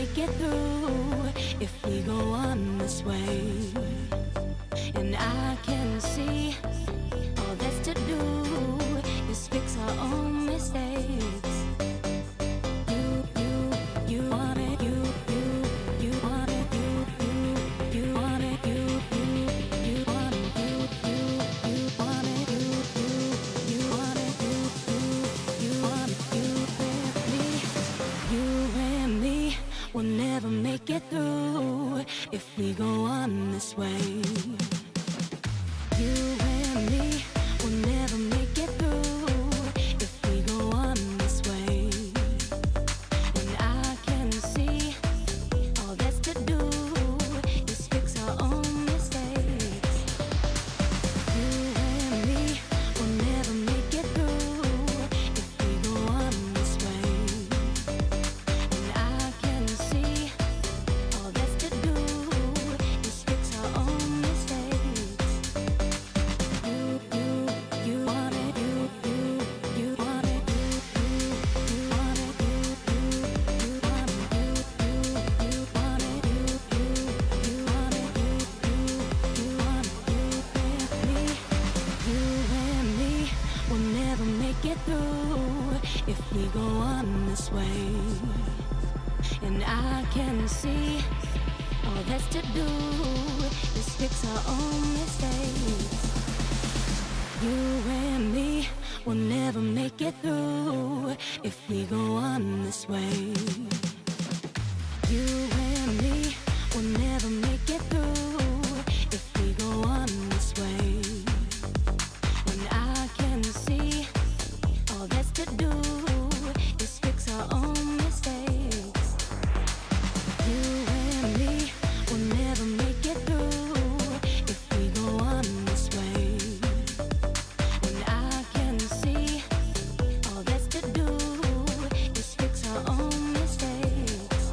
make it through if we go on this way. And I can see all that's to do is fix our own mistakes. You want it, you want it, you want it, you want it, you want it, you want it, you want it, you and me will never make it through if we go on this way. You and me will never make it through if we go on this way. And I can see all that's to do is fix our own mistakes. You and me will never make it through if we go on this way. And I can see all that's to do is fix our own mistakes. You want it, you want it, you want it, you want it, you want it, you want it, you want it, you and me will never make it through if we go on this way. And I can see all that's to do is fix our own mistakes. You and me will never make it through if we go on this way. You and me will never make it through if we go on this way. And I can see all that's to do is fix our own mistakes. You and me will never make it through if we go on this way. And I can see all that's to do is fix our own mistakes.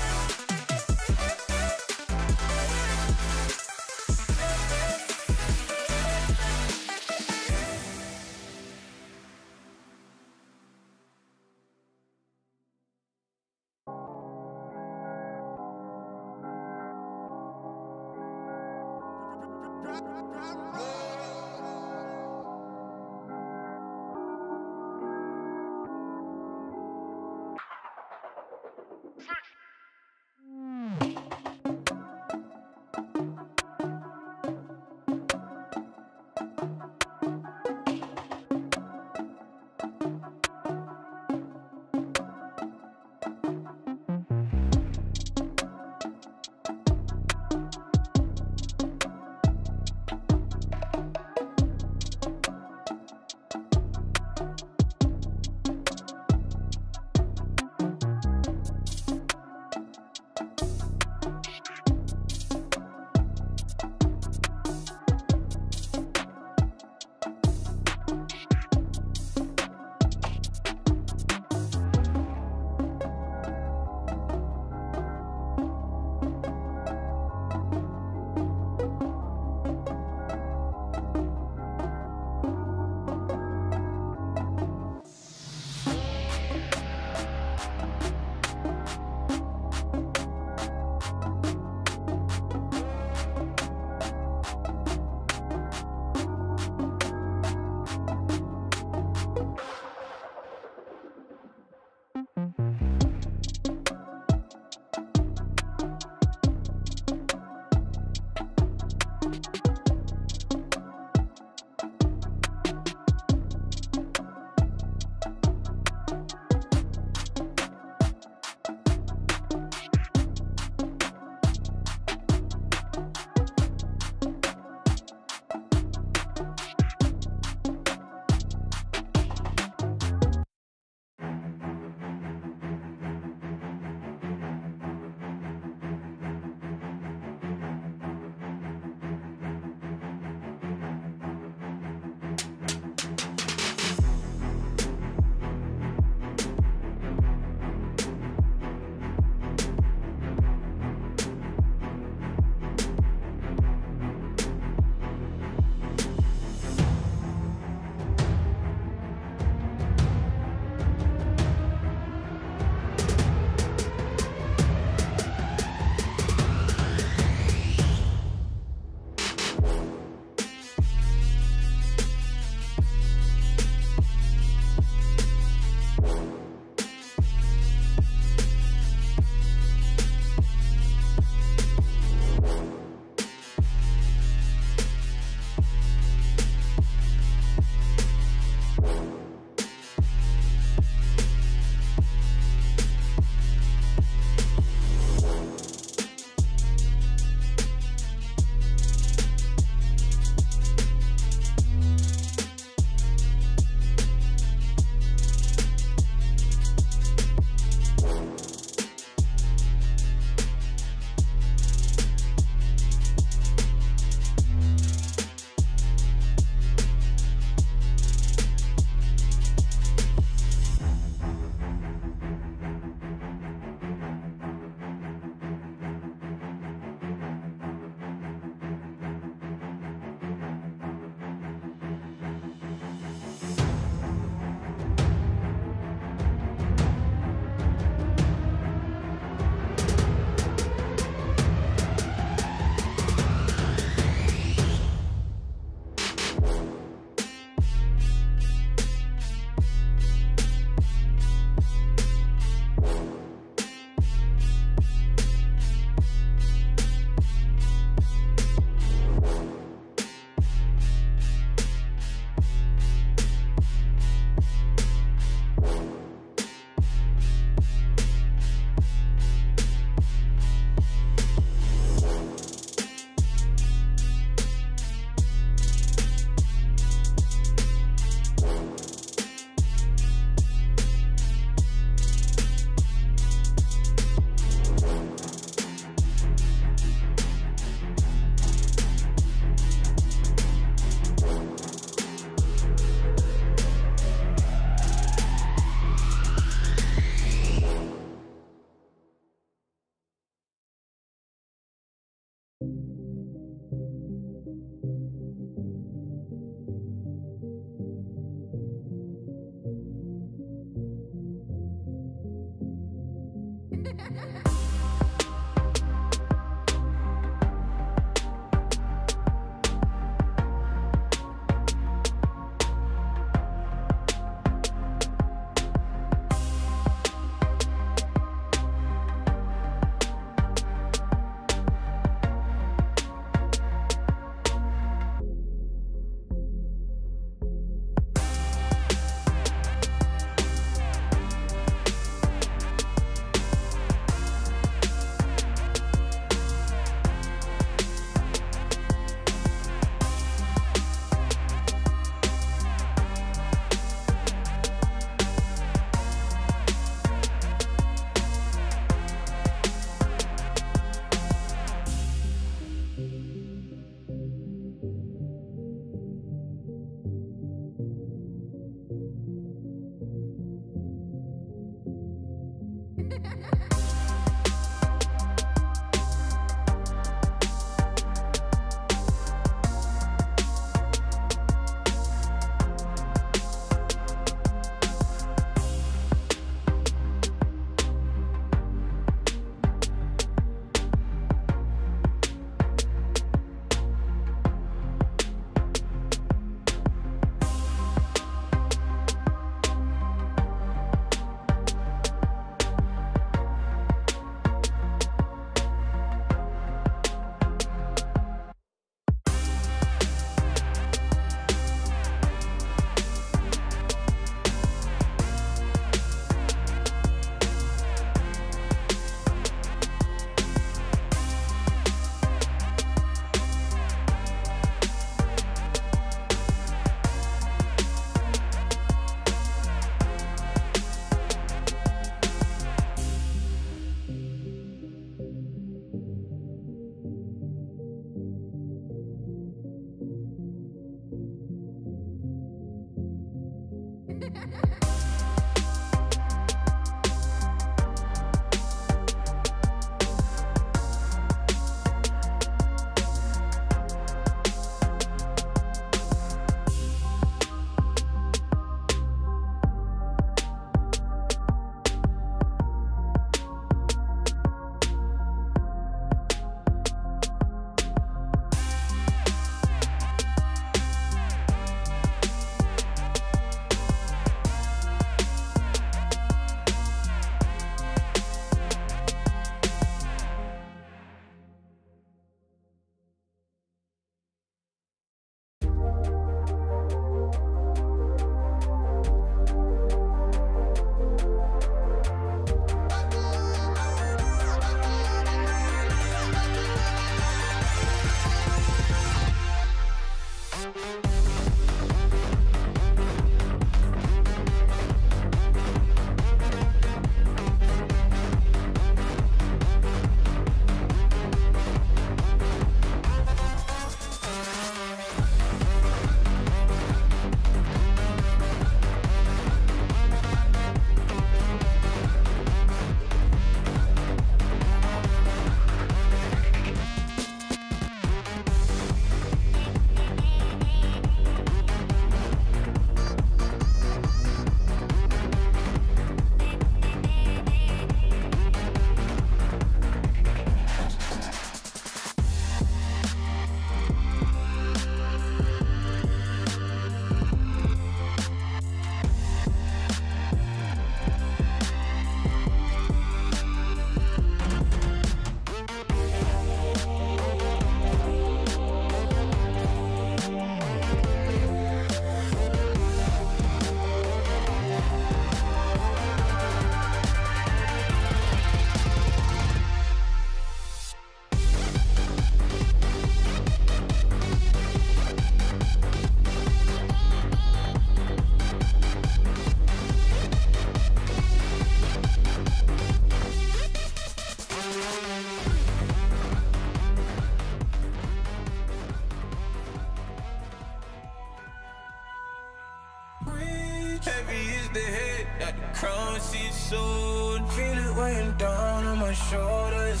the head, got the crown seat soon. Feel it weighing down on my shoulders.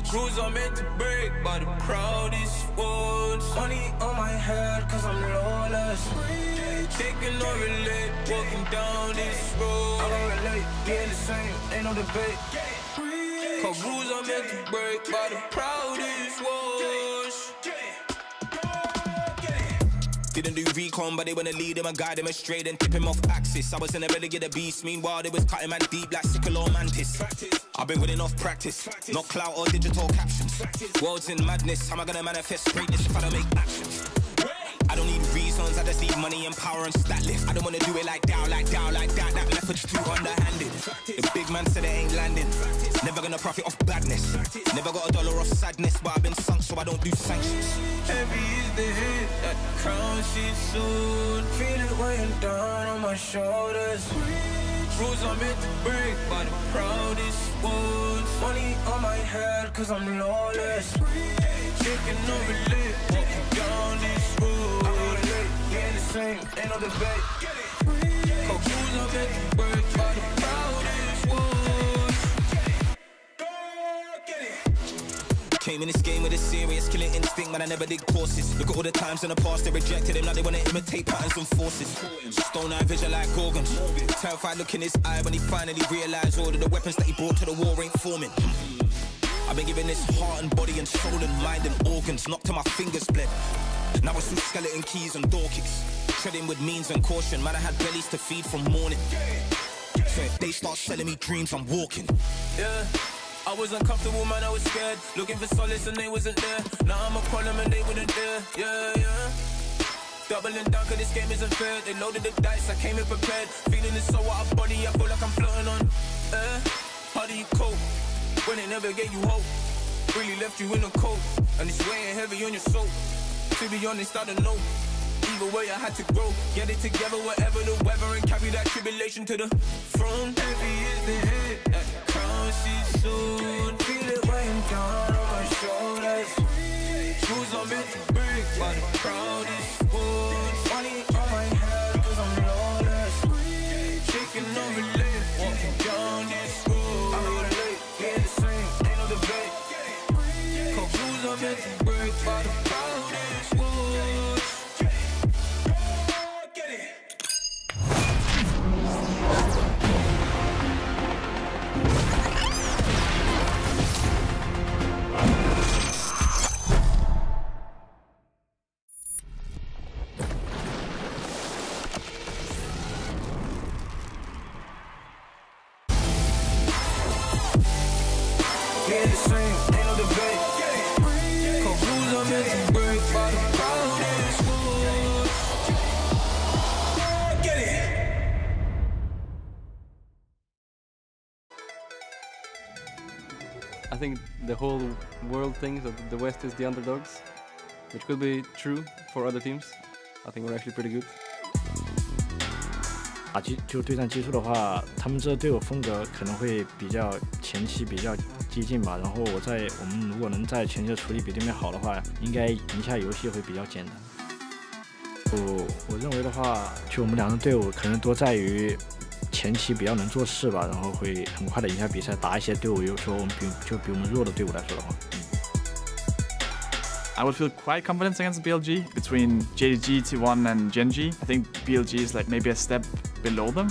Cruise I'm meant to break by the proudest ones. Money on my head cause I'm lawless. Taking no relate, walking down this road. I don't relate, being the same, ain't no debate. Cause rules I'm meant to break by the proudest ones. Didn't do recon, but they wanna lead him and guide him straight and tip him off axis. I was in the belly of the beast, meanwhile they was cutting man deep like sickle or mantis. I've been winning off practice, not clout or digital captions. World's in madness, how am I gonna manifest greatness if I don't make actions? I don't need reasons, I just need money and power and stat lift. I don't wanna do it like that, that method's too underhanded. The big man said it ain't landing, never gonna profit off badness. Never got a dollar off sadness, but I've been sunk so I don't do sanctions. Heavy is the head, that the crown shit soon. Feel it weighing down on my shoulders. Rules I'm meant to break by the proudest ones. Money on my head cause I'm lawless. Taking no relate, walking down this road. I don't relate, ain't the same, ain't no debate. Cause rules I'm meant to break by the proudest ones. in this game with a serious killing instinct, man, I never did courses. Look at all the times in the past they rejected him, now they wanna imitate patterns and forces. Stone eye vision like Gorgon. Terrified look in his eye when he finally realised all of the weapons that he brought to the war ain't forming. I've been giving this heart and body and soul and mind and organs, knocked to my fingers bled. Now it's through skeleton keys and door kicks. Treading with means and caution, man, I had bellies to feed from morning. So if they start selling me dreams, I'm walking. Yeah, I was uncomfortable, man, I was scared. Looking for solace and they wasn't there. Now I'm a problem and they wouldn't dare. Yeah, yeah. Doubling down cause this game isn't fair. They loaded the dice, I came in prepared. Feeling this so out of body, I feel like I'm floating on air. How do you cope when they never gave you hope? Really left you in the cold, and it's weighing heavy on your soul. To be honest, I don't know. Either way, I had to grow. Get it together, whatever the weather, and carry that tribulation to the throne. Heavy is the head that the crown sees soon. Feel it weighing down on my shoulders. Shoes are meant to break, but the proudest wounds. Money on my head, cause I'm lawless. Shaking over late, walking down this road. I'm not late, get the same, ain't no debate. Cause shoes are meant to break, but the proudest wounds. I think the whole world thinks that the West is the underdogs, which could be true for other teams. I think we're actually pretty good. 就对战技术的话，他们这队伍风格可能会比较前期比较激进吧。然后我们如果能在前期的处理比对面好的话，应该赢下游戏会比较简单。我认为的话，就我们两个队伍可能多在于前期比较能做事吧，然后会很快的赢下比赛，打一些队伍有时候比我们弱的队伍来说的话。I would feel quite confident against BLG between JDG, T1 and Genji. I think BLG is like maybe a step below them.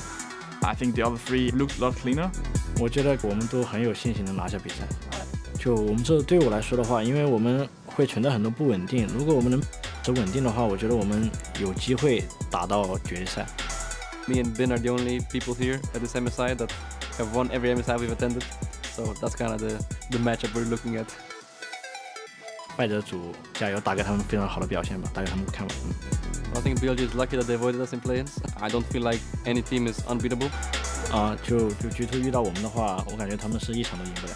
I think the other three looked a lot cleaner. 我觉得我们都很有信心能拿下比赛。就我们这队伍来说的话，因为我们会存在很多不稳定，如果我们能持稳定的话，我觉得我们有机会打到决赛。Me and Ben are the only people here at this MSI that have won every MSI we've attended, so that's kind of the matchup we're looking at. 败者组加油，打给他们非常好的表现吧，打给他们看吧。I think BLG is lucky that they avoided us in play-ins. I don't feel like any team is unbeatable. 就G2遇到我们的话，我感觉他们是一场都赢不了。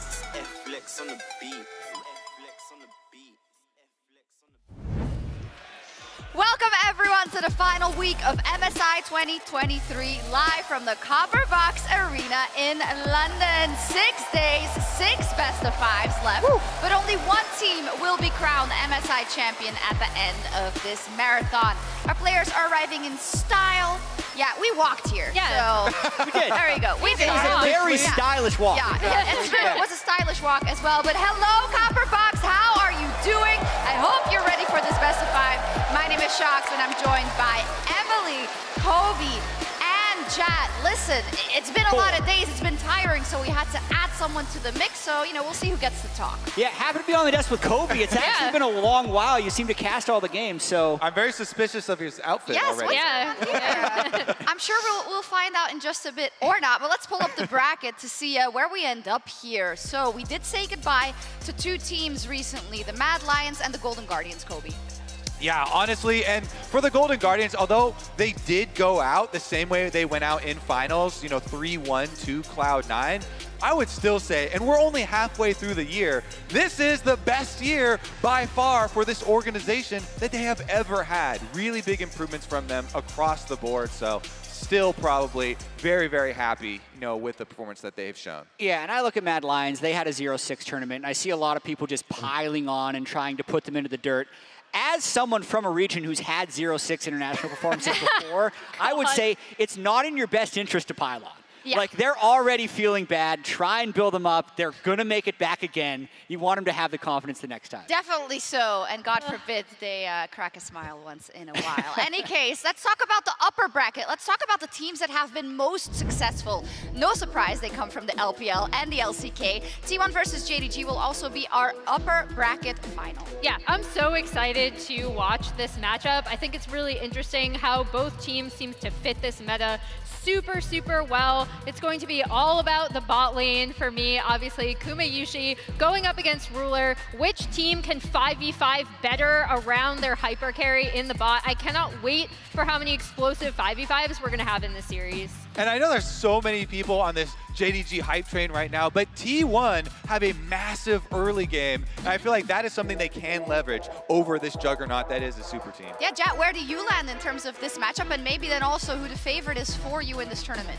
Welcome everyone to the final week of MSI 2023, live from the Copper Box Arena in London. 6 days, 6 best of 5s left, but only one team will be crowned the MSI champion at the end of this marathon. Our players are arriving in style. Yeah, we walked here. Yeah, so we did. There you go. It was a very stylish walk. Yeah, it's true. It was a stylish walk as well. But hello, Copper Box. How are you doing? I hope you're ready for this best of 5. My name is Shox, and I'm joined by Emily, Kobe, and Jad. Listen, it's been a lot of days. It's been tiring, so we had to add someone to the mix. So, you know, we'll see who gets to talk. Yeah, happy to be on the desk with Kobe. It's actually been a long while. You seem to cast all the games, so... I'm very suspicious of his outfit already. I'm sure we'll find out in just a bit or not, but let's pull up the bracket to see where we end up here. So we did say goodbye to 2 teams recently, the Mad Lions and the Golden Guardians, Kobe. Yeah, honestly, and for the Golden Guardians, although they did go out the same way they went out in finals, you know, 3-1 to Cloud9, I would still say, and we're only halfway through the year, this is the best year by far for this organization that they have ever had. Really big improvements from them across the board, so still probably very, very happy, you know, with the performance that they've shown. Yeah, and I look at Mad Lions, they had a 0-6 tournament, and I see a lot of people just piling on and trying to put them into the dirt. As someone from a region who's had 0-6 international performances before, I would say it's not in your best interest to pile on. Yeah. Like, they're already feeling bad. Try and build them up. They're going to make it back again. You want them to have the confidence the next time. Definitely so, and God forbid they crack a smile once in a while. Any case, let's talk about the upper bracket. Let's talk about the teams that have been most successful. No surprise, they come from the LPL and the LCK. T1 versus JDG will also be our upper bracket final. Yeah, I'm so excited to watch this matchup. I think it's really interesting how both teams seem to fit this meta super, super well. It's going to be all about the bot lane for me. Obviously, Kuma Yushi going up against Ruler. Which team can 5v5 better around their hyper carry in the bot? I cannot wait for how many explosive 5v5s we're going to have in this series. And I know there's so many people on this JDG hype train right now, but T1 have a massive early game, and I feel like that is something they can leverage over this juggernaut that is a super team. Yeah, Jat, where do you land in terms of this matchup, and maybe then also who the favorite is for you in this tournament?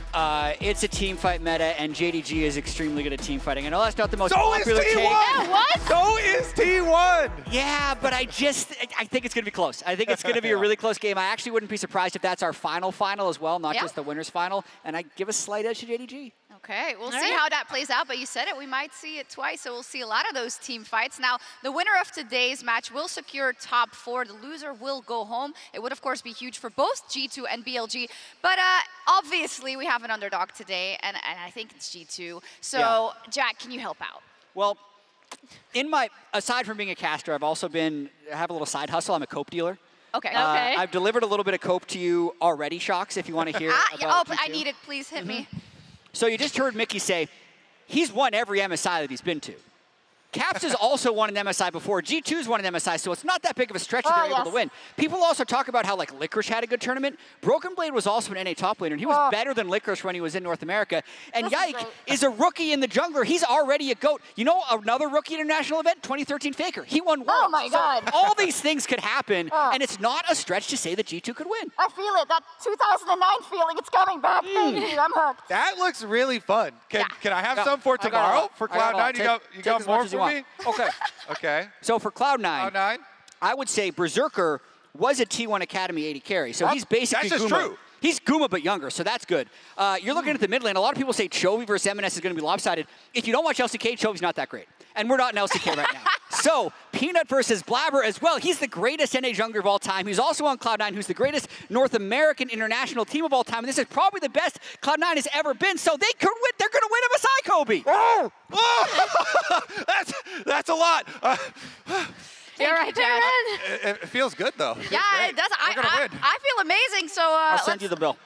It's a team fight meta, and JDG is extremely good at team fighting. I know that's not the most So popular is T1! take. Yeah, what? So is T1! Yeah, but I think it's going to be close. I think it's going to be a really close game. I actually wouldn't be surprised if that's our final as well, not just the winner's final, and I give a slight edge to JDG. Okay, we'll see how that plays out, but you said it, we might see it twice, so we'll see a lot of those team fights. Now, the winner of today's match will secure top 4. The loser will go home. It would, of course, be huge for both G2 and BLG, but obviously we have an underdog today, and I think it's G2. So, Jack, can you help out? Well, aside from being a caster, I have a little side hustle. I'm a cope dealer. Okay. I've delivered a little bit of cope to you already, Shocks, if you want to hear about I need it. Please hit me. So you just heard Mickey say he's won every MSI that he's been to. Caps has also won an MSI before. G2's won an MSI, so it's not that big of a stretch that they're able to win. People also talk about how, like, Licorice had a good tournament. Broken Blade was also an NA top laner, and he was better than Licorice when he was in North America. And Yike is a rookie in the jungler. He's already a GOAT. You know another rookie international event? 2013 FLICKR. He won Worlds. Oh, my God. So all these things could happen, and it's not a stretch to say that G2 could win. I feel it. That 2009 feeling, it's coming back. Thank you. I'm hooked. That looks really fun. Can I have some for tomorrow? For Cloud9, you got more for me? Okay. Okay. So for Cloud9, Cloud9, I would say Berserker was a T1 Academy 80 carry. So he's basically That's just Guma. true. He's Guma, but younger, so that's good. You're looking at the mid lane. A lot of people say Chovy versus MNS is going to be lopsided. If you don't watch LCK, Chovy's not that great. And we're not in LCK right now. So, Peanut versus Blabber as well. He's the greatest NA jungler of all time. He's also on Cloud9, who's the greatest North American international team of all time. And this is probably the best Cloud9 has ever been. So they could win. They're going to win MSI, Kobe. Oh! That's a lot. You're right, Jack. It feels good, though. Yeah, it does. We're gonna win. I feel amazing. So I'll send you the bill.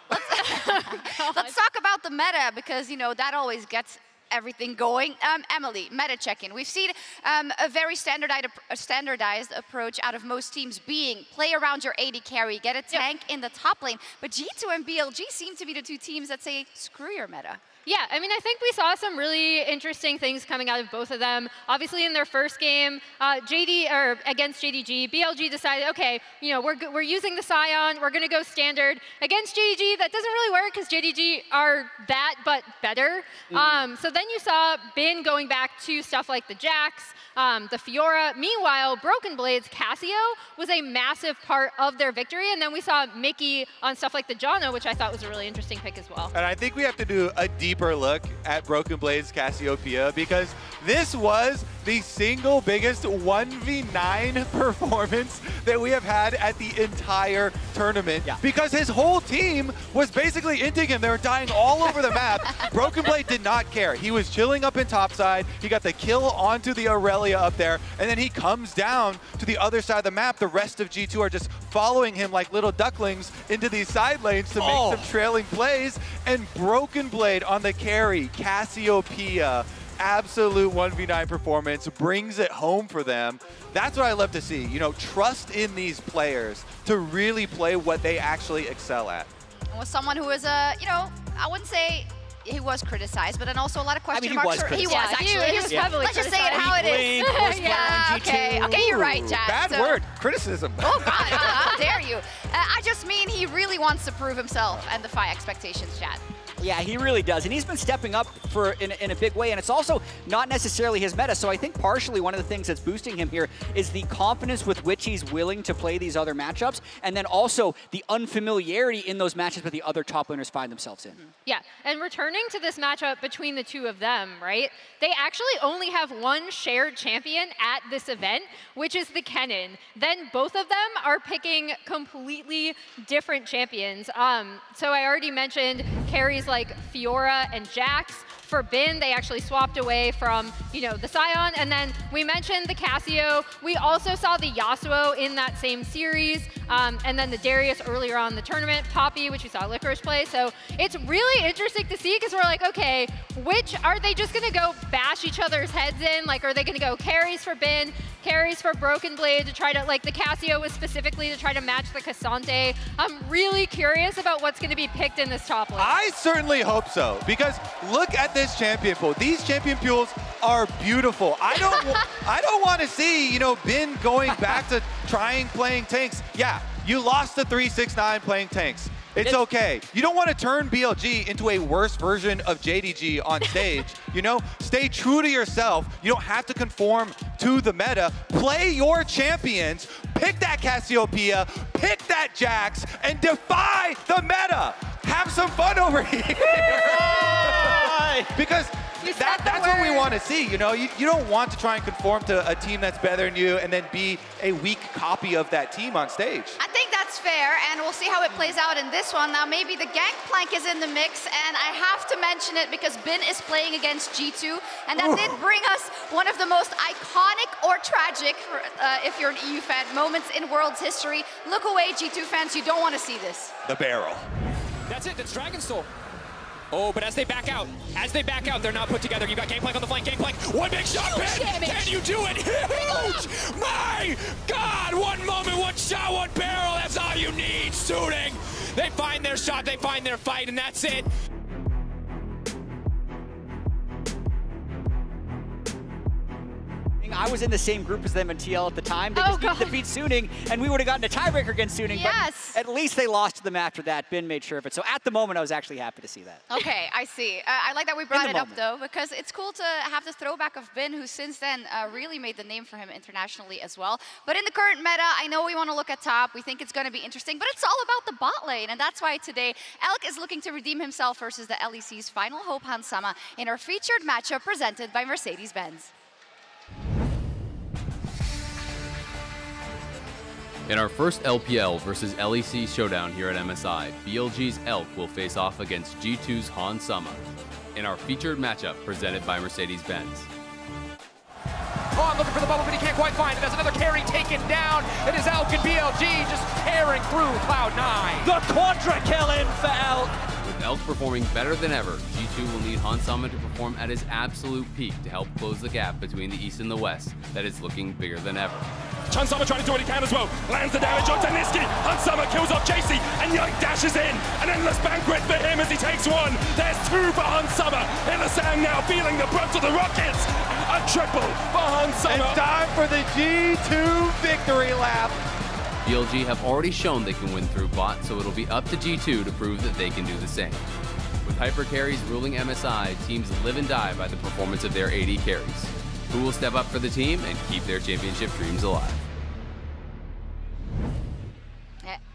let's talk about the meta, because, you know, that always gets everything going. Emily, meta check-in. We've seen a very standardized approach out of most teams being play around your AD carry, get a tank in the top lane. But G2 and BLG seem to be the two teams that say, screw your meta. Yeah, I mean, I think we saw some really interesting things coming out of both of them. Obviously, in their first game, against JDG, BLG decided, okay, you know, we're using the Scion, we're going to go standard. Against JDG, that doesn't really work because JDG are that, but better. So then you saw Bin going back to stuff like the Jax, the Fiora. Meanwhile, Broken Blade's Cassio was a massive part of their victory, and then we saw Mickey on stuff like the Jono, which I thought was a really interesting pick as well. And I think we have to do a deeper look at Broken Blade's Cassiopeia, because this was the single biggest 1v9 performance that we have had at the entire tournament. Yeah. Because his whole team was basically inting him. They were dying all over the map. Broken Blade did not care. He was chilling up in topside. He got the kill onto the Aurelia up there, and then he comes down to the other side of the map. The rest of G2 are just following him like little ducklings into these side lanes to make some trailing plays, and Broken Blade on the carry, Cassiopeia, absolute 1v9 performance, brings it home for them. That's what I love to see. You know, trust in these players to really play what they actually excel at. And was someone who was, you know, I wouldn't say he was criticized, but then also a lot of question I mean, marks. he was actually. He was heavily Let's just say it criticized. how it is. Yeah, Okay, you're right, Jack. Bad word, criticism. Oh, God, how dare you. I just mean he really wants to prove himself and defy expectations, Chad. Yeah, he really does, and he's been stepping up in a big way, and it's also not necessarily his meta, so I think partially one of the things that's boosting him here is the confidence with which he's willing to play these other matchups, and then also the unfamiliarity in those matches that the other top laners find themselves in. Yeah, and returning to this matchup between the two of them, right, they actually only have one shared champion at this event, which is the Kennen. Then both of them are picking completely different champions. So I already mentioned carries like Fiora and Jax. For Bin, they actually swapped away from, the Sion. And then we mentioned the Cassio. We also saw the Yasuo in that same series. And then the Darius earlier on in the tournament, Poppy, which we saw Licorice play. So it's really interesting to see because we're like, okay, are they just going to go bash each other's heads in? Like, are they going to go carries for Bin, carries for Broken Blade to try to, like the Cassio was specifically to try to match the Cassante? I'm really curious about what's going to be picked in this top lane. I certainly hope so, because look at this champion pool. These champion pools are beautiful. I don't want to see, Bin going back to playing tanks. Yeah, you lost to 369 playing tanks. It's okay. You don't want to turn BLG into a worse version of JDG on stage. Stay true to yourself. You don't have to conform to the meta. Play your champions. Pick that Cassiopeia, pick that Jax, and defy the meta. Have some fun over here. Because that's what we want to see. You don't want to try and conform to a team that's better than you and then be a weak copy of that team on stage. I think that's fair, and we'll see how it plays out in this one. Now, maybe the Gangplank is in the mix, and I have to mention it because Bin is playing against G2, and that did bring us one of the most iconic or tragic, if you're an EU fan, moments in World's history. Look away, G2 fans, you don't want to see this. The barrel. That's it, that's Dragon Soul. Oh, but as they back out, they're not put together. You got Gangplank on the flank, Gangplank, one big shot, Ben! Can you do it? Huge! My God, one moment, one shot, one barrel, that's all you need, shooting! They find their shot, they find their fight, and that's it. I was in the same group as them in TL at the time. They just needed to beat Suning, and we would have gotten a tiebreaker against Suning. Yes. But at least they lost to them after that. Bin made sure of it. So at the moment, I was actually happy to see that. Okay, I see. I like that we brought it up, though, because it's cool to have the throwback of Bin, who since then really made the name for him internationally as well. But in the current meta, I know we want to look at top. We think it's going to be interesting, but it's all about the bot lane. And that's why today, Elk is looking to redeem himself versus the LEC's Final Hope Hans Sama in our featured matchup presented by Mercedes-Benz. In our first LPL versus LEC showdown here at MSI, BLG's Elk will face off against G2's Han Sama in our featured matchup presented by Mercedes-Benz. Oh, looking for the bubble, but he can't quite find it. There's another carry taken down. It is Elk and BLG just tearing through Cloud9. The quadra kill in for Elk. With Elk performing better than ever, G2 will need Han Sama to perform at his absolute peak to help close the gap between the East and the West that is looking bigger than ever. Han Sama trying to do what he can as well. Lands the damage onto Niski. Han Sama kills off JC, and Yoink dashes in. An endless banquet for him as he takes one. There's two for Han Sama. In the sand now, feeling the brunt of the Rockets. A triple for Han Sama. It's time for the G2 victory lap. BLG have already shown they can win through bot, so it'll be up to G2 to prove that they can do the same. With hyper carries ruling MSI, teams live and die by the performance of their AD carries. Who will step up for the team and keep their championship dreams alive?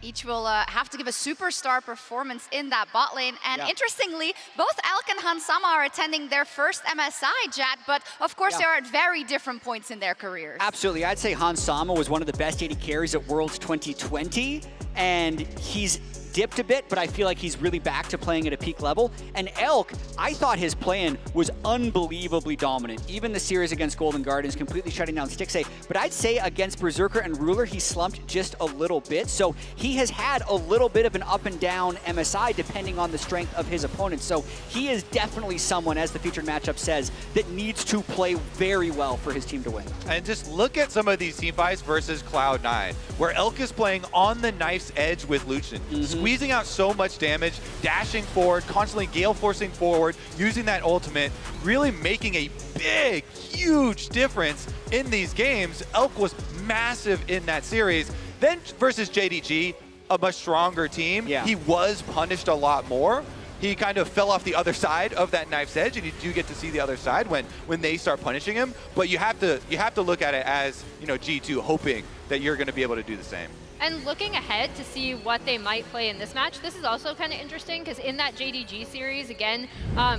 Each will have to give a superstar performance in that bot lane. And interestingly, both Elk and Han Sama are attending their first MSI, Jad, but of course they are at very different points in their careers. Absolutely. I'd say Han Sama was one of the best AD carries at Worlds 2020, and he's dipped a bit, but I feel like he's really back to playing at a peak level. And Elk, I thought his plan was unbelievably dominant. Even the series against Golden Guardians, completely shutting down Stixxay. But I'd say against Berserker and Ruler, he slumped just a little bit. So he has had a little bit of an up and down MSI depending on the strength of his opponents. So he is definitely someone, as the featured matchup says, that needs to play very well for his team to win. And just look at some of these team fights versus Cloud9, where Elk is playing on the knife's edge with Lucian. Squeezing out so much damage, dashing forward, constantly gale forcing forward, using that ultimate, really making a big, huge difference in these games. Elk was massive in that series. Then versus JDG, a much stronger team, he was punished a lot more. he kind of fell off the other side of that knife's edge, and you do get to see the other side when they start punishing him. But you have to look at it as, you know, G2 hoping that you're going to be able to do the same. And looking ahead to see what they might play in this match, this is also kind of interesting because in that JDG series, again,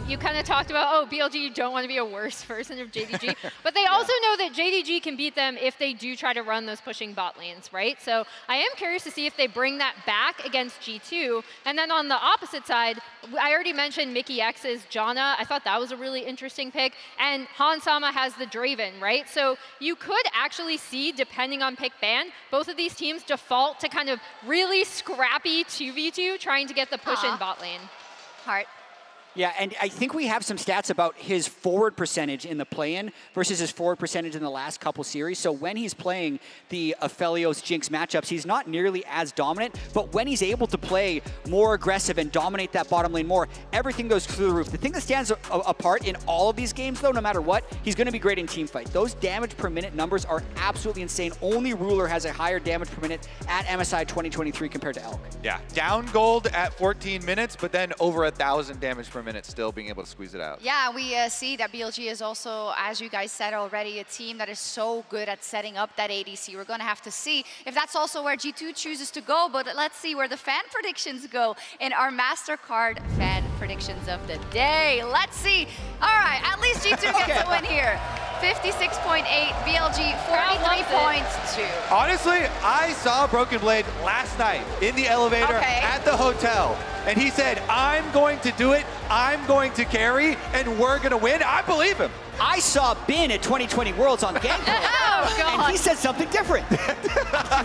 you kind of talked about, oh, BLG, you don't want to be a worse version of JDG. But they also know that JDG can beat them if they do try to run those pushing bot lanes, right? So I am curious to see if they bring that back against G2. And then on the opposite side, I already mentioned Mickey X's Janna. I thought that was a really interesting pick. And Hansama has the Draven, right? So you could actually see, depending on pick ban, both of these teams default to kind of really scrappy 2v2 trying to get the push in bot lane. Heart. Yeah, and I think we have some stats about his forward percentage in the play-in versus his forward percentage in the last couple series. So when he's playing the Aphelios Jinx matchups, he's not nearly as dominant, but when he's able to play more aggressive and dominate that bottom lane more, everything goes through the roof. The thing that stands apart in all of these games, though, no matter what, he's going to be great in teamfight. Those damage per minute numbers are absolutely insane. Only Ruler has a higher damage per minute at MSI 2023 compared to Elk. Yeah, down gold at 14 minutes, but then over 1,000 damage per minute, still being able to squeeze it out. Yeah, we see that BLG is also, as you guys said already, a team that is so good at setting up that ADC. We're going to have to see if that's also where G2 chooses to go, but let's see where the fan predictions go in our MasterCard fan predictions of the day. Let's see. All right, at least G2 gets a win here. 56.8, BLG 43.2. Honestly, I saw Broken Blade last night in the elevator at the hotel, and he said, I'm going to do it, I'm going to carry, and we're going to win. I believe him. I saw Bin at 2020 Worlds on Gameplay, and he said something different.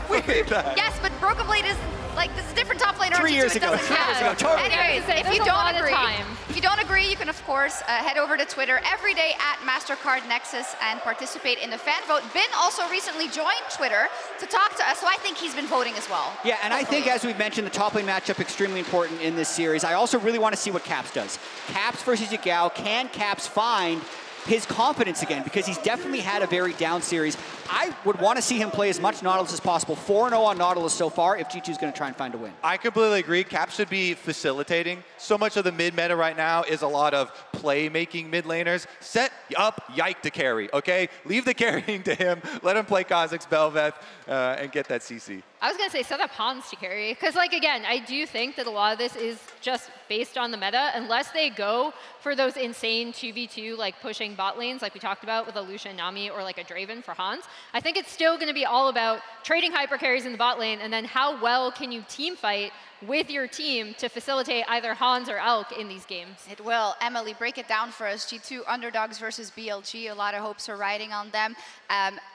Weird. Yes, but Broken Blade is like, this is a different top laner. 3 years ago. 3 years ago. Totally. Anyways, if you don't agree, you can of course head over to Twitter every day at MasterCard Nexus and participate in the fan vote. Bin also recently joined Twitter to talk to us, so I think he's been voting as well. Yeah, and I think, as we've mentioned, the top lane matchup extremely important in this series. I also really want to see what Caps does. Caps versus Yagao. Can Caps find his confidence again, because he's definitely had a very down series. I would want to see him play as much Nautilus as possible. 4-0 on Nautilus so far if G2 is going to try and find a win. I completely agree. Cap should be facilitating. So much of the mid meta right now is a lot of play-making mid laners. Set up Yike to carry, okay? Leave the carrying to him. Let him play Kha'Zix, Bel'Veth, and get that CC. I was going to say set up Hans to carry, because like again, I do think that a lot of this is just based on the meta. Unless they go for those insane 2v2 like pushing bot lanes like we talked about with a Lucian Nami or like a Draven for Hans, I think it's still going to be all about trading hyper carries in the bot lane and then how well can you team fight with your team to facilitate either Hans or Elk in these games. It will. Emily, break it down for us. G2 underdogs versus BLG. A lot of hopes are riding on them.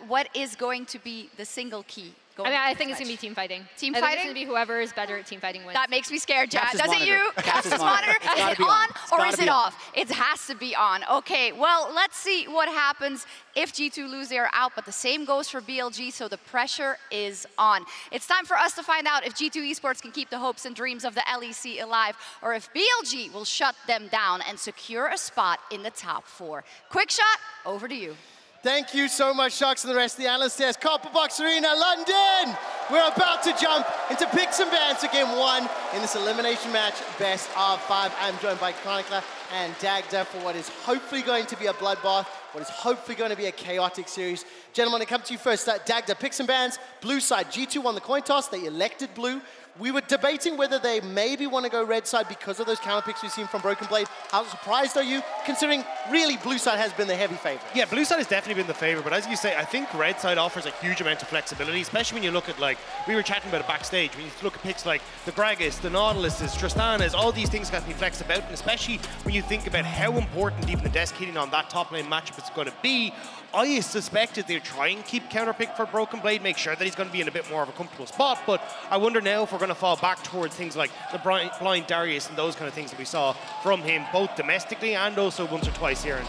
What is going to be the single key? I think it's going to be team fighting. Team I fighting? think it's going to be whoever is better at team fighting wins. That makes me scared, Jad. Caps's Does it you? Caps's monitor? Is it on or is it off? It has to be on. Okay, well, let's see what happens if G2 lose, they are out, but the same goes for BLG, so the pressure is on. It's time for us to find out if G2 Esports can keep the hopes and dreams of the LEC alive, or if BLG will shut them down and secure a spot in the top 4. Quick shot, over to you. Thank you so much, Sharks, and the rest of the analysts. There's Copper Box Arena, London! We're about to jump into picks and bans for game 1 in this elimination match, best of 5. I'm joined by Chronicler and Dagda for what is hopefully going to be a bloodbath, what is hopefully going to be a chaotic series. Gentlemen, I come to you first. Dagda, picks and bans, blue side. G2 won the coin toss, they elected blue. We were debating whether they maybe want to go red side because of those counter picks we've seen from Broken Blade. How surprised are you, considering really blue side has been the heavy favorite? Yeah, blue side has definitely been the favorite, but as you say, I think red side offers a huge amount of flexibility, especially when you look at, like, we were chatting about it backstage, when you look at picks like the Gragas, the Nautiluses, Tristanas, all these things got to be flexed about, and especially when you think about how important even the desk hitting on that top lane matchup is going to be. I suspected they'd try and keep counter pick for Broken Blade, make sure that he's going to be in a bit more of a comfortable spot, but I wonder now if we're going to fall back towards things like the blind Darius and those kind of things that we saw from him, both domestically and also once or twice here in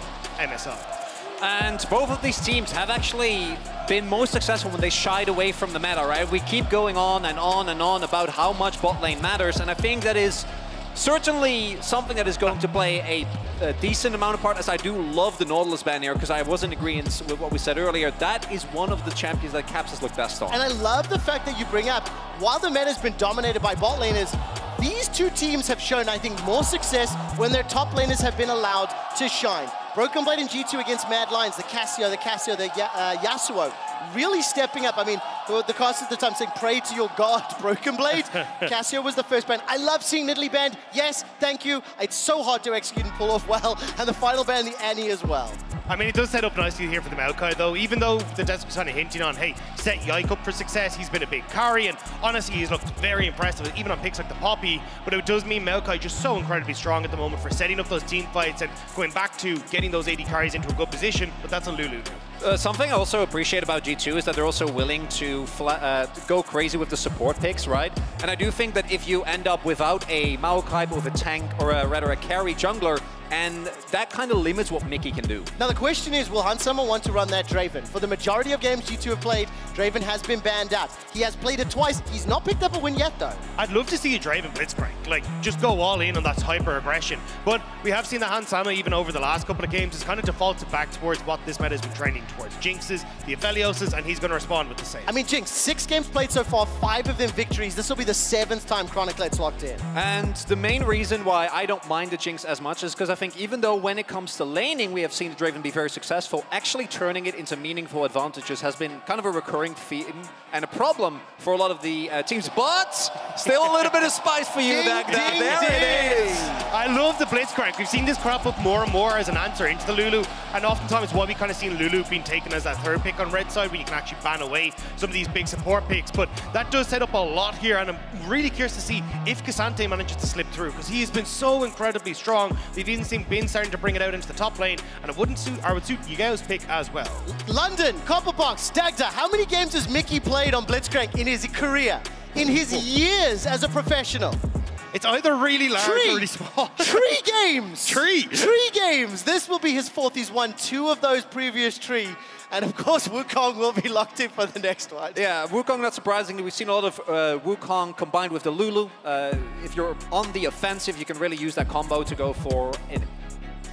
MSI. And both of these teams have actually been most successful when they shied away from the meta, right? We keep going on and on and on about how much bot lane matters, and I think that is certainly something that is going to play a decent amount of part, as I do love the Nautilus ban here, because I was in agreement with what we said earlier. That is one of the champions that Caps has looked best on. And I love the fact that you bring up, while the meta has been dominated by bot laners, these two teams have shown, I think, more success when their top laners have been allowed to shine. Broken Blade and G2 against Mad Lions, the Cassio, the Yasuo, really stepping up. I mean, the cast at the time saying, pray to your god, Broken Blade. Cassio was the first ban. I love seeing Nidalee banned. Yes, thank you. It's so hard to execute and pull off well. And the final ban, the Annie as well. I mean, it does set up nicely here for the Maokai, though. Even though the desk was kind of hinting on, hey, set Yike up for success, he's been a big carry, and honestly, he's looked very impressive, even on picks like the Poppy. But it does mean Maokai just so incredibly strong at the moment for setting up those team fights and going back to getting those AD carries into a good position, but that's on Lulu now. Something I also appreciate about G2 is that they're also willing to go crazy with the support picks, right? And I do think that if you end up without a Maokai with a tank, or rather a carry jungler, and that kind of limits what Mickey can do. Now the question is, will Hansama want to run that Draven? For the majority of games G2 have played, Draven has been banned out. He has played it twice. He's not picked up a win yet, though. I'd love to see a Draven Blitzcrank, like, just go all in on that hyper-aggression. But we have seen that Hansama, even over the last couple of games, has kind of defaulted back towards what this meta has been training towards. Jinxes, the Aphelioses, and he's going to respond with the same. I mean, Jinx, 6 games played so far, 5 of them victories. This will be the 7th time Chroniclet's locked in. And the main reason why I don't mind the Jinx as much is because I think even though when it comes to laning, we have seen the Draven be very successful, actually turning it into meaningful advantages has been kind of a recurring theme and a problem for a lot of the teams. But still a little bit of spice for you. There it is. I love the Blitzcrank. We've seen this crop up more and more as an answer into the Lulu, and oftentimes why we kind of seen Lulu being taken as that third pick on red side, where you can actually ban away some of these big support picks. But that does set up a lot here, and I'm really curious to see if Cassante manages to slip through, because he has been so incredibly strong. We've even seen Bin starting to bring it out into the top lane, and it would suit Yigao's pick as well. London, Copperbox, Dagda, how many games has Mickey played on Blitzcrank in his career, in his years as a professional? It's either really large or really small. 3 games! 3 games! This will be his 4th. He's won 2 of those previous 3. And of course, Wukong will be locked in for the next one. Yeah, Wukong, not surprisingly, we've seen a lot of Wukong combined with the Lulu. If you're on the offensive, you can really use that combo to go for an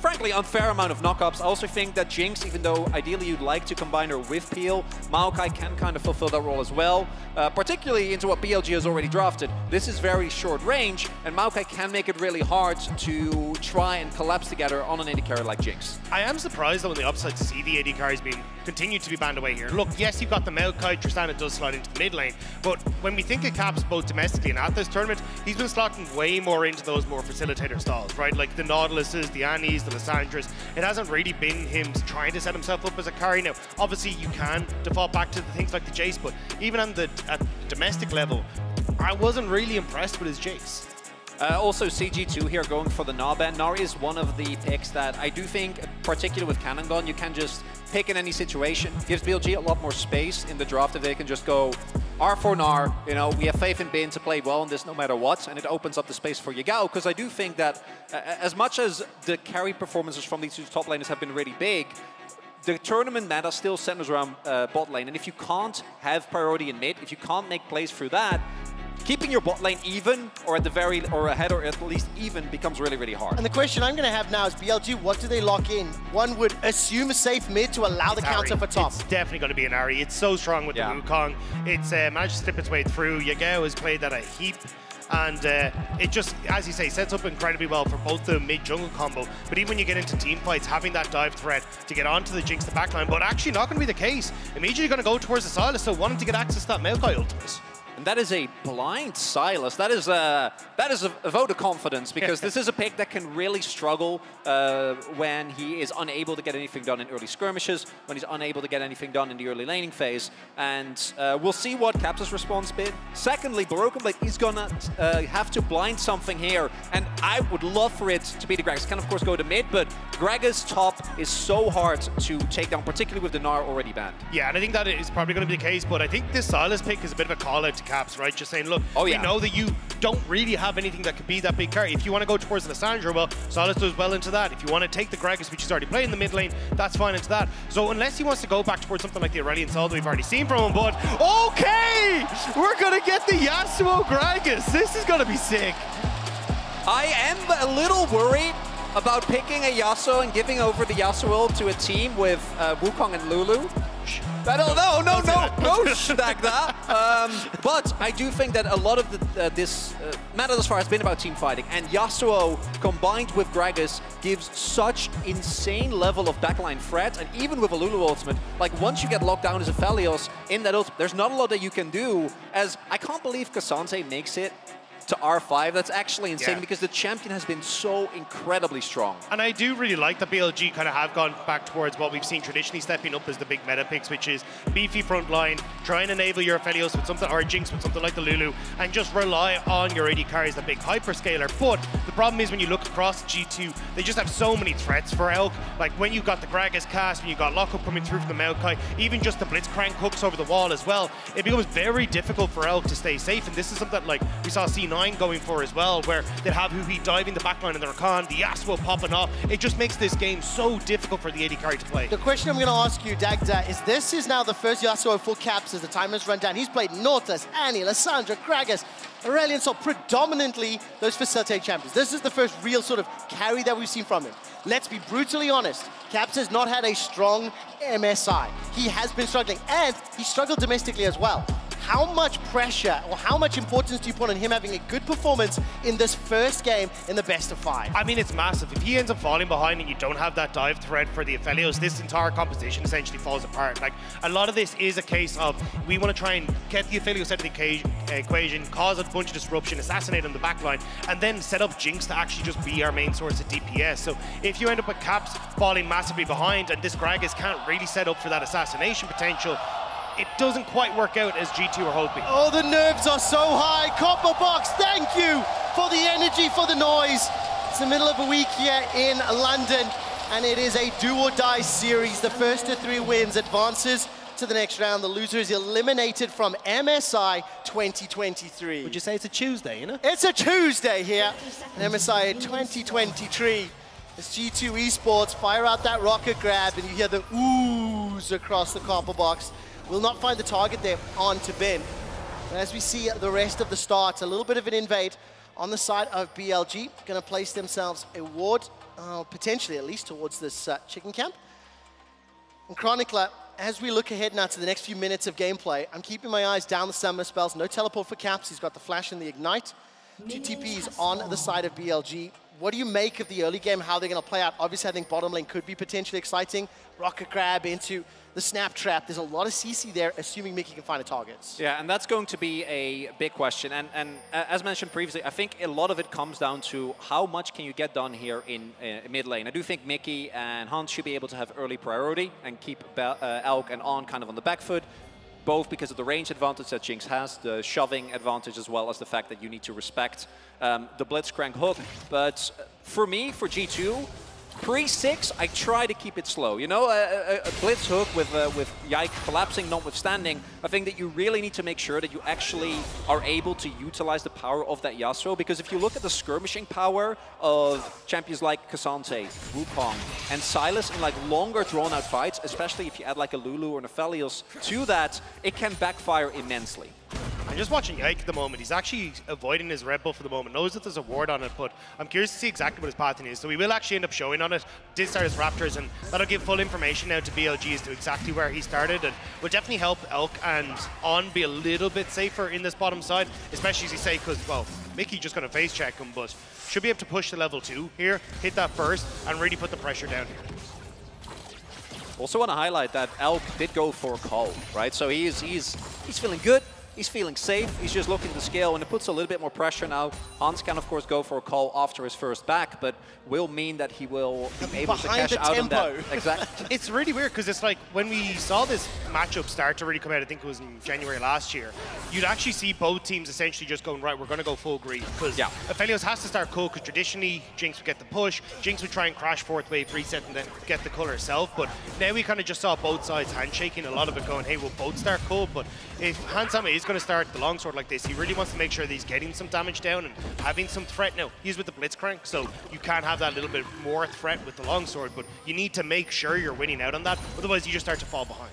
frankly unfair amount of knockups. I also think that Jinx, even though ideally you'd like to combine her with Peel, Maokai can kind of fulfill that role as well, particularly into what BLG has already drafted. This is very short range, and Maokai can make it really hard to try and collapse together on an AD carry like Jinx. I am surprised though on the upside to see the AD carries being continued to be banned away here. Look, yes, you've got the Maokai, Tristana does slide into the mid lane, but when we think of Caps both domestically and at this tournament, he's been slotting way more into those more facilitator styles, right? Like the Nautiluses, the Annies, the Lissandras. It hasn't really been him trying to set himself up as a carry. Now, obviously, you can default back to the things like the Jace, but even at the domestic level, I wasn't really impressed with his Jace. Also, CG2 here going for the Gnar ban. Gnar is one of the picks that I do think, particularly with Cannon Gun, you can just pick in any situation. Gives BLG a lot more space in the draft if they can just go R for Gnar. You know, we have faith in Bin to play well on this no matter what, and it opens up the space for Yigao, because I do think that as much as the carry performances from these two top laners have been really big, the tournament meta still centers around bot lane, and if you can't have priority in mid, if you can't make plays through that, keeping your bot lane even, or at the very, or ahead, or at least even, becomes really, really hard. And the question I'm going to have now is, BLG, what do they lock in? One would assume a safe mid to allow the counter for top. It's definitely going to be an Ahri. It's so strong with the Wukong. It's managed to slip its way through. Yagao has played that a heap. And it just, as you say, sets up incredibly well for both the mid-jungle combo. But even when you get into team fights, having that dive threat to get onto the Jinx, the backline, but actually not going to be the case. Immediately going to go towards the Silas, so wanting to get access to that Maokai ultimate. And that is a blind Silas. That is a vote of confidence, because this is a pick that can really struggle when he is unable to get anything done in early skirmishes, when he's unable to get anything done in the early laning phase. And we'll see what Caps' response been. Secondly, Broken Blade is gonna have to blind something here, and I would love for it to be the Gragas. Can of course go to mid, but Gragas top is so hard to take down, particularly with the Gnar already banned. Yeah, and I think that is probably going to be the case, but I think this Silas pick is a bit of a call out to Caps, right? Just saying, look, we know that you don't really have anything that could be that big carry. If you want to go towards the Lissandra, well, Silas does well into that. If you want to take the Gragas, which he's already playing in the mid lane, that's fine into that. So unless he wants to go back towards something like the Aurelion Sol that we've already seen from him, but okay! We're going to get the Yasuo Gragas. This is going to be sick. I am a little worried about picking a Yasuo and giving over the Yasuo ult to a team with Wukong and Lulu. No, stack that. But I do think that a lot of this meta thus far has been about team fighting, and Yasuo combined with Gragas gives such insane level of backline threat, and even with a Lulu ultimate, like once you get locked down as a Phelios in that ultimate, there's not a lot that you can do, as I can't believe Cassante makes it to R5. That's actually insane because the champion has been so incredibly strong. And I do really like that BLG kind of have gone back towards what we've seen traditionally stepping up as the big meta picks, which is beefy front line, try and enable your Phelios with something, or a Jinx with something like the Lulu, and just rely on your AD carries, the big hyperscaler. But the problem is when you look across G2, they just have so many threats for Elk. Like when you've got the Gragas cast, when you've got Lockup coming through from the Maokai, even just the Blitzcrank hooks over the wall as well, it becomes very difficult for Elk to stay safe. And this is something like we saw C9 going for as well, where they'd have Huhi diving the backline in the Rakan, the Yasuo popping off. It just makes this game so difficult for the AD carry to play. The question I'm going to ask you, Dagda, is this is now the first Yasuo full caps as the time has run down. He's played Nautilus, Annie, Lissandra, Gragas, Aurelion, so predominantly those facilitate champions. This is the first real sort of carry that we've seen from him. Let's be brutally honest, Caps has not had a strong MSI. He has been struggling, and he struggled domestically as well. How much pressure or how much importance do you put on him having a good performance in this first game in the best of 5? I mean, it's massive. If he ends up falling behind and you don't have that dive threat for the Aphelios, this entire composition essentially falls apart. Like, a lot of this is a case of we want to try and get the Aphelios out of the equation, cause a bunch of disruption, assassinate on the backline, and then set up Jinx to actually just be our main source of DPS. So if you end up with Caps falling massively behind and this Gragas can't really set up for that assassination potential, it doesn't quite work out as G2 are hoping. Oh, the nerves are so high. Copper Box, thank you for the energy, for the noise. It's the middle of a week here in London, and it is a do-or-die series. The first of 3 wins advances to the next round. The loser is eliminated from MSI 2023. Would you say it's a Tuesday, you know? It's a Tuesday here in MSI 2023. As G2 Esports fire out that rocket grab, and you hear the ooze across the Copper Box. Will not find the target there on to Ben. And as we see the rest of the starts, a little bit of an invade on the side of BLG. Going to place themselves a ward, potentially at least, towards this chicken camp. And Chronicler, as we look ahead now to the next few minutes of gameplay, I'm keeping my eyes down the summer spells. No teleport for Caps. He's got the flash and the ignite. 2 TPs on the side of BLG. What do you make of the early game, how they're going to play out? Obviously, I think bottom lane could be potentially exciting. Rocket grab into the snap trap. There's a lot of CC there, assuming Mickey can find the targets. Yeah, and that's going to be a big question. And as mentioned previously, I think a lot of it comes down to how much can you get done here in mid lane. I do think Mickey and Hans should be able to have early priority and keep Elk and On kind of on the back foot, both because of the range advantage that Jinx has, the shoving advantage, as well as the fact that you need to respect the Blitzcrank hook. But for me, for G2, pre-6, I try to keep it slow. You know, a blitz hook with Yike collapsing notwithstanding, I think that you really need to make sure that you actually are able to utilize the power of that Yasuo, because if you look at the skirmishing power of champions like Cassante, Wukong, and Sylas in like longer drawn-out fights, especially if you add like a Lulu or an Aphelios to that, it can backfire immensely. I'm just watching Yike at the moment. He's actually avoiding his Red Bull for the moment. Knows that there's a ward on it, but I'm curious to see exactly what his pathing is. So we will actually end up showing on it. Did start his Raptors, and that'll give full information now to BLG as to exactly where he started, and will definitely help Elk and On be a little bit safer in this bottom side, especially as you say, because, well, Mickey just going to face check him, but should be able to push to level 2 here, hit that first, and really put the pressure down here. Also want to highlight that Elk did go for a call, right? So he's feeling good. He's feeling safe. He's just looking to scale, and it puts a little bit more pressure now. Hans can, of course, go for a call after his first back, but will mean that he will be able to cash out on that. Exactly. It's really weird, because it's like when we saw this matchup start to really come out, I think it was in January last year, you'd actually see both teams essentially just going, right, we're going to go full green. Because Aphelios has to start cool, because traditionally Jinx would get the push, Jinx would try and crash 4th wave reset and then get the cull herself, but now we kind of just saw both sides handshaking, a lot of it going, hey, we'll both start cool, but if Hansama is going to start the longsword like this, he really wants to make sure that he's getting some damage down and having some threat. Now, he's with the Blitzcrank, so you can have that little bit more threat with the longsword, but you need to make sure you're winning out on that, otherwise you just start to fall behind.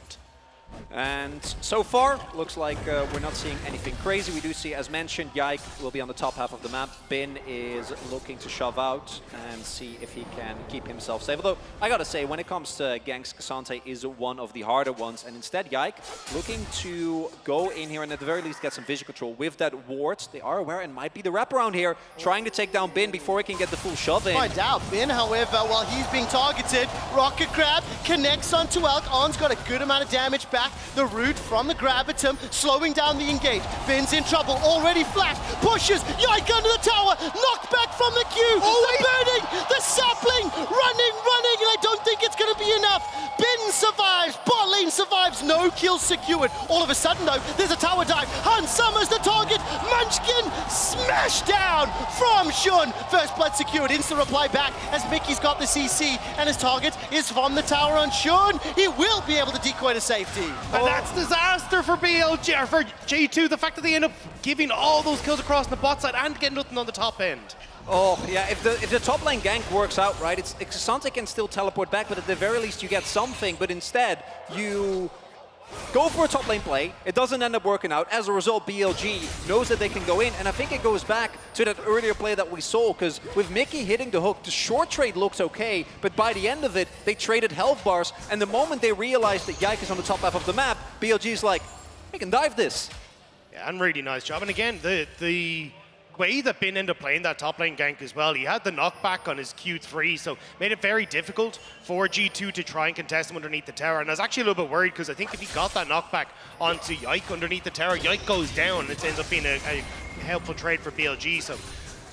And so far, looks like we're not seeing anything crazy. We do see, as mentioned, Yike will be on the top half of the map. Bin is looking to shove out and see if he can keep himself safe. Although, I gotta say, when it comes to ganks, Cassante is one of the harder ones. And instead, Yike looking to go in here and at the very least get some vision control with that ward. They are aware and might be the wraparound here, trying to take down Bin before he can get the full shove in. Find out. Bin, however, while he's being targeted, Rocket Grab connects onto Elk. On's got a good amount of damage back. The root from the grab attempt, slowing down the engage. Bin's in trouble, already flashed, pushes, Yike under the tower, knocked back from the queue, the burning, the sapling, running, and I don't think it's going to be enough. Bin survives, bot lane survives, no kills secured. All of a sudden, though, there's a tower dive. Hans Summer's the target, Munchkin smashed down from Shun. First blood secured, instant reply back as Mickey's got the CC, and his target is from the tower on Shun. He will be able to decoy to safety. And that's disaster for BLG, or for G2. The fact that they end up giving all those kills across the bot side and getting nothing on the top end. Oh, yeah, if the top lane gank works out, right, Cassante can still teleport back, but at the very least you get something, but instead you go for a top lane play, it doesn't end up working out. As a result, BLG knows that they can go in, and I think it goes back to that earlier play that we saw, because with Mickey hitting the hook, the short trade looks okay, but by the end of it, they traded health bars, and the moment they realized that Yike is on the top half of the map, BLG's like, we can dive this. Yeah, and really nice job. And again, the way that Bin ended up playing that top lane gank as well, he had the knockback on his Q3, so made it very difficult for G2 to try and contest him underneath the tower. And I was actually a little bit worried, because I think if he got that knockback onto Yike underneath the tower, Yike goes down, and it ends up being a helpful trade for BLG. So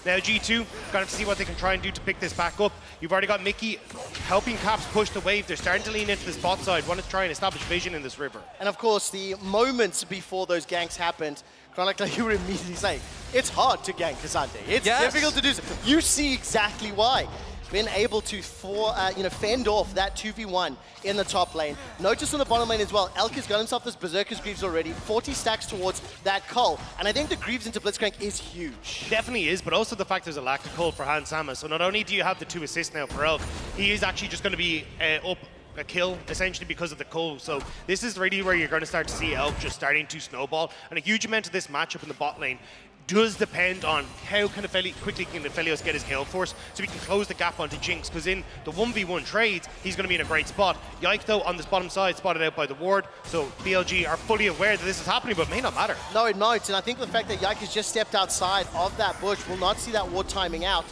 now G2, got to see what they can try and do to pick this back up. You've already got Mickey helping Caps push the wave. They're starting to lean into this bot side, want to try and establish vision in this river. And of course, the moments before those ganks happened, Chronicler, you were immediately saying, it's hard to gank Cassante. It's difficult to do so. You see exactly why. Been able to fend off that 2v1 in the top lane. Notice on the bottom lane as well, Elk has got himself this Berserker's Greaves already, 40 stacks towards that Cull. And I think the Greaves into Blitzcrank is huge. Definitely is, but also the fact there's a lack of Cull for Hans Sama. So not only do you have the 2 assists now for Elk, he is actually just going to be up a kill, essentially, because of the Cull. So this is really where you're going to start to see Elk just starting to snowball. And a huge amount of this matchup in the bot lane does depend on how quickly can Aphelios get his kill force so he can close the gap onto Jinx, because in the 1v1 trades, he's going to be in a great spot. Yike, though, on this bottom side, spotted out by the ward, so BLG are fully aware that this is happening, but it may not matter. No, it might, and I think the fact that Yike has just stepped outside of that bush will not see that ward timing out.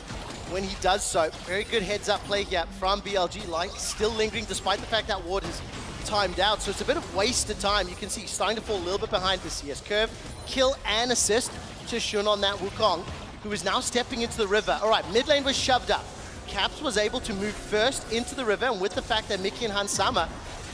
When he does so, very good heads-up play here from BLG. Like still lingering despite the fact that ward is timed out, so it's a bit of wasted time. You can see he's starting to fall a little bit behind the CS curve. Kill and assist to Shun on that Wukong, who is now stepping into the river. All right, mid lane was shoved up. Caps was able to move first into the river, and with the fact that Mickey and Hansama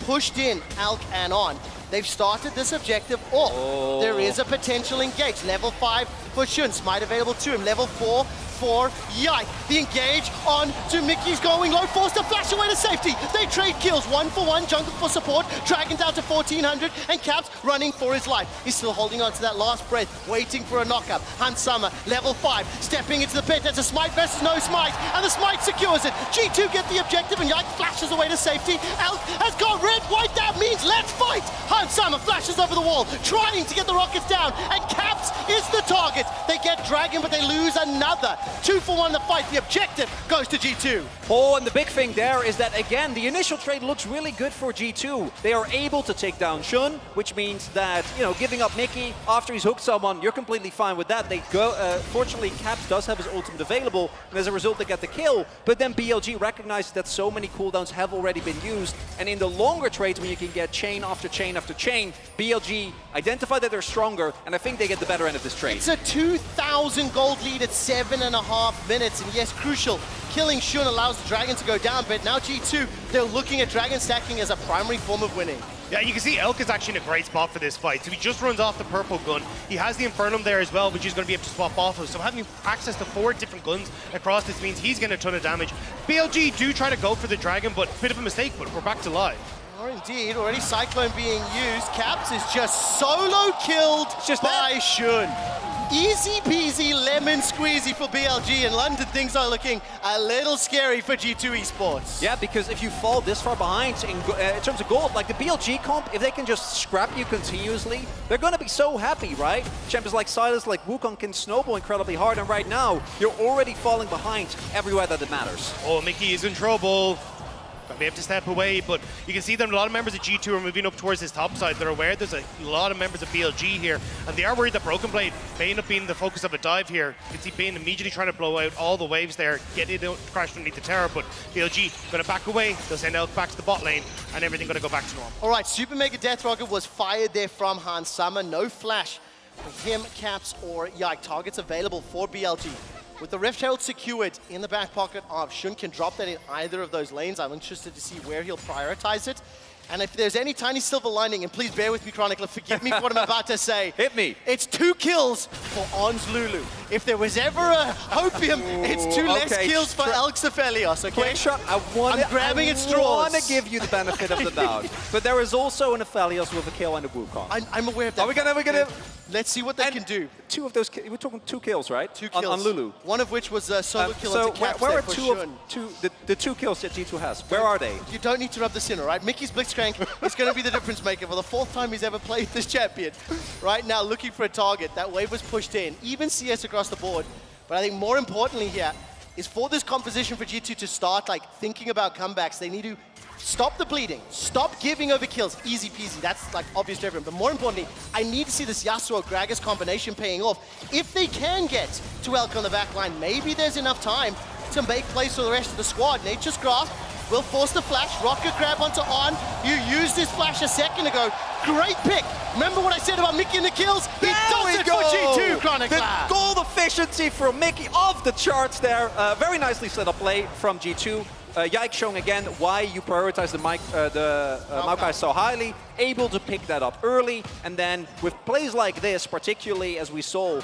pushed in Alk and On, they've started this objective off. There is a potential engage. Level 5 for Shun, smite available to him. Level 4 for Yike. The engage on to Mickey's going low, forced to flash away to safety. They trade kills, 1 for 1, jungle for support, Dragon down to 1400, and Caps running for his life. He's still holding on to that last breath, waiting for a knockup. Hansama, level 5, stepping into the pit. There's a smite versus no smite, and the smite secures it. G2 get the objective, and Yike flashes away to safety. Elk has got red, white, that means let's fight! Hansama flashes over the wall, trying to get the rockets down, and Caps is the target. They get Dragon, but they lose another. 2 for 1 in the fight. The objective goes to G2. Oh, and the big thing there is that, again, the initial trade looks really good for G2. They are able to take down Shun, which means that, you know, giving up Mickey after he's hooked someone, you're completely fine with that. They go, fortunately, Caps does have his ultimate available, and as a result, they get the kill. But then BLG recognizes that so many cooldowns have already been used, and in the longer trades, when you can get chain after chain after chain, BLG identify that they're stronger, and I think they get the better end of this trade. It's a 2,000 gold lead at 7.5 minutes, and yes, crucial. Killing Shun allows the Dragon to go down, but now G2, they're looking at Dragon stacking as a primary form of winning. Yeah, you can see Elk is actually in a great spot for this fight. So he just runs off the purple gun. He has the Infernum there as well, which he's going to be able to swap off of. So having access to 4 different guns across this means he's getting a ton of damage. BLG do try to go for the Dragon, but a bit of a mistake, but we're back to live. Or indeed, already Cyclone being used. Caps is just solo killed by Shun. Easy peasy lemon squeezy for BLG. In London, things are looking a little scary for G2 Esports. Yeah, because if you fall this far behind in terms of gold, like the BLG comp, if they can just scrap you continuously, they're going to be so happy, right? Champions like Silas, like Wukong can snowball incredibly hard, and right now, you're already falling behind everywhere that it matters. Oh, Mickey is in trouble. They have to step away, but you can see that a lot of members of G2 are moving up towards this top side. They're aware there's a lot of members of BLG here, and they are worried that Broken Blade may end up being the focus of a dive here. You can see Bane immediately trying to blow out all the waves there, get it crashed underneath the tower, but BLG going to back away. They'll send Elk back to the bot lane, and everything going to go back to normal. All right, Super Mega Death Rocket was fired there from Hans Summer. No flash for him, Caps, or Yike. Targets available for BLG. With the Rift Herald secured in the back pocket of Shun, can drop that in either of those lanes. I'm interested to see where he'll prioritize it. And if there's any tiny silver lining, and please bear with me, Chronicler, forgive me for what I'm about to say. Hit me. It's 2 kills for Ons Lulu. If there was ever a hopium, it's 2 less kills for Elks Aphelios, okay? Quick shot, I'm grabbing at straws. I want to give you the benefit of the doubt. But there is also an Aphelios with a kill and a Wukong. I'm aware of that. Are we gonna... Let's see what they can do. 2 of those, we're talking 2 kills, right? 2 kills. On Lulu. One of which was a solo kill. So where are the 2 kills that G2 has? Where are they? You don't need to rub this in, all right? Mickey's Blitzcrank is going to be the difference maker for the 4th time he's ever played this champion. Right now, looking for a target. That wave was pushed in. Even CS across the board. But I think more importantly here is for this composition for G2 to start like thinking about comebacks, they need to stop the bleeding, stop giving over kills, easy peasy, that's like obvious to everyone. But more importantly, I need to see this Yasuo-Gragas combination paying off. If they can get to Elk on the back line, maybe there's enough time to make plays for the rest of the squad. Nature's Grasp will force the flash, rocket grab onto On. You used this flash a second ago. Great pick. Remember what I said about Mickey and the kills? He does it for G2, Chronicler. The goal efficiency from Mickey off the charts there. Very nicely set up play from G2. Yike showing again why you prioritize the Maokai so highly, able to pick that up early, and then with plays like this, particularly as we saw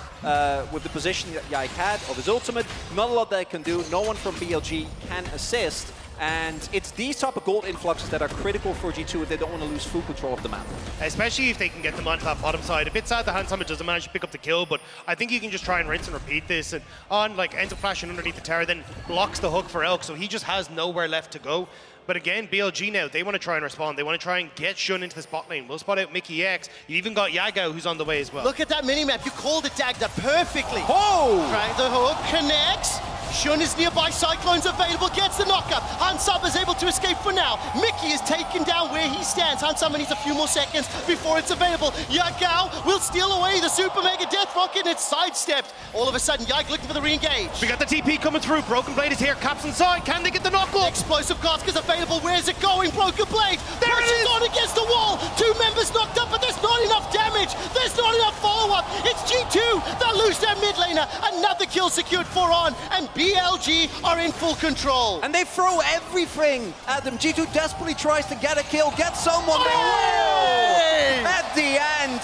with the position that Yike had of his ultimate, not a lot they can do, no one from BLG can assist, and it's these type of gold influxes that are critical for G2 if they don't want to lose full control of the map. Especially if they can get them onto that bottom side. A bit sad that Hans Summer doesn't manage to pick up the kill, but I think you can just try and rinse and repeat this, and On like ends up flashing underneath the tower, then blocks the hook for Elk, so he just has nowhere left to go. But again, BLG now, they want to try and respond. They want to try and get Shun into this bot lane. We'll spot out Mickey X. You even got Yagao, who's on the way as well. Look at that minimap. You called it, Dagda, perfectly. Oh! Right, the hook connects. Shun is nearby, Cyclone's available, gets the knockup. Hans Summer is able to escape for now. Mickey is taken down where he stands. Hans Summer needs a few more seconds before it's available. Yagao will steal away the Super Mega Death Rocket, and it's sidestepped. All of a sudden, Yike looking for the re-engage. We got the TP coming through. Broken Blade is here, Caps inside. Can they get the knock-off? Explosive Gask is available. Where's it going? Broken Blade. There it is! On against the wall. 2 members knocked up, but there's not enough damage. There's not enough follow-up. It's G2 that lose their mid laner. Another kill secured for On, and BLG are in full control. And they throw everything at them. G2 desperately tries to get a kill, get someone. They will at the end.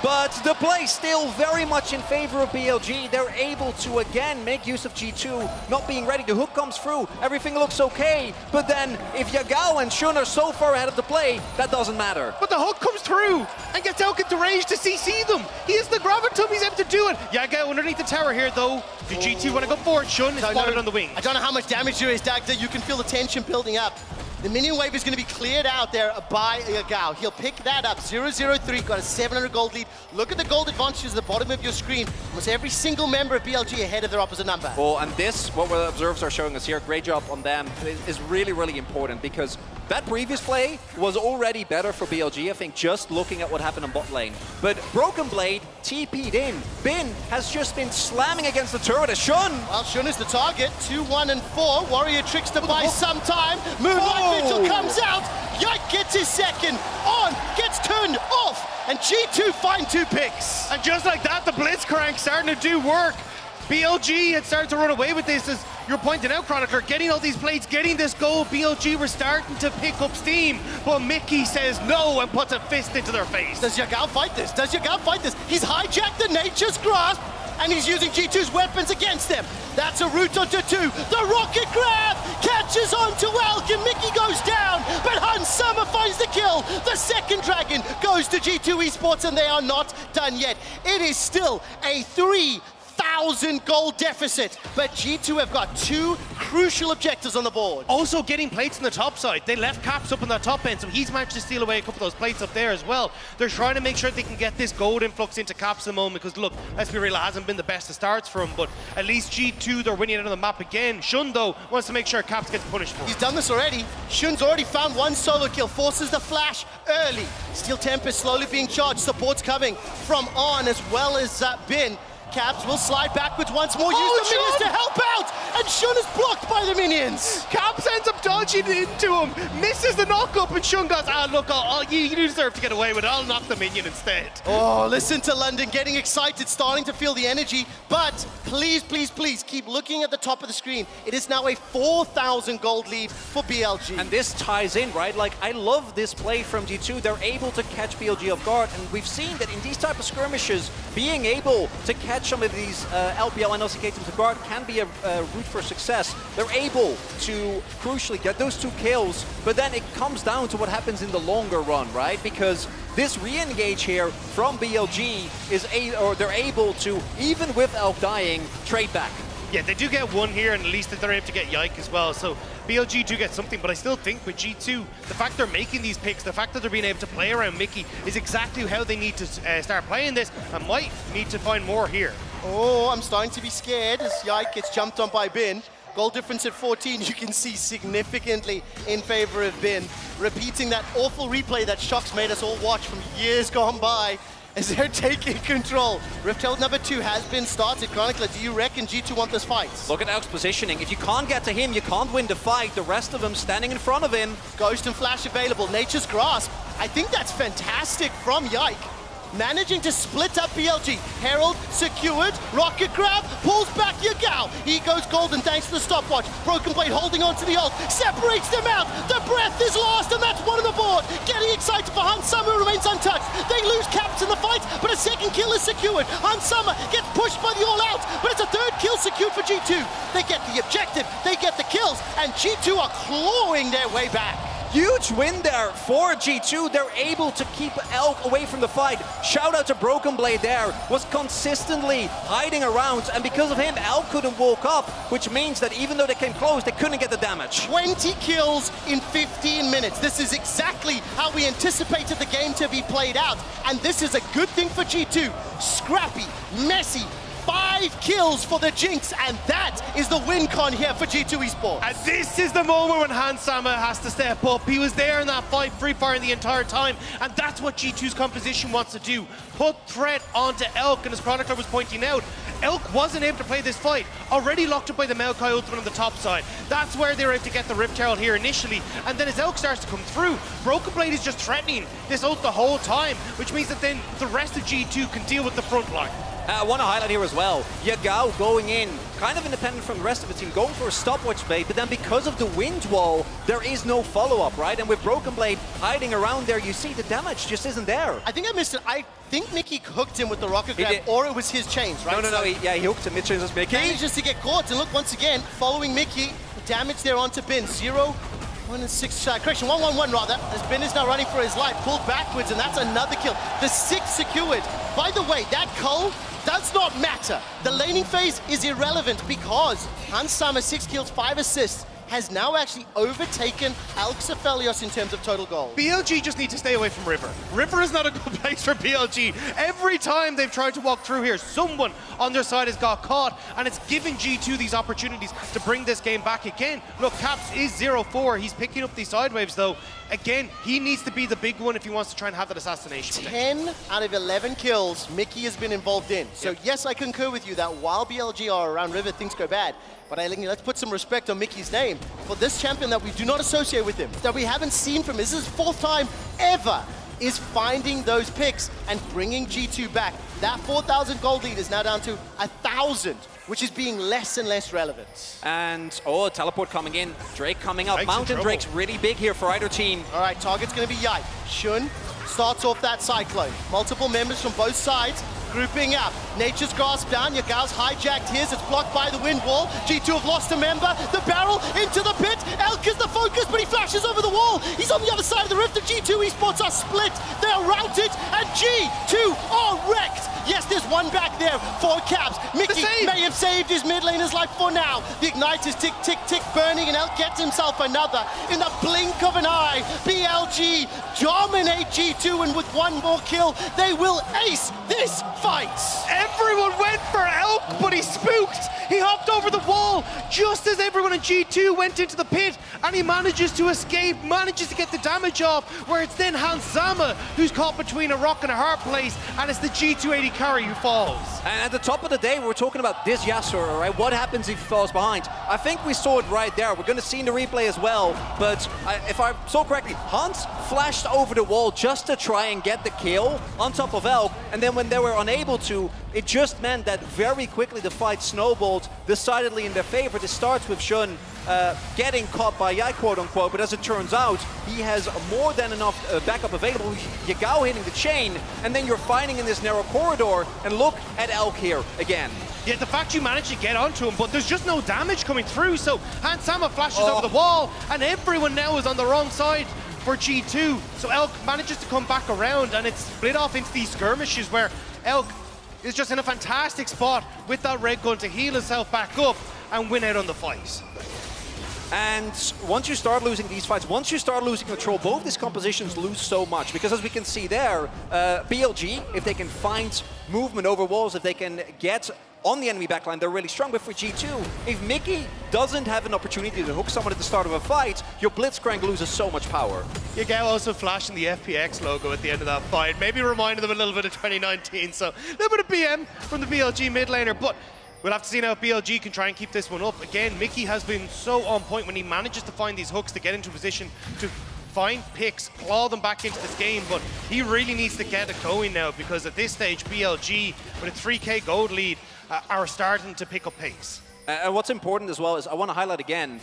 But the play still very much in favor of BLG. They're able to again make use of G2 not being ready. The hook comes through, everything looks okay. But then if Yagao and Shun are so far ahead of the play, that doesn't matter. But the hook comes through and gets Elk into range to CC them. He has the gravitum, he's able to do it. Yagao underneath the tower here though. Do G2 want to go forward? Shun is spotted on the wing. I don't know how much damage there is, Dagda. You can feel the tension building up. The minion wave is going to be cleared out there by Yagao. He'll pick that up. 0-0-3, got a 700 gold lead. Look at the gold advantages at the bottom of your screen. Almost every single member of BLG ahead of their opposite number. Well, and this, what the observers are showing us here, great job on them, is really, really important because that previous play was already better for BLG, I think, just looking at what happened on bot lane. But Broken Blade TP'd in. Bin has just been slamming against the turret as Shun. Well, Shun is the target. 2, 1, and 4. Warrior tricks to buy some time. Moonlight Vigil comes out. Yike gets his second. On gets turned off. And G2 find 2 picks. And just like that, the Blitzcrank starting to do work. BLG had started to run away with this, as you're pointing out, Chronicler, getting all these plates, getting this goal. BLG were starting to pick up steam, but Mickey says no and puts a fist into their face. Does Yagao fight this? Does Yagao fight this? He's hijacked the Nature's Grasp. and he's using G2's weapons against them. That's a route onto 2. The rocket grab catches onto Elk, and Mickey goes down, but Hansama finds the kill. The second dragon goes to G2 Esports, and they are not done yet. It is still a 3,000 gold deficit, but G2 have got 2 crucial objectives on the board. Also getting plates on the top side. They left Caps up on the top end, so he's managed to steal away a couple of those plates up there as well. They're trying to make sure they can get this gold influx into Caps at the moment, because look, let's be real, it hasn't been the best of starts for him, but at least G2, they're winning out on the map again. Shun, though, wants to make sure Caps gets punished for it. He's done this already. Shun's already found 1 solo kill, forces the flash early. Steel Tempest slowly being charged, support's coming from On as well as Bin. Caps will slide backwards once more, use the minions to help out, and Shun is blocked by the minions. Caps ends up dodging into him, misses the knock-up, and Shun goes, ah, look, you deserve to get away with it, I'll knock the minion instead. Oh, listen to London getting excited, starting to feel the energy, but please, please, please keep looking at the top of the screen. It is now a 4,000 gold lead for BLG. And this ties in, right? Like, I love this play from G2. They're able to catch BLG off guard, and we've seen that in these type of skirmishes, being able to catch some of these LPL and LCK teams off guard can be a route for success. They're able to crucially get those 2 kills, but then it comes down to what happens in the longer run, right? Because this re-engage here from BLG they're able to, even with Elk dying, trade back. Yeah, they do get 1 here, and at least they're able to get Yike as well. So BLG do get something, but I still think with G2, the fact they're making these picks, the fact that they're being able to play around Mickey is exactly how they need to start playing this, and might need to find more here. Oh, I'm starting to be scared as Yike gets jumped on by Bin. Goal difference at 14, you can see significantly in favor of Bin. Repeating that awful replay that Shox made us all watch from years gone by as they're taking control. Rift Herald number 2 has been started. Chronicler, do you reckon G2 want this fight? Look at Elk's positioning. If you can't get to him, you can't win the fight. The rest of them standing in front of him. Ghost and Flash available. Nature's Grasp. I think that's fantastic from Yike. Managing to split up BLG. Herald secured, rocket grab, pulls back Yagao. He goes golden thanks to the stopwatch. Broken Blade holding on to the ult, separates them out. The breath is lost, and that's 1 on the board. Getting excited for Hansama, remains untouched. They lose Caps in the fight, but a second kill is secured. Hansama gets pushed by the all-out, but it's a 3rd kill secured for G2. They get the objective, they get the kills, and G2 are clawing their way back. Huge win there for G2. They're able to keep Elk away from the fight. Shout out to Broken Blade there. Was consistently hiding around, and because of him, Elk couldn't walk up, which means that even though they came close, they couldn't get the damage. 20 kills in 15 minutes. This is exactly how we anticipated the game to be played out, and this is a good thing for G2. Scrappy, messy, 5 kills for the Jinx, and that is the win con here for G2 Esports. And this is the moment when Hansama has to step up. He was there in that fight, free firing the entire time, and that's what G2's composition wants to do. Put threat onto Elk, and as Chronicler was pointing out, Elk wasn't able to play this fight. Already locked up by the Maokai ultimate on the top side. That's where they were able to get the Rift Herald here initially, and then as Elk starts to come through, Broken Blade is just threatening this ult the whole time, which means that then the rest of G2 can deal with the front line. I want to highlight here as well, Yagao going in, kind of independent from the rest of the team, going for a stopwatch bait, but then because of the wind wall, there is no follow-up, right? And with Broken Blade hiding around there, you see the damage just isn't there. I think I missed it. I think Mickey hooked him with the rocket grab, or it was his chains, right? No, he hooked him, mid-chains was Mickey. Manages to get caught, and look, once again, following Mickey, damage there onto Bin. 0, 1 and 6, correction, 1-1-1 rather, as Ben is now running for his life, pulled backwards, and that's another kill. The 6th secured. By the way, that cull does not matter. The laning phase is irrelevant because Hansama, 6 kills, 5 assists, has now actually overtaken Alex Aphelios in terms of total goals. BLG just need to stay away from River. River is not a good place for BLG. Every time they've tried to walk through here, someone on their side has got caught, and it's giving G2 these opportunities to bring this game back again. Look, Caps is 0-4. He's picking up these side waves, though. Again, he needs to be the big one if he wants to try and have that assassination. 10 out of 11 kills Mickey has been involved in. So yes, I concur with you that while BLG are around River, things go bad. But let's put some respect on Mickey's name for this champion that we do not associate with him, that we haven't seen from him. This is his 4th time ever, is finding those picks and bringing G2 back. That 4,000 gold lead is now down to 1,000, which is being less and less relevant. And, teleport coming in. Drake coming up. Mountain Drake's really big here for either team. All right, target's going to be Yike. Shun starts off that cyclone. Multiple members from both sides grouping up. Nature's Grasp down, Yagao's hijacked his, it's blocked by the wind wall. G2 have lost a member, the barrel into the pit. Elk is the focus, but he flashes over the wall. He's on the other side of the rift. The G2 Esports are split, they are routed, and G2 are wrecked. Yes, there's one back there for Caps. Mickey may have saved his mid laner's life for now. The Ignite is tick, tick, tick burning, and Elk gets himself another. In the blink of an eye, BLG dominate G2, and with one more kill, they will ace this fight. Everyone went for Elk, but he spooked. He hopped over the wall just as everyone in G2 went into the pit, and he manages to escape, manages to get the damage off, where it's then Hansama who's caught between a rock and a hard place, and it's the G2 AD carry who falls. And at the top of the day, we're talking about this Yasuo, right? What happens if he falls behind? I think we saw it right there. We're going to see in the replay as well, but if I saw correctly, Hans flashed over the wall just to try and get the kill on top of Elk, and then when they were unable to, it just meant that very quickly the fight snowballed decidedly in their favor. This starts with Shun getting caught by Yai, quote unquote, but as it turns out, he has more than enough backup available. Yagao hitting the chain, and then you're fighting in this narrow corridor, and look at Elk here again. Yeah, the fact you managed to get onto him, but there's just no damage coming through, so Hansama flashes over the wall, and everyone now is on the wrong side for G2. So Elk manages to come back around, and it's split off into these skirmishes where Elk is just in a fantastic spot with that red gun to heal himself back up and win out on the fight. And once you start losing these fights, once you start losing control, both these compositions lose so much. Because as we can see there, BLG, if they can find movement over walls, if they can get on the enemy backline, they're really strong. But for G2, if Mickey doesn't have an opportunity to hook someone at the start of a fight, your Blitzcrank loses so much power. Yagao also flashing the FPX logo at the end of that fight, maybe reminding them a little bit of 2019. So a little bit of BM from the BLG mid laner, but we'll have to see now if BLG can try and keep this one up. Again, Mickey has been so on point when he manages to find these hooks to get into position to find picks, claw them back into this game, but he really needs to get it going now, because at this stage, BLG, with a 3K gold lead, are starting to pick up pace. And what's important as well is I want to highlight again,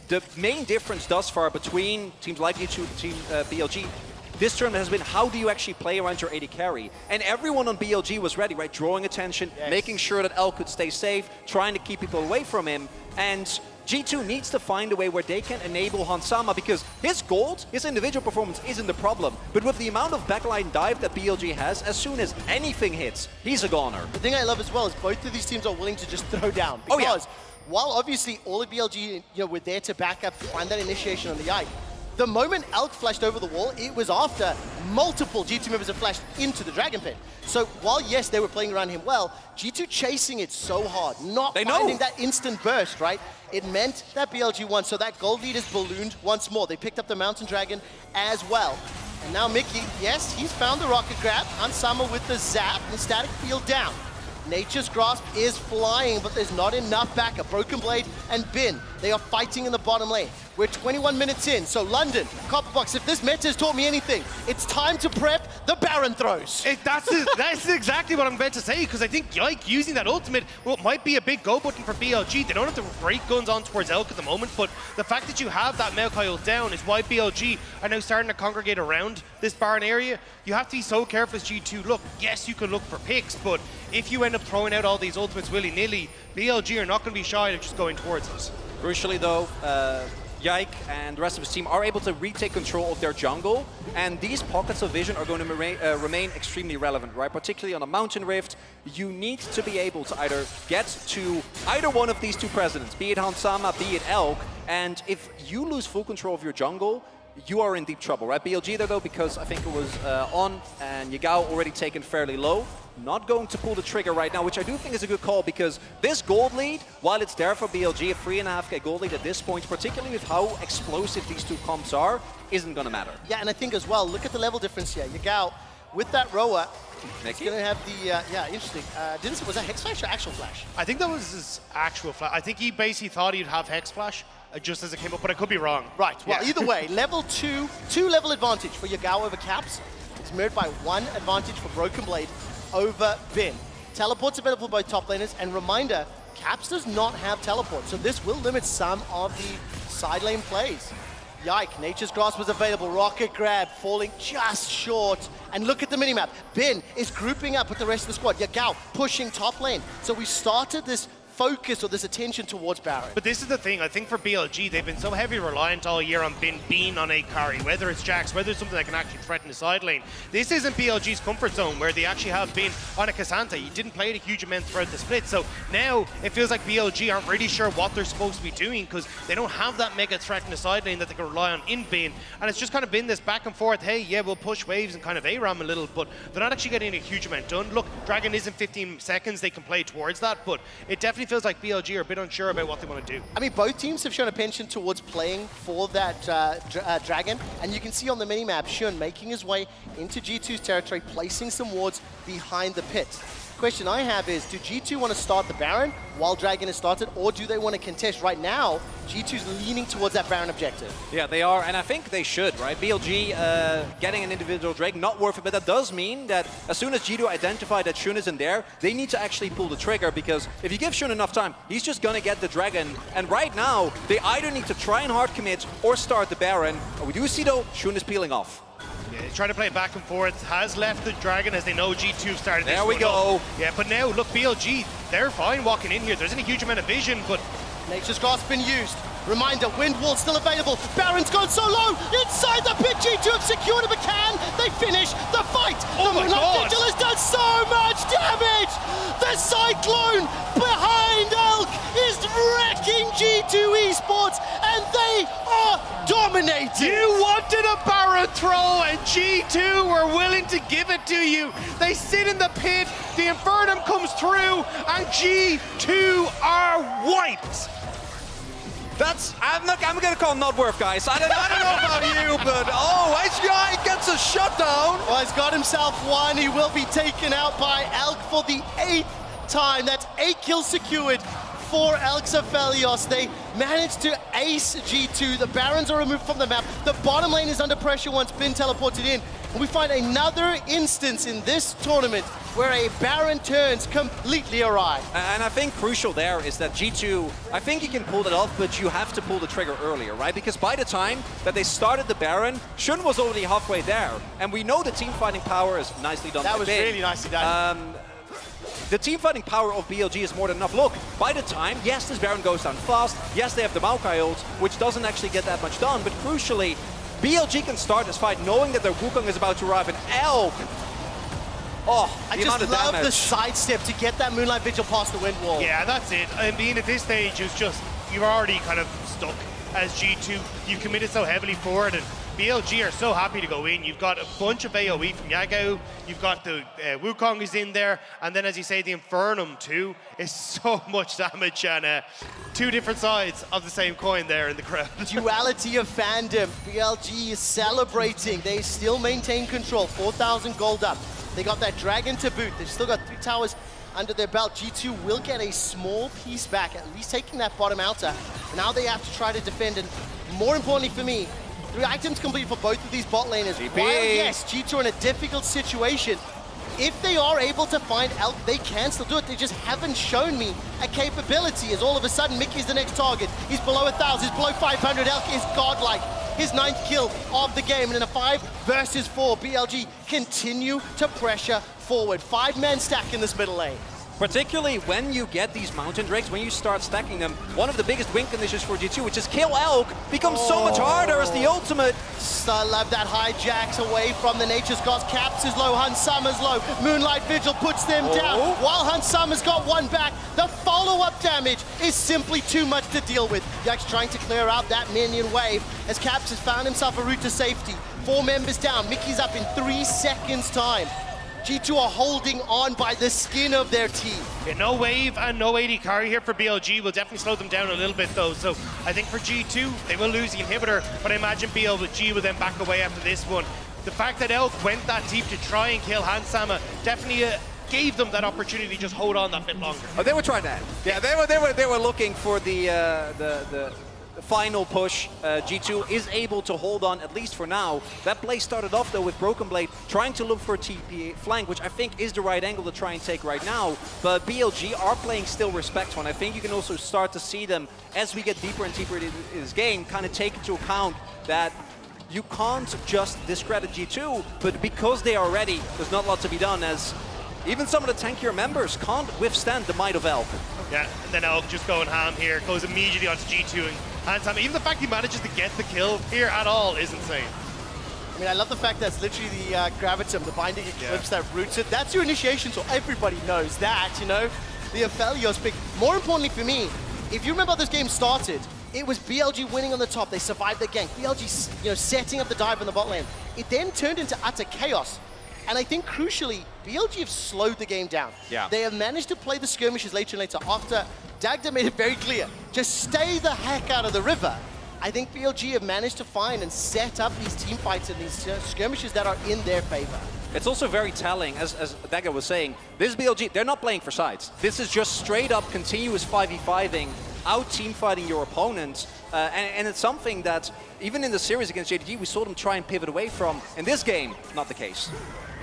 the main difference thus far between teams like G2 and Team BLG this tournament has been how do you actually play around your AD carry? And everyone on BLG was ready, right? Drawing attention, making sure that Elk could stay safe, trying to keep people away from him. And G2 needs to find a way where they can enable Hansama, because his gold, his individual performance isn't the problem. But with the amount of backline dive that BLG has, as soon as anything hits, he's a goner. The thing I love as well is both of these teams are willing to just throw down. Because while obviously all of BLG were there to back up, find that initiation on the eye, the moment Elk flashed over the wall, it was after multiple G2 members have flashed into the Dragon Pit. So while, yes, they were playing around him well, G2 chasing it so hard, not finding that instant burst, right? It meant that BLG won, so that gold lead is ballooned once more. They picked up the Mountain Dragon as well. And now Mickey, yes, he's found the rocket grab. Hansama with the zap and static field down. Nature's Grasp is flying, but there's not enough backup. Broken Blade and Bin, they are fighting in the bottom lane. We're 21 minutes in, so London, Copperbox, if this meta has taught me anything, it's time to prep the Baron throws. That's exactly what I'm about to say, because I think Yike using that ultimate, well, it might be a big go button for BLG. They don't have the great guns on towards Elk at the moment, but the fact that you have that Maokai ult down is why BLG are now starting to congregate around this Baron area. You have to be so careful as G2. Look, yes, you can look for picks, but if you end up throwing out all these ultimates willy-nilly, BLG are not going to be shy of just going towards us. Crucially though, Yike and the rest of his team are able to retake control of their jungle, and these pockets of vision are going to remain extremely relevant, right? Particularly on a Mountain Rift, you need to be able to either get to either one of these two presidents, be it Hansama, be it Elk, and if you lose full control of your jungle, you are in deep trouble, right? BLG there though, because I think it was on and Yagao already taken fairly low. Not going to pull the trigger right now, which I do think is a good call, because this gold lead, while it's there for BLG, a 3.5K gold lead at this point, particularly with how explosive these two comps are, isn't going to matter. Yeah, and I think as well, look at the level difference here. Yagao, with that rower, he's going to have the, yeah, interesting. Was that Hex Flash or actual Flash? I think that was his actual Flash. I think he basically thought he'd have Hex Flash just as it came up, but I could be wrong. Right, well, either way, level 2 level advantage for Yagao over Caps. It's mirrored by 1 advantage for Broken Blade over Bin. Teleport's available for both top laners, and reminder, Caps does not have teleport, so this will limit some of the side lane plays. Yike, Nature's Grasp was available. Rocket grab, falling just short. And look at the minimap. Ben is grouping up with the rest of the squad. Yagao pushing top lane. So we started this focus or this attention towards Baron. But this is the thing, I think for BLG, they've been so heavy reliant all year on being on a carry, whether it's Jax, whether it's something that can actually threaten the side lane. This isn't BLG's comfort zone, where they actually have been on a Cassandra. You didn't play it a huge amount throughout the split, so now it feels like BLG aren't really sure what they're supposed to be doing, because they don't have that mega threat in the side lane that they can rely on in Bane, and it's just kind of been this back and forth, hey, yeah, we'll push waves and kind of ARAM a little, but they're not actually getting a huge amount done. Look, Dragon isn't 15 seconds, they can play towards that, but it definitely feels like BLG are a bit unsure about what they want to do. I mean, both teams have shown a penchant towards playing for that Dragon, and you can see on the minimap, Shun making his way into G2's territory, placing some wards behind the pit. Question I have is, do G2 want to start the Baron while Dragon is started, or do they want to contest? Right now, G2's leaning towards that Baron objective. Yeah, they are, and I think they should, right? BLG getting an individual Drake, not worth it, but that does mean that as soon as G2 identify that Shun isn't there, they need to actually pull the trigger, because if you give Shun enough time, he's just gonna get the Dragon, and right now, they either need to try and hard commit or start the Baron. We do see, though, Shun is peeling off. Yeah, he's trying to play back and forth, has left the Dragon as they know G2 started this. There we go. Yeah, but now, look, BLG, they're fine walking in here. There isn't a huge amount of vision, but... Nature's Grasp been used. Reminder, Wind Wall still available. Baron's gone so low. Inside the pit, G2 have secured it, but can they finish the fight? Oh the my God. Vigil has done so much damage. The Cyclone behind Elk is wrecking G2 Esports, and they are dominating. You wanted a Baron throw, and G2 were willing to give it to you. They sit in the pit, the Infernum comes through, and G2 are wiped. I'm gonna call not worth, guys. I don't know about you, but oh, HGI gets a shutdown. Well, he's got himself one. He will be taken out by Elk for the 8th time. That's 8 kills secured for Elk's Aphelios. They managed to ace G2. The Barons are removed from the map. The bottom lane is under pressure once Bin teleported in. And we find another instance in this tournament where a Baron turns completely awry. And I think crucial there is that G2, I think you can pull that off, but you have to pull the trigger earlier, right? Because by the time that they started the Baron, Shun was already halfway there. And we know the team fighting power is nicely done. That was really nicely done. The team fighting power of BLG is more than enough. Look, by the time, yes, this Baron goes down fast. Yes, they have the Maokai ult, which doesn't actually get that much done. But crucially, BLG can start this fight knowing that their Wukong is about to arrive, and Elk. Oh, I just love the sidestep to get that Moonlight Vigil past the Wind Wall. Yeah, that's it. I mean, at this stage, it's just, you're already kind of stuck as G2. You've committed so heavily forward, and BLG are so happy to go in. You've got a bunch of AoE from Yagao. You've got the Wukong is in there. And then, as you say, the Infernum, too, is so much damage. And two different sides of the same coin there in the crowd. Duality of fandom. BLG is celebrating. They still maintain control. 4,000 gold up. They got that Dragon to boot. They've still got 3 towers under their belt. G2 will get a small piece back, at least taking that bottom outer. Now they have to try to defend, and more importantly for me, 3 items complete for both of these bot laners. While yes, G2 are in a difficult situation, if they are able to find Elk, they can still do it. They just haven't shown me a capability, as all of a sudden Mickey's the next target. He's below 1,000, he's below 500. Elk is godlike. His 9th kill of the game, and in a 5 versus 4, BLG continue to pressure forward. 5-man stack in this middle lane. Particularly when you get these Mountain Drakes, when you start stacking them, one of the biggest win conditions for G2, which is kill Elk, becomes so much harder as the ultimate. I love that hijacks away from the Nature's Gods. Caps is low, Hunt Summer's low. Moonlight Vigil puts them down. While Hunt Summer's got one back, the follow-up damage is simply too much to deal with. Yikes trying to clear out that minion wave as Caps has found himself a route to safety. 4 members down, Mickey's up in 3 seconds time. G2 are holding on by the skin of their teeth. Yeah, no wave and no AD carry here for BLG will definitely slow them down a little bit though. So I think for G2, they will lose the inhibitor, but I imagine BLG will then back away after this one. The fact that Elk went that deep to try and kill Hansama definitely gave them that opportunity to just hold on that bit longer. Oh, they were trying that. Yeah, they were looking for the final push, G2 is able to hold on, at least for now. That play started off, though, with Broken Blade trying to look for a TP flank, which I think is the right angle to try and take right now. But BLG are playing still respectful, and I think you can also start to see them, as we get deeper and deeper into this game, kind of take into account that you can't just discredit G2, but because they are ready, there's not a lot to be done, as even some of the tankier members can't withstand the might of Elk. Yeah, and then Elk just going ham here, goes immediately onto G2 and hands him. Even the fact he manages to get the kill here at all is insane. I mean, I love the fact that's literally the Gravitum, the Binding Eclipse that roots it. That's your initiation, so everybody knows that, you know? The Aphelios pick. More importantly for me, if you remember how this game started, it was BLG winning on the top. They survived the gank. BLG, you know, setting up the dive in the bot lane. It then turned into utter chaos. And I think crucially, BLG have slowed the game down. Yeah. They have managed to play the skirmishes later and later after Dagda made it very clear. Just stay the heck out of the river. I think BLG have managed to find and set up these team fights and these skirmishes that are in their favor. It's also very telling, as Dagda was saying, this BLG, they're not playing for sides. This is just straight up continuous 5v5ing, out team fighting your opponents. And it's something that, even in the series against JDG, we saw them try and pivot away from. In this game, not the case.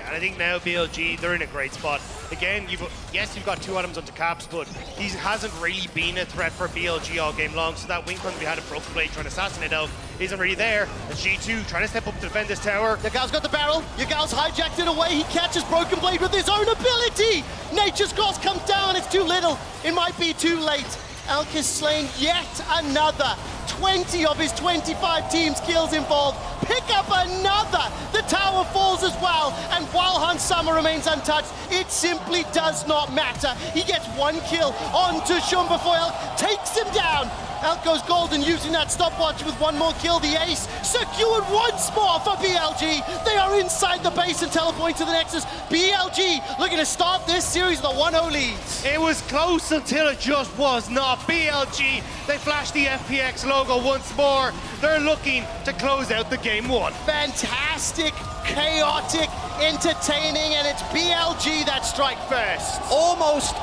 And I think now BLG, they're in a great spot. Again, yes, you've got 2 items onto Caps, but he hasn't really been a threat for BLG all game long. So that wing we had a Broken Blade trying to assassinate Elk isn't really there. And G2 trying to step up to defend this tower. Yagal's got the barrel. Yagal's hijacked it away. He catches Broken Blade with his own ability. Nature's Cross comes down. It's too little. It might be too late. Elk has slain yet another. 20 of his 25 team's kills involved. Pick up another. The tower falls as well. And while Hansama remains untouched, it simply does not matter. He gets 1 kill onto Shun before Elk takes him down. Elk goes golden using that stopwatch with 1 more kill. The ace secured once more for BLG. They are inside the base and teleporting to the Nexus. BLG looking to start this series with a 1-0 lead. It was close until it just was not. BLG, they flashed the FPX logo once more. They're looking to close out the game 1. Fantastic, chaotic, entertaining, and it's BLG that strike first. Almost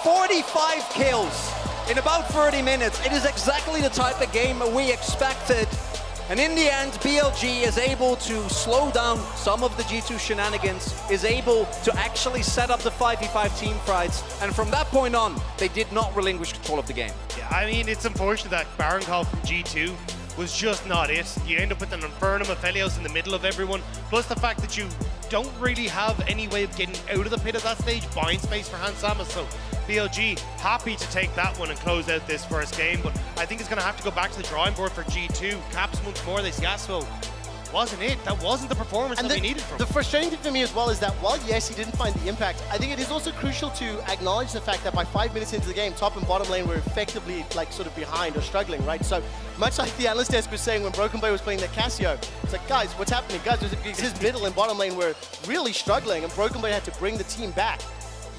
45 kills in about 30 minutes. It is exactly the type of game we expected. And in the end, BLG is able to slow down some of the G2 shenanigans, is able to actually set up the 5v5 team fights, and from that point on, they did not relinquish control of the game. Yeah, I mean, it's unfortunate that Baron call from G2 was just not it. You end up with an Infernum of Aphelios in the middle of everyone, plus the fact that you don't really have any way of getting out of the pit at that stage, buying space for Hansama, so BLG happy to take that one and close out this first game, but I think it's going to have to go back to the drawing board for G2. Caps once more, this Yasuo wasn't it. That wasn't the performance that we needed from him. The frustrating thing for me as well is that while, yes, he didn't find the impact, I think it is also crucial to acknowledge the fact that by 5 minutes into the game, top and bottom lane were effectively like sort of behind or struggling, right? So much like the analyst desk was saying when Broken Blade was playing the Casio, it's like, guys, what's happening? Guys, his middle and bottom lane were really struggling, and Broken Blade had to bring the team back.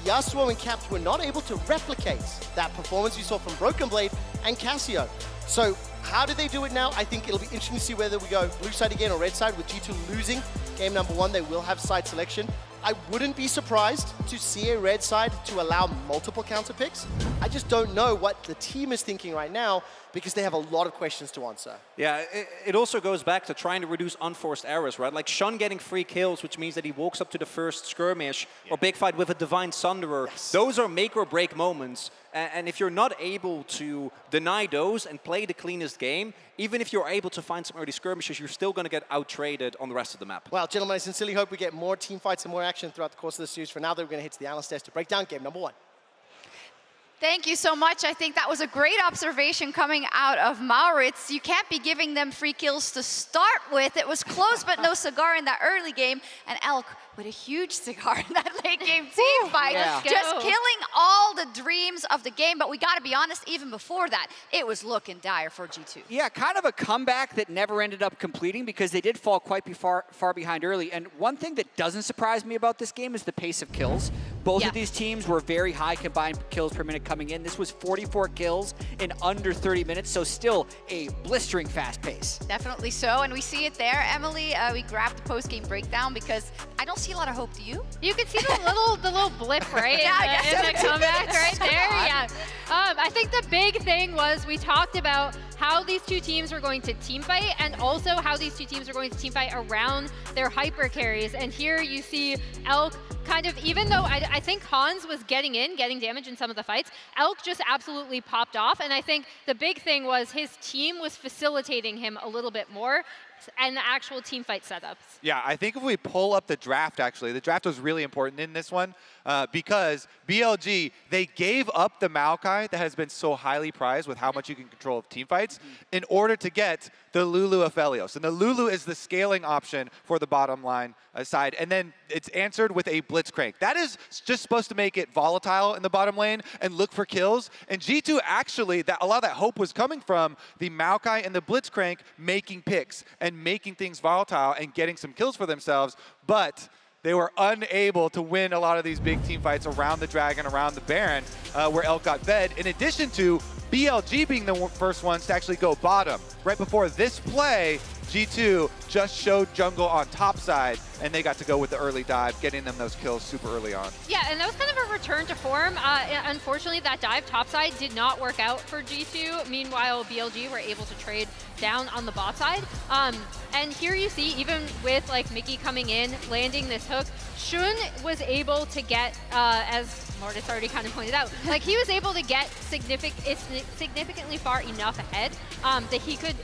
Yasuo and Caps were not able to replicate that performance you saw from Broken Blade and Casio. So how do they do it now? I think it'll be interesting to see whether we go blue side again or red side. With G2 losing game number 1, they will have side selection. I wouldn't be surprised to see a red side to allow multiple counter picks. I just don't know what the team is thinking right now because they have a lot of questions to answer. Yeah, it also goes back to trying to reduce unforced errors, right? Like Shun getting 3 kills, which means that he walks up to the first skirmish or big fight with a Divine Sunderer. Yes. Those are make or break moments. And if you're not able to deny those and play the cleanest game, even if you're able to find some early skirmishes, you're still going to get out-traded on the rest of the map. Well, gentlemen, I sincerely hope we get more team fights and more action throughout the course of the series. For now, though, we're going to hit to the analyst desk to break down game number 1. Thank you so much. I think that was a great observation coming out of Maurits. You can't be giving them free kills to start with. It was close, but no cigar in that early game. And Elk with a huge cigar in that late game team fight. Yeah. Just killing all the dreams of the game. But we got to be honest, even before that, it was looking dire for G2. Yeah, kind of a comeback that never ended up completing because they did fall quite far behind early. And one thing that doesn't surprise me about this game is the pace of kills. Both of these teams were very high combined kills per minute coming in. This was 44 kills in under 30 minutes, so still a blistering fast pace. Definitely so, and we see it there. Emily, we grabbed the post-game breakdown because I don't see a lot of hope. Do you? You can see the little blip, right? Yeah, in the comeback right there. Yeah. I think the big thing was we talked about how these two teams were going to team fight and also how these two teams are going to team fight around their hyper carries. And here you see Elk kind of, even though I think Hans was getting damage in some of the fights, Elk just absolutely popped off. And I think the big thing was his team was facilitating him a little bit more and the actual team fight setups. Yeah, I think if we pull up the draft, actually, the draft was really important in this one because BLG, they gave up the Maokai that has been so highly prized with how much you can control of team fights in order to get the Lulu Aphelios. And the Lulu is the scaling option for the bottom line side. And then it's answered with a Blitzcrank. That is just supposed to make it volatile in the bottom lane and look for kills. And G2 actually, a lot of that hope was coming from the Maokai and the Blitzcrank making picks and making things volatile and getting some kills for themselves. But they were unable to win a lot of these big team fights around the Dragon, around the Baron, where Elk got fed, in addition to BLG being the first ones to actually go bottom. Right before this play, G2 just showed jungle on top side, and they got to go with the early dive, getting them those kills super early on. Yeah, and that was kind of a return to form. Unfortunately, that dive topside did not work out for G2. Meanwhile, BLG were able to trade down on the bot side. And here you see, even with like Mickey coming in, landing this hook, Shun was able to get, as Mortis already kind of pointed out, like he was able to get significantly far enough ahead that he could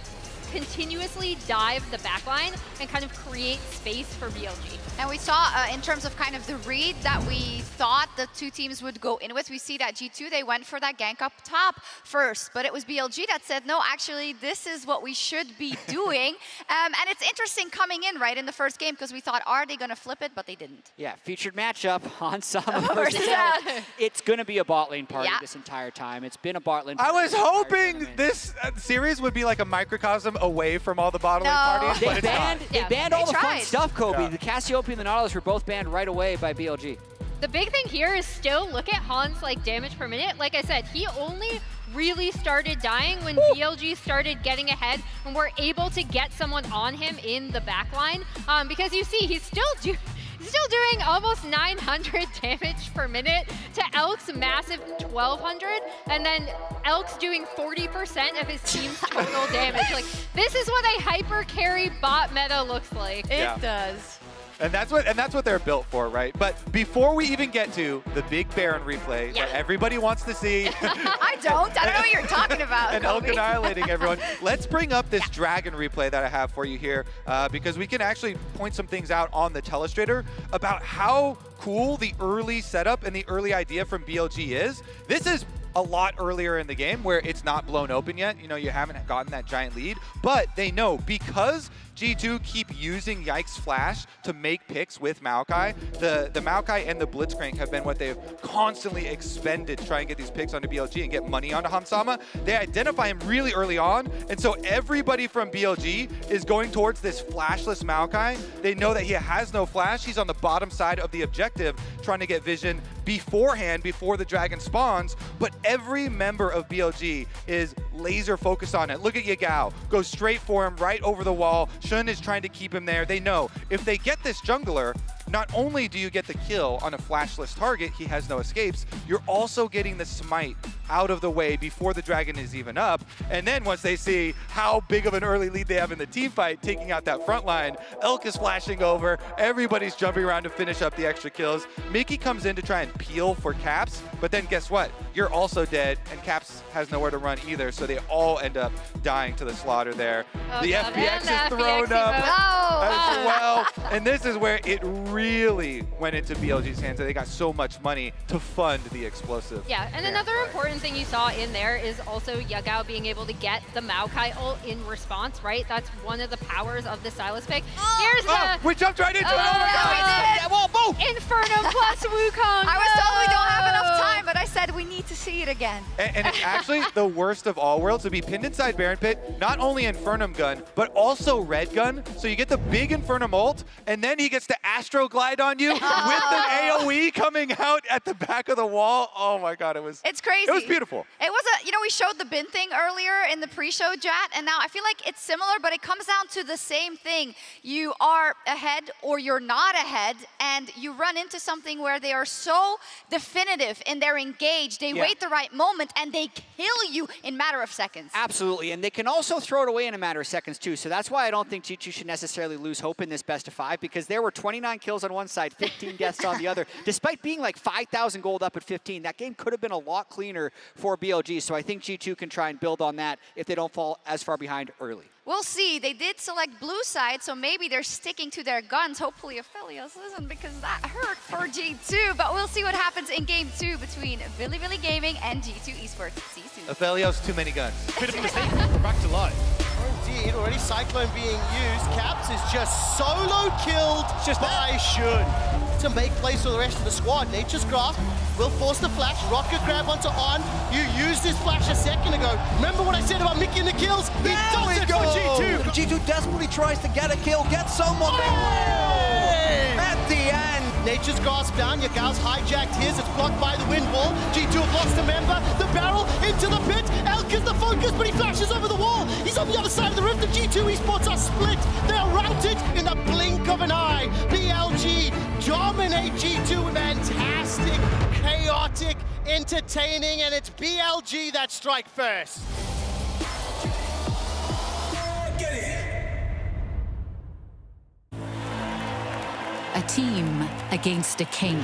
continuously dive the backline and kind of create space for BLG. And we saw in terms of kind of the read that we thought the two teams would go in with, we see that G2, they went for that gank up top first, but it was BLG that said, no, actually, this is what we should be doing. And it's interesting coming in, right, in the first game, because we thought, are they going to flip it? But they didn't. Yeah, featured matchup on Sama versus Elk. It's going to be a bot lane party this entire time. It's been a bot lane party. I was hoping this series would be like a microcosm away from all the bottom lane parties, but it's not. They banned all the fun stuff, Kobe. The Cassiopeia and the Nautilus were both banned right away by BLG. The big thing here is still look at Hans' like damage per minute. Like I said, he only really started dying when BLG started getting ahead and we're able to get someone on him in the backline. Because you see, he's still doing almost 900 damage per minute to Elk's massive 1200, and then Elk's doing 40% of his team's total damage. Like, this is what a hyper carry bot meta looks like. It does. And that's what they're built for, right? But before we even get to the big Baron replay that everybody wants to see. I don't know what you're talking about, And Elk annihilating everyone. Let's bring up this Dragon replay that I have for you here because we can actually point some things out on the telestrator about how cool the early setup and the early idea from BLG is. This is a lot earlier in the game where it's not blown open yet. You know, you haven't gotten that giant lead, but they know because G2 keep using Yikes Flash to make picks with Maokai. The Maokai and the Blitzcrank have been what they've constantly expended to try and get these picks onto BLG and get money onto Hansama. They identify him really early on, and so everybody from BLG is going towards this flashless Maokai. They know that he has no flash. He's on the bottom side of the objective trying to get vision beforehand, before the Dragon spawns, but every member of BLG is laser focused on it. Look at Yagao, go straight for him, right over the wall. Shun is trying to keep him there. They know if they get this jungler, not only do you get the kill on a flashless target, he has no escapes, you're also getting the smite out of the way before the Dragon is even up. And then once they see how big of an early lead they have in the team fight, taking out that front line, Elk is flashing over, everybody's jumping around to finish up the extra kills. Mickey comes in to try and peel for Caps, but then guess what? You're also dead, and Caps has nowhere to run either, so they all end up dying to the slaughter there. The FPX is thrown up as well, and this is where it really went into BLG's hands. They got so much money to fund the explosive. Yeah, and another important thing you saw in there is also Yagao being able to get the Maokai ult in response, right? That's one of the powers of the Silas pick. Here's the... We jumped right into it! Oh my God! Inferno plus Wukong! I was told we don't have enough time, but I said we need to see it again. And it's actually the worst of all worlds to be pinned inside Baron Pit, not only Infernum gun, but also Red gun. So you get the big Infernum ult, and then he gets to Astro Glide on you with an AoE coming out at the back of the wall. Oh my God, it's crazy. It was beautiful. It was you know, we showed the bin thing earlier in the pre-show chat, and now I feel like it's similar, but it comes down to the same thing. You are ahead or you're not ahead, and you run into something where they are so definitive in their engagement engaged, they wait the right moment, and they kill you in a matter of seconds. Absolutely, and they can also throw it away in a matter of seconds too. So that's why I don't think G2 should necessarily lose hope in this best of 5, because there were 29 kills on one side, 15 deaths on the other. Despite being like 5,000 gold up at 15, that game could have been a lot cleaner for BLG. So I think G2 can try and build on that if they don't fall as far behind early. We'll see. They did select blue side, so maybe they're sticking to their guns. Hopefully Aphelios isn't, because that hurt for G2. But we'll see what happens in game 2 between Billy Gaming and G2 Esports. See you soon. Aphelios, too many guns. Bit of a mistake. We're back to life. Indeed, already Cyclone being used. Caps is just solo killed by Shun to make place for the rest of the squad. Nature's Grasp will force the flash. Rocket grab onto On. You used this flash a second ago. Remember what I said about Mickey and the kills? He does it for G2. G2 desperately tries to get a kill, get someone. At the end. Nature's Grasp down. Yagal's hijacked his. It's blocked by the wind wall. G2 have lost a member. The barrel into the pit. Elk is the focus, but he flashes over the wall. He's on the other side of the roof. The G2 Esports are split. They are routed in the blink of an eye. BLG dominate G2 with fantastic, chaotic, entertaining, and it's BLG that strike first. A team against a king.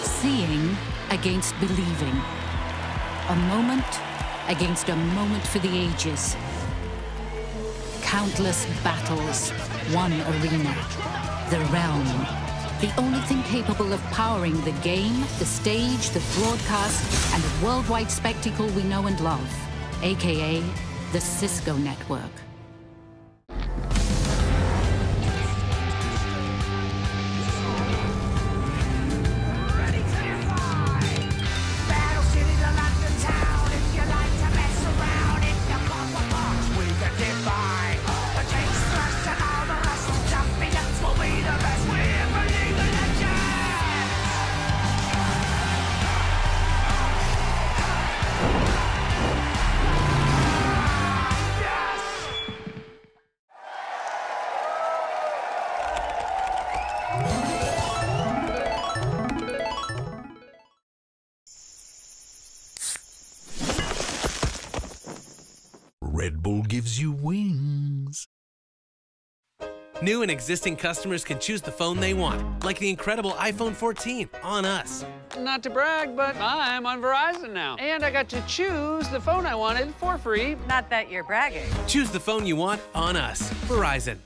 Seeing against believing. A moment against a moment for the ages. Countless battles, one arena, the realm. The only thing capable of powering the game, the stage, the broadcast, and the worldwide spectacle we know and love, aka the Cisco Network. Red Bull gives you wings. New and existing customers can choose the phone they want, like the incredible iPhone 14 on us. Not to brag, but I'm on Verizon now. And I got to choose the phone I wanted for free. Not that you're bragging. Choose the phone you want on us. Verizon.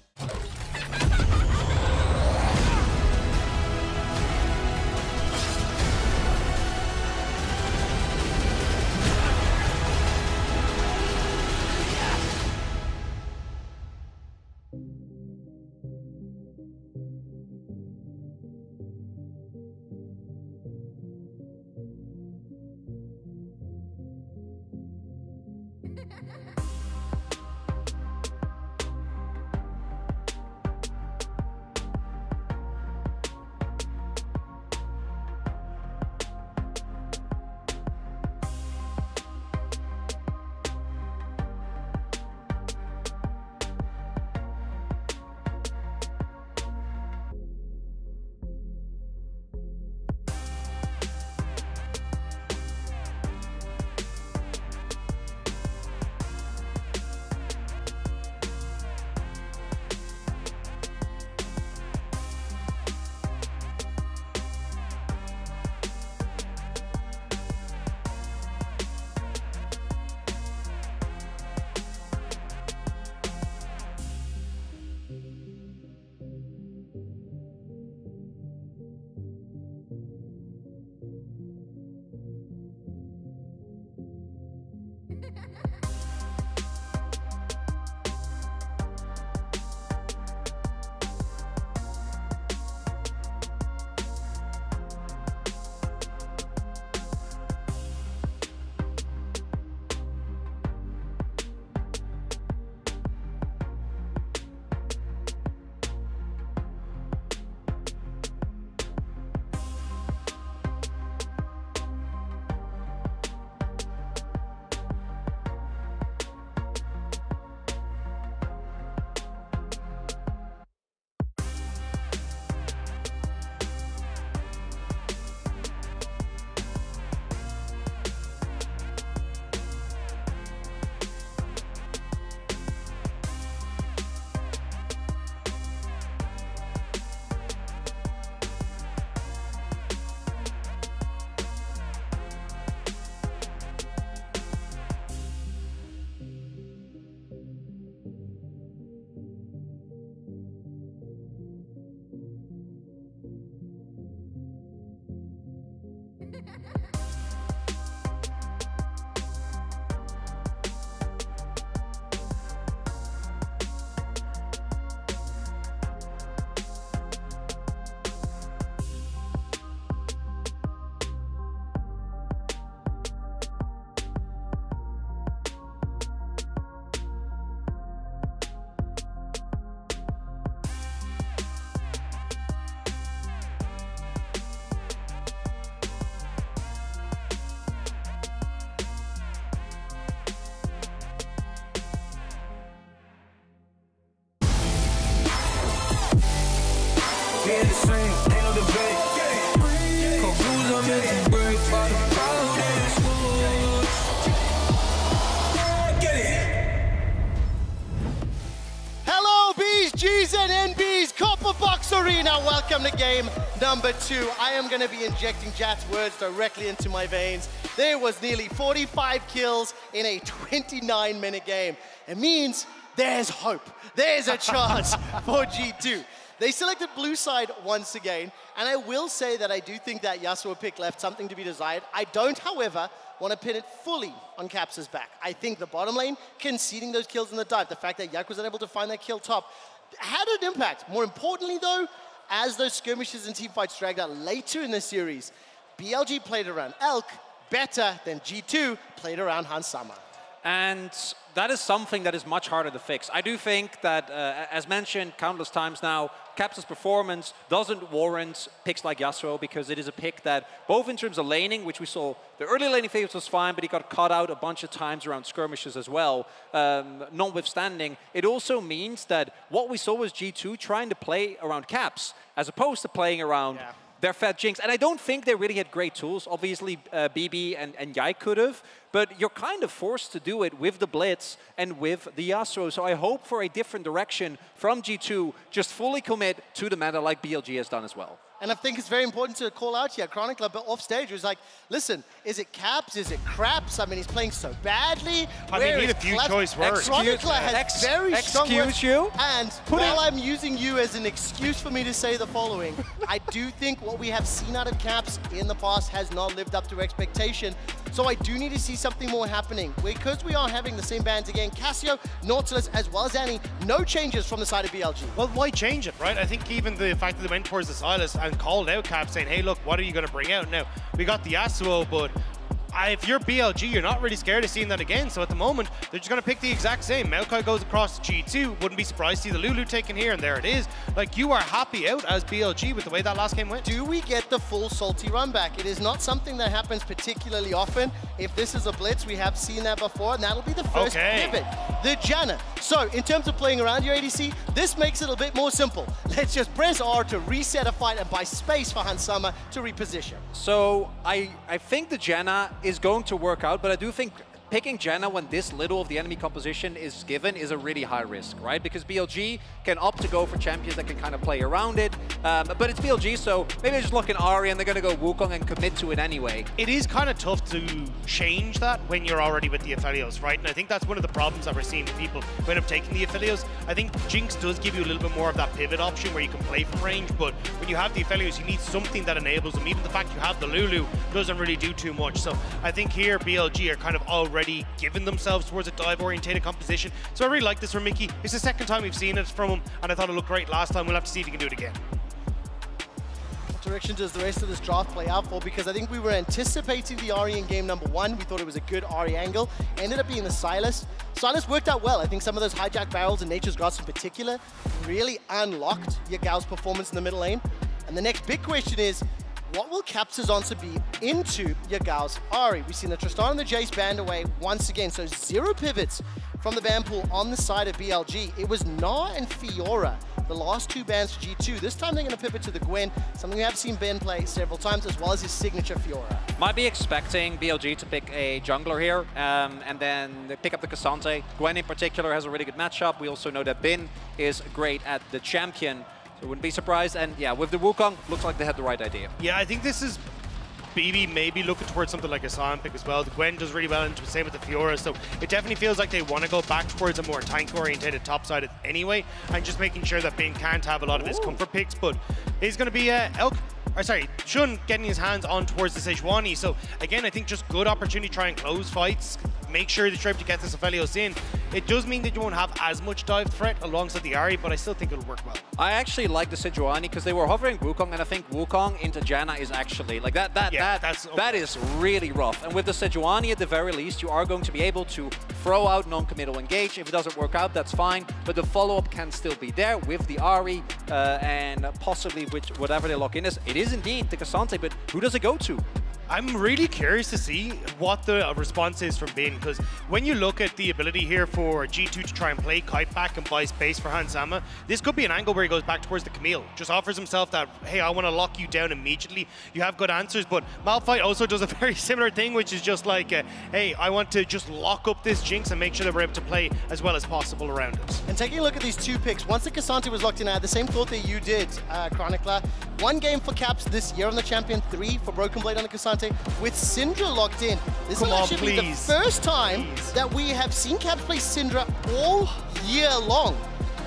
we now welcome to game number 2. I am going to be injecting Jat's words directly into my veins. There was nearly 45 kills in a 29-minute game. It means there's hope. There's a chance for G2. They selected blue side once again, and I will say that I do think that Yasuo pick left something to be desired. I don't, however, want to pin it fully on Caps' back. I think the bottom lane conceding those kills in the dive, the fact that Yak was unable to find that kill top, had an impact. More importantly, though, as those skirmishes and teamfights dragged out later in the series, BLG played around Elk better than G2 played around Hans Sama. And that is something that is much harder to fix. I do think that, as mentioned countless times now, Caps' performance doesn't warrant picks like Yasuo because it is a pick that, both in terms of laning, which we saw, the early laning phase was fine, but he got caught out a bunch of times around skirmishes as well. Notwithstanding, it also means that what we saw was G2 trying to play around Caps as opposed to playing around their fat Jinx. And I don't think they really had great tools. Obviously, BB and Yai could have, but you're kind of forced to do it with the Blitz and with the Yasuo. So I hope for a different direction from G2, just fully commit to the meta like BLG has done as well. And I think it's very important to call out here, Chronicler, but off stage, it was like, listen, is it Caps? Is it Craps? I mean, he's playing so badly. I mean, he had a few choice words. Chronicler has very strong words. Excuse you? And while I'm using you as an excuse for me to say the following, I do think what we have seen out of Caps in the past has not lived up to expectation. So I do need to see something more happening. Because we are having the same bands again, Cassio, Nautilus, as well as Annie, no changes from the side of BLG. Well, why change it, right? I think even the fact that they went towards the Silas and called out Cap saying, hey, look, what are you going to bring out? Now, we got the Yasuo, but if you're BLG, you're not really scared of seeing that again. So at the moment, they're just going to pick the exact same. Maokai goes across to G2. Wouldn't be surprised to see the Lulu taken here, and there it is. Like, you are happy out as BLG with the way that last game went. Do we get the full salty run back? It is not something that happens particularly often. If this is a blitz, we have seen that before, and that'll be the first pivot. The Janna. So, in terms of playing around your ADC, this makes it a bit more simple. Let's just press R to reset a fight and buy space for Hans Sama to reposition. So, I think the Janna is going to work out, but I do think picking Janna when this little of the enemy composition is given is a really high risk, right? Because BLG can opt to go for champions that can kind of play around it, but it's BLG, so maybe they're just looking Ahri and they're going to go Wukong and commit to it anyway. It is kind of tough to change that when you're already with the Aphelios, right? And I think that's one of the problems that we're seeing with people who end up taking the Aphelios. I think Jinx does give you a little bit more of that pivot option where you can play from range, but when you have the Aphelios, you need something that enables them. Even the fact you have the Lulu doesn't really do too much. So I think here BLG are kind of already giving themselves towards a dive-orientated composition. So I really like this from Mickey. It's the second time we've seen it from him, and I thought it looked great last time. We'll have to see if he can do it again. What direction does the rest of this draft play out for? Because I think we were anticipating the Ahri in game number 1. We thought it was a good Ahri angle. Ended up being the Silas. Silas worked out well. I think some of those hijack barrels and Nature's Grass in particular really unlocked Yagao's performance in the middle lane. And the next big question is, what will Caps' answer be into Yagao's Ahri? We've seen the Tristan and the Jace banned away once again, so 0 pivots from the ban pool on the side of BLG. It was Na and Fiora, the last 2 bans for G2. This time they're going to pivot to the Gwen, something we have seen Ben play several times, as well as his signature Fiora. Might be expecting BLG to pick a jungler here, and then they pick up the Cassante. Gwen in particular has a really good matchup. We also know that Bin is great at the champion. So wouldn't be surprised, and yeah, with the Wukong, looks like they had the right idea. Yeah, I think this is BB maybe looking towards something like a Sion pick as well. The Gwen does really well, and same with the Fiora, so it definitely feels like they want to go back towards a more tank-orientated top side anyway, and just making sure that Bin can't have a lot of his comfort picks, but it's going to be Shun getting his hands on towards the Sejuani. So again, I think just good opportunity to try and close fights, make sure that you're able to get this Aphelios in. It does mean that you won't have as much dive threat alongside the Ahri, but I still think it'll work well. I actually like the Sejuani because they were hovering Wukong, and I think Wukong into Janna is actually like that is really rough. And with the Sejuani, at the very least, you are going to be able to throw out non-committal engage. If it doesn't work out, that's fine, but the follow-up can still be there with the Ahri and possibly with whatever they lock in as. It is indeed the Cassante, but who does it go to? I'm really curious to see what the response is from Bin, because when you look at the ability here for G2 to try and play Kite back and buy space for Hansama, this could be an angle where he goes back towards the Camille. Just offers himself that, hey, I want to lock you down immediately. You have good answers, but Malphite also does a very similar thing, which is just like, hey, I want to just lock up this Jinx and make sure that we're able to play as well as possible around it. And taking a look at these two picks, once the Cassante was locked in, I had the same thought that you did, Chronicler. 1 game for Caps this year on the champion, 3 for Broken Blade on the Cassante. With Syndra locked in, this will actually be the first time that we have seen Caps play Syndra all year long.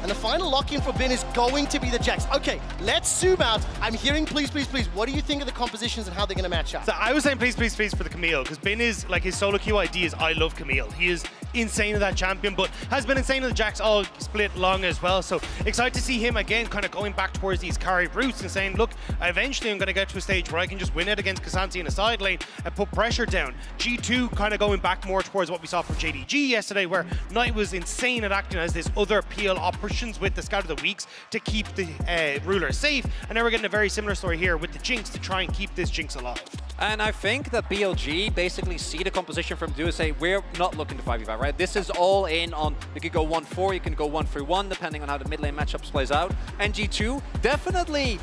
And the final lock-in for Bin is going to be the Jax. Okay, let's zoom out. I'm hearing please, please, please. What do you think of the compositions and how they're going to match up? So I was saying please, please, please for the Camille, because Bin is, like, his solo queue ID is I love Camille. He is insane at that champion, but has been insane at the Jax all split long as well. So excited to see him again kind of going back towards these carry routes and saying, look, eventually I'm going to get to a stage where I can just win it against Cassante in a side lane and put pressure down. G2 kind of going back more towards what we saw from JDG yesterday, where Knight was insane at acting as this other PL operations with the Scout of the Weeks to keep the ruler safe. And now we're getting a very similar story here with the Jinx to try and keep this Jinx alive. And I think that BLG basically see the composition from do say, we're not looking to 5v5, right? This is all in on, you could go 1-4, you can go 1-3-1, depending on how the mid lane matchups plays out. And G2 definitely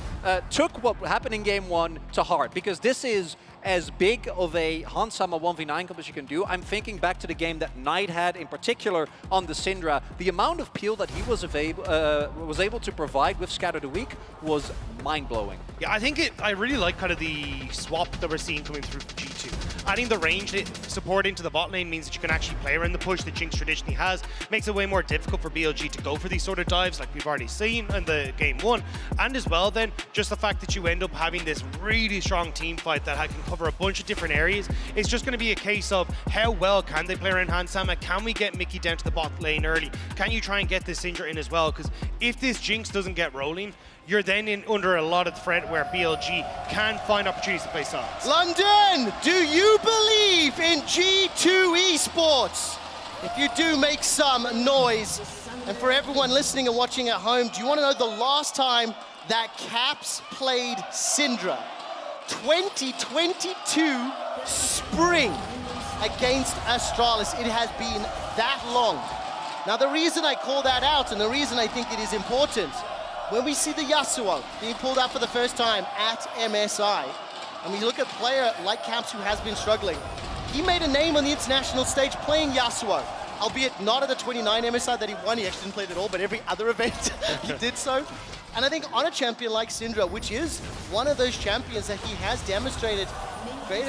took what happened in game 1 to heart, because this is as big of a Hansama 1v9 comp as you can do. I'm thinking back to the game that Knight had, in particular on the Syndra. The amount of peel that he was able to provide with Scatter the Weak was mind-blowing. Yeah, I think I really like kind of the swap that we're seeing coming through from G2. Adding the range support into the bot lane means that you can actually play around the push that Jinx traditionally has. Makes it way more difficult for BLG to go for these sort of dives like we've already seen in the game 1. And as well then, just the fact that you end up having this really strong team fight that can cover a bunch of different areas. It's just going to be a case of how well can they play around Hansama? Can we get Mickey down to the bot lane early? Can you try and get this Syndra in as well? Because if this Jinx doesn't get rolling, you're then under a lot of threat where BLG can find opportunities to play sides. London, do you believe in G2 Esports? If you do, make some noise. And for everyone listening and watching at home, do you want to know the last time that Caps played Syndra? 2022 spring against Astralis. It has been that long. Now, the reason I call that out and the reason I think it is important, when we see the Yasuo being pulled out for the first time at MSI, and we look at a player like Caps who has been struggling, he made a name on the international stage playing Yasuo, albeit not at the 29 MSI that he won. He actually didn't play it at all, but every other event he did so. And I think on a champion like Syndra, which is one of those champions that he has demonstrated great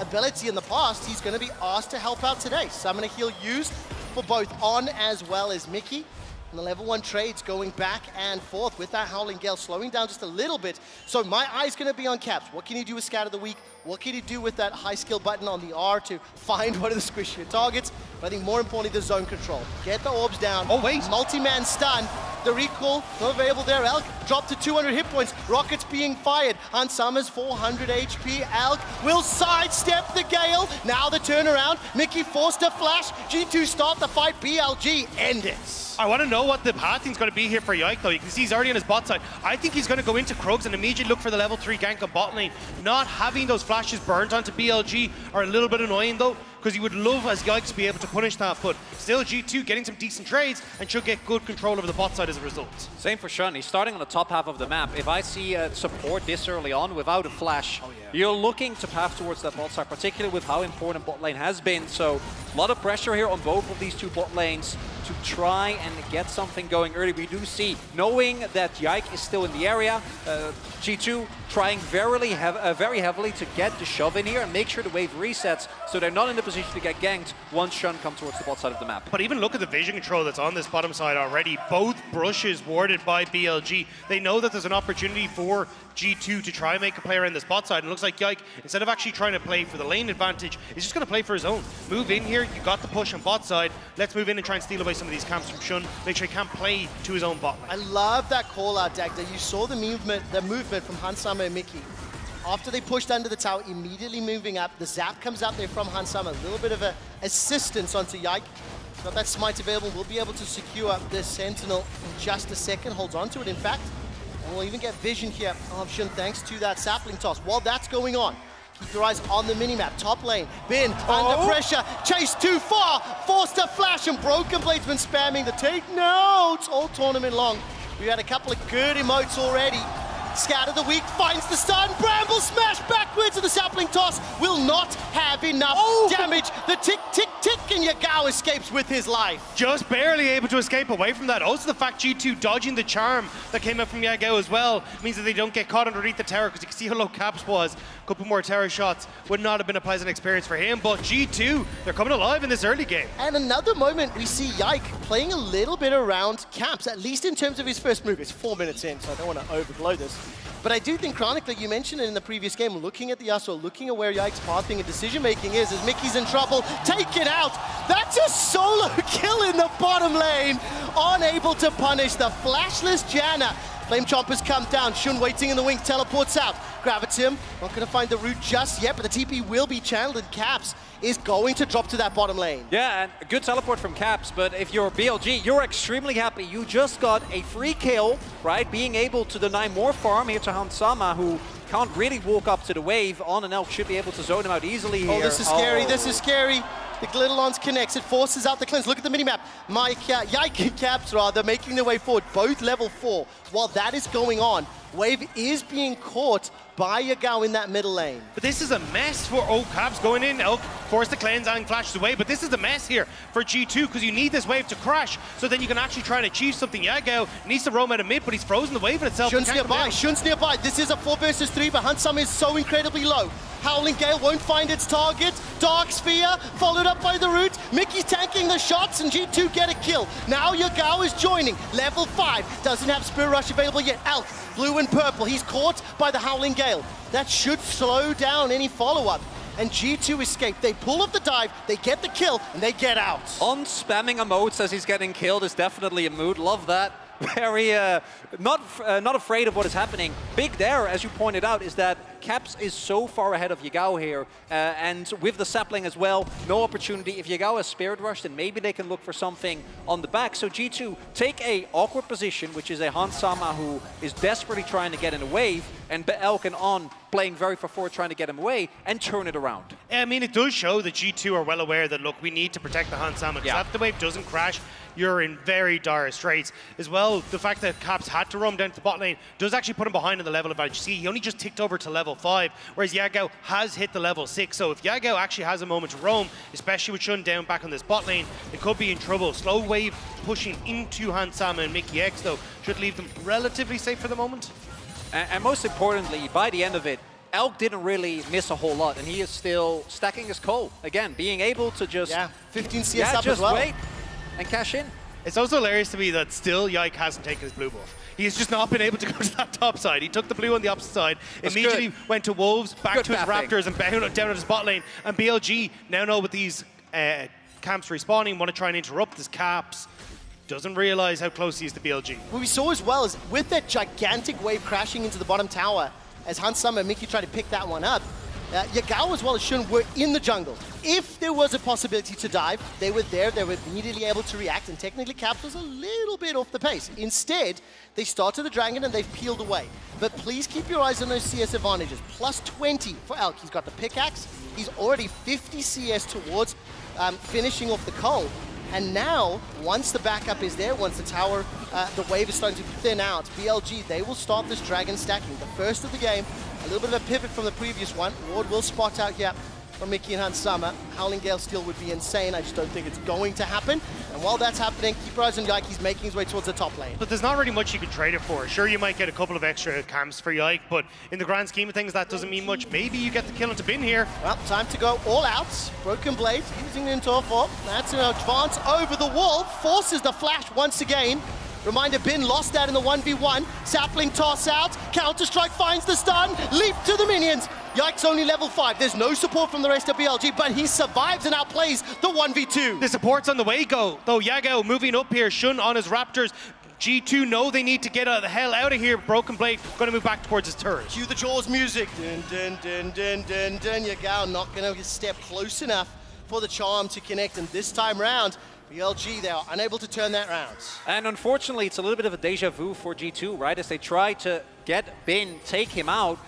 ability in the past, he's going to be asked to help out today. Summoner Heal used for both On as well as Mickey. And the level 1 trades going back and forth with that Howling Gale slowing down just a little bit. So my eye's going to be on Caps. What can he do with Scout of the Week? What can he do with that high skill button on the R to find one of the squishier targets? But I think more importantly, the zone control. Get the orbs down. Oh, wait. Multi-man stun. The recall, not available there. Elk dropped to 200 hit points. Rockets being fired. Hansama's 400 HP. Elk will sidestep the Gale. Now the turnaround. Mickey forced to flash. G2 start the fight. BLG end it. I want to know what the pathing's going to be here for Yike, though. You can see he's already on his bot side. I think he's going to go into Krugs and immediately look for the level 3 gank on bot lane. Not having those flashes burned onto BLG are a little bit annoying, though, because you would love as Yike to be able to punish that, but still G2 getting some decent trades and should get good control over the bot side as a result. Same for Shun. He's starting on the top half of the map. If I see support this early on without a flash, you're looking to path towards that bot side, particularly with how important bot lane has been. So a lot of pressure here on both of these two bot lanes to try and get something going early. We do see, knowing that Yike is still in the area, G2 trying very heavily to get the shove in here and make sure the wave resets so they're not in the position to get ganked once Shun comes towards the bot side of the map. But even look at the vision control that's on this bottom side already. Both brushes warded by BLG. They know that there's an opportunity for G2 to try and make a play around this bot side. And it looks like Yike, instead of actually trying to play for the lane advantage, is just going to play for his own. Move in here, you got the push on bot side. Let's move in and try and steal away some of these camps from Shun. Make sure he can't play to his own bot lane. I love that call out, Dagda. You saw the movement from Hansama and Mickey. After they pushed under the tower, immediately moving up. The zap comes out there from Hansama. A little bit of a assistance onto Yike. Got that smite available. We'll be able to secure this Sentinel in just a second. Holds on to it, in fact. And we'll even get vision here of Shun thanks to that sapling toss. While that's going on, Keep your eyes on the minimap. Top lane, Bin under pressure, chased too far, forced to flash, and Broken Blade's been spamming the take notes all tournament long. We had a couple of good emotes already. Scout of the week finds the stun. Bramble smash backwards, and the sapling toss will not have enough damage. The tick, tick, tick, and Yagao escapes with his life. Just barely able to escape away from that. Also the fact G2 dodging the charm that came out from Yagao as well means that they don't get caught underneath the tower, because you can see how low Caps was. A couple more tower shots would not have been a pleasant experience for him, but G2, they're coming alive in this early game. And another moment we see Yike playing a little bit around Caps, at least in terms of his first move. It's 4 minutes in, so I don't want to overblow this. But I do think, Chronicler, you mentioned it in the previous game, looking at the Yasuo, looking at where Yike's pathing and decision-making is, as Mickey's in trouble, taken out. That's a solo kill in the bottom lane, unable to punish the flashless Janna. Flame Chompers come down, Shun waiting in the wings, teleports out. Gravitim, not going to find the route just yet, but the TP will be channeled, and Caps is going to drop to that bottom lane. Yeah, and a good teleport from Caps, but if you're BLG, you're extremely happy. You just got a free kill, right? Being able to deny more farm here to Hansama, who can't really walk up to the wave. On and Elk should be able to zone him out easily here. Oh, this is scary, this is scary. The Glitterlons connects, it forces out the cleanse. Look at the minimap. Yike and Caps, rather, making their way forward, both level 4. While that is going on, Wave is being caught by Yagao in that middle lane. But this is a mess for Caps going in. Elk forced the cleanse and flashes away, but this is a mess here for G2, because you need this wave to crash, so then you can actually try and achieve something. Yagao needs to roam out of mid, but he's frozen the wave in itself. Shun's nearby, Shun's nearby. This is a 4 versus 3, but Hansama is so incredibly low. Howling Gale won't find its target. Dark Sphere, followed up by the root. Mickey's tanking the shots, and G2 get a kill. Now Yagao is joining. Level 5, doesn't have Spirit Rush available yet. Elk, blue and purple. He's caught by the Howling Gale. That should slow down any follow-up. And G2 escape. They pull off the dive, they get the kill, and they get out. On spamming emotes as he's getting killed is definitely a mood. Love that. Very not afraid of what is happening. Big there, as you pointed out, is that Caps is so far ahead of Yagao here, and with the sapling as well, no opportunity. If Yagao has Spirit Rush, then maybe they can look for something on the back. So G2 take a awkward position, which is a Hansama who is desperately trying to get in a wave, and Elk and On playing very for 4, trying to get him away, and turn it around. I mean, it does show that G2 are well aware that, look, we need to protect the Hansama, because if the wave doesn't crash, you're in very dire straits. As well, the fact that Caps had to roam down to the bot lane does actually put him behind in the level advantage. See, he only just ticked over to level 5, whereas Yagao has hit the level 6. So if Yagao actually has a moment to roam, especially with Shun down back on this bot lane, it could be in trouble. Slow wave pushing into Hansama and Mickey X, though, should leave them relatively safe for the moment. And most importantly, by the end of it, Elk didn't really miss a whole lot, and he is still stacking his coal. Again, being able to just 15 CS up as well. Wait and cash in. It's also hilarious to me that still Yike hasn't taken his blue buff. He's just not been able to go to that top side. He took the blue on the opposite side, immediately went to Wolves, back to his Raptors, and down at his bot lane. And BLG now know with these camps respawning, want to try and interrupt this Caps. Doesn't realize how close he is to BLG. What we saw as well is with that gigantic wave crashing into the bottom tower, as Hansama and Mickey tried to pick that one up, Yagao as well as Shun were in the jungle. If there was a possibility to dive, they were there, they were immediately able to react, and technically Caps was a little bit off the pace. Instead, they started the Dragon and they've peeled away. But please keep your eyes on those CS advantages. Plus 20 for Elk. He's got the pickaxe. He's already 50 CS towards finishing off the coal. And now, once the backup is there, once the tower, the wave is starting to thin out, BLG, they will start this Dragon stacking. The first of the game, a little bit of a pivot from the previous one. Ward will spot out here from Mickey and Hansama. Howling Gale Steel would be insane. I just don't think it's going to happen. And while that's happening, keep your eyes on Yike. He's making his way towards the top lane. But there's not really much you can trade it for. Sure, you might get a couple of extra camps for Yike, but in the grand scheme of things, that doesn't mean much. Maybe you get the kill into Bin here. Well, time to go all out. Broken Blade using the Intor for. That's an advance over the wall. Forces the flash once again. Reminder, Bin lost that in the 1v1. Sapling toss out. Counter-Strike finds the stun. Leap to the minions. Yike's only level 5. There's no support from the rest of BLG, but he survives and outplays the 1v2. The support's on the way, though. Yagao moving up here. Shun on his Raptors. G2 know they need to get the hell out of here. Broken Blade going to move back towards his turret. Cue the Jaws music. Dun, dun, dun, dun, dun, dun. Yagao not going to step close enough for the charm to connect, and this time round, BLG, they are unable to turn that round. And unfortunately, it's a little bit of a deja vu for G2, right? As they try to get Bin, take him out.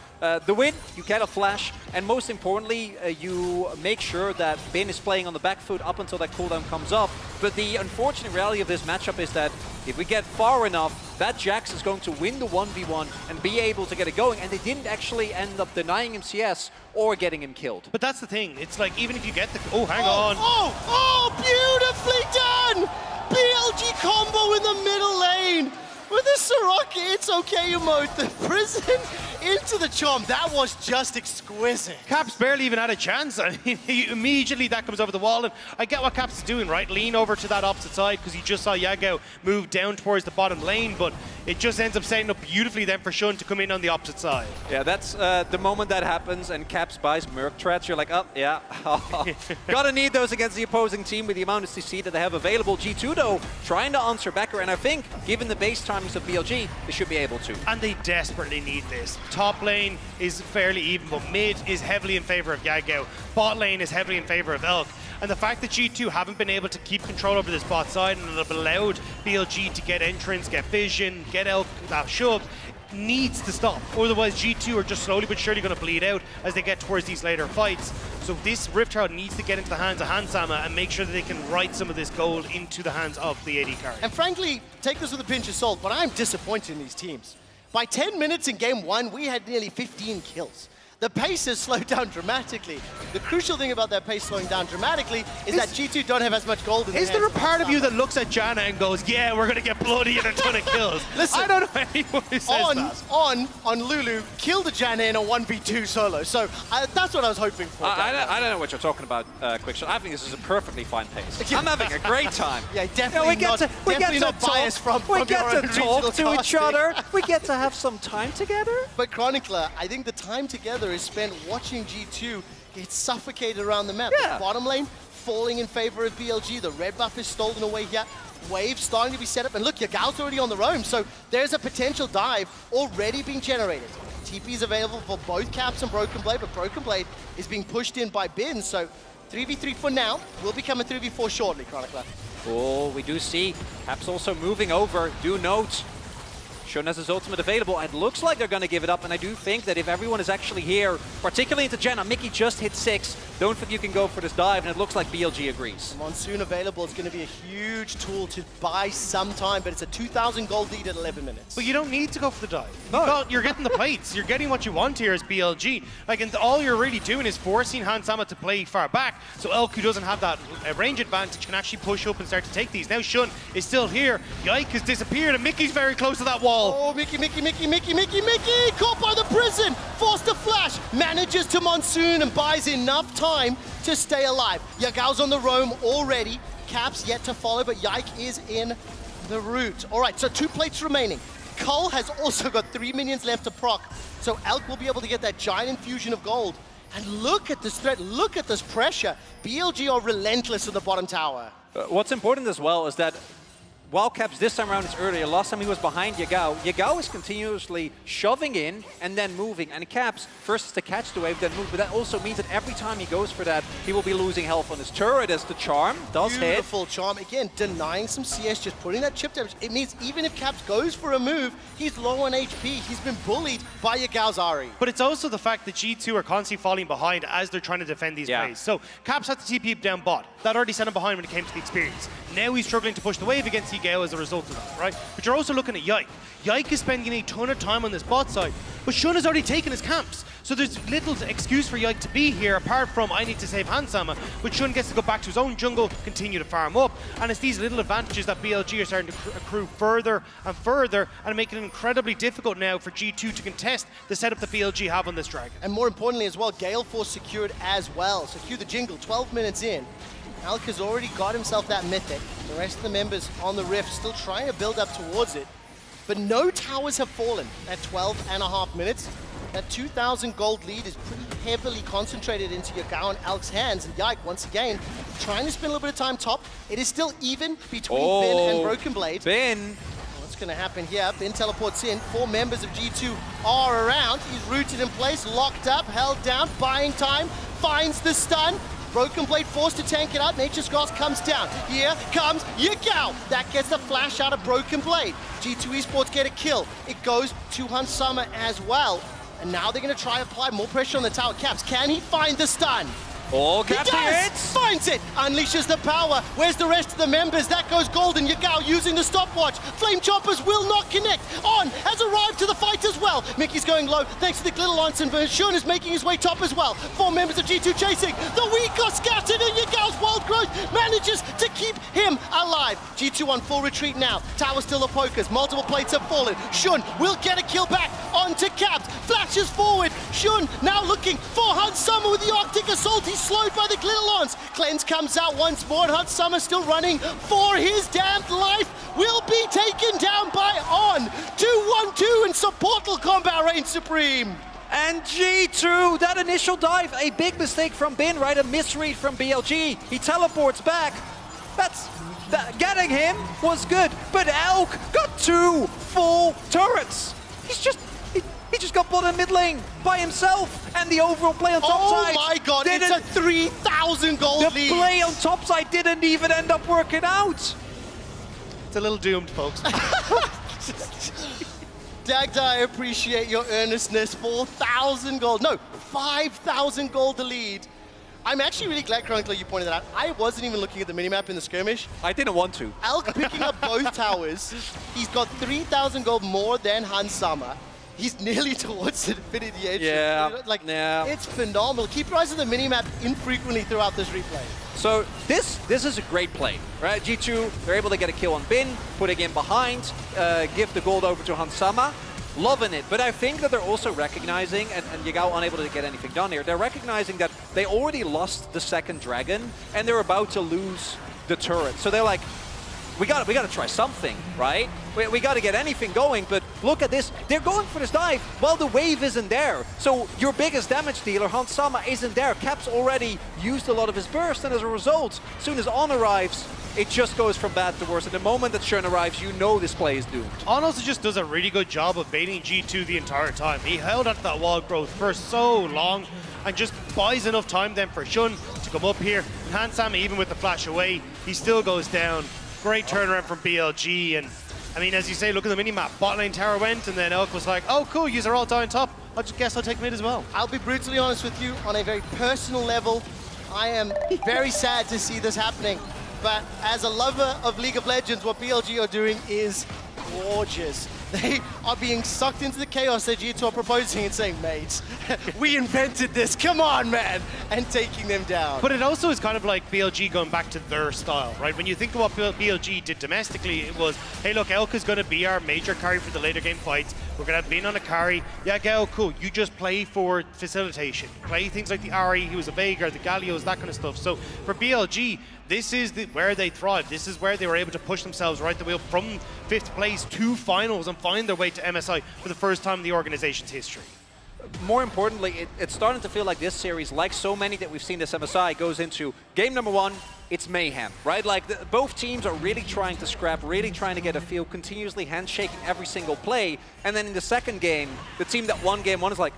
The win, you get a flash, and most importantly, you make sure that Bin is playing on the back foot up until that cooldown comes up. But the unfortunate reality of this matchup is that if we get far enough, that Jax is going to win the 1v1 and be able to get it going, and they didn't actually end up denying him CS or getting him killed. But that's the thing, it's like, even if you get the... Oh, hang on. Oh, beautifully done! BLG combo in the middle lane. With the Soraka, it's okay emote, the prison into the chomp. That was just exquisite. Caps barely even had a chance. I mean, immediately that comes over the wall, and I get what Caps is doing, right? Lean over to that opposite side, because he just saw Yagao move down towards the bottom lane, but it just ends up setting up beautifully then for Shun to come in on the opposite side. Yeah, that's the moment that happens, and Caps buys Merc Threats. You're like, oh, yeah. Gotta need those against the opposing team with the amount of CC that they have available. G2, though, trying to answer BLG, and I think, given the base timings of BLG, they should be able to. And they desperately need this. Top lane is fairly even, but mid is heavily in favor of Yagao. Bot lane is heavily in favor of Elk. And the fact that G2 haven't been able to keep control over this bot side and have allowed BLG to get entrance, get vision, get Elk shoved, needs to stop. Otherwise, G2 are just slowly but surely going to bleed out as they get towards these later fights. So this Rift Herald needs to get into the hands of Hansama and make sure that they can write some of this gold into the hands of the AD carry. And frankly, take this with a pinch of salt, but I'm disappointed in these teams. By 10 minutes in game 1, we had nearly 15 kills. The pace has slowed down dramatically. The crucial thing about that pace slowing down dramatically is that G2 don't have as much gold in Is there a part of you that looks at Janna and goes, yeah, we're going to get bloody and a ton of kills? Listen, I don't know anyone who says that. On Lulu, kill the Janna in a 1v2 solo. So that's what I was hoping for. I don't know what you're talking about, Quickshot. I think this is a perfectly fine pace. I'm having a great time. Yeah, definitely we get to not biased from We get your to own talk to regional each other. We get to have some time together. But Chronicler, I think the time together is spent watching G2 get suffocated around the map. Yeah. The bottom lane falling in favor of BLG. The red buff is stolen away here. Wave starting to be set up. And look, Yagao's already on the roam. So there's a potential dive already being generated. TP is available for both Caps and Broken Blade, but Broken Blade is being pushed in by Bin. So 3v3 for now will become a 3v4 shortly, Chronicler. Oh, we do see Caps also moving over. Do note, Shun has his ultimate available. It looks like they're going to give it up, and I do think that if everyone is actually here, particularly into Janna, Mickey just hit 6. Don't think you can go for this dive, and it looks like BLG agrees. Monsoon available is going to be a huge tool to buy some time, but it's a 2,000 gold lead at 11 minutes. But you don't need to go for the dive. No. You're getting the plates. You're getting what you want here as BLG. Like, and all you're really doing is forcing Hansama to play far back, so Elk, who doesn't have that range advantage, can actually push up and start to take these. Now Shun is still here. Yike has disappeared, and Mickey's very close to that wall. Oh, Mickey! Caught by the prison! Forced to flash! Manages to Monsoon and buys enough time to stay alive. Yagao's on the roam already. Caps yet to follow, but Yike is in the route. All right, so 2 plates remaining. Cole has also got 3 minions left to proc, so Elk will be able to get that giant infusion of gold. And look at this threat, look at this pressure. BLG are relentless in the bottom tower. What's important as well is that while Caps this time around is earlier, last time he was behind Yagao. Yagao is continuously shoving in and then moving, and Caps first is to catch the wave, then move, but that also means that every time he goes for that, he will be losing health on his turret as the charm does hit. Beautiful charm, again, denying some CS, just putting that chip damage. It means even if Caps goes for a move, he's low on HP, he's been bullied by Yagao's Ahri. But it's also the fact that G2 are constantly falling behind as they're trying to defend these plays. So Caps had to TP down bot. That already sent him behind when it came to the experience. Now he's struggling to push the wave against Yagao as a result of that, right? But you're also looking at Yike. Yike is spending a ton of time on this bot side, but Shun has already taken his camps. So there's little excuse for Yike to be here apart from I need to save Hansama, but Shun gets to go back to his own jungle, continue to farm up, and it's these little advantages that BLG are starting to accrue further and further, and making it incredibly difficult now for G2 to contest the setup that BLG have on this dragon. And more importantly as well, Gale Force secured as well. So cue the jingle, 12 minutes in. Alk has already got himself that mythic. The rest of the members on the Rift still trying to build up towards it. But no towers have fallen at 12.5 minutes. That 2,000 gold lead is pretty heavily concentrated into Yagao and Alk's hands. And Yike, once again, trying to spend a little bit of time top. It is still even between Bin and Broken Blade. Bin! What's going to happen here? Bin teleports in. 4 members of G2 are around. He's rooted in place, locked up, held down, buying time, finds the stun. Broken Blade forced to tank it out. Nature's Grasp comes down. Here comes Yagao. That gets the flash out of Broken Blade. G2 Esports get a kill. It goes to Hansama as well. And now they're going to try apply more pressure on the tower. Caps, can he find the stun? Oh, He does! Finds it! Unleashes the power. Where's the rest of the members? That goes Golden. Yagao using the stopwatch. Flame Choppers will not connect. On has arrived to the fight as well. Mickey's going low thanks to the glitter lance, and Shun is making his way top as well. 4 members of G2 chasing. The weak are scattered, and Yagao's wild growth manages to keep him alive. G2 on full retreat now. Tower still a pokers. Multiple plates have fallen. Shun will get a kill back onto Caps. Flashes forward. Shun now looking for Hunt Summer with the Arctic Assault. He's slowed by the glitter lance. Cleanse comes out once more, and Hunt Summer still running for his damned life. Will be taken down by On. 2-1-2 and some Portal combat reigns supreme. And G2, that initial dive, a big mistake from Bin, right? A misread from BLG. He teleports back. Getting him was good, but Elk got 2 full turrets. He just got bottom mid lane by himself, and the overall play on top side. Oh my god, it's a 3,000 gold lead. The play on top side didn't even end up working out. It's a little doomed, folks. Dagda, I appreciate your earnestness. 4,000 gold. No, 5,000 gold to lead. I'm actually really glad, Chronicler, you pointed that out. I wasn't even looking at the minimap in the skirmish. I didn't want to. Elk picking up both towers. He's got 3,000 gold more than Hansama. He's nearly towards the Infinity Edge. Yeah, it's phenomenal. Keep your eyes on the minimap infrequently throughout this replay. So this is a great play, right? G2, they're able to get a kill on Bin, putting him behind, give the gold over to Hansama. Loving it, but I think that they're also recognizing, and Yagao unable to get anything done here, they're recognizing that they already lost the second dragon, and they're about to lose the turret. So they're like, we gotta try something, right? We gotta get anything going, but look at this. They're going for this dive while the wave isn't there. So your biggest damage dealer, Hansama, isn't there. Cap's already used a lot of his burst, and as a result, as soon as On arrives, it just goes from bad to worse. At the moment that Shun arrives, you know this play is doomed. On also just does a really good job of baiting G2 the entire time. He held onto that wall growth for so long and just buys enough time then for Shun to come up here. And Hansama, even with the flash away, he still goes down. Great turnaround from BLG, and I mean, as you say, look at the minimap. Bot lane tower went, and then Elk was like, oh cool, yous are all down top. I just guess I'll take mid as well. I'll be brutally honest with you, on a very personal level, I am very sad to see this happening. But as a lover of League of Legends, what BLG are doing is gorgeous. They are being sucked into the chaos that G2 are proposing and saying, mates, we invented this, come on, man, and taking them down. But it also is kind of like BLG going back to their style, right? When you think of what BLG did domestically, it was, hey, look, Elk is going to be our major carry for the later game fights. We're going to have Bin on a carry. Yeah, Gal, cool. You just play for facilitation. Play things like the Ari, he was a Veigar, the Gallios, that kind of stuff. So for BLG, this is where they thrive. This is where they were able to push themselves right the way up from 5th place to finals and find their way to MSI for the first time in the organization's history. More importantly, it's starting to feel like this series, like so many that we've seen this MSI, goes into game number 1, it's mayhem, right? Like both teams are really trying to scrap, really trying to get a feel, continuously handshaking every single play. And then in the second game, the team that won game 1 is like,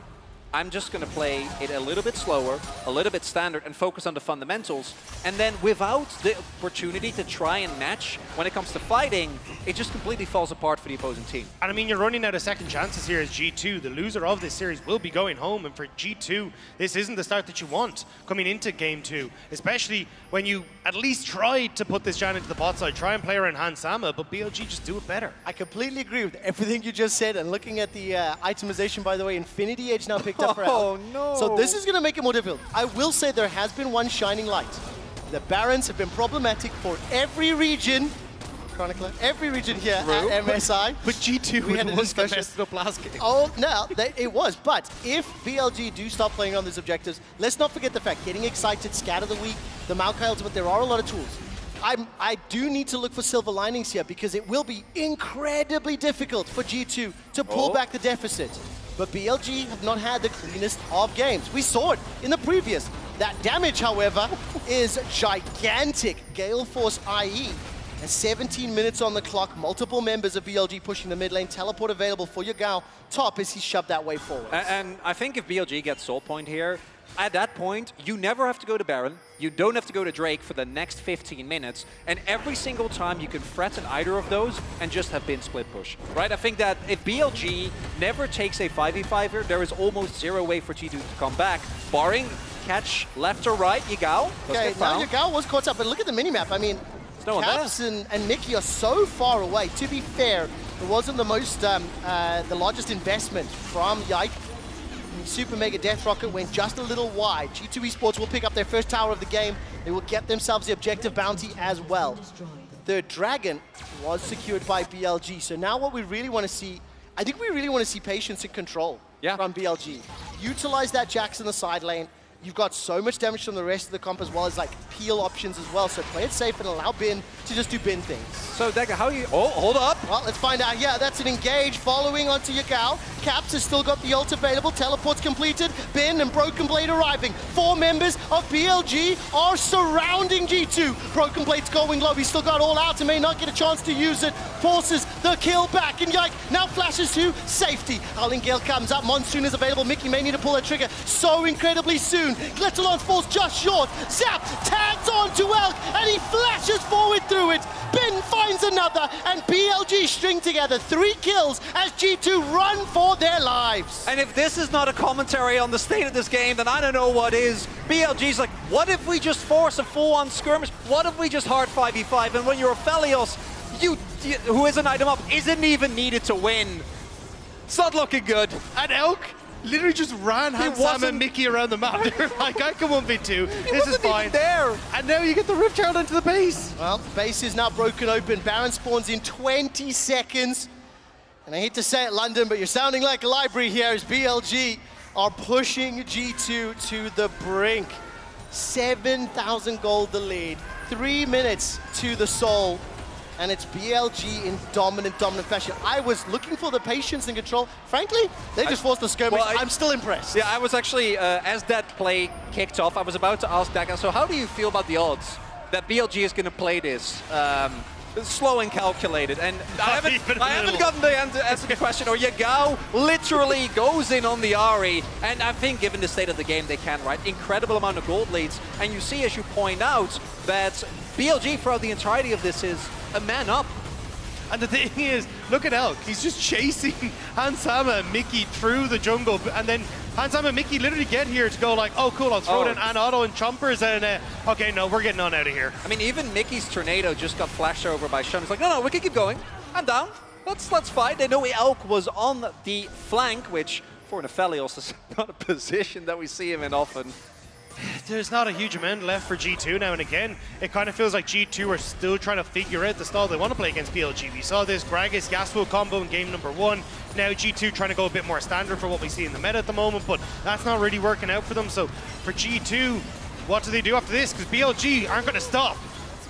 I'm just going to play it a little bit slower, a little bit standard, and focus on the fundamentals. And then without the opportunity to try and match when it comes to fighting, it just completely falls apart for the opposing team. And I mean, you're running out of second chances here as G2. The loser of this series will be going home. And for G2, this isn't the start that you want coming into game 2, especially when you at least tried to put this Jan into the bot side, try and play around Hansama, but BLG just do it better. I completely agree with everything you just said. And looking at the itemization, by the way, Infinity Edge now picked up for Elk. Oh no! So this is going to make it more difficult. I will say there has been one shining light. The Barons have been problematic for every region, Chronicler, every region here at MSI. But G2 we had a discussion. Messed up last game. Oh, no, it was. But if BLG do stop playing on these objectives, let's not forget the fact, getting excited, scatter the weak, the Maokai ultimate, there are a lot of tools. I do need to look for silver linings here because it will be incredibly difficult for G2 to pull back the deficit. But BLG have not had the cleanest of games. We saw it in the previous. That damage, however, is gigantic. Gale Force IE. And 17 minutes on the clock, multiple members of BLG pushing the mid lane. Teleport available for Yagao top as he shoved that way forward. And I think if BLG gets soul point here, at that point, you never have to go to Baron, you don't have to go to Drake for the next 15 minutes, and every single time you can threaten either of those and just have bin split push, right? I think that if BLG never takes a 5v5 here, there is almost zero way for G2 to come back, barring catch left or right, Yagao. Okay, now Yagao was caught up, but look at the minimap. I mean, Caps and Mickey are so far away. To be fair, it wasn't the most, the largest investment from Yike. Super Mega Death Rocket went just a little wide. G2 Esports will pick up their first tower of the game. They will get themselves the objective bounty as well. The Dragon was secured by BLG. So now what we really want to see, I think we really want to see patience and control from BLG. Utilize that Jax in the side lane. You've got so much damage from the rest of the comp as well as like peel options as well. So play it safe and allow Bin to just do Bin things. So Dagger, how you... Oh, hold up. Well, let's find out. Yeah, that's an engage following onto Yagao. Caps has still got the ult available. Teleport's completed. Bin and Broken Blade arriving. 4 members of BLG are surrounding G2. Broken Blade's going low. He's still got all out and may not get a chance to use it. Forces the kill back. And Yike now flashes to safety. Howling Gale comes up. Monsoon is available. Mickey may need to pull a trigger so incredibly soon. Glitterlon falls just short. Zap tags on to Elk and he flashes forward through it. Bin finds another and BLG string together 3 kills as G2 run for their lives. And if this is not a commentary on the state of this game, then I don't know what is. BLG's like, what if we just force a full-on skirmish? What if we just hard 5v5? And when you're a Felios, who is an item up, isn't even needed to win. It's not looking good. And Elk literally just ran Sam and Mickey around the map. They're like, I can 1v2. This is fine. There. And now you get the Rift Herald into the base. Well, the base is now broken open. Baron spawns in 20 seconds. And I hate to say it, London, but you're sounding like a library here as BLG are pushing G2 to the brink. 7,000 gold the lead. 3 minutes to the soul. And it's BLG in dominant fashion. I was looking for the patience and control. Frankly, they just forced the skirmish. Well, I'm still impressed. Yeah, I was actually, as that play kicked off, I was about to ask Dagger, so how do you feel about the odds that BLG is going to play this slow and calculated? And I haven't gotten the answer to the question. Or Yagao literally goes in on the Ahri. And I think given the state of the game, they can, right? Incredible amount of gold leads. And you see, as you point out, that BLG throughout the entirety of this is a man up. And the thing is, look at Elk. He's just chasing Hansama and Mickey through the jungle. And then Hansama and Mickey literally get here to go like, oh, cool, I'll throw in an auto and chompers. And okay, no, we're getting on out of here. I mean, even Mickey's tornado just got flashed over by Shun. It's like, no, we can keep going. I'm down. Let's fight. They know Elk was on the flank, which for Nephelios is not a position that we see him in often. There's not a huge amount left for G2 now, and again, it kind of feels like G2 are still trying to figure out the style they want to play against BLG. We saw this Gragas Yasuo combo in game number 1. Now G2 trying to go a bit more standard for what we see in the meta at the moment, but that's not really working out for them. So for G2, what do they do after this? Because BLG aren't going to stop.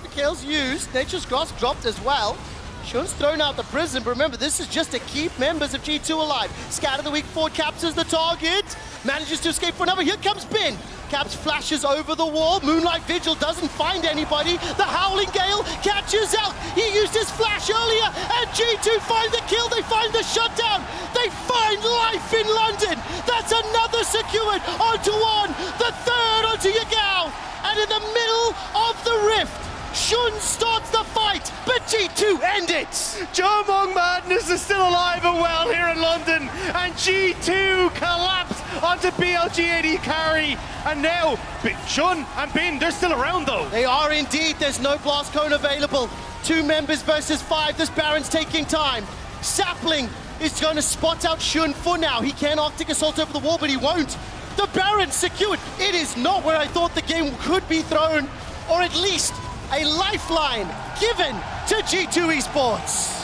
The kills used, Nature's Grasp dropped as well. Shun's thrown out the prison, but remember, this is just to keep members of G2 alive. Scatter the weak forward, captures the target, manages to escape for another. Here comes Bin. Caps flashes over the wall. Moonlight Vigil doesn't find anybody. The Howling Gale catches out. He used his flash earlier, and G2 find the kill. They find the shutdown. They find life in London. That's another secured onto one. The third onto Yagao. And in the middle of the rift, Shun starts the fight, but G2 end it! Jomong Madness is still alive and well here in London, and G2 collapse onto BLG AD carry, and now Shun and Bin, they're still around though. They are indeed. There's no blast cone available. 2 members versus 5. This Baron's taking time. Sapling is going to spot out Shun for now. He can Arctic Assault over the wall, but he won't. The Baron secured. It is not where I thought the game could be thrown, or at least a lifeline given to G2 Esports.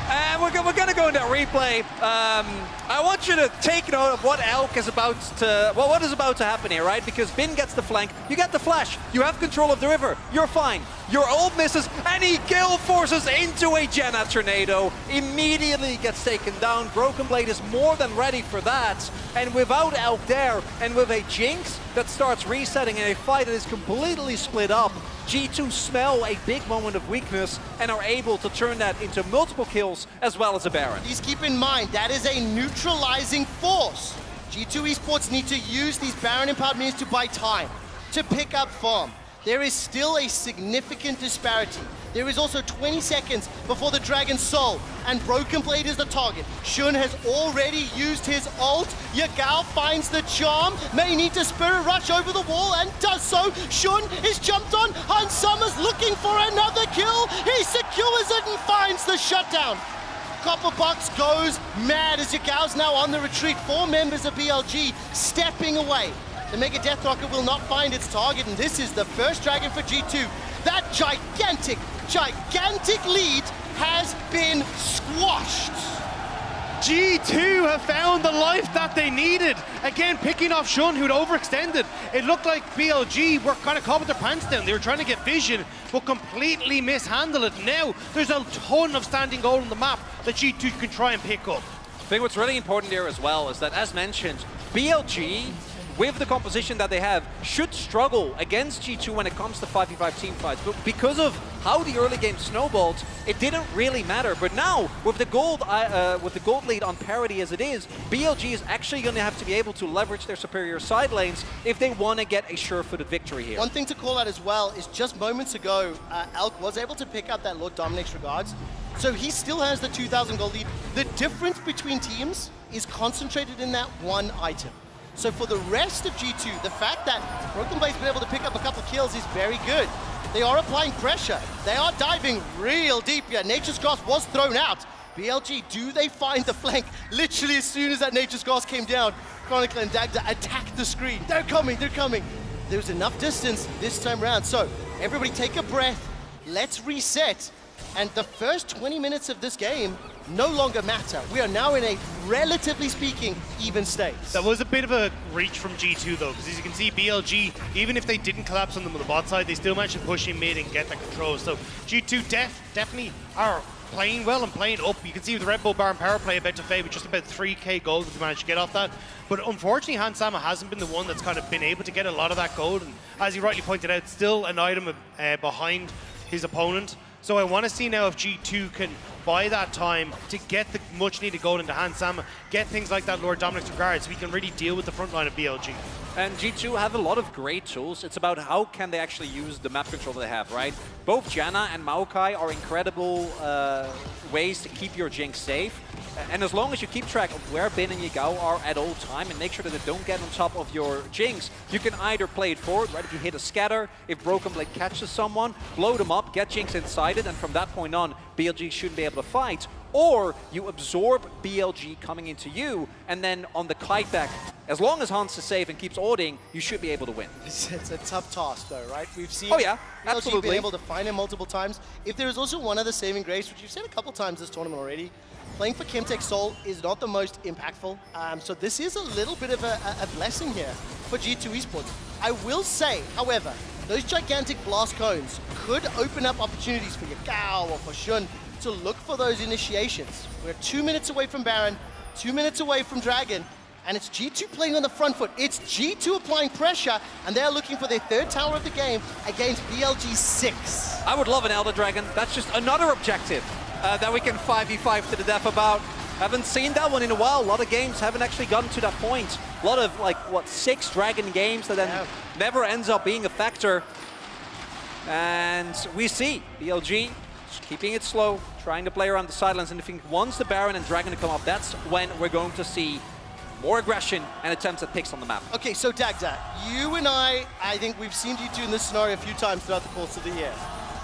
And we're going to go into replay. I want you to take note of what Elk is about to, well, what is about to happen here, right? Because Bin gets the flank, you get the flash, you have control of the river, you're fine. Your ult misses, and he Gale forces into a Jenna tornado. Immediately gets taken down. Broken Blade is more than ready for that. And without Elk there, and with a Jinx that starts resetting in a fight that is completely split up, G2 smell a big moment of weakness and are able to turn that into multiple kills as well as a Baron. Please keep in mind, that is a neutralizing force. G2 Esports need to use these Baron-empowered minions to buy time, to pick up farm. There is still a significant disparity. There is also 20 seconds before the Dragon's Soul, and Broken Blade is the target. Shun has already used his ult. Yagao finds the charm, may need to Spirit Rush over the wall, and does so. Shun is jumped on. Hans Summers looking for another kill. He secures it and finds the shutdown. Copper Box goes mad as Yagao's now on the retreat. 4 members of BLG stepping away. The Mega Death Rocket will not find its target, and this is the first Dragon for G2. That gigantic lead has been squashed. G2 have found the life that they needed. Again, picking off Shun, who'd overextended. It looked like BLG were kind of caught with their pants down. They were trying to get vision, but completely mishandle it. Now, there's a ton of standing gold on the map that G2 can try and pick up. I think what's really important here as well is that, as mentioned, BLG, with the composition that they have, should struggle against G2 when it comes to 5v5 team fights. But because of how the early game snowballed, it didn't really matter. But now, with the gold lead on parity as it is, BLG is actually going to have to be able to leverage their superior side lanes if they want to get a sure-footed victory here. One thing to call out as well is just moments ago, Elk was able to pick up that Lord Dominic's regards. So he still has the 2,000 gold lead. The difference between teams is concentrated in that one item. So for the rest of G2, the fact that Broken Blade's been able to pick up a couple kills is very good. They are applying pressure. They are diving real deep here. Nature's Grasp was thrown out. BLG, do they find the flank? Literally as soon as that Nature's Grasp came down, Chronicler and Dagda attacked the screen. They're coming, they're coming. There's enough distance this time around. So everybody take a breath. Let's reset. And the first 20 minutes of this game no longer matter. We are now in a, relatively speaking, even state. That was a bit of a reach from G2 though, because as you can see, BLG, even if they didn't collapse on them on the bot side, they still managed to push in mid and get that control. So G2 definitely are playing well and playing up. You can see with the Red Bull Baron power play about to fade with just about 3k gold that they managed to get off that. But unfortunately, Hans Sama hasn't been the one that's kind of been able to get a lot of that gold. And as you rightly pointed out, still an item behind his opponent. So I want to see now if G2 can buy that time to get the much needed gold into Hans Sama, get things like that Lord Dominic's regard so we can really deal with the front line of BLG. And G2 have a lot of great tools. It's about how can they actually use the map control they have, right? Both Janna and Maokai are incredible ways to keep your Jinx safe. And as long as you keep track of where Bin and Yagao are at all time and make sure that they don't get on top of your Jinx, you can either play it forward, right? If you hit a scatter, if Broken Blade catches someone, blow them up, get Jinx inside it, and from that point on, BLG shouldn't be able to fight. Or you absorb BLG coming into you, and then on the kite back, as long as Hans is safe and keeps ordering, you should be able to win. It's a tough task though, right? We've seen BLG been able to find him multiple times. If there is also one other saving grace, which you've said a couple times this tournament already, playing for Chemtech Soul is not the most impactful. So this is a little bit of a blessing here for G2 Esports. I will say, however, those gigantic blast cones could open up opportunities for Yagao or for Shun to look for those initiations. We're 2 minutes away from Baron, 2 minutes away from Dragon, and it's G2 playing on the front foot. It's G2 applying pressure, and they're looking for their third tower of the game against BLG 6. I would love an Elder Dragon. That's just another objective that we can 5v5 to the death about. Haven't seen that one in a while. A lot of games haven't actually gotten to that point. A lot of, like, what, 6 Dragon games that then never ends up being a factor. And we see BLG keeping it slow, trying to play around the sidelines, and I think once the Baron and Dragon come up, that's when we're going to see more aggression and attempts at picks on the map. Okay, so Dagda, you and I think we've seen G2 in this scenario a few times throughout the course of the year.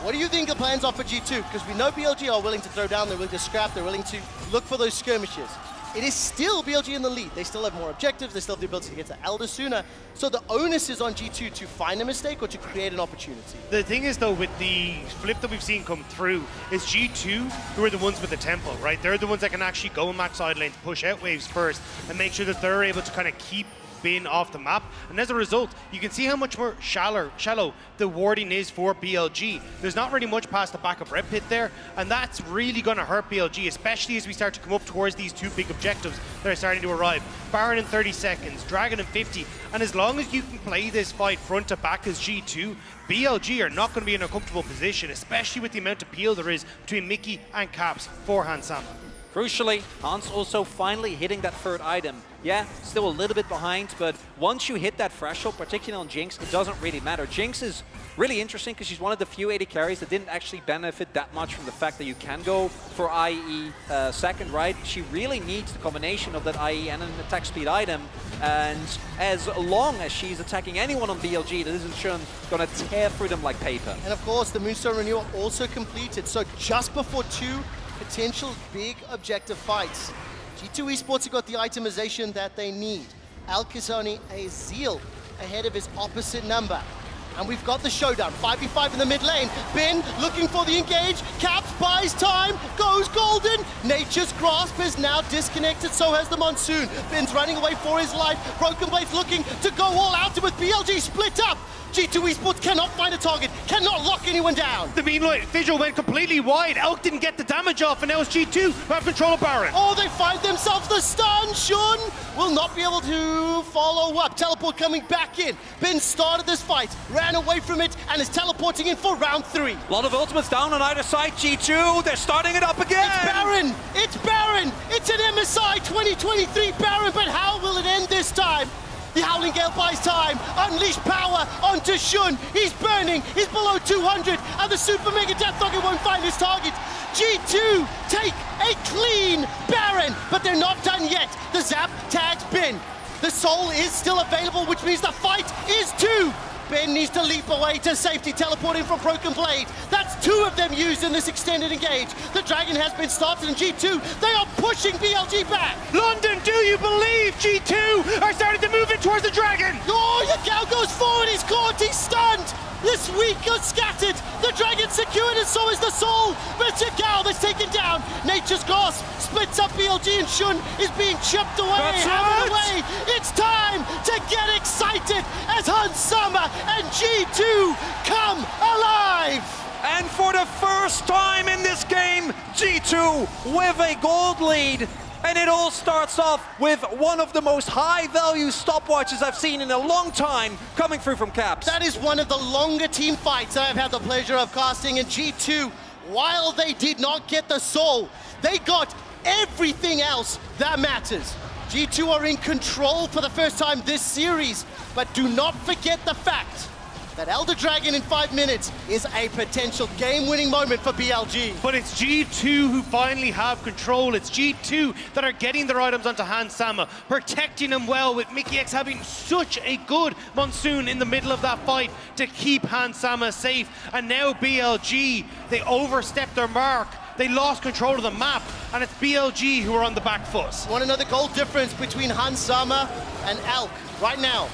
What do you think the plans are for G2? Because we know BLG are willing to throw down, they're willing to scrap, they're willing to look for those skirmishes. It is still BLG in the lead. They still have more objectives, they still have the ability to get to Elder sooner. So the onus is on G2 to find a mistake or to create an opportunity. The thing is though, with the flip that we've seen come through, is G2 who are the ones with the tempo, right? They're the ones that can actually go in max side lane to push out waves first and make sure that they're able to kind of keep Bin off the map, and as a result you can see how much more shallow the warding is for BLG. There's not really much past the back of Red Pit there, and that's really going to hurt BLG, especially as we start to come up towards these 2 big objectives that are starting to arrive. Baron in 30 seconds, Dragon in 50, and as long as you can play this fight front to back as G2, BLG are not going to be in a comfortable position, especially with the amount of peel there is between Mickey and Caps for Hans Sama. Crucially, Hans also finally hitting that third item. yeah, still a little bit behind, but once you hit that threshold, particularly on Jinx, it doesn't really matter. Jinx is really interesting because she's one of the few AD carries that didn't actually benefit that much from the fact that you can go for IE second, right? She really needs the combination of that IE and an attack speed item, and as long as she's attacking anyone on BLG, that isn't sure going to tear through them like paper. And of course, the Moonstone Renewal also completed, so just before 2 potential big objective fights, G2 Esports have got the itemization that they need. Elk is only a Zeal ahead of his opposite number. And we've got the showdown, 5v5 in the mid lane. Ben looking for the engage, Caps buys time, goes golden. Nature's Grasp is now disconnected, so has the Monsoon. Ben's running away for his life. Broken Blade's looking to go all out, and with BLG split up, G2 Esports cannot find a target, cannot lock anyone down. The meanwhile, visual went completely wide. Elk didn't get the damage off, and now it's G2 who have control of Baron. Oh, they find themselves the stun. Shun will not be able to follow up. Teleport coming back in. Ben started this fight, ran away from it, and is teleporting in for round 3. A lot of ultimates down on either side. G2, they're starting it up again. It's Baron. It's Baron. It's an MSI 2023 Baron, but how will it end this time? The Howling Gale buys time, unleash power onto Shun. He's burning, he's below 200, and the Super Mega Death Dogger won't find his target. G2 take a clean Baron, but they're not done yet. The Zap tags Ben. The Soul is still available, which means the fight is 2. Ben needs to leap away to safety, teleporting from Broken Blade. That's 2 of them used in this extended engage. The Dragon has been started in G2. They are pushing BLG back. London, do you believe G2 are starting to move in towards the Dragon? Oh, Yagao goes forward, he's caught, he's stunned. This weak got scattered. The Dragon secured, and so is the Soul. But it's Yagao that's taken down. Nature's Grasp splits up BLG, and Shun is being chipped away, hammered away. It's time to get excited as Hans Summer and G2 come alive. And for the first time in this game, G2 with a gold lead. And it all starts off with one of the most high-value stopwatches I've seen in a long time coming through from Caps. That is one of the longer team fights I've had the pleasure of casting, and G2, while they did not get the Soul, they got everything else that matters. G2 are in control for the first time this series, but do not forget the fact that Elder Dragon in 5 minutes is a potential game-winning moment for BLG. But it's G2 who finally have control. It's G2 that are getting their items onto Hans Sama, protecting him well, with Mickey X having such a good Monsoon in the middle of that fight to keep Hans Sama safe. And now BLG, they overstepped their mark. They lost control of the map, and it's BLG who are on the back foot. Want to know the goal difference between Hans Sama and Elk right now?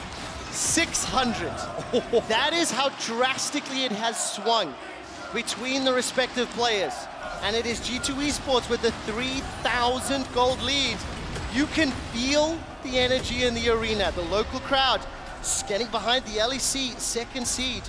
600. That is how drastically it has swung between the respective players. And it is G2 Esports with the 3,000 gold lead. You can feel the energy in the arena. The local crowd getting behind the LEC second seed.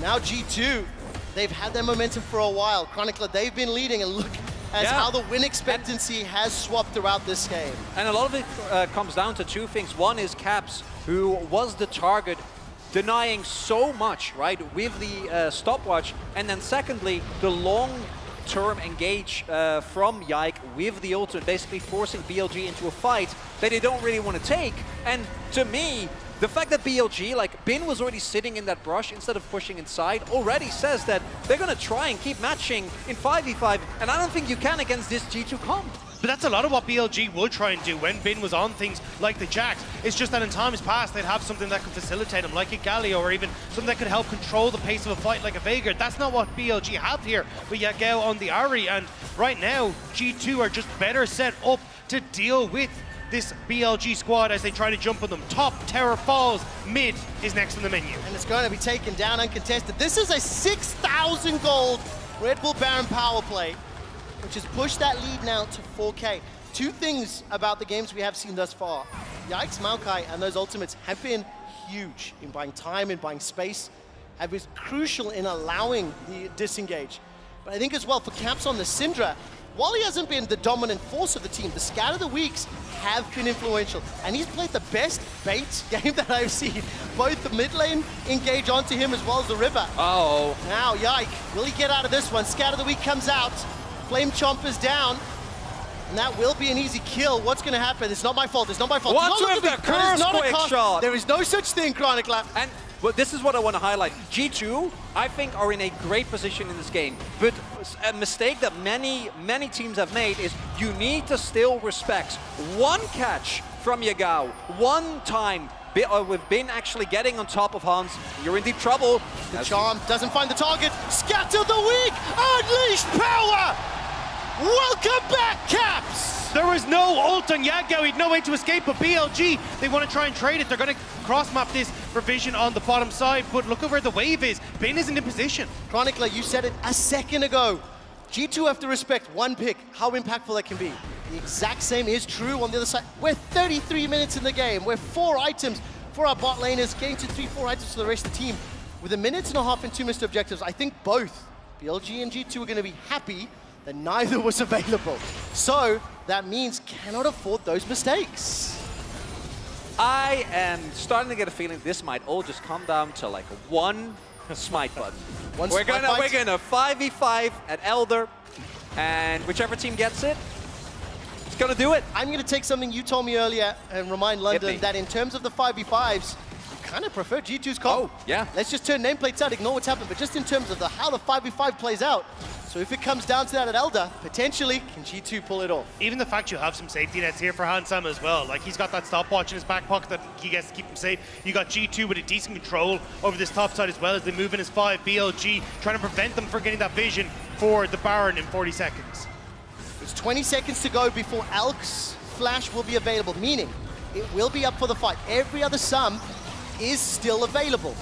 Now G2, they've had their momentum for a while. Chronicler, they've been leading, and look as how the win expectancy has swapped throughout this game. And a lot of it comes down to 2 things. One is Caps, who was the target, denying so much, right, with the stopwatch. And then secondly, the long-term engage from Yike with the ultimate, basically forcing BLG into a fight that they don't really want to take. And to me, the fact that BLG, like, Bin was already sitting in that brush instead of pushing inside, already says that they're going to try and keep matching in 5v5, and I don't think you can against this G2 comp. But that's a lot of what BLG would try and do when Bin was on things like the Jax. It's just that in times past, they'd have something that could facilitate them, like a Galio, or even something that could help control the pace of a fight like a Veigar. That's not what BLG have here with Yagao on the Ahri, and right now, G2 are just better set up to deal with this BLG squad as they try to jump on them. Top, Terror falls, mid is next on the menu. And it's going to be taken down uncontested. This is a 6,000 gold Red Bull Baron power play, which has pushed that lead now to 4K. 2 things about the games we have seen thus far. Yikes, Maokai and those ultimates have been huge in buying time, in buying space, have been crucial in allowing the disengage. But I think as well for Caps on the Syndra, while he hasn't been the dominant force of the team, the Scatter the Weeks have been influential. And he's played the best bait game that I've seen. Both the mid lane engage onto him as well as the river. Uh-oh. Now, Yike, will he get out of this one? Scatter the Week comes out. Flame Chomper's down. And that will be an easy kill. What's going to happen? It's not my fault. It's not my fault. What's with the curse quick shot? There is no such thing, Chronicler. And well, this is what I want to highlight. G2, I think, are in a great position in this game. But a mistake that many teams have made is you need to still respect one catch from Yagao, one time with Bin actually getting on top of Hans. You're in deep trouble. The charm doesn't find the target. Scatter the weak. Unleash power. Welcome back, Caps! There was no ult on Yagao, he had no way to escape, but BLG, they want to try and trade it. They're going to cross-map this for vision on the bottom side, but look at where the wave is. Bin isn't in position. Chronicler, you said it a second ago. G2 have to respect one pick, how impactful that can be. The exact same is true on the other side. We're 33 minutes in the game. We're 4 items for our bot laners, getting to 3-4 items for the rest of the team. With a minute and a half and 2 missed objectives, I think both BLG and G2 are going to be happy that neither was available. So that means cannot afford those mistakes. I am starting to get a feeling this might all just come down to like one smite button. We're gonna 5v5 at Elder, and whichever team gets it, it's gonna do it. I'm gonna take something you told me earlier and remind London that in terms of the 5v5s, you kind of prefer G2's comp. Oh, yeah. Let's just turn nameplates out, ignore what's happened, but just in terms of how the 5v5 plays out. So if it comes down to that at Elder, potentially, can G2 pull it off? Even the fact you have some safety nets here for Hansama as well. Like, he's got that stopwatch in his back pocket that he gets to keep him safe. You got G2 with a decent control over this top side as well as they move in as 5. BLG trying to prevent them from getting that vision for the Baron in 40 seconds. There's 20 seconds to go before Elk's flash will be available, meaning it will be up for the fight. Every other sum is still available.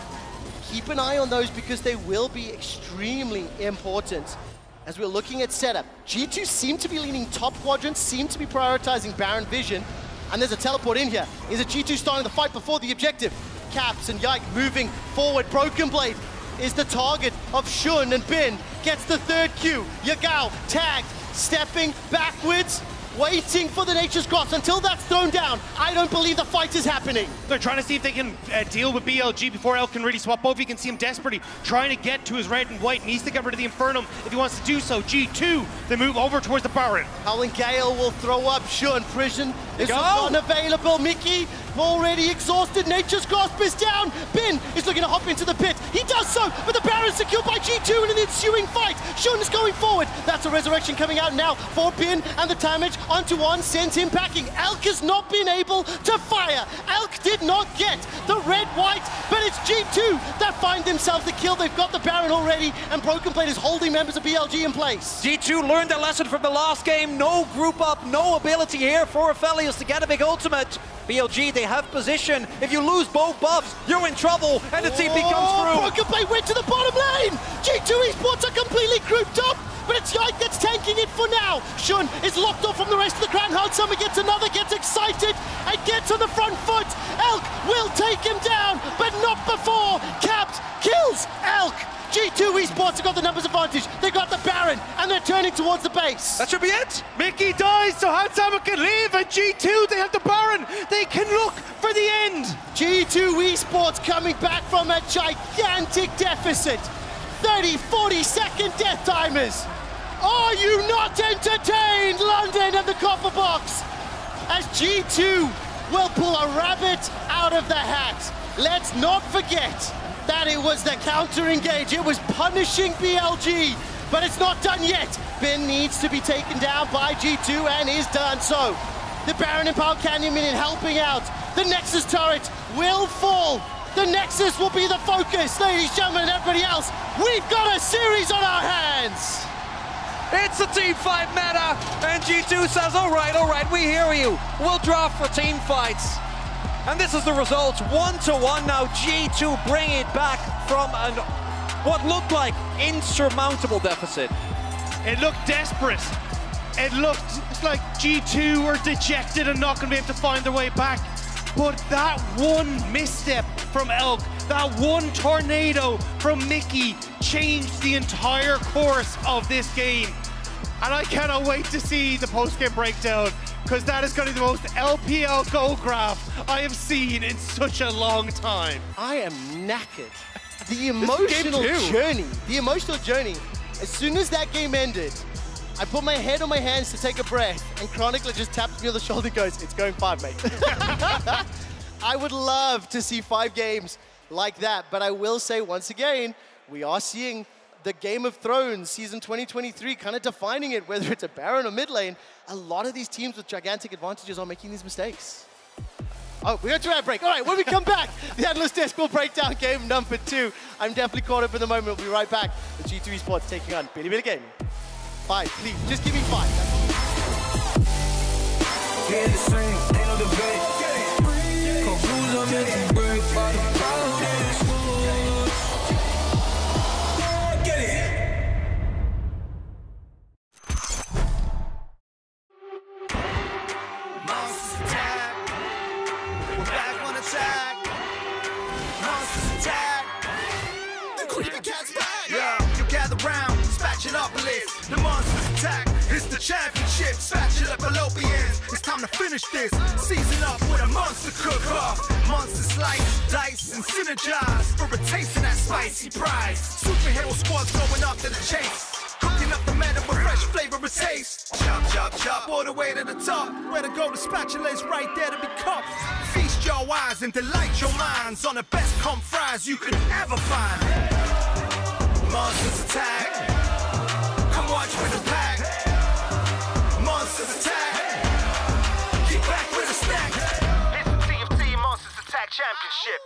Keep an eye on those because they will be extremely important. As we're looking at setup, G2 seem to be leaning top quadrants, seem to be prioritizing Baron vision, and there's a teleport in here. Is it G2 starting the fight before the objective? Caps and Yike moving forward. Broken Blade is the target of Shun, and Bin gets the 3rd Q. Yagao tagged, stepping backwards, waiting for the Nature's Cross. Until that's thrown down, I don't believe the fight is happening. They're trying to see if they can deal with BLG before Elk can really swap over. You can see him desperately trying to get to his red and white. Needs to get rid of the Infernum if he wants to do so. G2, they move over towards the Baron. Howling Gale will throw up. Shun, Prison is unavailable. Mickey already exhausted. Nature's Grasp is down. Bin is looking to hop into the pit. He does so, but the Baron's secured by G2 in an ensuing fight. Shun is going forward. That's a resurrection coming out now for Bin, and the damage onto one sends him packing. Elk has not been able to fire. Elk did not get the red-white, but it's G2 that find themselves the kill. They've got the Baron already, and Broken Blade is holding members of BLG in place. G2 learned a lesson from the last game. No group up, no ability here for Aphelios to get a big ultimate. BLG, they have position. If you lose both buffs, you're in trouble, and the TP comes through. Broken Blade went to the bottom lane. G2 Esports are completely grouped up, but it's Yike that's tanking it for now. Shun is locked off from the rest of the crowd. Hansama gets another, gets excited, and gets on the front foot. Elk will take him down, but not before Caps kills Elk. G2 Esports have got the numbers advantage. They got the Baron, and they're turning towards the base. That should be it. Mickey dies, so Hansama can leave, and G2, they have the Baron. They can look for the end. G2 Esports coming back from a gigantic deficit. 30, 40-second death timers. Are you not entertained, London and the Copper Box? As G2 will pull a rabbit out of the hat. Let's not forget that it was the counter-engage. It was punishing BLG, but it's not done yet. Bin needs to be taken down by G2 and is done so. The Baron and Power Canyon Minion helping out. The Nexus turret will fall. The Nexus will be the focus. Ladies, gentlemen, and everybody else, we've got a series on our hands. It's a team fight meta, and G2 says, all right, we hear you. We'll draft for team fights. And this is the result, 1-1 now. G2 bring it back from what looked like insurmountable deficit. It looked desperate. It looked like G2 were dejected and not going to be able to find their way back. But that one misstep from Elk, that one tornado from Mickey changed the entire course of this game. And I cannot wait to see the post-game breakdown, because that is going to be the most LPL goal graph I have seen in such a long time. I am knackered. The emotional journey, as soon as that game ended, I put my head on my hands to take a breath, and Chronicler just taps me on the shoulder and goes, it's going 5, mate. I would love to see 5 games like that, but I will say once again, we are seeing the Game of Thrones season 2023 kind of defining it, whether it's a Baron or mid lane. A lot of these teams with gigantic advantages are making these mistakes. Oh, we got to ad break. All right, when we come back, the Analyst Desk will break down game number 2. I'm definitely caught up in the moment. We'll be right back with G2 Esports taking on Bilibili Gaming. 5, please. Just give me 5. Yeah, the same, ain't no debate. Cause rules are meant to break by the proudest. Get it. Monsters attack. We're back on attack. Monsters attack. The creepy cat's back. Yeah, you gather round, Spatulopolis. The monsters attack. It's the championship, Spatula Fallopians. It's time to finish this. Season up with a monster cook-off. Monster slice, dice, and synergize for a taste of that spicy prize. Superhero squads going up to the chase. Cooking up the meta with fresh flavor and taste. Chop, chop, chop, all the way to the top. Where to go, the spatula is right there to be cupped. Feast your eyes and delight your minds on the best comp fries you could ever find. Monsters attack. Come watch with the pack. Monsters attack. Get back with a snack. It's the TFT Monsters Attack Championship.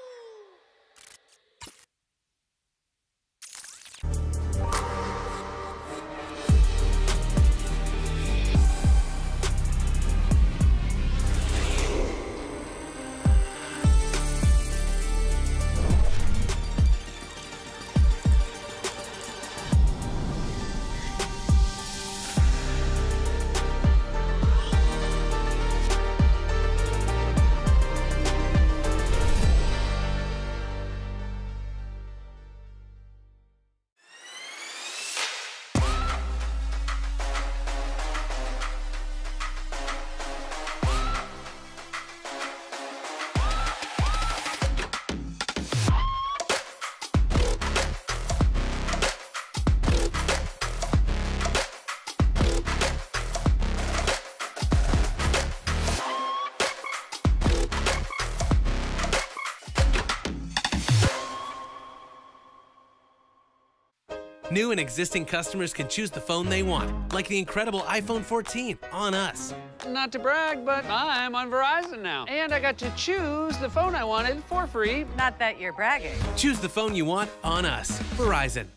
New and existing customers can choose the phone they want, like the incredible iPhone 14 on us. Not to brag, but I'm on Verizon now. And I got to choose the phone I wanted for free. Not that you're bragging. Choose the phone you want on us. Verizon.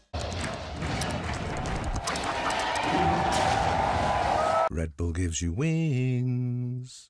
Red Bull gives you wings.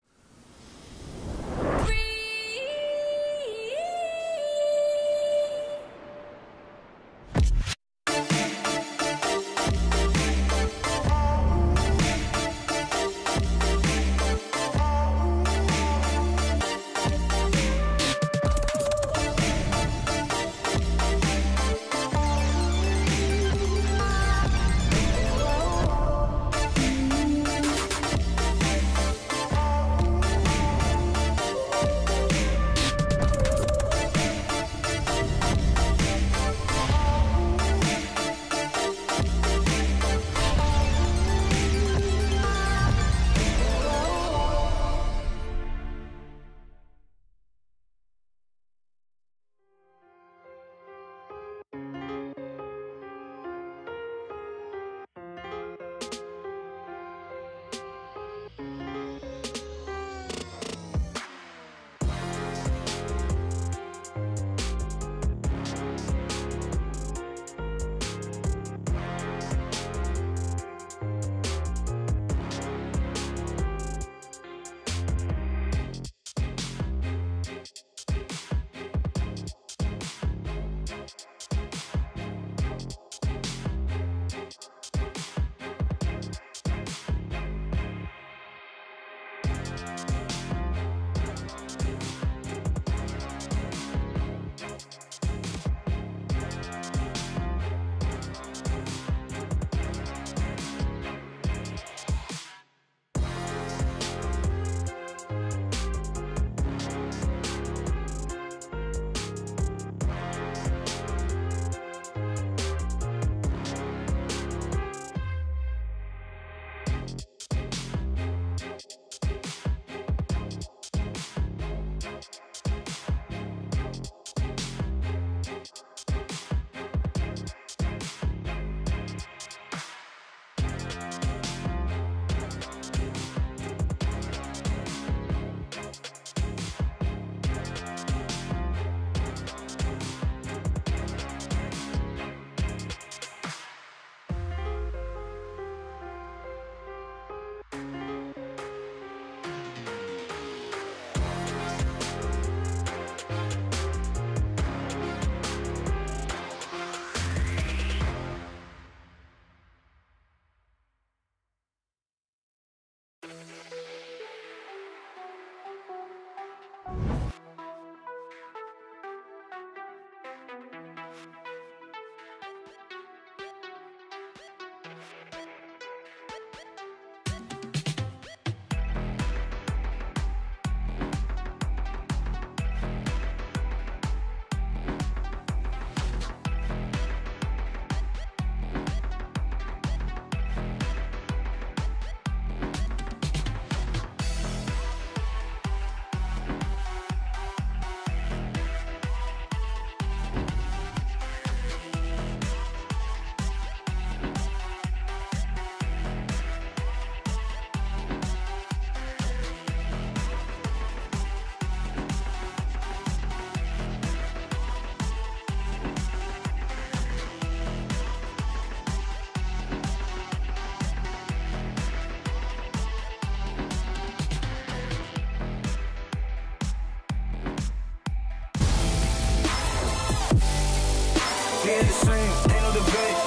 same, ain't no debate.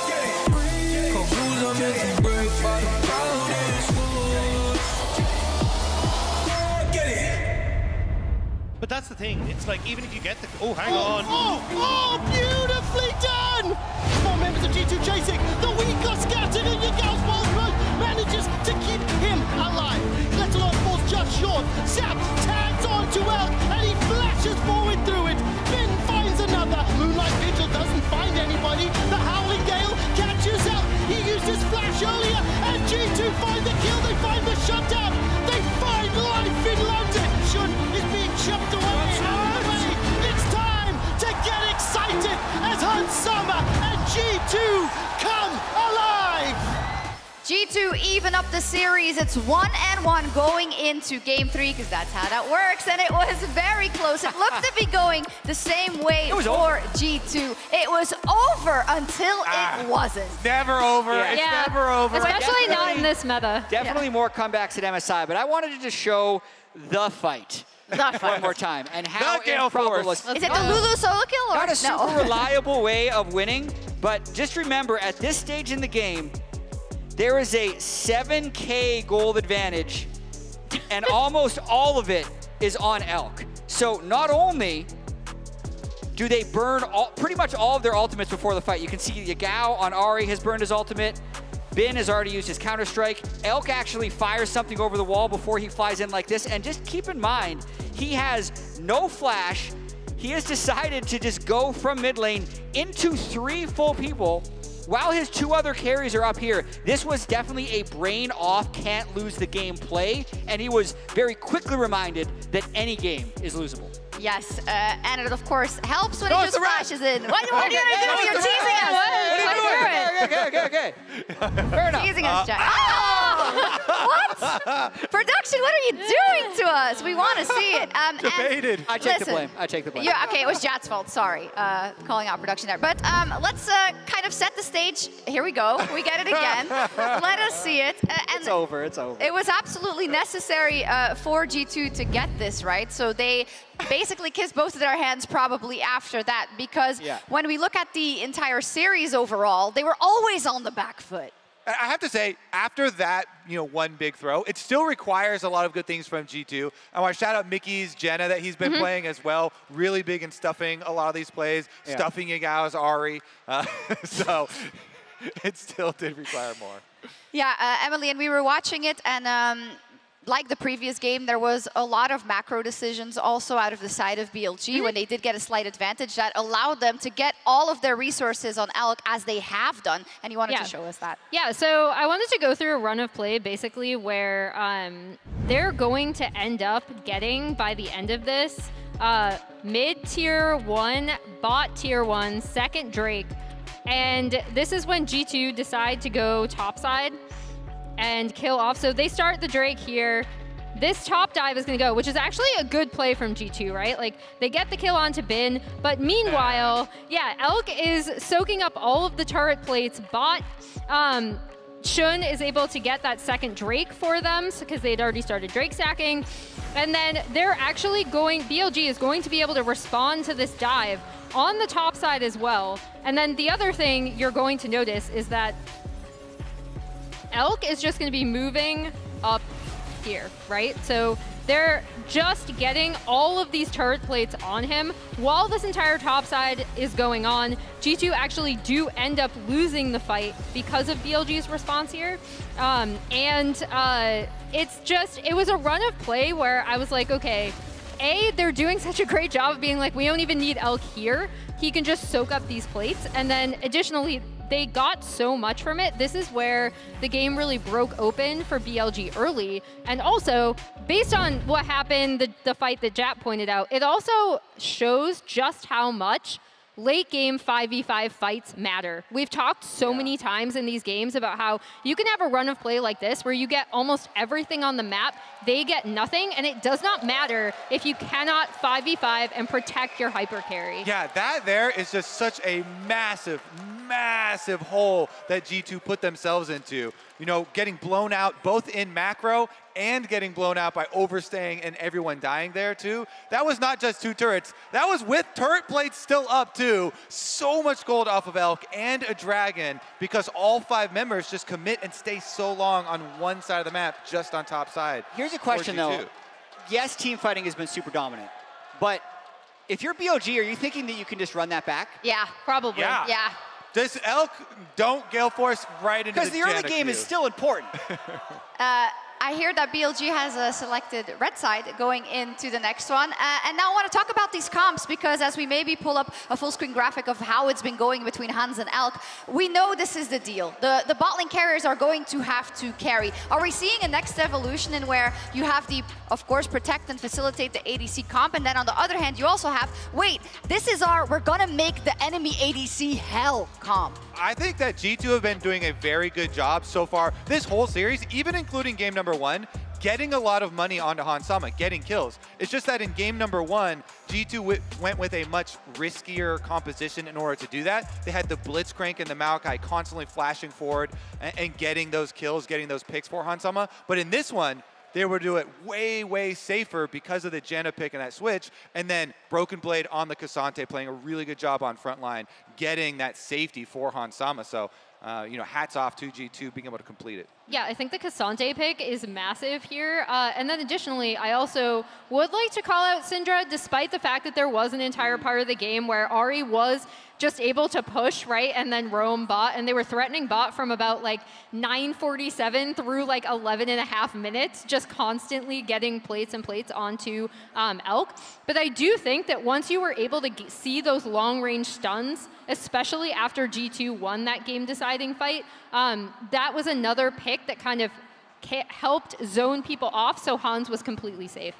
Cold blues are meant to break by the crowd in schools. Get it. But that's the thing. It's like, even if you get the... Oh, hang on. Oh, beautifully done! 4 members of G2 chasing. The weak got scattered and Yagao's Ball manages to keep him alive. Let alone falls just short. Zap tags onto Elk and he flashes forward through it. Finn finds another. Moonlight Vigil doesn't find anybody. The Howling Gale catches Elk. He used his flash earlier and G2 find the kill. They find the shutdown. They find life in London. Shun is being chucked away. It's time to get excited as Hunt Summer and G2 come alive. G2 even up the series. It's 1-1 going into game 3 because that's how that works. And it was very close. It looked to be going the same way for G2. It was over until it wasn't. Never over. Yeah. It's never over. Especially not in this meta. Definitely more comebacks at MSI, but I wanted to just show the fight. One more time, and how improbable. Is it the Lulu solo kill or not a super no? reliable way of winning? But just remember, at this stage in the game, there is a 7K gold advantage, and almost all of it is on Elk. So not only do they burn pretty much all of their ultimates before the fight. You can see Yagao on Ahri has burned his ultimate. Bin has already used his Counter-Strike. Elk actually fires something over the wall before he flies in like this. And just keep in mind, he has no flash. He has decided to just go from mid lane into 3 full people while his 2 other carries are up here. This was definitely a brain off, can't lose the game play. And he was very quickly reminded that any game is losable. Yes, and it of course helps when he just flashes in. What are you doing? You're teasing us. Okay. Fair enough. Teasing us, Jack. Oh! What? Production, what are you doing to us? We want to see it. Debated. I take the blame. I take the blame. Yeah, okay, it was Jat's fault. Sorry, calling out production there. But let's kind of set the stage. Here we go. We get it again. Let us see it. It's over. It's over. It was absolutely necessary for G2 to get this, right? So they basically kissed both of their hands probably after that, because when we look at the entire series overall, they were always on the back foot. I have to say, after that, one big throw, it still requires a lot of good things from G2. I want to shout out Mickey's Jenna that he's been playing as well. Really big in stuffing a lot of these plays, stuffing Yagao's Ahri. So it still did require more. Yeah, Emily, and we were watching it, and like the previous game, there was a lot of macro decisions also out of the side of BLG when they did get a slight advantage that allowed them to get all of their resources on Elk as they have done. And you wanted to show us that. Yeah, so I wanted to go through a run of play basically where they're going to end up getting, by the end of this, mid-tier 1, bot tier 1, second Drake. And this is when G2 decide to go topside and kill off. So they start the Drake here. This top dive is going to go, which is actually a good play from G2, right? Like, they get the kill onto Bin, but meanwhile, Elk is soaking up all of the turret plates. Bot, Shun is able to get that second Drake for them because they'd already started Drake stacking. And then they're actually BLG is going to be able to respond to this dive on the top side as well. And then the other thing you're going to notice is that Elk is just going to be moving up here, right? So they're just getting all of these turret plates on him while this entire top side is going on. G2 actually do end up losing the fight because of BLG's response here. It was a run of play where I was like, okay, they're doing such a great job of being like, we don't even need Elk here. He can just soak up these plates. And then additionally, they got so much from it. This is where the game really broke open for BLG early. And also, based on what happened, the fight that Jap pointed out, it also shows just how much late game 5v5 fights matter. We've talked so many times in these games about how you can have a run of play like this where you get almost everything on the map, they get nothing, and it does not matter if you cannot 5v5 and protect your hyper carry. Yeah, that there is just such a massive massive hole that G2 put themselves into. You know, getting blown out both in macro and getting blown out by overstaying and everyone dying there too. That was not just 2 turrets. That was with turret plates still up too. So much gold off of Elk and a dragon because all 5 members just commit and stay so long on one side of the map, just on top side. Here's a question though. Yes, team fighting has been super dominant, but if you're BLG, are you thinking that you can just run that back? Yeah, probably. Yeah. This Elk don't Gale Force right into the Because the early game is still important. I hear that BLG has selected red side going into the next one. And now I want to talk about these comps because as we maybe pull up a full screen graphic of how it's been going between Hans and Elk, we know this is the deal. The bot lane carriers are going to have to carry. Are we seeing a next evolution in where you have the, of course, protect and facilitate the ADC comp, and then on the other hand, you also have, wait, this is our, we're gonna make the enemy ADC hell comp. I think that G2 have been doing a very good job so far this whole series, even including game number 1, getting a lot of money onto Hansama, getting kills. It's just that in game number 1, G2 went with a much riskier composition in order to do that. They had the Blitzcrank and the Maokai constantly flashing forward and getting those kills, getting those picks for Hansama. But in this one, they were doing it way, way safer because of the Janna pick and that switch. And then Broken Blade on the Cassante playing a really good job on frontline, getting that safety for Hansama. So, you know, hats off to G2 being able to complete it. Yeah, I think the Cassante pick is massive here. And then additionally, I also would like to call out Syndra, despite the fact that there was an entire part of the game where Ahri was just able to push, right, and then roam bot, and they were threatening bot from about like 9:47 through like 11.5 minutes, just constantly getting plates and plates onto Elk. But I do think that once you were able to see those long-range stuns, especially after G2 won that game-deciding fight, that was another pick that kind of helped zone people off, so Hans was completely safe.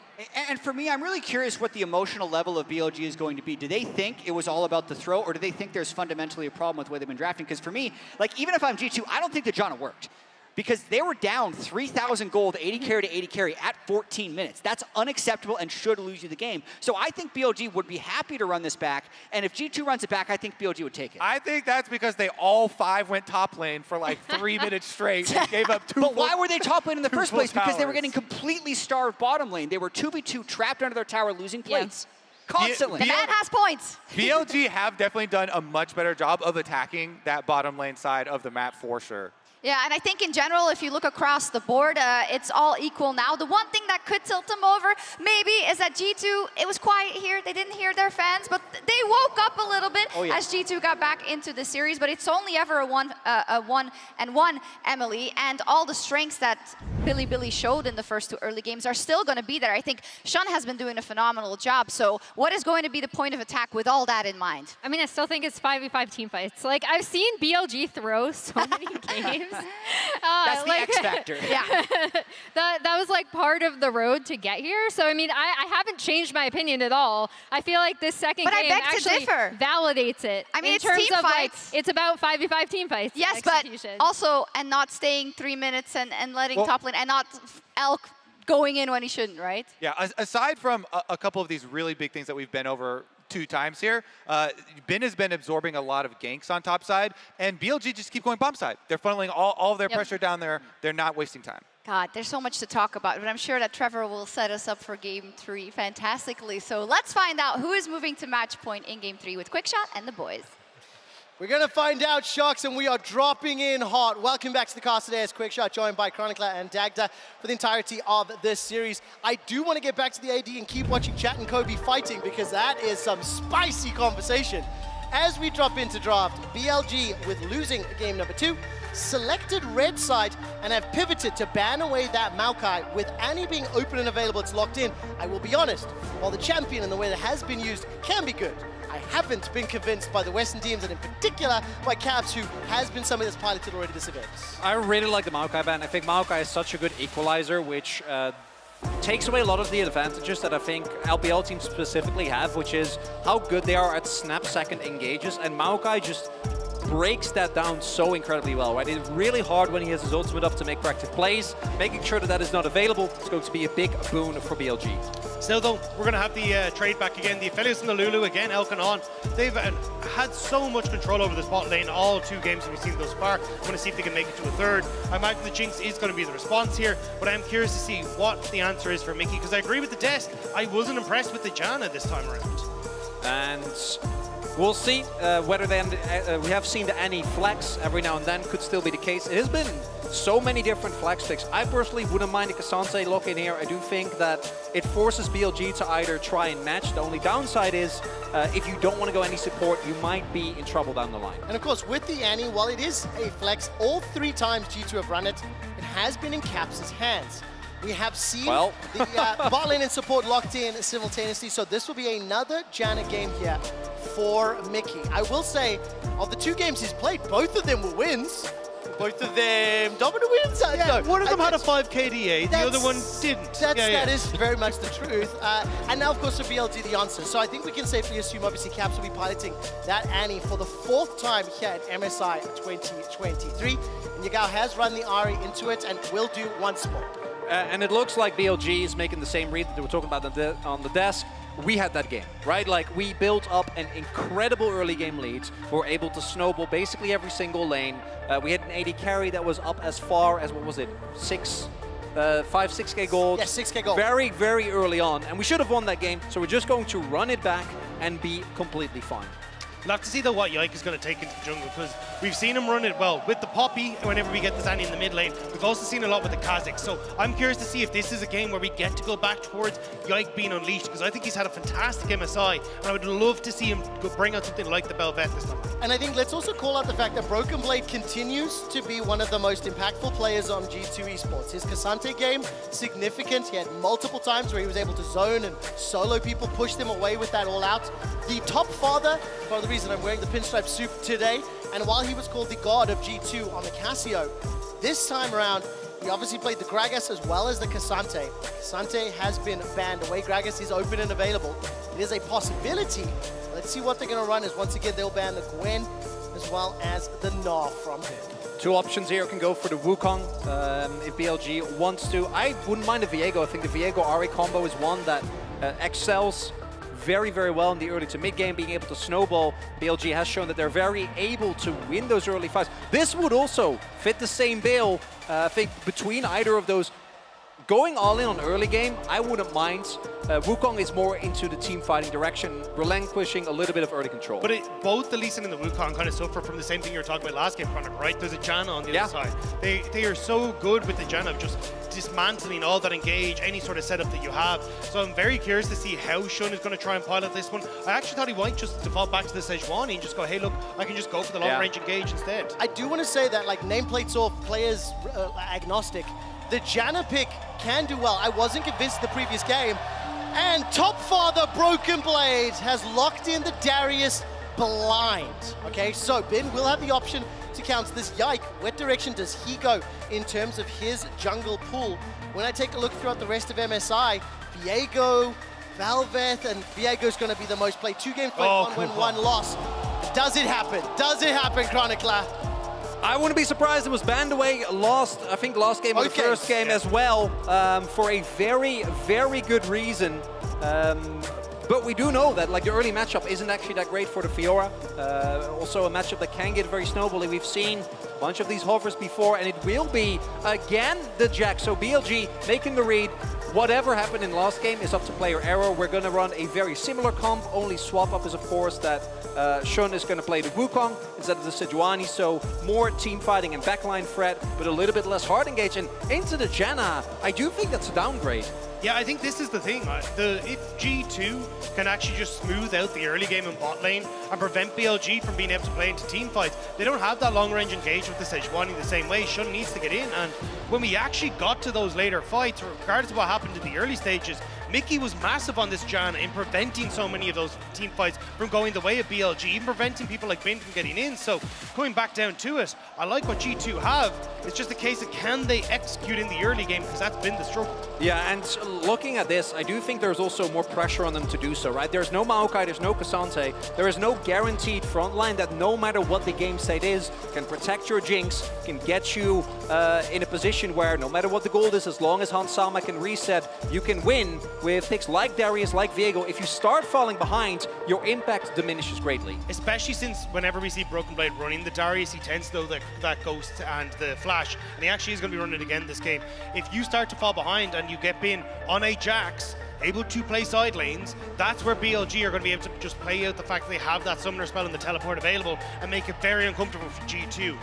And for me, I'm really curious what the emotional level of BLG is going to be. Do they think it was all about the throw, or do they think there's fundamentally a problem with the way they've been drafting? Because for me, like, even if I'm G2, I don't think the Janna worked. Because they were down 3,000 gold, 80 carry to 80 carry at 14 minutes. That's unacceptable and should lose you the game. So I think BLG would be happy to run this back, and if G2 runs it back, I think BLG would take it. I think that's because they all 5 went top lane for like 3 minutes straight and gave up 2 But why were they top lane in the first place? towers. Because they were getting completely starved bottom lane. They were 2v2 trapped under their tower, losing plates. Constantly. The man has points. BLG have definitely done a much better job of attacking that bottom lane side of the map for sure. Yeah, and I think in general, if you look across the board, it's all equal now. The one thing that could tilt them over, maybe, is that G2, it was quiet here. They didn't hear their fans, but they woke up a little bit as G2 got back into the series. But it's only ever a 1-1, Emily, and all the strengths that Billy showed in the first 2 early games are still going to be there. I think Shun has been doing a phenomenal job. So what is going to be the point of attack with all that in mind? I mean, I still think it's 5v5 team fights. Like, I've seen BLG throw so many games. That's the X factor. Yeah. that was like part of the road to get here. So, I mean, I haven't changed my opinion at all. I feel like this second game actually validates it. I mean, in it's terms team of fights. Like, it's about 5v5 team fights. Yes, but also, and not staying 3 minutes and letting top lane, and not Elk going in when he shouldn't, right? Yeah, aside from a couple of these really big things that we've been over 2 times here, Ben has been absorbing a lot of ganks on top side, and BLG just keep going bomb side. They're funneling all of their pressure down there. They're not wasting time. God, there's so much to talk about, but I'm sure that Trevor will set us up for Game 3 fantastically. So let's find out who is moving to match point in Game 3 with Quickshot and the boys. We're going to find out, Shocks, and we are dropping in hot. Welcome back to the cast today as Quickshot, joined by Chronicler and Dagda for the entirety of this series. I do want to get back to the AD and keep watching Chat and Kobe fighting, because that is some spicy conversation. As we drop into draft, BLG, with losing game number 2, selected red side and have pivoted to ban away that Maokai. With Annie being open and available, it's locked in. I will be honest, while the champion and the way that has been used can be good, I haven't been convinced by the Western teams, and in particular by Caps, who has been something that's piloted already this event. I really like the Maokai ban. I think Maokai is such a good equalizer, which takes away a lot of the advantages that I think LPL teams specifically have, which is how good they are at snap-second engages, and Maokai just breaks that down so incredibly well, right? It's really hard when he has his ultimate up to make proactive plays. Making sure that that is not available is going to be a big boon for BLG. Still though, we're going to have the trade back again. The Aphelios and the Lulu again, Elkin on. They've had so much control over the spot lane all 2 games that we've seen thus far. I want to see if they can make it to a third. I imagine the Jinx is going to be the response here, but I'm curious to see what the answer is for Mickey, because I agree with the desk. I wasn't impressed with the Janna this time around. And we'll see whether we have seen the Annie flex every now and then, could still be the case. It has been so many different flex picks. I personally wouldn't mind a Cassante look in here. I do think that it forces BLG to either try and match. The only downside is if you don't want to go any support, you might be in trouble down the line. And of course, with the Annie, while it is a flex, all 3 times G2 have run it, it has been in Caps' hands. We have seen the bot lane and support locked in simultaneously, so this will be another Janna game here for Mickey. I will say, of the 2 games he's played, both of them were wins. Both of them dominant wins. Yeah, no, one of them had a 5 KDA, the other one didn't. That is very much the truth. And now, of course, for BLG, the answer. So I think we can safely assume, obviously, Caps will be piloting that Annie for the 4th time here at MSI 2023. And Yagao has run the Ahri into it and will do once more. And it looks like BLG is making the same read that they were talking about on the desk. We had that game, right? Like, we built up an incredible early game lead. We were able to snowball basically every single lane. We had an AD carry that was up as far as, what was it, 6K gold. Yes, 6K gold. Very, very early on. And we should have won that game, so we're just going to run it back and be completely fine. We'll have to see though what Yike is going to take into the jungle, because we've seen him run it well with the Poppy whenever we get the Zanny in the mid lane. We've also seen a lot with the Kha'Zix, so I'm curious to see if this is a game where we get to go back towards Yike being unleashed, because I think he's had a fantastic MSI, and I would love to see him go bring out something like the Bel'Veth this time. And I think let's also call out the fact that Broken Blade continues to be one of the most impactful players on G2 Esports. His Cassante game, significant. He had multiple times where he was able to zone and solo people, push them away with that all out. The top father, for the reason I'm wearing the pinstripe suit today, and while he was called the god of G2 on the Casio, this time around, he obviously played the Gragas as well as the Cassante. Cassante has been banned away. Gragas is open and available. It is a possibility. Let's see what they're going to run, as once again, they'll ban the Gwen as well as the Gnar from him. 2 options here can go for the Wukong if BLG wants to. I wouldn't mind the Viego. I think the Viego-Ahri combo is one that excels very, very well in the early to mid game, being able to snowball. BLG has shown that they're very able to win those early fights. This would also fit the same bill, I think, between either of those. Going all in on early game, I wouldn't mind. Wukong is more into the team fighting direction, relinquishing a little bit of early control. But both the Lee Sin and the Wukong kind of suffer from the same thing you were talking about last game, Chronic, right? There's a Janna on the other side. They are so good with the Janna of just dismantling all that engage, any sort of setup that you have. So I'm very curious to see how Shun is going to try and pilot this one. I actually thought he might just default back to the Sejuani and just go, hey, look, I can just go for the long-range engage instead. I do want to say that, like, nameplates or players agnostic, the Janna pick can do well. I wasn't convinced in the previous game. And top father Broken Blade has locked in the Darius blind. Okay, so Ben will have the option to counter this. Yike, what direction does he go in terms of his jungle pool? When I take a look throughout the rest of MSI, Viego, Bel'Veth, and Viego's going to be the most played. 2 games played, 1 win, 1 loss. Does it happen? Does it happen, Chronicler? I wouldn't be surprised it was banned away last game or the first game as well, for a very, very good reason. But we do know that, like, the early matchup isn't actually that great for the Fiora. Also a matchup that can get very snowbally. We've seen a bunch of these hovers before, and it will be, again, the Jack. So BLG making the read. Whatever happened in last game is up to player error. We're going to run a very similar comp. Only swap up is, of course, that Shun is going to play the Wukong instead of the Sejuani. So more team fighting and backline threat, but a little bit less hard engage. And into the Janna, I do think that's a downgrade. Yeah, I think this is the thing. If G2 can actually just smooth out the early game in bot lane and prevent BLG from being able to play into team fights, they don't have that long-range engage with the Sejuani the same way. Shun needs to get in, and when we actually got to those later fights, regardless of what happened in the early stages, Mickey was massive on this Jan in preventing so many of those team fights from going the way of BLG, even preventing people like Bin from getting in. So coming back down to it, I like what G2 have. It's just a case of can they execute in the early game, because that's been the struggle. Yeah, and looking at this, I do think there's also more pressure on them to do so, right? There's no Maokai, there's no Cassante, there is no guaranteed front line that no matter what the game state is, can protect your Jinx, can get you in a position where no matter what the gold is, as long as Hans Sama can reset, you can win with picks like Darius, like Viego. If you start falling behind, your impact diminishes greatly. Especially since whenever we see Broken Blade running the Darius, he tends to know that Ghost and the Flash, and he actually is going to be running it again this game. If you start to fall behind and you get Bin on a Jax, able to play side lanes, that's where BLG are going to be able to just play out the fact that they have that summoner spell and the teleport available and make it very uncomfortable for G2.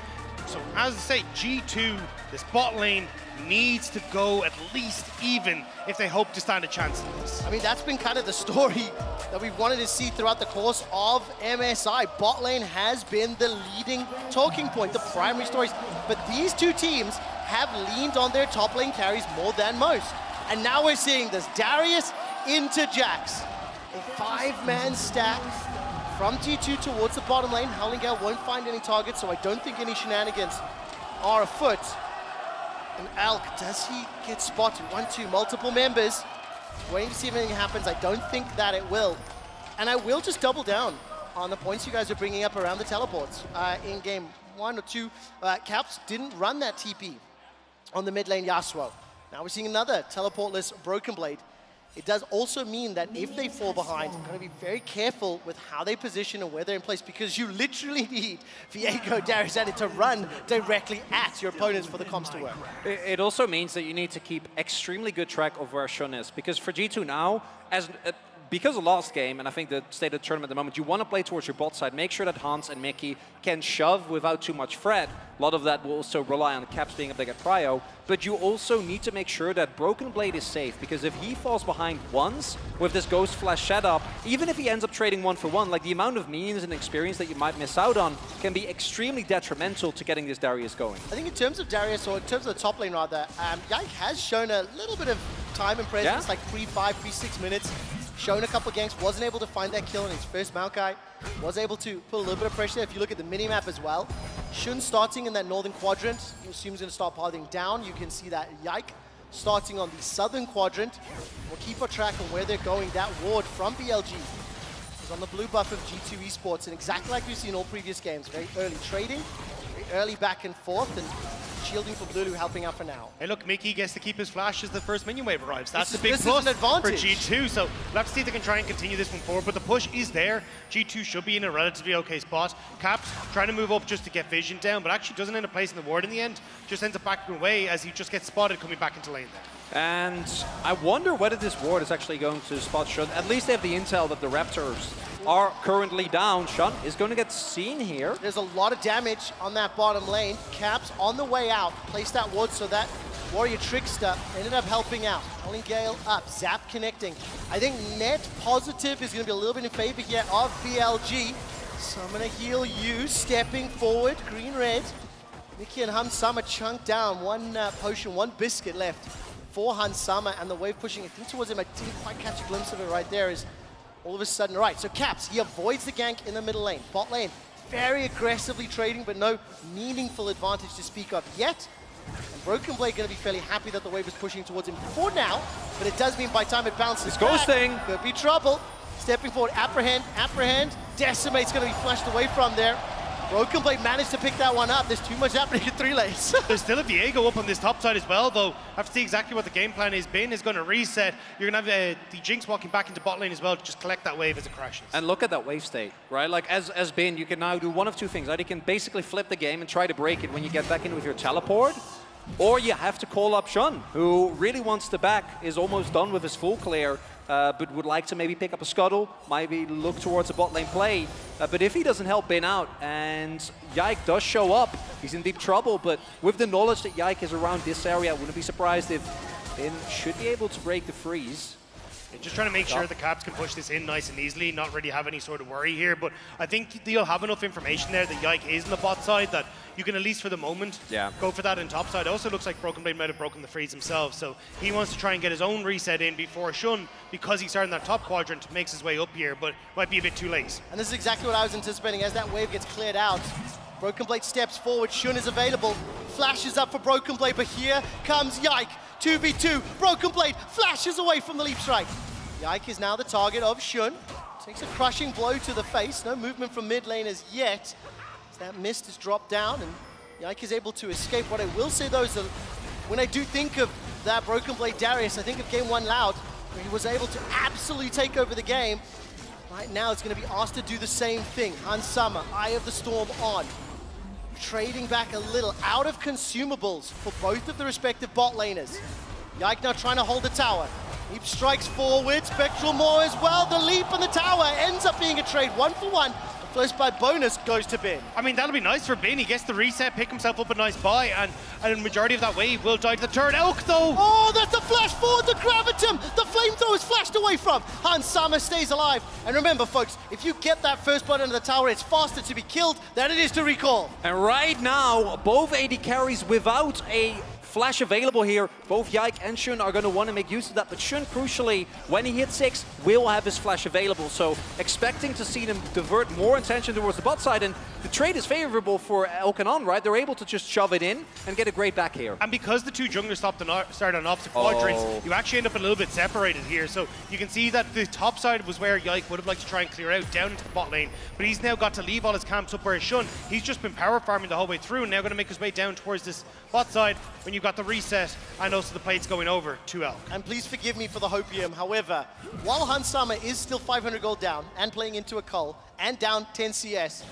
So as I say, G2, this bot lane needs to go at least even if they hope to stand a chance in this. I mean, that's been kind of the story that we've wanted to see throughout the course of MSI. Bot lane has been the leading talking point, the primary stories. But these two teams have leaned on their top lane carries more than most. And now we're seeing this Darius into Jax. A 5-man stack from G2 towards the bottom lane. Howling Gale won't find any targets, so I don't think any shenanigans are afoot. And Alk, does he get spotted? 1-2, multiple members. Waiting to see if anything happens. I don't think that it will. And I will just double down on the points you guys are bringing up around the teleports. In game 1 or 2, Caps didn't run that TP on the mid lane Yasuo. Now we're seeing another teleportless Broken Blade. It does also mean that if they fall behind, I'm going to be very careful with how they position and where they're in place, because you literally need Viego, Darius, and to run directly at your opponents for the comms to work. It also means that you need to keep extremely good track of where Shun is, because for G2 now, because of last game, and I think the state of the tournament at the moment, you want to play towards your bot side. Make sure that Hans and Mickey can shove without too much threat. A lot of that will also rely on Caps being able to get prio. But you also need to make sure that Broken Blade is safe, because if he falls behind once with this Ghost Flash setup, even if he ends up trading 1-for-1, like the amount of minions and experience that you might miss out on can be extremely detrimental to getting this Darius going. I think in terms of Darius, or in terms of the top lane rather, Yike has shown a little bit of time and presence, like 3-5, 3-6 minutes. Shown a couple of ganks, wasn't able to find that kill in his first Maokai, was able to put a little bit of pressure there. If you look at the minimap as well, Shun starting in that northern quadrant, you assume he's going to start pathing down. You can see that Yike starting on the southern quadrant. We'll keep a track on where they're going. That ward from BLG is on the blue buff of G2 Esports, and exactly like we've seen in all previous games, very early trading, very early back and forth, and shielding for Blue helping out for now. Hey look, Mickey gets to keep his flash as the first minion wave arrives. That's a big plus plus an advantage for G2, so we'll have to see if they can try and continue this one forward, but the push is there. G2 should be in a relatively okay spot. Caps trying to move up just to get vision down, but actually doesn't end up placing the ward in the end, just ends up backing away as he just gets spotted coming back into lane there. And I wonder whether this ward is actually going to spot Shun. At least they have the intel that the Raptors are currently down. Shun is going to get seen here. There's a lot of damage on that bottom lane. Caps on the way out, placed that ward so that Warrior Trickster ended up helping out. Howling Gale up, Zap connecting. I think net positive is going to be a little bit in favor here of BLG. So I'm going to heal you, stepping forward, green-red. Mickey and Hans Sama chunked down. One potion, one biscuit left for Hans Sama, and the wave pushing, I think, towards him. I didn't quite catch a glimpse of it right there. Is all of a sudden, right, so Caps, he avoids the gank in the middle lane. Bot lane, very aggressively trading, but no meaningful advantage to speak of yet. And Broken Blade going to be fairly happy that the wave is pushing towards him for now, but it does mean by the time it bounces it's ghosting. Could be trouble. Stepping forward, apprehend, Decimate's going to be flushed away from there. Broken Blade managed to pick that one up. There's too much happening in 3 lanes. There's still a Viego up on this top side as well, though. I have to see exactly what the game plan is. Bin is going to reset. You're going to have the Jinx walking back into bot lane as well to just collect that wave as it crashes. And look at that wave state, right? Like, as Bin, you can now do one of two things. Either you can basically flip the game and try to break it when you get back in with your teleport, or you have to call up Shun, who really wants to back, is almost done with his full clear, but would like to maybe pick up a scuttle, maybe look towards a bot lane play. But if he doesn't help Bin out and Yike does show up, he's in deep trouble. But with the knowledge that Yike is around this area, I wouldn't be surprised if Bin should be able to break the freeze. Just trying to make sure the Caps can push this in nice and easily, not really have any sort of worry here. But I think you'll have enough information there that Yike is on the bot side that you can, at least for the moment, go for that in top side. Also looks like Broken Blade might have broken the freeze himself, so he wants to try and get his own reset in before Shun, because he's starting that top quadrant, makes his way up here, but might be a bit too late. And this is exactly what I was anticipating. As that wave gets cleared out, Broken Blade steps forward, Shun is available, flashes up for Broken Blade, but here comes Yike. 2v2, Broken Blade flashes away from the leap strike. Yike is now the target of Shun. Takes a crushing blow to the face. No movement from mid lane as yet. As that mist is dropped down and Yike is able to escape. What I will say though is that when I do think of that Broken Blade Darius, I think of game 1 Loud, where he was able to absolutely take over the game. Right now it's going to be asked to do the same thing. Hansama, Eye of the Storm on. Trading back a little out of consumables for both of the respective bot laners. Yike now trying to hold the tower. Leap strikes forward, Spectral Maw as well. The leap and the tower ends up being a trade 1-for-1. The first by bonus goes to Bin. I mean, that'll be nice for Bin. He gets the reset, pick himself up a nice buy, and a majority of that wave will die to the turret. Elk, though! Oh, that's a flash forward to Gravitum! The flamethrower is flashed away from. Hansama stays alive. And remember, folks, if you get that first button of the tower, it's faster to be killed than it is to recall. And right now, both AD carries without a flash available here. Both Yike and Shun are going to want to make use of that, but Shun, crucially, when he hits 6, will have his flash available. So expecting to see them divert more attention towards the bot side, and the trade is favorable for Elk and On, right? They're able to just shove it in and get a great back here. And because the two junglers started on opposite quadrants, you actually end up a little bit separated here. So you can see that the top side was where Yike would have liked to try and clear out down into the bot lane, but he's now got to leave all his camps up where Shun. He's just been power farming the whole way through, and now going to make his way down towards this bot side when you've got the reset and also the plates going over to Elk. And please forgive me for the hopium. However, while Hansama is still 500 gold down and playing into a cull and down 10 CS,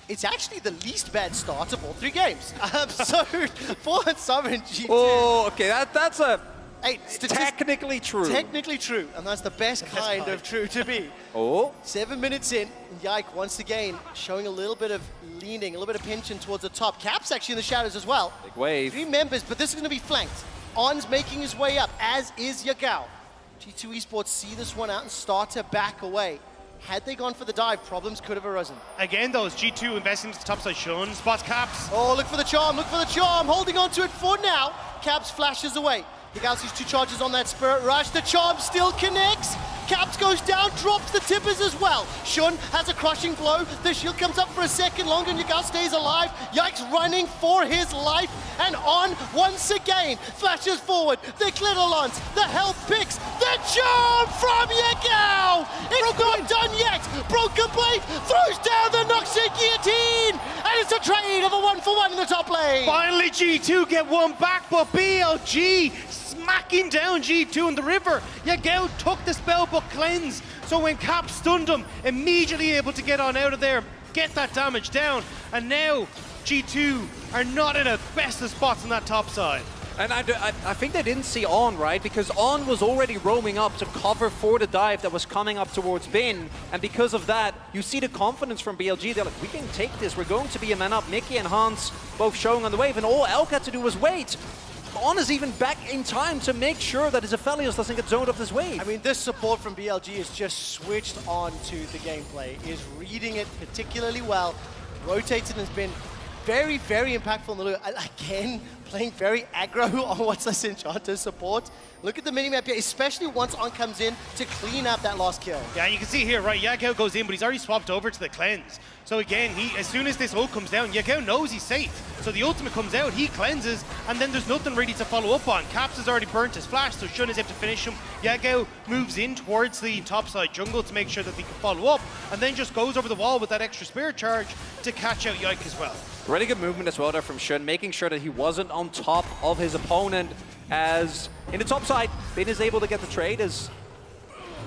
it's actually the least bad start of all 3 games. So for Hansama and G2. Oh, okay, that's a... Hey, technically true. Technically true, and that's the best kind of true to be. Oh. 7 minutes in, Yike once again showing a little bit of leaning, a little bit of pinching towards the top. Cap's actually in the shadows as well. Big wave. 3 members, but this is going to be flanked. On's making his way up, as is Yagao. G2 Esports see this one out and start to back away. Had they gone for the dive, problems could have arisen. Again, though, as G2 investing into the topside Shun, spots Caps. Oh, look for the charm, look for the charm. Holding on to it for now. Caps flashes away. Yagao sees 2 charges on that Spirit Rush. The charm still connects. Caps goes down, drops the tippers as well. Shun has a crushing blow. The shield comes up for a second longer, and Yagao stays alive. Yike's running for his life, and On once again flashes forward. The Clitolons, the health picks, the charm from Yagao. It's not done yet. Broken Blade throws down the Noxian Guillotine, and it's a trade of a 1-for-1 in the top lane. Finally, G2 get one back, but BLG smacking down G2 in the river. Yagao took the spellbook cleanse, so when Cap stunned him, immediately able to get on out of there, get that damage down, and now G2 are not in the best of spots on that top side. And I think they didn't see On, right? Because On was already roaming up to cover for the dive that was coming up towards Bin. And because of that, you see the confidence from BLG. They're like, we can take this. We're going to be a man up. Mickey and Hans both showing on the wave. And all Elk had to do was wait. On is even back in time to make sure that his Aphelios doesn't get zoned off this wave. I mean, this support from BLG is just switched on to the gameplay, is reading it particularly well. Rotating has been very, very impactful in the loop. Again, playing very aggro on what's this Enchanter support. Look at the minimap here, especially once On comes in to clean up that last kill. Yeah, you can see here, right, Yagao goes in, but he's already swapped over to the cleanse. So again, as soon as this ult comes down, Yagao knows he's safe. So the ultimate comes out, he cleanses, and then there's nothing really to follow up on. Caps has already burnt his flash, so Shun is able to finish him. Yagao moves in towards the topside jungle to make sure that he can follow up, and then just goes over the wall with that extra spirit charge to catch out Yike as well. Really good movement as well there from Shun, making sure that he wasn't on top of his opponent, as in the top side, Bin is able to get the trade as...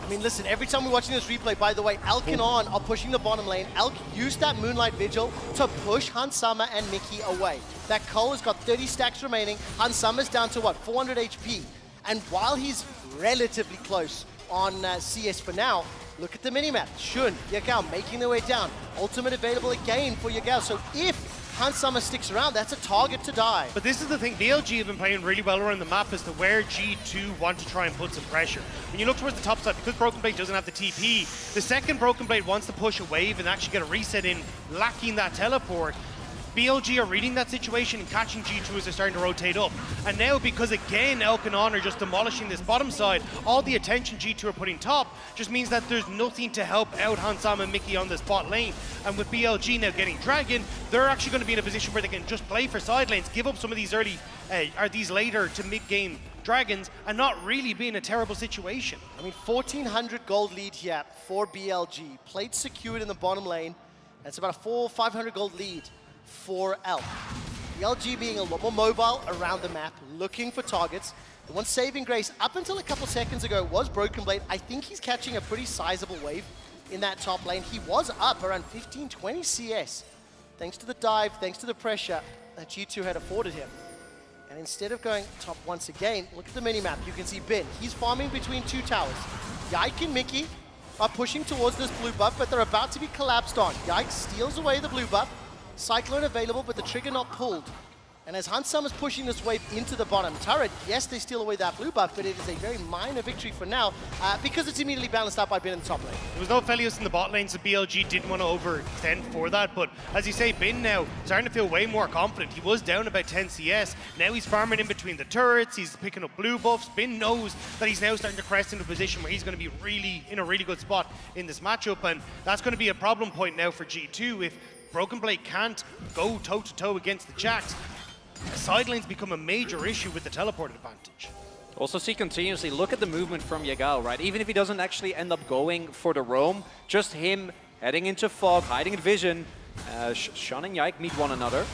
I mean, listen, every time we're watching this replay, by the way, Elk and On are pushing the bottom lane. Elk used that Moonlight Vigil to push Hansama and Mickey away. That Cole has got 30 stacks remaining. Hansama's down to, what, 400 HP? And while he's relatively close on CS for now, look at the minimap. Shun, Yagao making their way down. Ultimate available again for Yagao. So if Hans Summer sticks around, that's a target to die. But this is the thing, BLG have been playing really well around the map as to where G2 want to try and put some pressure. When you look towards the top side, because Broken Blade doesn't have the TP, the second Broken Blade wants to push a wave and actually get a reset in, lacking that teleport. BLG are reading that situation and catching G2 as they're starting to rotate up. And now, because again, Elkanon are just demolishing this bottom side, all the attention G2 are putting top just means that there's nothing to help out Hansama and Mickey on this bot lane. And with BLG now getting Dragon, they're actually going to be in a position where they can just play for side lanes, give up some of these early, or these later to mid-game Dragons, and not really be in a terrible situation. I mean, 1,400 gold lead here for BLG. Played secured in the bottom lane. That's about a 400-500 gold lead for Elk. BLG being a lot more mobile around the map, looking for targets. The one saving grace up until a couple seconds ago was Broken Blade. I think he's catching a pretty sizable wave in that top lane. He was up around 15-20 CS, thanks to the dive, thanks to the pressure that G2 had afforded him. And instead of going top once again, look at the mini-map. You can see Bin, he's farming between two towers. Yike and Mickey are pushing towards this blue buff, but they're about to be collapsed on. Yike steals away the blue buff. Cyclone available, but the trigger not pulled. And as Hansam is pushing this wave into the bottom turret, yes, they steal away that blue buff, but it is a very minor victory for now because it's immediately balanced out by Bin in the top lane. There was no Felios in the bot lane, so BLG didn't want to overextend for that. But as you say, Bin now starting to feel way more confident. He was down about 10 CS. Now he's farming in between the turrets. He's picking up blue buffs. Bin knows that he's now starting to crest into a position where he's going to be really in a really good spot in this matchup. And that's going to be a problem point now for G2 if Broken Blade can't go toe-to-toe against the Jacks. Side lanes become a major issue with the teleport advantage. Also see continuously, look at the movement from Yagao, right? Even if he doesn't actually end up going for the roam, just him heading into fog, hiding in vision, Sean and Yike meet one another.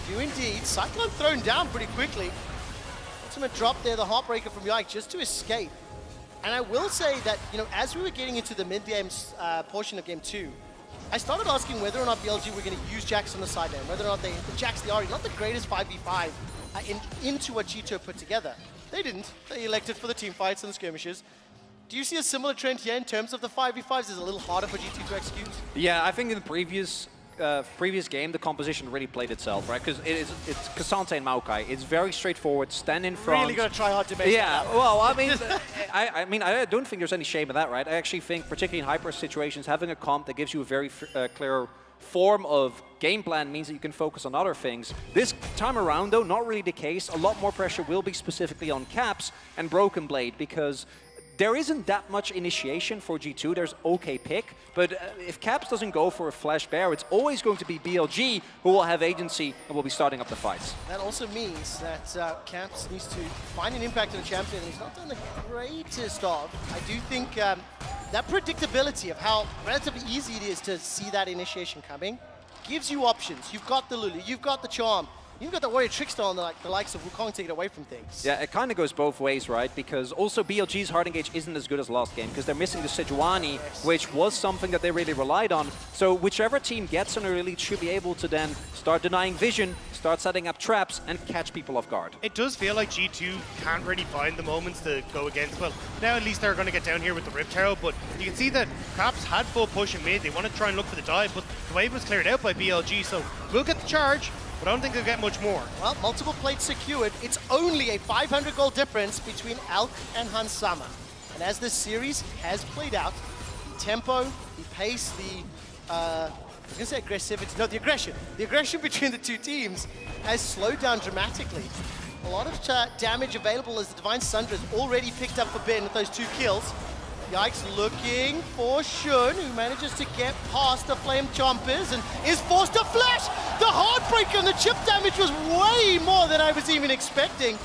Do indeed. Cyclone thrown down pretty quickly. Ultimate drop there, the Heartbreaker from Yike just to escape. And I will say that, you know, as we were getting into the mid-game portion of Game 2, I started asking whether or not BLG were going to use Jax on the side lane, whether or not the Jax the Ahri, not the greatest 5v5 into what G2 put together. They didn't. They elected for the team fights and the skirmishes. Do you see a similar trend here in terms of the 5v5s? Is it a little harder for G2 to execute? Yeah, I think in the previous game, the composition really played itself, right? Because it's Cassante and Maokai. It's very straightforward, stand in front. Really got to try hard to make Yeah, well, I mean, I don't think there's any shame in that, right? I actually think, particularly in hyper situations, having a comp that gives you a very clear form of game plan means that you can focus on other things. This time around, though, not really the case. A lot more pressure will be specifically on Caps and Broken Blade, because there isn't that much initiation for G2. There's okay pick, but if Caps doesn't go for a Flash Bear, it's always going to be BLG who will have agency and will be starting up the fights. That also means that Caps needs to find an impact on the champion, and he's not done the greatest of. I do think that predictability of how relatively easy it is to see that initiation coming gives you options. You've got the Lulu, you've got the Charm, you've got the Warrior Trickster on the likes of Wukong to get away from things. Yeah, it kind of goes both ways, right? Because also BLG's hard engage isn't as good as last game because they're missing the Sejuani, which was something that they really relied on. So whichever team gets an early lead should be able to then start denying vision, start setting up traps, and catch people off guard. It does feel like G2 can't really find the moments to go against. Well, now at least they're going to get down here with the Rift Herald, but you can see that Caps had full push in mid. They want to try and look for the dive, but the wave was cleared out by BLG, so we'll get the charge. But I don't think they'll get much more. Well, multiple plates secured. It's only a 500 goal difference between Elk and Hansama. And as this series has played out, the tempo, the pace, I was going to say aggressivity, no, the aggression between the two teams has slowed down dramatically. A lot of damage available as the Divine Sundra has already picked up for Ben with those 2 kills. Yikes looking for Shun, who manages to get past the Flame Chompers and is forced to flash! The Heartbreaker and the chip damage was way more than I was even expecting.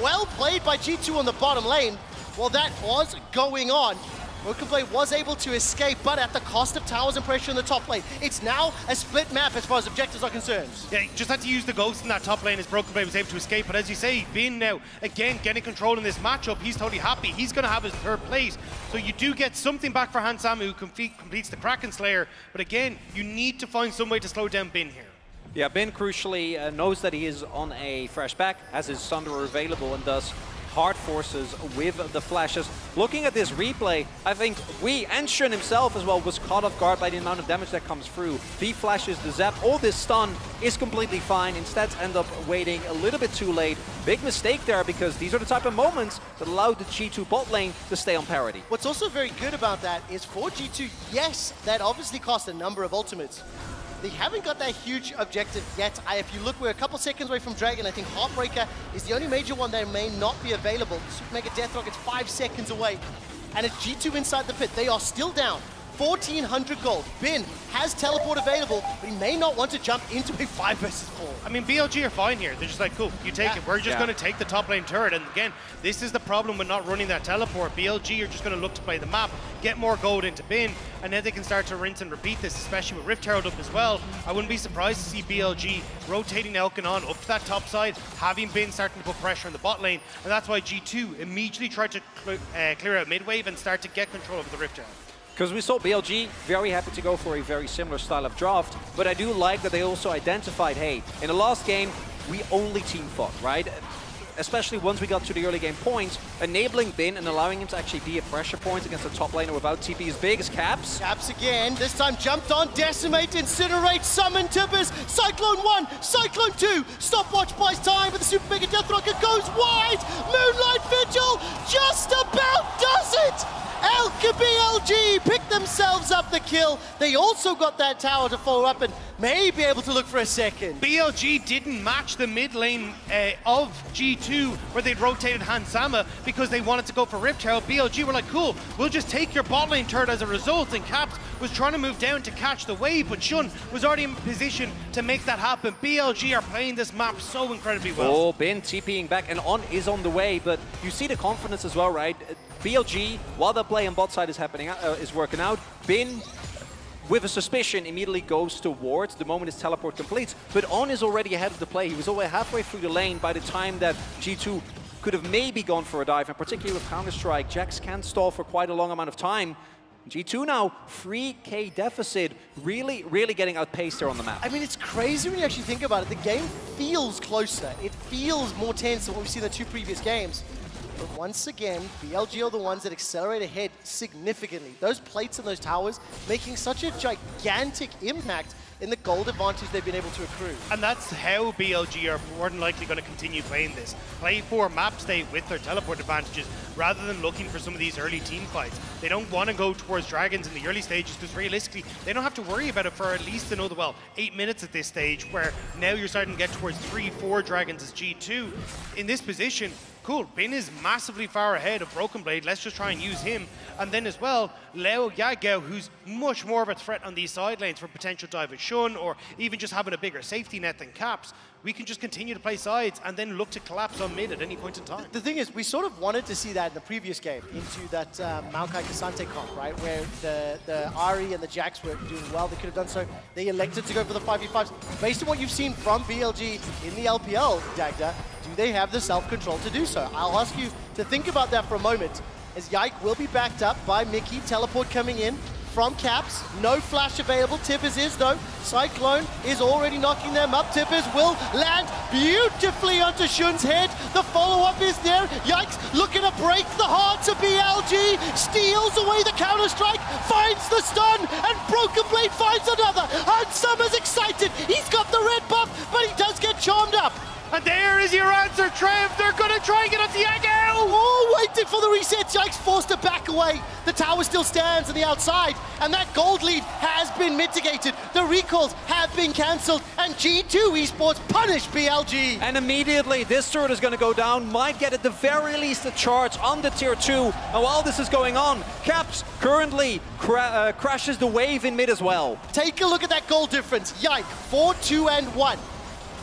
Well played by G2 on the bottom lane. Well, that was going on. Broken Blade was able to escape, but at the cost of towers and pressure in the top lane. It's now a split map as far as objectives are concerned. Yeah, he just had to use the Ghost in that top lane as Broken Blade was able to escape. But as you say, Bin now, again, getting control in this matchup. He's totally happy. He's going to have his 3rd place. So you do get something back for Hansama, who completes the Kraken Slayer. But again, you need to find some way to slow down Bin here. Yeah, Bin crucially knows that he is on a fresh back, has his Sunderer available, and thus hard forces with the flashes. Looking at this replay, I think we, and Shun himself as well, was caught off guard by the amount of damage that comes through. The flashes, the zap, all this stun is completely fine. Instead, end up waiting a little bit too late. Big mistake there, because these are the type of moments that allow the G2 bot lane to stay on parity. What's also very good about that is for G2, yes, that obviously cost a number of ultimates. They haven't got that huge objective yet. If you look, we're a couple seconds away from Dragon. I think Heartbreaker is the only major one that may not be available. Super Mega Deathrock is 5 seconds away. And it's G2 inside the pit. They are still down. 1,400 gold. Bin has teleport available, but he may not want to jump into a 5 versus 4. I mean, BLG are fine here. They're just like, cool, you take it. We're just going to take the top lane turret. And again, this is the problem with not running that teleport. BLG are just going to look to play the map, get more gold into Bin, and then they can start to rinse and repeat this, especially with Rift Herald up as well. I wouldn't be surprised to see BLG rotating Elkanon up to that top side, having Bin starting to put pressure on the bot lane, and that's why G2 immediately tried to clear out mid wave and start to get control of the Rift Herald. Because we saw BLG very happy to go for a very similar style of draft, but I do like that they also identified, hey, in the last game, we only team fought, right? Especially once we got to the early game points, enabling Bin and allowing him to actually be a pressure point against the top laner without TP is big as Caps. Caps again, this time jumped on, Decimate, Incinerate, Summon Tippers, Cyclone 1, Cyclone 2, Stopwatch buys time, but the Super Mega Deathrock goes wide! Moonlight Vigil just about does it! BLG pick themselves up the kill. They also got that tower to follow up and may be able to look for a second. BLG didn't match the mid lane of G2 where they'd rotated Hansama because they wanted to go for Rift Herald. BLG were like, cool, we'll just take your bot lane turret as a result, and Caps was trying to move down to catch the wave, but Shun was already in position to make that happen. BLG are playing this map so incredibly well. Oh, Bin TPing back and On is on the way, but you see the confidence as well, right? BLG, while the play on bot side is happening, is working out, Bin, with a suspicion, immediately goes towards the moment his teleport completes, but On is already ahead of the play. He was already halfway through the lane by the time that G2 could have maybe gone for a dive, and particularly with Counter-Strike, Jax can stall for quite a long amount of time. G2 now, 3k deficit, really getting outpaced there on the map. I mean, it's crazy when you actually think about it. The game feels closer. It feels more tense than what we've seen in the 2 previous games. But once again, BLG are the ones that accelerate ahead significantly. Those plates and those towers making such a gigantic impact in the gold advantage they've been able to accrue. And that's how BLG are more than likely going to continue playing this. Play for map state with their teleport advantages rather than looking for some of these early team fights. They don't want to go towards dragons in the early stages because realistically, they don't have to worry about it for at least another, 8 minutes at this stage, where now you're starting to get towards 3-4 dragons as G2. In this position, cool, Bin is massively far ahead of Broken Blade. Let's just try and use him. And then as well, Leo Yagao, who's much more of a threat on these side lanes for potential dive at Shun, or even just having a bigger safety net than Caps. We can just continue to play sides and then look to collapse on mid at any point in time. The thing is, we sort of wanted to see that in the previous game, into that Maokai Kasante comp, right? Where the Ahri and the Jax were doing well. They could have done so. They elected to go for the 5v5s. Based on what you've seen from BLG in the LPL, Dagda, do they have the self-control to do so? I'll ask you to think about that for a moment, as Yike will be backed up by Mickey, teleport coming in from Caps. No flash available. Tippers is, though. Cyclone is already knocking them up. Tippers will land beautifully onto Shun's head. The follow-up is there. Yikes, looking to break the hearts of BLG. Steals away the Counter-Strike, finds the stun, and Broken Blade finds another. And Summer's excited. He's got the red buff, but he does get charmed up. And there is your answer, Trev. They're going to try and get up the Yagao. Oh, waited for the reset. Yikes, forced to back away. The tower still stands on the outside, and that gold lead has been mitigated. The recalls have been cancelled, and G2 Esports punish BLG. And immediately, this turret is going to go down. Might get at the very least a charge on the tier 2. And while this is going on, Caps currently crashes the wave in mid as well. Take a look at that gold difference. Yike, 4-2 and 1.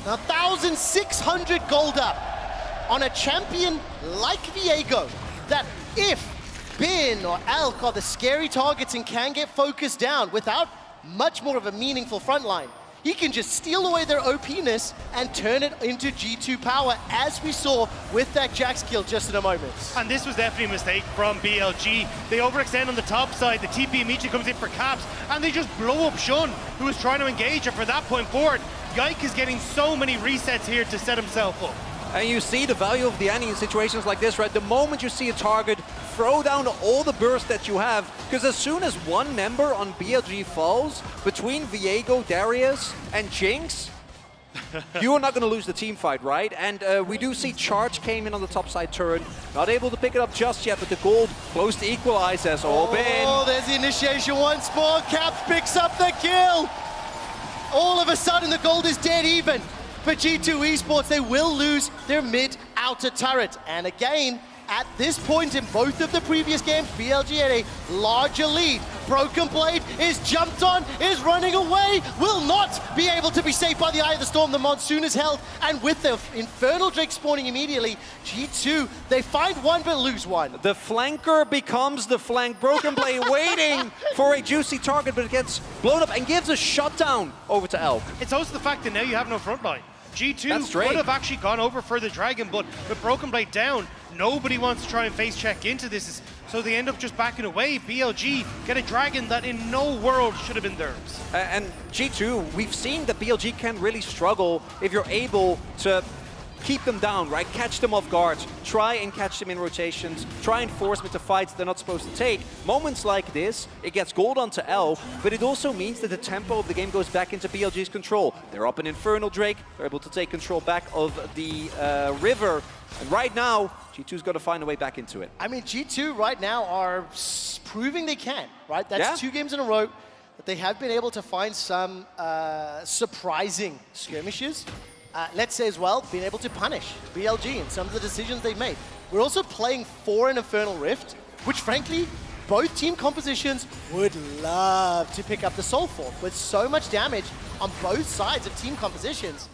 1,600 gold up on a champion like Viego, that if Bin or Elk are the scary targets and can get focused down without much more of a meaningful front line, he can just steal away their OP-ness and turn it into G2 power, as we saw with that Jax kill just in a moment. And this was definitely a mistake from BLG. They overextend on the top side, the TP immediately comes in for Caps, and they just blow up Shun, who was trying to engage, and from that point forward, Yike is getting so many resets here to set himself up. And you see the value of the Annie in situations like this, right? The moment you see a target, throw down all the burst that you have, because as soon as one member on BLG falls, between Viego, Darius, and Jinx, you are not going to lose the team fight, right? And we do see Charge came in on the top side turret, not able to pick it up just yet, but the gold close to equalize as Open. Oh, there's the initiation once more. Caps picks up the kill. All of a sudden, the gold is dead even. For G2 Esports, they will lose their mid-outer turret. And again, at this point in both of the previous games, BLG had a larger lead. Broken Blade is jumped on, is running away, will not be able to be saved by the Eye of the Storm. The Monsoon is held, and with the Infernal Drake spawning immediately, G2, they find one but lose one. The flanker becomes the flank. Broken Blade waiting for a juicy target, but it gets blown up and gives a shutdown over to Elk. It's also the fact that now you have no front line. G2 would have actually gone over for the Dragon, but with Broken Blade down, nobody wants to try and face check into this, so they end up just backing away. BLG get a Dragon that in no world should have been theirs. And G2, we've seen that BLG can really struggle if you're able to keep them down, right? Catch them off guard, try and catch them in rotations, try and force them into fights they're not supposed to take. Moments like this, it gets gold onto L, but it also means that the tempo of the game goes back into BLG's control. They're up in Infernal Drake, they're able to take control back of the river, and right now, G2's got to find a way back into it. I mean, G2 right now are proving they can, right? That's 2 games in a row that they have been able to find some surprising skirmishes. Let's say as well, being able to punish BLG in some of the decisions they've made. We're also playing for an Infernal Rift, which frankly, both team compositions would love to pick up the Soul for. With so much damage on both sides of team compositions,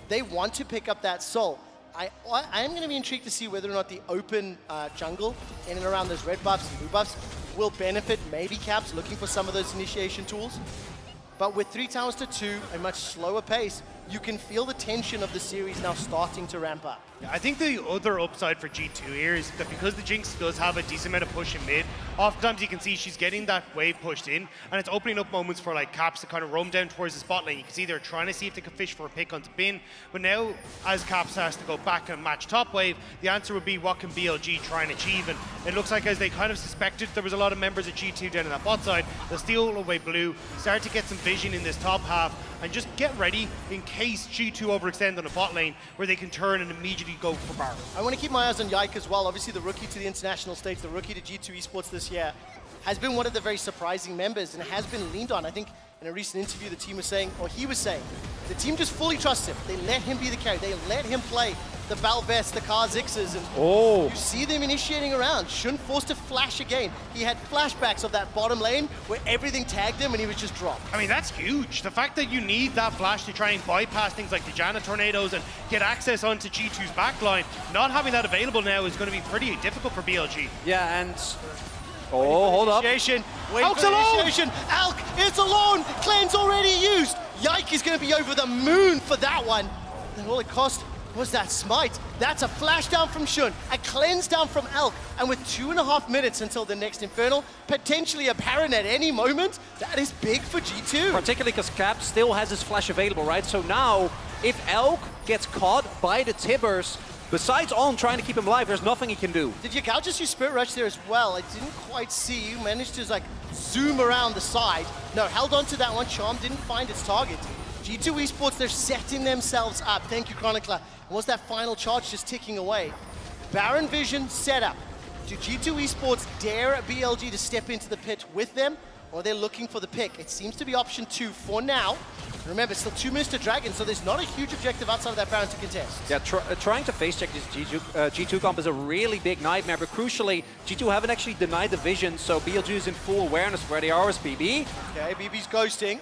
they want to pick up that Soul. I am going to be intrigued to see whether or not the open jungle in and around those red buffs and blue buffs will benefit maybe Caps looking for some of those initiation tools. But with 3 towers to 2, a much slower pace, you can feel the tension of the series now starting to ramp up. Yeah, I think the other upside for G2 here is that because the Jinx does have a decent amount of push in mid, oftentimes you can see she's getting that wave pushed in, and it's opening up moments for like Caps to kind of roam down towards the spot lane. You can see they're trying to see if they can fish for a pick onto Bin, but now as Caps has to go back and match top wave, the answer would be what can BLG try and achieve, and it looks like as they kind of suspected, there was a lot of members of G2 down in that bot side. They'll steal away blue, start to get some vision in this top half, and just get ready in case G2 overextend on a bot lane where they can turn and immediately go for Baron. I want to keep my eyes on Yike as well. Obviously the rookie to the international stage, the rookie to G2 Esports this year, has been one of the very surprising members and has been leaned on. I think in a recent interview the team was saying, or he was saying, the team just fully trusts him. They let him be the carry. They let him play the Balvest, the Kha'Zixes, and you see them initiating around. Shun forced to flash again. He had flashbacks of that bottom lane where everything tagged him and he was just dropped. I mean, that's huge. The fact that you need that flash to try and bypass things like the Janna tornadoes and get access onto G2's backline, not having that available now is going to be pretty difficult for BLG. Yeah, and hold up. Elk's alone! Elk is alone! Cleanse already used! Yike is going to be over the moon for that one. And all it cost was that smite. That's a flash down from Shun, a cleanse down from Elk, and with 2.5 minutes until the next Infernal, potentially a Baron at any moment, that is big for G2. Particularly because Cap still has his flash available, right? So now, if Elk gets caught by the Tibbers, besides On trying to keep him alive, there's nothing he can do. Did Yagao just use Spirit Rush there as well? I didn't quite see. You managed to like zoom around the side. No, held on to that one. Charm didn't find its target. G2 Esports, they're setting themselves up. Thank you, Chronicler. And was that final charge just ticking away? Baron Vision set up. Do G2 Esports dare BLG to step into the pit with them? Or are they looking for the pick? It seems to be option 2 for now. Remember, it's still 2 minutes to Dragon, so there's not a huge objective outside of that Baron to contest. Yeah, trying to face check this G2 comp is a really big nightmare, but crucially, G2 haven't actually denied the vision, so BLG is in full awareness of where they are as BB. Okay, BB's ghosting.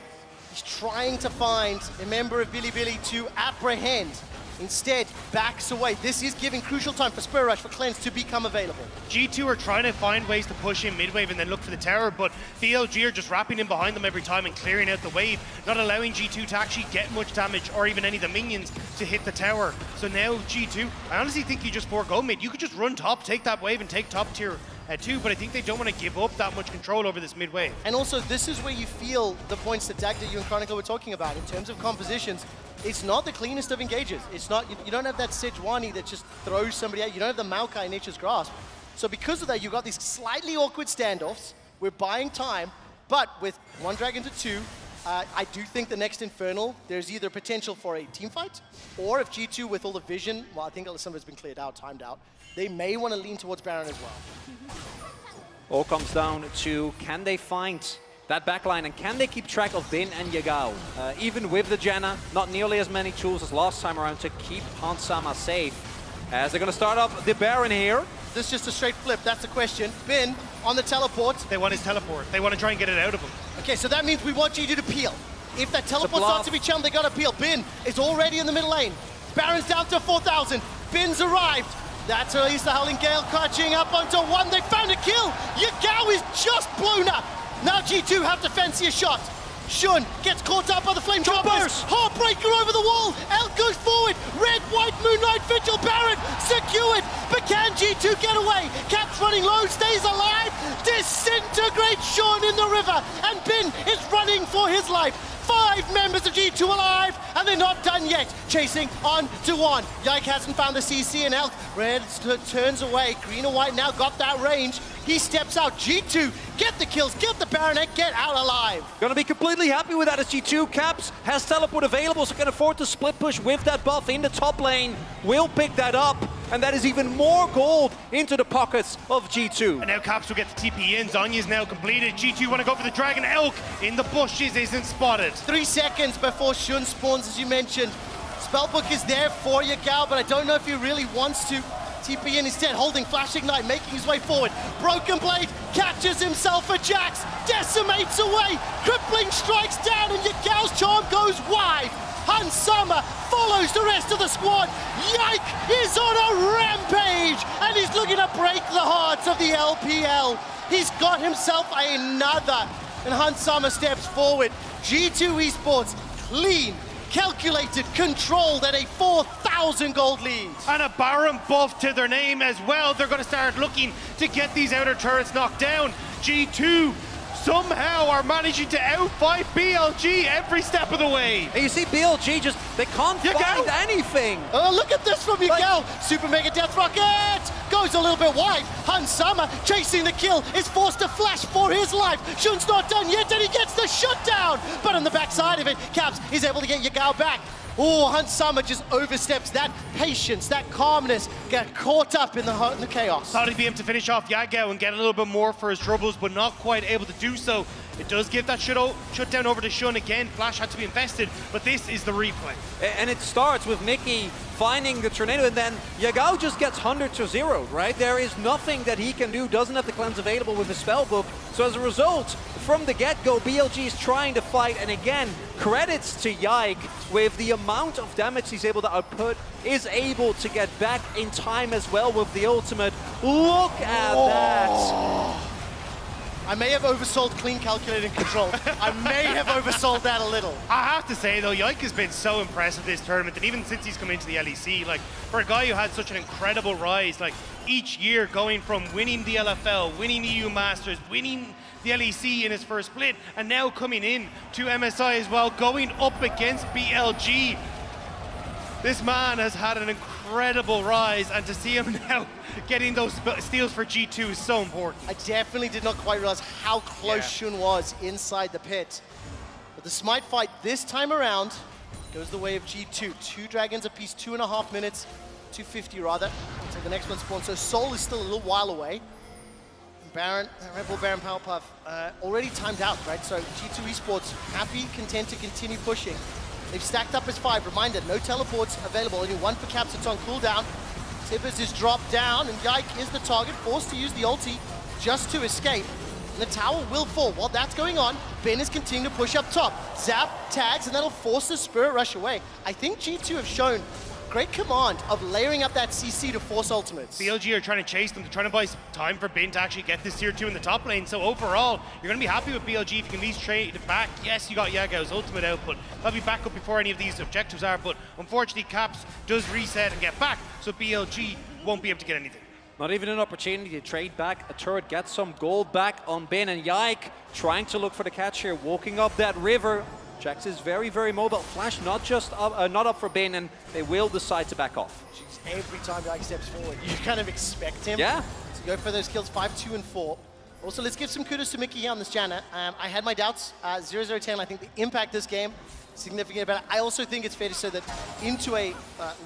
He's trying to find a member of Bilibili to apprehend. Instead, backs away. This is giving crucial time for Spirit Rush for Cleanse to become available. G2 are trying to find ways to push in mid-wave and then look for the tower, but BLG are just wrapping in behind them every time and clearing out the wave, not allowing G2 to actually get much damage or even any of the minions to hit the tower. So now G2, I honestly think you just forego mid. You could just run top, take that wave and take top tier 2, but I think they don't want to give up that much control over this mid-wave. And also, this is where you feel the points that Dagda, you and Chronicle were talking about in terms of compositions. it's not the cleanest of engages. It's not, you don't have that Sejuani that just throws somebody out. You don't have the Maokai in Nature's Grasp. So because of that, you've got these slightly awkward standoffs. We're buying time, but with 1 dragon to 2, I do think the next Infernal, there's either potential for a team fight, or if G2 with all the vision, well, I think some of it's been cleared out, timed out, they may want to lean towards Baron as well. All comes down to, can they find that backline, and can they keep track of Bin and Yagao? Even with the Janna, not nearly as many tools as last time around to keep Hansama safe. As they're going to start up the Baron here. This is just a straight flip, that's the question. Bin on the teleport. They want his teleport. They want to try and get it out of him. Okay, so that means we want G2 to peel. If that teleport starts to be chummed, they gotta peel. Bin is already in the middle lane. Baron's down to 4,000. Bin's arrived. That's at least the Howling Gale catching up onto 1. They found a kill. Yagao is just blown up. Now G2 have to fancy a shot. Shun gets caught up by the Flame Droppers. Heartbreaker over the wall. Elk goes forward. Red, white, Moonlight Vigil. Baron secured. But can G2 get away? Cap's running low, stays alive. Disintegrates Shun in the river. And Bin is running for his life. 5 members of G2 alive, and they're not done yet. Chasing on to 1. Yike hasn't found the CC, and Elk Red turns away. Green and white now got that range. He steps out. G2 get the kills, get the Baron, and get out alive. Gonna be completely happy with that as G2. Caps has teleport available, so can afford to split push with that buff in the top lane. Will pick that up, and that is even more gold into the pockets of G2. And now Caps will get the TP in. Zonya's now completed. G2 want to go for the Dragon. Elk in the bushes isn't spotted. 3 seconds before Shun spawns, as you mentioned. Spellbook is there for Yagao, but I don't know if he really wants to. TP in instead, holding Flash Ignite, making his way forward. Broken Blade catches himself a Jax, decimates away, crippling strikes down, and Yagao's charm goes wide. Hansama follows the rest of the squad. Yike is on a rampage, and he's looking to break the hearts of the LPL. He's got himself another, and Hansama steps forward. G2 Esports, clean, calculated, controlled at a 4,000 gold lead. And a Baron buff to their name as well. They're going to start looking to get these outer turrets knocked down. G2 somehow are managing to outfight BLG every step of the way. And you see BLG just, they can't find anything. Oh, look at this from Yagao. Super Mega Death Rocket goes a little bit wide. Hansama chasing the kill is forced to flash for his life. Shun's not done yet, and he gets the shutdown. But on the backside of it, Caps is able to get Yagao back. Oh, Hansama just oversteps that patience, that calmness, get caught up in the chaos. Thought he'd be able to finish off Yagao and get a little bit more for his troubles, but not quite able to do so. It does give that shutdown over to Shun again. Flash had to be invested, but this is the replay. And it starts with Mickey finding the tornado, and then Yagao just gets 100 to 0, right? There is nothing that he can do, doesn't have the cleanse available with the spellbook. So as a result, from the get-go, BLG is trying to fight, and again, credits to Yike with the amount of damage he's able to output, is able to get back in time as well with the ultimate. Look at that! I may have oversold clean, calculated, control. I may have oversold that a little. I have to say, though, Yike has been so impressive this tournament, and even since he's come into the LEC, like, for a guy who had such an incredible rise, like, each year going from winning the LFL, winning EU Masters, winning the LEC in his first split, and now coming in to MSI as well, going up against BLG. This man has had an incredible rise, and to see him now getting those steals for G2 is so important. I definitely did not quite realize how close Shun was inside the pit. But the Smite fight this time around goes the way of G2. 2 dragons apiece, 2.5 minutes, 250 rather, until the next one spawns. So Soul is still a little while away. Baron, Red Bull Baron Power Puff, already timed out, right? So G2 Esports happy, content to continue pushing. They've stacked up as 5. Reminder, no teleports available. Only 1 for Caps. It's on cooldown. Tibbers is dropped down, and Yike is the target, forced to use the ulti just to escape. And the tower will fall. While that's going on, Ben is continuing to push up top. Zap, tags, and that'll force the Spirit Rush away. I think G2 have shown great command of layering up that CC to force ultimates. BLG are trying to chase them. They're trying to buy time for Bin to actually get this tier 2 in the top lane. So overall, you're going to be happy with BLG if you can at least trade it back. Yes, you got Yagao's ultimate output. That'll be back up before any of these objectives are, but unfortunately, Caps does reset and get back, so BLG won't be able to get anything. Not even an opportunity to trade back a turret, get some gold back on Bin, and Yike trying to look for the catch here, walking up that river. Jax is very, very mobile. Flash not just up, not up for Bin, and they will decide to back off. Jeez, every time Yike steps forward, you kind of expect him to go for those kills 5, 2, and 4. Also, let's give some kudos to Mickey here on this Janna. I had my doubts. 0-0-10, I think the impact this game significantly better. I also think it's fair to say that into a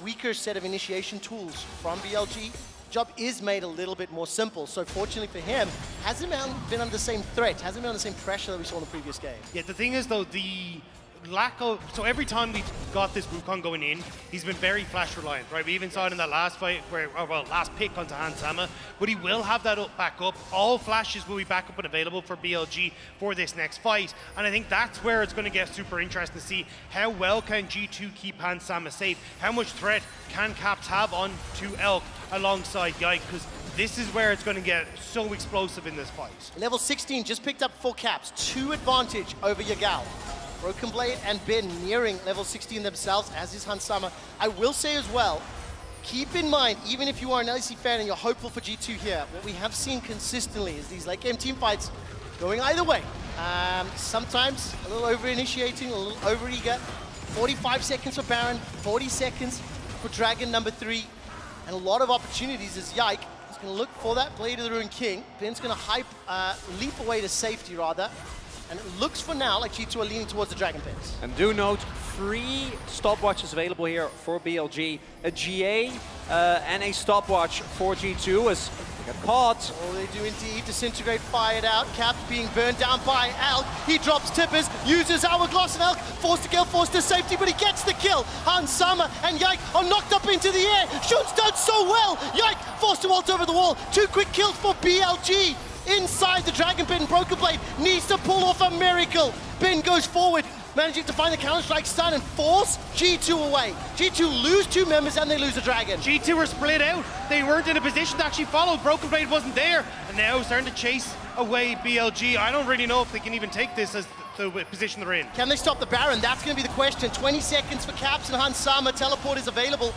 weaker set of initiation tools from BLG, job is made a little bit more simple. So fortunately for him, hasn't been under the same threat, hasn't been under the same pressure that we saw in the previous game. Yeah, the thing is though, the lack of, so every time we got this Wukong going in, he's been very flash reliant, right? We even saw it in that last fight, where, well, last pick onto Hansama, but he will have that back up. All flashes will be back up and available for BLG for this next fight, and I think that's where it's going to get super interesting to see how well can G2 keep Hansama safe, how much threat can Caps have on to Elk alongside Yike, because this is where it's going to get so explosive in this fight. Level 16 just picked up 4 Caps, 2 advantage over Yagao. Broken Blade and Bin nearing level 16 themselves, as is Hansama. I will say as well, keep in mind, even if you are an LEC fan and you're hopeful for G2 here, what we have seen consistently is these late game team fights going either way. Sometimes a little over-initiating, a little over-eager. 45 seconds for Baron, 40 seconds for Dragon number 3, and a lot of opportunities as Yike is going to look for that Blade of the Ruined King. Bin's going to leap away to safety, rather. And it looks for now like G2 are leaning towards the Dragon Pits. And do note, 3 stopwatches available here for BLG. A GA and a stopwatch for G2 as they got caught. Oh, they do indeed. Disintegrate fired out. Caps being burned down by Elk. He drops Tippers, uses Hourglass, and Elk forced to kill, forced to safety, but he gets the kill. Hansama and Yike are knocked up into the air. Shun's done so well. Yike forced to ult over the wall. 2 quick kills for BLG. Inside the Dragon Pit, and Broken Blade needs to pull off a miracle. Bin goes forward, managing to find the Counter-Strike stun and force G2 away. G2 lose 2 members and they lose the Dragon. G2 were split out. They weren't in a position to actually follow. Broken Blade wasn't there. And now starting to chase away BLG. I don't really know if they can even take this as the position they're in. Can they stop the Baron? That's going to be the question. 20 seconds for Caps and Hansama. Teleport is available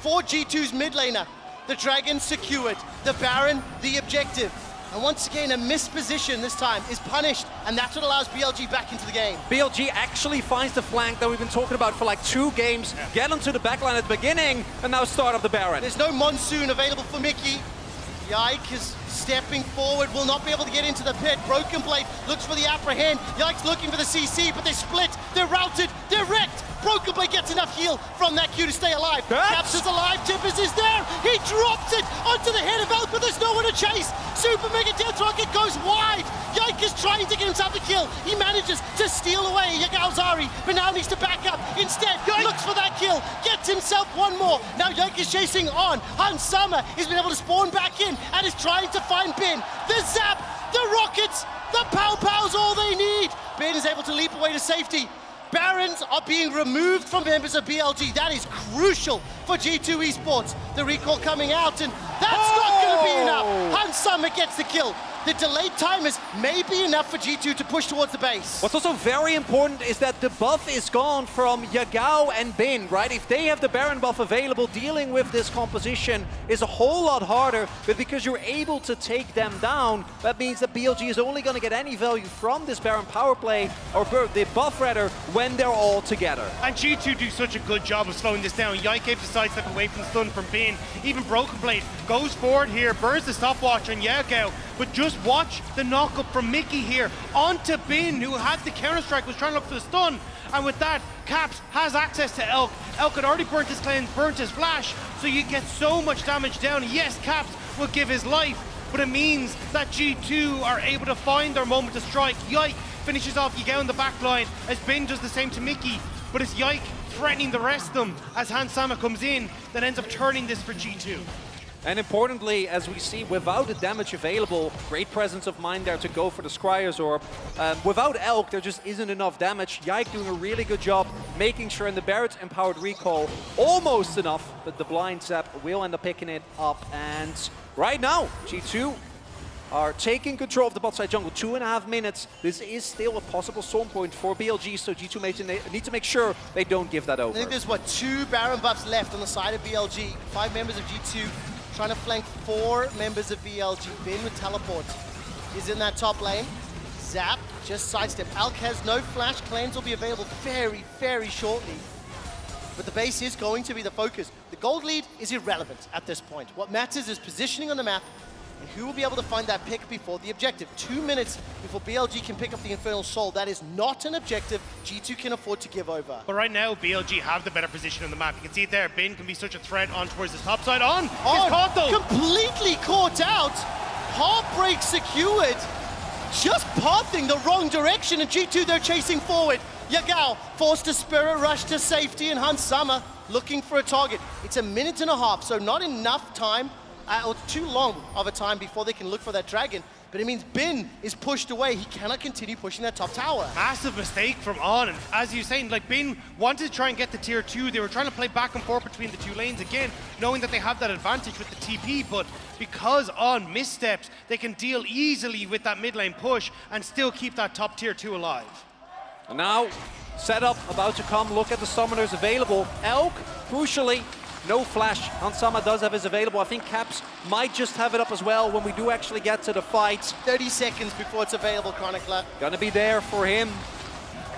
for G2's mid laner. The Dragon secured. The Baron, the objective. And once again, a missed position this time is punished, and that's what allows BLG back into the game. BLG actually finds the flank that we've been talking about for like 2 games, get onto the backline at the beginning, and now start up the Baron. There's no Monsoon available for Mickey. Yike is stepping forward, will not be able to get into the pit. Broken Blade looks for the apprehend. Yike's looking for the CC, but they split, they're routed, they're wrecked. Broken Blade gets enough heal from that Q to stay alive. Caps is alive, Tippers is there. He drops it onto the head of Elk, but there's no one to chase. Super Mega Death Rocket goes wide. Yike is trying to get himself a kill. He manages to steal away Yagaozari, but now needs to back up. Instead, looks for that kill, gets himself 1 more. Now Yike is chasing on. Hansama has been able to spawn back in and is trying to find Bin. The zap, the rockets, the pow-pows, all they need. Bin is able to leap away to safety. Barons are being removed from members of BLG. That is crucial for G2 Esports. The recall coming out, and that's not going to be enough. Hansama gets the kill. The delayed timers may be enough for G2 to push towards the base. What's also very important is that the buff is gone from Yagao and Bin, right? If they have the Baron buff available, dealing with this composition is a whole lot harder, but because you're able to take them down, that means that BLG is only going to get any value from this Baron power play, or the buff rather, when they're all together. And G2 do such a good job of slowing this down. Yike decides to step away from the stun from Bin. Even Broken Blade goes forward here, burns the stopwatch on Yagao, but just watch the knock-up from Mickey here onto Bin, who had the counter-strike, was trying to look for the stun. And with that, Caps has access to Elk. Elk had already burnt his cleanse, burnt his flash, so you get so much damage down. Yes, Caps will give his life, but it means that G2 are able to find their moment to strike. Yike finishes off Yagao in the back line as Bin does the same to Mickey, but it's Yike threatening the rest of them as Hansama comes in that ends up turning this for G2. And importantly, as we see, without the damage available, great presence of mind there to go for the Scryer's Orb. Without Elk, there just isn't enough damage. Yike doing a really good job making sure in the Barret empowered recall, almost enough, but the blind zap will end up picking it up. And right now, G2 are taking control of the bot side jungle. 2.5 minutes. This is still a possible storm point for BLG, so G2 need to make sure they don't give that over. I think there's, what, 2 Baron buffs left on the side of BLG. 5 members of G2 trying to flank 4 members of BLG. Bin with teleport is in that top lane. zap, just sidestep. Alk has no flash. Cleanse will be available very, very shortly. But the base is going to be the focus. The gold lead is irrelevant at this point. What matters is positioning on the map and who will be able to find that pick before the objective. 2 minutes before BLG can pick up the Infernal Soul. That is not an objective G2 can afford to give over. But right now, BLG have the better position on the map. You can see it there. Bin can be such a threat on towards the top side. On! He's caught though! Completely caught out! Heartbreak secured! Just pathing the wrong direction, and G2, they're chasing forward. Yagao forced a Spirit Rush to safety, and Hansama looking for a target. It's a minute and a half, so not enough time, or too long of a time before they can look for that dragon. But it means Bin is pushed away. He cannot continue pushing that top tower. Massive mistake from On, and as you're saying, like Bin wanted to try and get the tier 2. They were trying to play back and forth between the two lanes again, knowing that they have that advantage with the TP, but because On missteps, they can deal easily with that mid lane push and still keep that top tier 2 alive. And now, setup about to come. Look at the summoners available. Elk, crucially, no flash. Hansama does have his available. I think Caps might just have it up as well when we do actually get to the fight. 30 seconds before it's available, Chronicler. Gonna be there for him.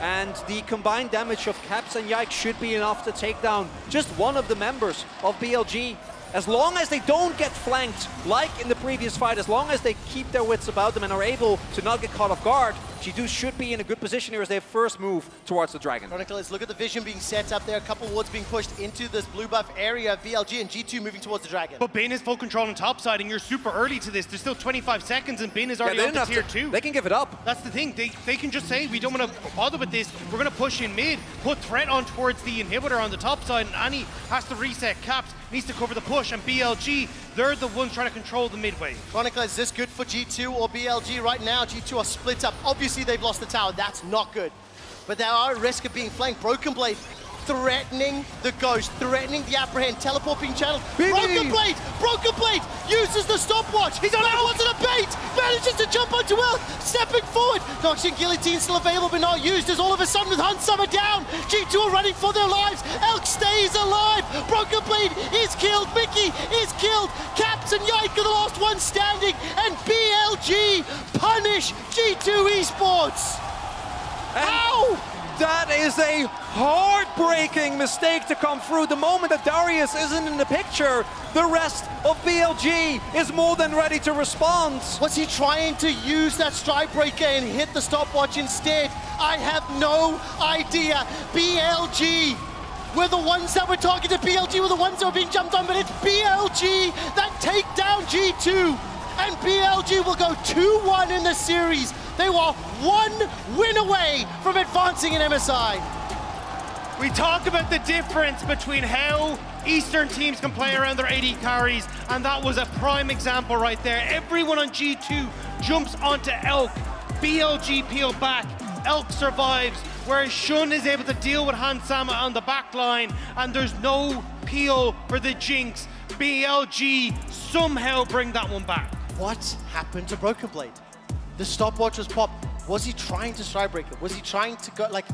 And the combined damage of Caps and Yike should be enough to take down just one of the members of BLG. As long as they don't get flanked, like in the previous fight, as long as they keep their wits about them and are able to not get caught off guard, G2 should be in a good position here as they first move towards the dragon. Chronicle, let's look at the vision being set up there. A couple wards being pushed into this blue buff area. VLG and G2 moving towards the dragon. But Bin is full control on top side, and you're super early to this. There's still 25 seconds, and Bin is already up to tier 2. They can give it up. That's the thing. They can just say, we don't want to bother with this. We're going to push in mid, put threat on towards the inhibitor on the top side, and Annie has to reset Caps, needs to cover the push, and BLG, they're the ones trying to control the mid wave. Chronicle, is this good for G2 or BLG right now? G2 are split up. Obviously, they've lost the tower. That's not good. But they are at risk of being flanked. Broken Blade threatening the Ghost, threatening the Apprehend, teleport being channeled. Broken Blade uses the stopwatch. He's on that wasn't a bait. Manages to jump onto Elk, stepping forward. Noxian Guillotine still available but not used as all of a sudden with Hansama down. G2 are running for their lives. Elk stays alive. Broken Blade is killed. Mickey is killed. Caps and Yike are the last one standing. And BLG punish G2 Esports. Ow! That is a heartbreaking mistake to come through. The moment that Darius isn't in the picture, the rest of BLG is more than ready to respond. Was he trying to use that strike breaker and hit the stopwatch instead? I have no idea. BLG were the ones that were targeted. BLG were the ones that were being jumped on, but it's BLG that take down G2. And BLG will go 2-1 in the series. They were 1 win away from advancing in MSI. We talk about the difference between how Eastern teams can play around their AD carries, and that was a prime example right there. Everyone on G2 jumps onto Elk. BLG peel back. Elk survives, whereas Shun is able to deal with Hansama on the back line, and there's no peel for the Jinx. BLG somehow bring that one back. What happened to Broken Blade? The stopwatch was popped. Was he trying to strike breaker? Was he trying to go, like,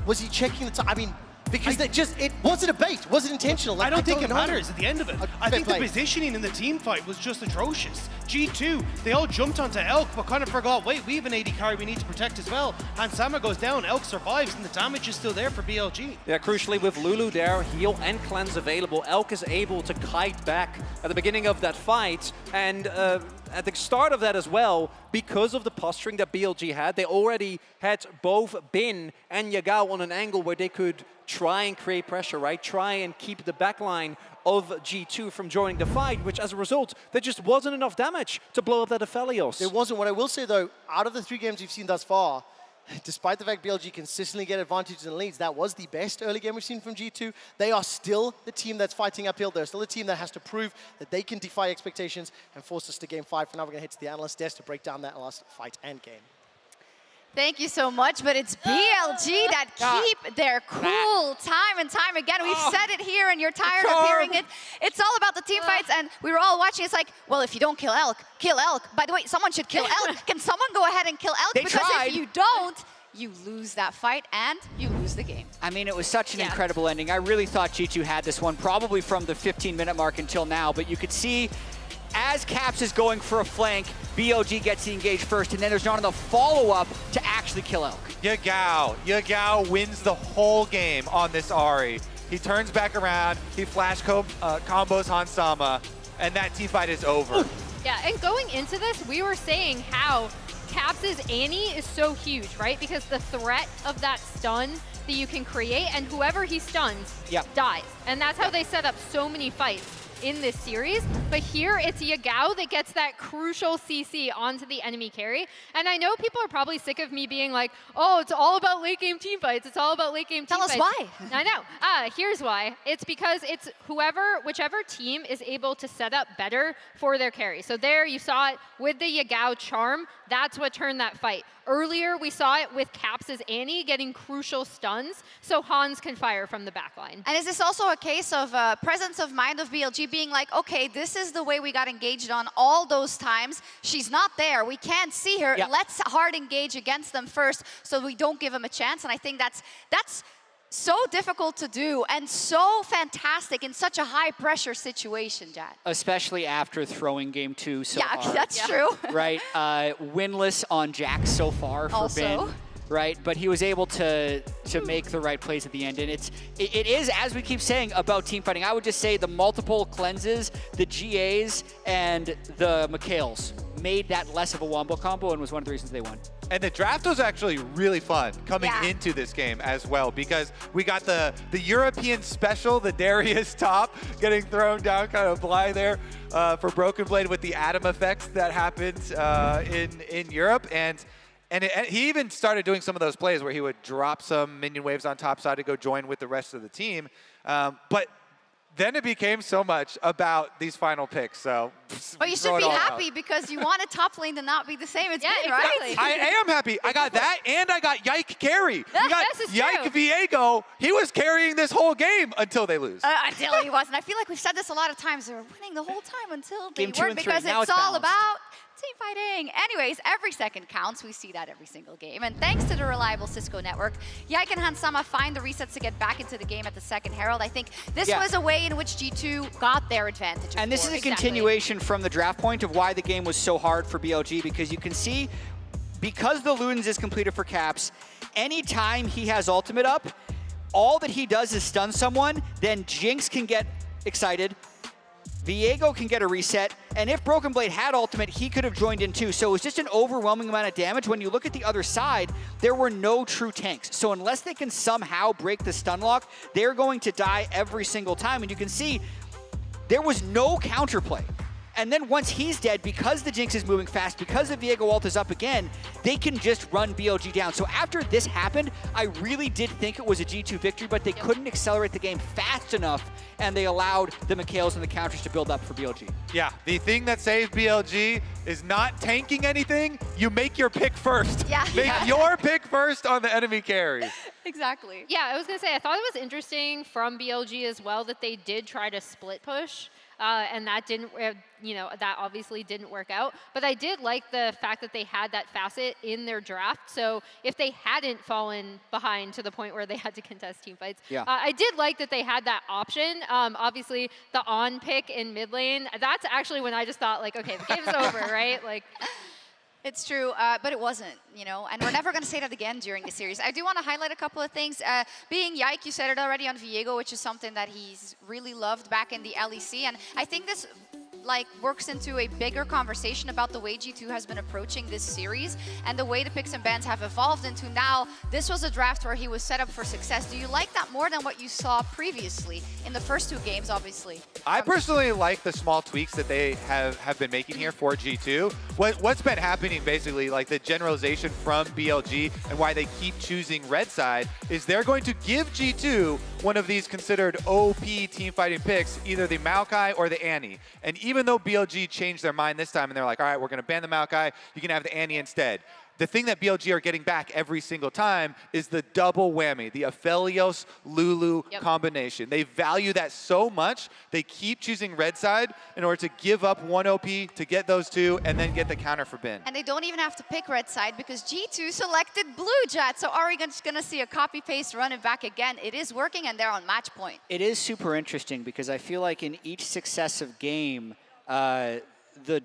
was he checking the time? I mean, because it wasn't a bait. Was it intentional? Like, I don't think it know. matters at the end of it. I think the positioning in the team fight was just atrocious. G2, they all jumped onto Elk, but kind of forgot, wait, we have an AD carry we need to protect as well. Hansama goes down, Elk survives, and the damage is still there for BLG. Yeah, crucially with Lulu there, heal and cleanse available, Elk is able to kite back at the beginning of that fight, and at the start of that as well, because of the posturing that BLG had, they already had both Bin and Yagao on an angle where they could try and create pressure, right? Try and keep the backline of G2 from joining the fight, which as a result, there just wasn't enough damage to blow up that Aphelios. There wasn't. What I will say though, out of the 3 games we've seen thus far, despite the fact BLG consistently get advantages and leads, that was the best early game we've seen from G2. They are still the team that's fighting uphill. They're still a team that has to prove that they can defy expectations and force us to game 5. For now, we're going to head to the analyst desk to break down that last fight and game. Thank you so much, but it's BLG that keep their cool time and time again. We've said it here and you're tired of hearing it. It's all about the team fights, and we were all watching. It's like, well, if you don't kill Elk, kill Elk. By the way, someone should kill Elk. Can someone go ahead and kill Elk? Because if you don't, you lose that fight and you lose the game. I mean, it was such an incredible ending. I really thought G2 had this one, probably from the 15-minute mark until now, but you could see as Caps is going for a flank, BLG gets the engage first, and then there's not enough follow-up to actually kill Elk. Yagao wins the whole game on this Ahri. He turns back around, he flash combos Hansama, and that teamfight is over. Yeah, and going into this, we were saying how Caps' Annie is so huge, right? Because the threat of that stun that you can create, and whoever he stuns dies. And that's how they set up so many fights in this series. But here it's Yagao that gets that crucial CC onto the enemy carry. And I know people are probably sick of me being like, oh, it's all about late game team fights. It's all about late game team fights. Tell us why. I know. Here's why. It's because it's whichever team is able to set up better for their carry. So there you saw it with the Yagao charm. That's what turned that fight. Earlier, we saw it with Caps' Annie getting crucial stuns, so Hans can fire from the backline. And is this also a case of presence of mind of BLG being like, okay, this is the way we got engaged on all those times. She's not there. We can't see her. Let's hard engage against them first so we don't give them a chance. And I think that's so difficult to do and so fantastic in such a high-pressure situation, Jad. Especially after throwing game 2 so hard. That's true. Right, winless on Jax so far for Ben. Right, but he was able to make the right plays at the end, and it is, as we keep saying, about team fighting. I would just say the multiple cleanses, the GAs, and the Mikhails made that less of a wombo combo and was one of the reasons they won. And the draft was actually really fun coming into this game as well, because we got the European special, the Darius top, getting thrown down kind of blind there for Broken Blade with the Atom effects that happened in Europe. And he even started doing some of those plays where he would drop some minion waves on top side to go join with the rest of the team. But then it became so much about these final picks. So, but you should be happy because you want a top lane to not be the same as been, right? I am happy. I got that, and I got Yike carry. We got Yike Viego. He was carrying this whole game until they lose. Until he wasn't. I feel like we've said this a lot of times. They were winning the whole time until they weren't, because it's all about team fighting. Anyways, every second counts. We see that every single game. And thanks to the reliable Cisco network, Yike and Hansama find the resets to get back into the game at the second Herald. I think this was a way in which G2 got their advantage. And this is a continuation from the draft point of why the game was so hard for BLG, because you can see, because the Ludens is completed for Caps, anytime he has ultimate up, all that he does is stun someone, then Jinx can get excited, Viego can get a reset, and if Broken Blade had ultimate, he could have joined in too. So it was just an overwhelming amount of damage. When you look at the other side, there were no true tanks. So unless they can somehow break the stun lock, they're going to die every single time. And you can see there was no counterplay. And then once he's dead, because the Jinx is moving fast, because the Viego ult is up again, they can just run BLG down. So after this happened, I really did think it was a G2 victory, but they couldn't accelerate the game fast enough, and they allowed the Mikhails and the counters to build up for BLG. Yeah, the thing that saved BLG is not tanking anything. You make your pick first. Make your pick first on the enemy carry. Exactly. Yeah, I was going to say, I thought it was interesting from BLG as well that they did try to split push. And that didn't, that obviously didn't work out. But I did like the fact that they had that facet in their draft. So if they hadn't fallen behind to the point where they had to contest team fights, I did like that they had that option. Obviously, the on pick in mid lane, that's actually when I just thought, like, okay, the game's over, right? Like. It's true, but it wasn't, and we're never going to say that again during the series. I do want to highlight a couple of things. Being Yike, you said it already on Viego, which is something that he's really loved back in the LEC, and I think this works into a bigger conversation about the way G2 has been approaching this series and the way the picks and bans have evolved into now. This was a draft where he was set up for success. Do you like that more than what you saw previously in the first 2 games, obviously? I personally like the small tweaks that they have been making here for G2. What's been happening basically, like the generalization from BLG and why they keep choosing red side, is they're going to give G2 one of these considered OP team fighting picks, either the Maokai or the Annie. And even though BLG changed their mind this time and they're like, all right, we're going to ban the Maokai, you can have the Annie instead. The thing that BLG are getting back every single time is the double whammy, the Aphelios Lulu combination. They value that so much, they keep choosing red side in order to give up 1 OP to get those 2 and then get the counter for Ben. And they don't even have to pick red side because G2 selected blue, Jet. So are we just going to see a copy-paste run it back again? It is working and they're on match point. It is super interesting because I feel like in each successive game, the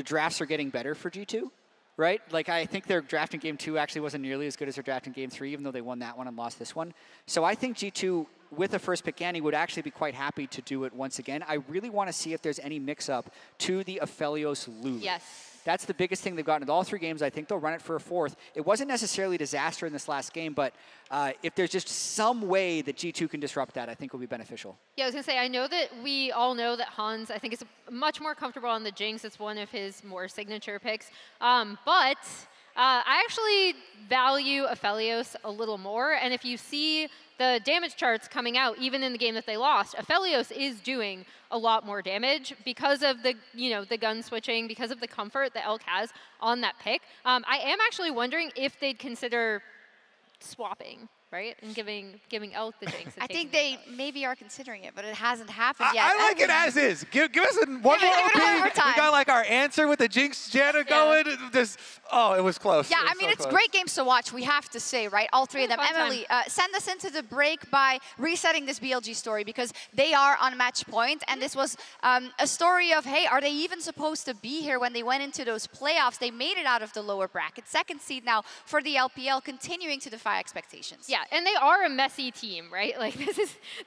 drafts are getting better for G2, right? Like, I think their draft in Game 2 actually wasn't nearly as good as their draft in Game 3, even though they won that one and lost this one. So I think G2, with a first pick Annie, would actually be quite happy to do it once again. I really want to see if there's any mix-up to the Aphelios Lulu. Yes. That's the biggest thing they've gotten in all 3 games. I think they'll run it for a 4th. It wasn't necessarily a disaster in this last game, but if there's just some way that G2 can disrupt that, I think will be beneficial. Yeah, I was going to say, I know that we all know that Hans, I think, is much more comfortable on the Jinx. It's one of his more signature picks. But I actually value Aphelios a little more. And if you see the damage charts coming out, even in the game that they lost, Aphelios is doing a lot more damage because of the, the gun switching, because of the comfort that Elk has on that pick. I am actually wondering if they'd consider swapping, right? And giving Elk the Jinx. I think they maybe are considering it, but it hasn't happened yet. I like it as is. Give us one more OP. We got like our answer with the Jinx Jana going. Just, oh, it was close. Yeah, I mean, it's great games to watch, we have to say, right? All 3 of them. Emily, send us into the break by resetting this BLG story, because they are on match point, and this was a story of, hey, are they even supposed to be here when they went into those playoffs? They made it out of the lower bracket. 2nd seed now for the LPL, continuing to defy expectations. Yeah, and they are a messy team, right? Like, this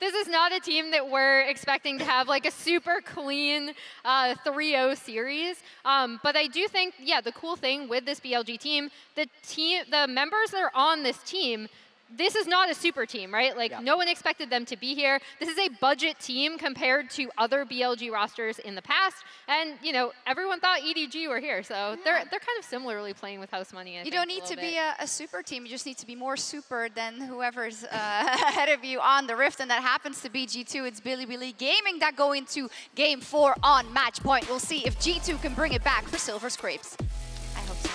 is not a team that we're expecting to have like a super clean 3-0 series. But I do think, yeah, the cool thing with this BLG team, the members that are on this team, this is not a super team, right? Like, no one expected them to be here. This is a budget team compared to other BLG rosters in the past. And, everyone thought EDG were here. So they're kind of similarly playing with house money. You don't need to be a super team. You just need to be more super than whoever's ahead of you on the Rift. And that happens to be G2. It's Bilibili Gaming that go into Game 4 on match point. We'll see if G2 can bring it back for Silver Scrapes. I hope so.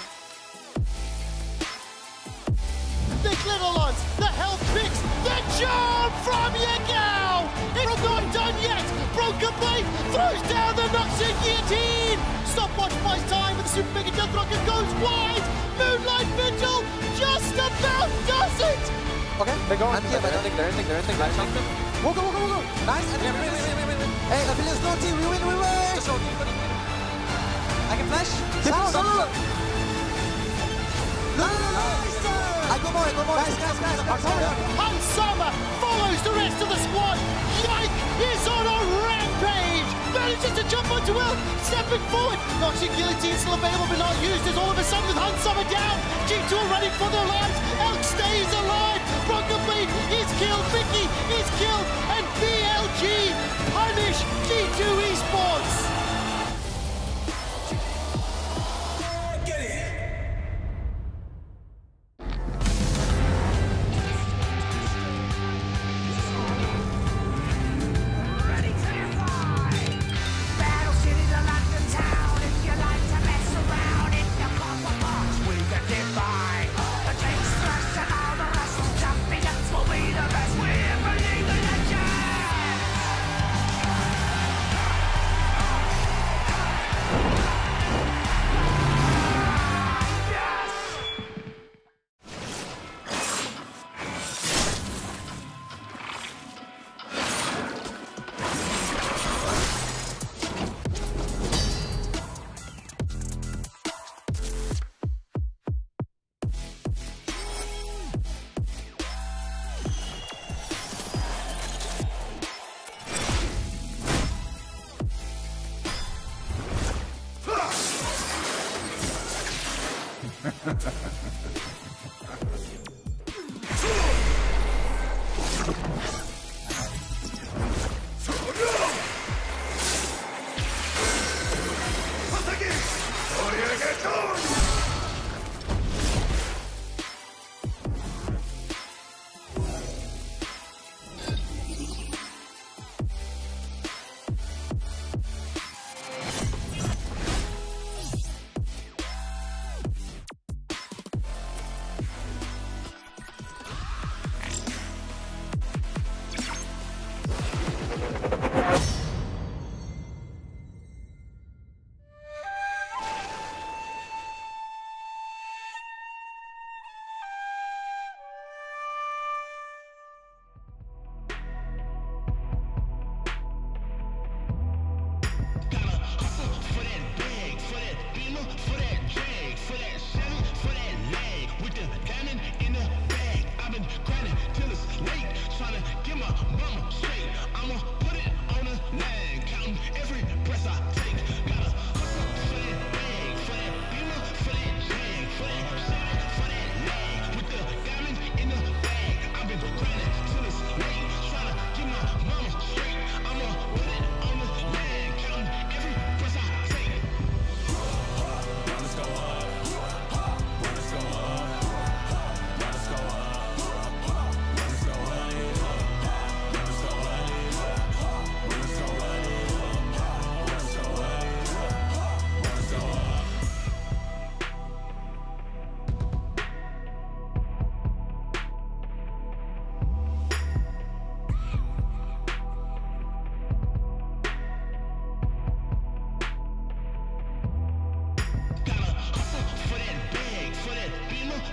The Glitterlons, the health picks, the jump from Yagao! It's not done yet! Broken Blade throws down the Noxian Guillotine! Stopwatch buys time, and the Super Mega Death Rocket goes wide! Moonlight Vigil just about does it! Okay, they're going. But I don't think they're anything. Nice. We'll go. Nice. Wait. Hey, Aphelios no team, we win! I can flash. No. I go more. Guys. Hansama follows the rest of the squad. Yike is on a rampage. Manages to jump onto Elk, stepping forward. Noxian Guillotine still available but not used, as all of a sudden with Hansama down. G2 are running for their lives. Elk stays alive. Broken Blade is killed. Vicky is killed. And BLG punish G2 Esports.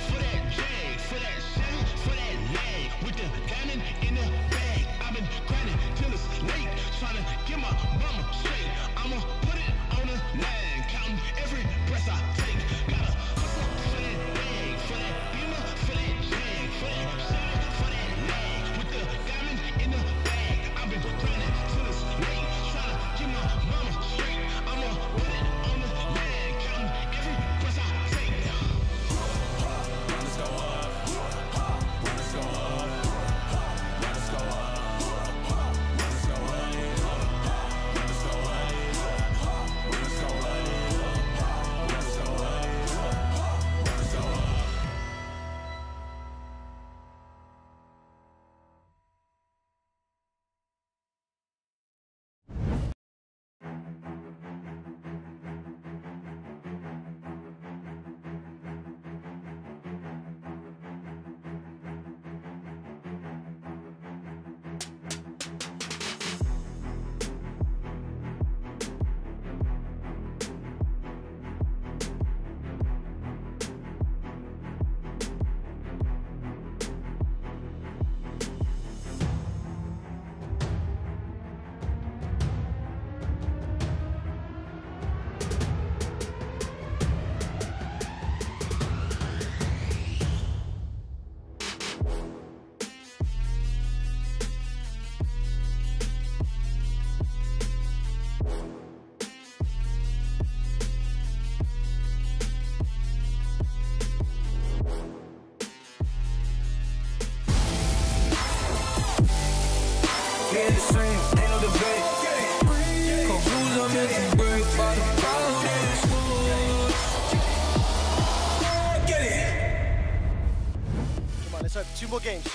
for that jag, for that shag, for that lag. With the diamond in the bag. I've been grinding till it's late, trying to get my mama straight. I'ma put it on the line, counting every breath I take. Gotta hustle for that bag, for that beamer, for that jag, for that shag, for that lag. With the diamond in the bag. I've been grinding till it's late, trying to get my mama straight. I'ma put it on the line, counting every breath I take. Let's go up. Let's go up. Let's go up. Let's go up. Let's go up. Let's go up. Let's go up. Let's go up. Two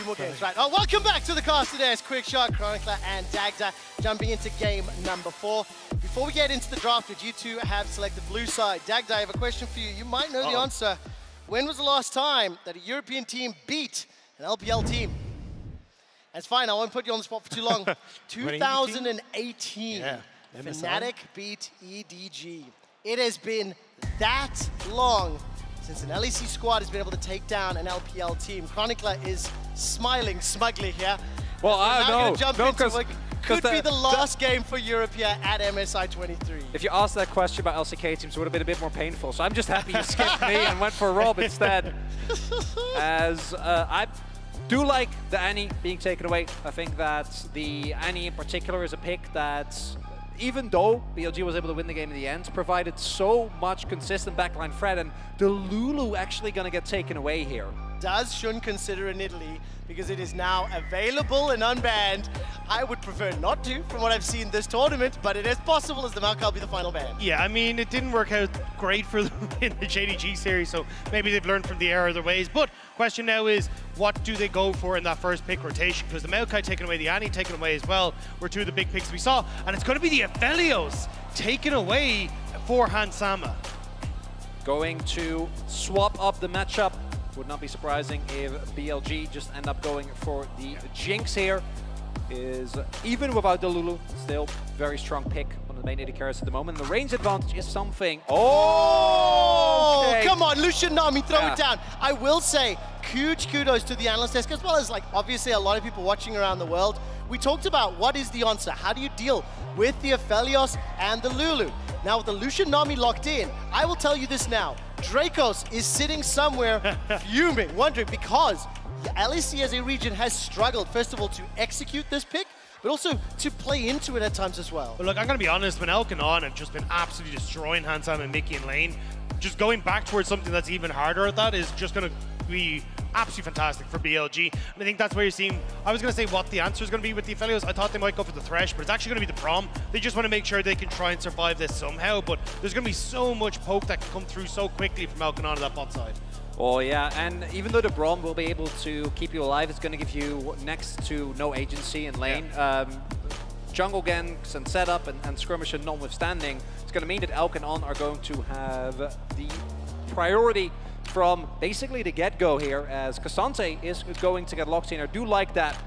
more games, right. Oh, welcome back to the cast today. It's QuickShot, Chronicler, and Dagda jumping into game number 4. Before we get into the draft, which you two have selected blue side, Dagda, I have a question for you. You might know the answer. When was the last time that a European team beat an LPL team? That's fine, I won't put you on the spot for too long. 2018, Yeah. Fnatic beat EDG. It has been that long since an LEC squad has been able to take down an LPL team. Chronicler is smiling smugly here. Well, I know. What could be the last game for Europe here at MSI 23. If you asked that question about LCK teams, it would have been a bit more painful. So I'm just happy you skipped me and went for Rob instead. As I do like the Annie being taken away. I think that the Annie in particular is a pick that, even though BLG was able to win the game in the end, provided so much consistent backline threat, and the Lulu actually going to get taken away here. Does Shun consider in Italy because it is now available and unbanned? I would prefer not to, from what I've seen this tournament, but it is possible as the Malcal be the final ban. Yeah, I mean, it didn't work out great for them in the JDG series, so maybe they've learned from the error of their ways. But question now is, what do they go for in that first pick rotation? Because the Maokai taken away, the Annie taken away as well, were two of the big picks we saw. And it's going to be the Aphelios taken away for Hansama. Going to swap up the matchup. Would not be surprising if BLG just end up going for the Jinx here. Is, even without the Lulu, still very strong pick on the main AD carries at the moment. The range advantage is something. Oh, okay. Come on, Lucian Nami, throw it down. I will say, huge kudos to the analyst desk, as well as, like, obviously a lot of people watching around the world. We talked about what is the answer. How do you deal with the Aphelios and the Lulu? Now, with the Lucian Nami locked in, I will tell you this now. Dracos is sitting somewhere fuming, wondering, because the LEC as a region has struggled, first of all, to execute this pick, but also to play into it at times as well. But look, I'm going to be honest, when Elk and On have just been absolutely destroying Hansam and Mickey and Lane, just going back towards something that's even harder at that is just going to be absolutely fantastic for BLG. And I think that's where you're seeing, I was going to say what the answer is going to be with the Aphelios. I thought they might go for the Thresh, but it's actually going to be the Prom. They just want to make sure they can try and survive this somehow, but there's going to be so much poke that can come through so quickly from Elk and On to that bot side. Oh yeah, and even though the Braum will be able to keep you alive, it's going to give you next to no agency in lane. Yeah. Jungle ganks and setup and skirmish notwithstanding, it's going to mean that Elk and On are going to have the priority from basically the get-go here, as Cassante is going to get locked in. I do like that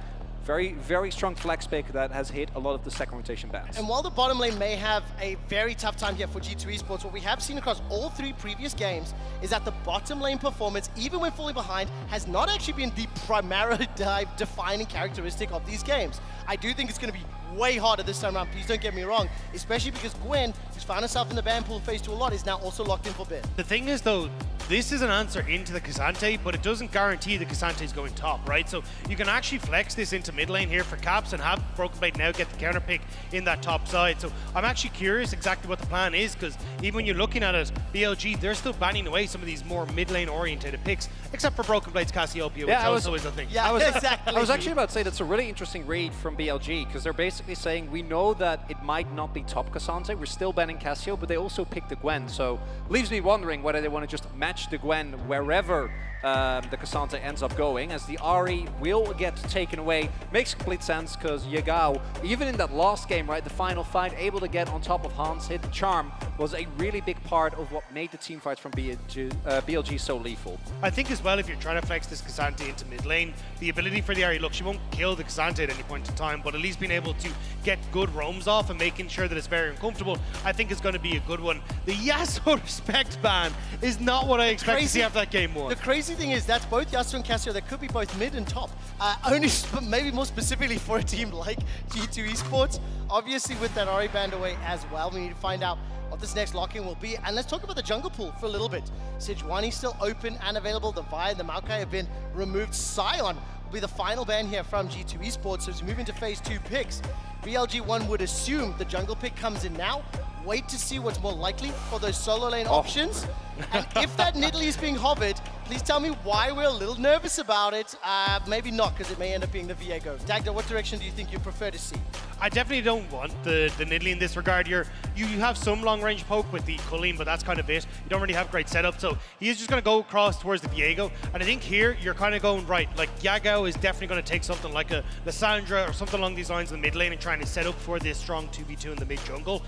Very, very strong flex pick that has hit a lot of the second rotation bans. And while the bottom lane may have a very tough time here for G2 Esports, what we have seen across all 3 previous games is that the bottom lane performance, even when falling behind, has not actually been the primary defining characteristic of these games. I do think it's going to be way harder this time around, please don't get me wrong, especially because Gwen, who's found herself in the ban pool phase 2 a lot, is now also locked in for bid. The thing is, though, this is an answer into the K'Sante, but it doesn't guarantee the K'Sante is going top, right? So you can actually flex this into mid lane here for Caps and have Broken Blade now get the counter pick in that top side. So I'm actually curious exactly what the plan is, because even when you're looking at it, BLG, they're still banning away some of these more mid lane oriented picks, except for Broken Blade's Cassiopeia, which also is a thing. Yeah, exactly. I was actually about to say that's a really interesting read from BLG, because they're basically saying we know that it might not be top K'Sante, we're still banning Cassio, but they also picked the Gwen, so leaves me wondering whether they want to just match the Gwen wherever the K'Sante ends up going, as the Ahri will get taken away. Makes complete sense, because Yagao, even in that last game, right, the final fight, able to get on top of Hans, hit the charm, was a really big part of what made the team fights from BLG so lethal. I think as well, if you're trying to flex this K'Sante into mid lane, the ability for the Ahri, look, she won't kill the K'Sante at any point in time, but at least being able to get good roams off and making sure that it's very uncomfortable, I think is going to be a good one. The Yasuo respect ban is not what I expect to see after that game 1. The crazy thing is that's both Yasuo and Cassio. That could be both mid and top. Maybe more specifically for a team like G2 Esports. Obviously, with that Ahri banned away as well, we need to find out what this next lock-in will be. And let's talk about the jungle pool for a little bit. Sejuani's still open and available. The Vi and the Maokai have been removed. Sion will be the final ban here from G2 Esports. So as we move into phase 2 picks, BLG1 would assume the jungle pick comes in now. Wait to see what's more likely for those solo lane options. And if that Nidalee is being hovered, please tell me why we're a little nervous about it. Maybe not, because it may end up being the Viego. Dagda, what direction do you think you prefer to see? I definitely don't want the Nidalee in this regard. You have some long-range poke with the Culling, but that's kind of it. You don't really have great setup, so he is just going to go across towards the Viego. And I think here, you're kind of going right. Like, Yagao is definitely going to take something like a Lissandra or something along these lines in the mid lane and trying to set up for this strong 2v2 in the mid jungle.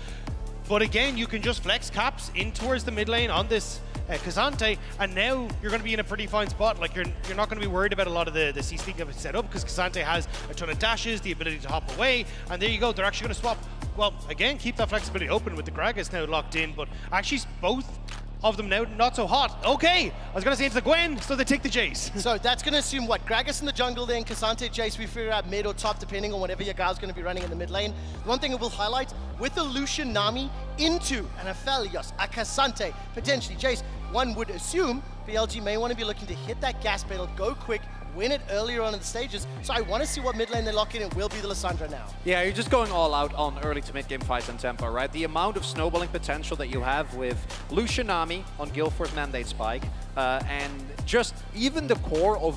But again, you can just flex Caps in towards the mid lane on this K'Sante, and now you're going to be in a pretty fine spot. Like, you're not going to be worried about a lot of the CC of it set up, because K'Sante has a ton of dashes, the ability to hop away, and there you go. They're actually going to swap. Well, again, keep that flexibility open with the Gragas now locked in, but actually both of them now not so hot. Okay, I was going to say it's the Gwen, so they take the Jace. So that's going to assume what? Gragas in the jungle, then K'Sante, Jace, we figure out mid or top, depending on whatever Yagao's going to be running in the mid lane. The one thing I will highlight, with a Lucian Nami into an Aphelios, a K'Sante, potentially Jace, one would assume BLG may want to be looking to hit that gas pedal, go quick, win it earlier on in the stages. So I want to see what mid lane they lock in. It will be the Lissandra now. Yeah, you're just going all out on early to mid game fights and tempo, right? The amount of snowballing potential that you have with Lucian Nami on Guildford's Mandate Spike, and just even the core of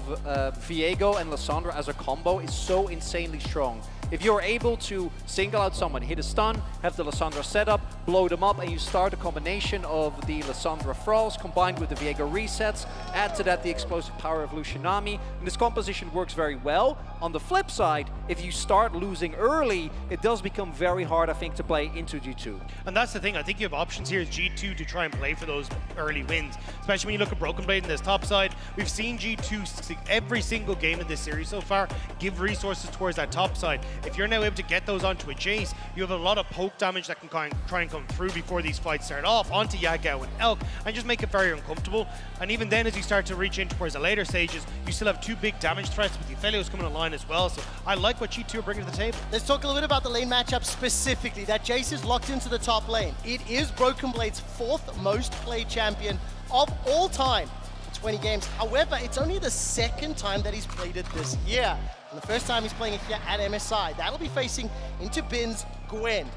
Viego and Lissandra as a combo is so insanely strong. If you're able to single out someone, hit a stun, have the Lissandra set up, blow them up, and you start a combination of the Lissandra Thralls combined with the Viego resets, add to that the explosive power of Lucian Nami, and this composition works very well. On the flip side, if you start losing early, it does become very hard, I think, to play into G2. And that's the thing, I think you have options here as G2 to try and play for those early wins, especially when you look at Broken Blade in this top side. We've seen G2 every single game in this series so far give resources towards that top side. If you're now able to get those onto a Jace, you have a lot of poke damage that can try and come through before these fights start off onto Yagao and Elk, and just make it very uncomfortable. And even then, as you start to reach in towards the later stages, you still have 2 big damage threats with the Aphelios coming online as well. So I like what G2 are bringing to the table. Let's talk a little bit about the lane matchup specifically. That Jace is locked into the top lane. It is Broken Blade's 4th most played champion of all time. 20 games. However, it's only the 2nd time that he's played it this year. And the first time he's playing it here at MSI. That'll be facing into Bin's Gwen.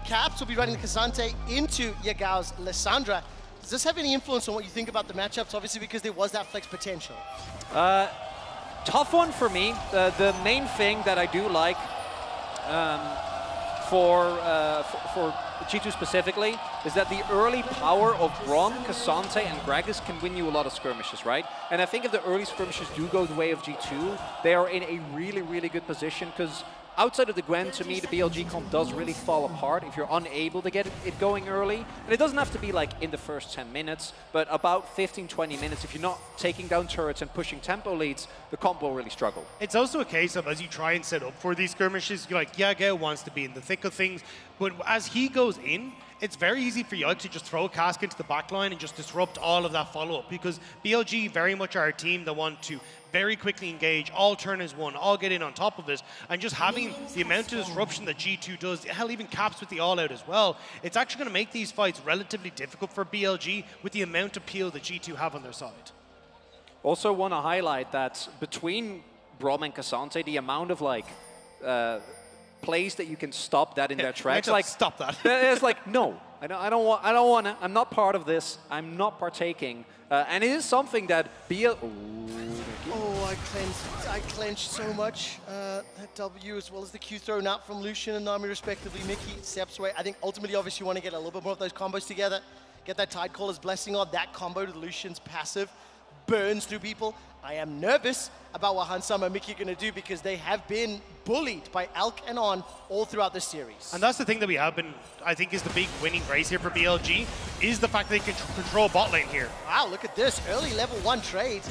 Caps will be running the K'Sante into Yagao's Lissandra. Does this have any influence on what you think about the matchups? Obviously, because there was that flex potential. Tough one for me. The main thing that I do like for G2 specifically is that the early power of Braum, K'Sante, and Gragas can win you a lot of skirmishes, right? And I think if the early skirmishes do go the way of G2, they are in a really, really good position, because outside of the Gwen, to me, the BLG comp does really fall apart if you're unable to get it going early. And it doesn't have to be like in the first 10 minutes, but about 15, 20 minutes. If you're not taking down turrets and pushing tempo leads, the comp will really struggle. It's also a case of, as you try and set up for these skirmishes, you're like, Yagao wants to be in the thick of things, but as he goes in, it's very easy for Yike to just throw a cask into the backline and just disrupt all of that follow-up, because BLG very much are a team that want to very quickly engage, all turn as one, all get in on top of it, and just having the amount of disruption that G2 does, hell, even Caps with the all-out as well, it's actually going to make these fights relatively difficult for BLG with the amount of peel that G2 have on their side. Also want to highlight that between Brom and Cassante, the amount of like plays that you can stop that in their tracks, like stop that. It's like, no, I don't want to. I'm not part of this. I'm not partaking. And it is something that I clenched so much. That W as well as the Q thrown out from Lucian and Nami respectively. Mickey steps away. I think ultimately, obviously, you want to get a little bit more of those combos together. Get that Tidecaller's Blessing on. That combo to Lucian's passive burns through people. I am nervous about what Hansama and Mickey are going to do, because they have been bullied by Elk and On all throughout the series. And that's the thing that we have been, I think, is the big winning grace here for BLG, is the fact that they can control bot lane here. Wow, look at this. Early level 1 trade.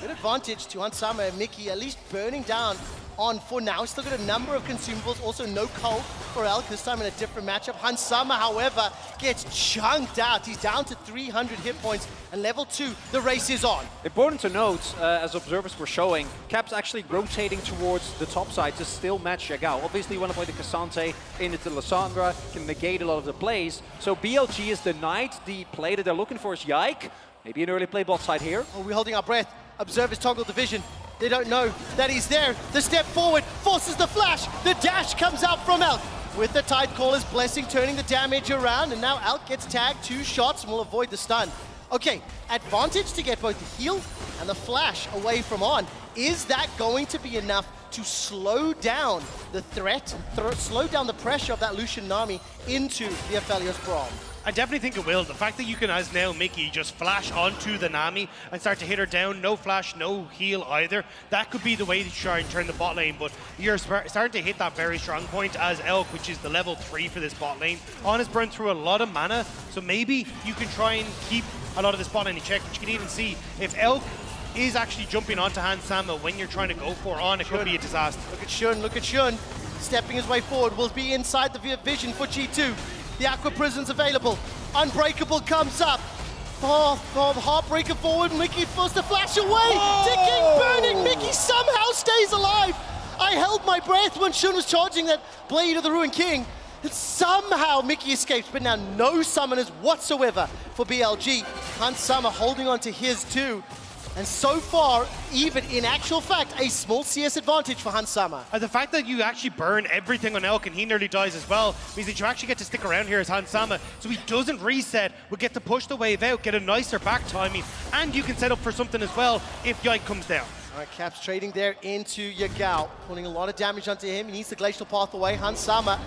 Good advantage to Hansama and Mickey, at least burning down On for now. Still got a number of consumables, also no cold for Elk, this time in a different matchup. Hansama, however, gets chunked out. He's down to 300 hit points, and level 2, the race is on. Important to note, as observers were showing, Caps actually rotating towards the top side to still match Yagao. Obviously, you want to play the Cassante into Lissandra, can negate a lot of the plays. So BLG is denied the play that they're looking for is Yike. Maybe an early play bot side here. Oh, we're holding our breath. Observers toggle division. They don't know that he's there. The step forward forces the flash. The dash comes out from Elk with the Tidecaller's Blessing turning the damage around, and now Elk gets tagged 2 shots and will avoid the stun. Okay, advantage to get both the heal and the flash away from On. Is that going to be enough to slow down the threat, slow down the pressure of that Lucian Nami into the Aphelios Brawl? I definitely think it will. The fact that you can, as now Mickey, just flash onto the Nami and start to hit her down, no flash, no heal either, that could be the way to try and turn the bot lane, but you're starting to hit that very strong point as Elk, which is the level 3 for this bot lane. On has burned through a lot of mana, so maybe you can try and keep a lot of this bot lane in check, but you can even see if Elk is actually jumping onto Hansama when you're trying to go for On, it could be a disaster. Look at Shun, stepping his way forward, will be inside the vision for G2. The Aqua Prison's available. Unbreakable comes up. Oh, Heartbreaker forward. Mickey forced to flash away. Ticking, burning. Mickey somehow stays alive. I held my breath when Shun was charging that Blade of the Ruined King. And somehow Mickey escapes, but now no summoners whatsoever for BLG. Hansama holding on to his too. And so far, even in actual fact, a small CS advantage for Hansama. And the fact that you actually burn everything on Elk and he nearly dies as well means that you actually get to stick around here as Hansama, so he doesn't reset, we get to push the wave out, get a nicer back timing, and you can set up for something as well if Yike comes down. All right, Caps trading there into Yagao, putting a lot of damage onto him. He needs the Glacial Path away. Hansama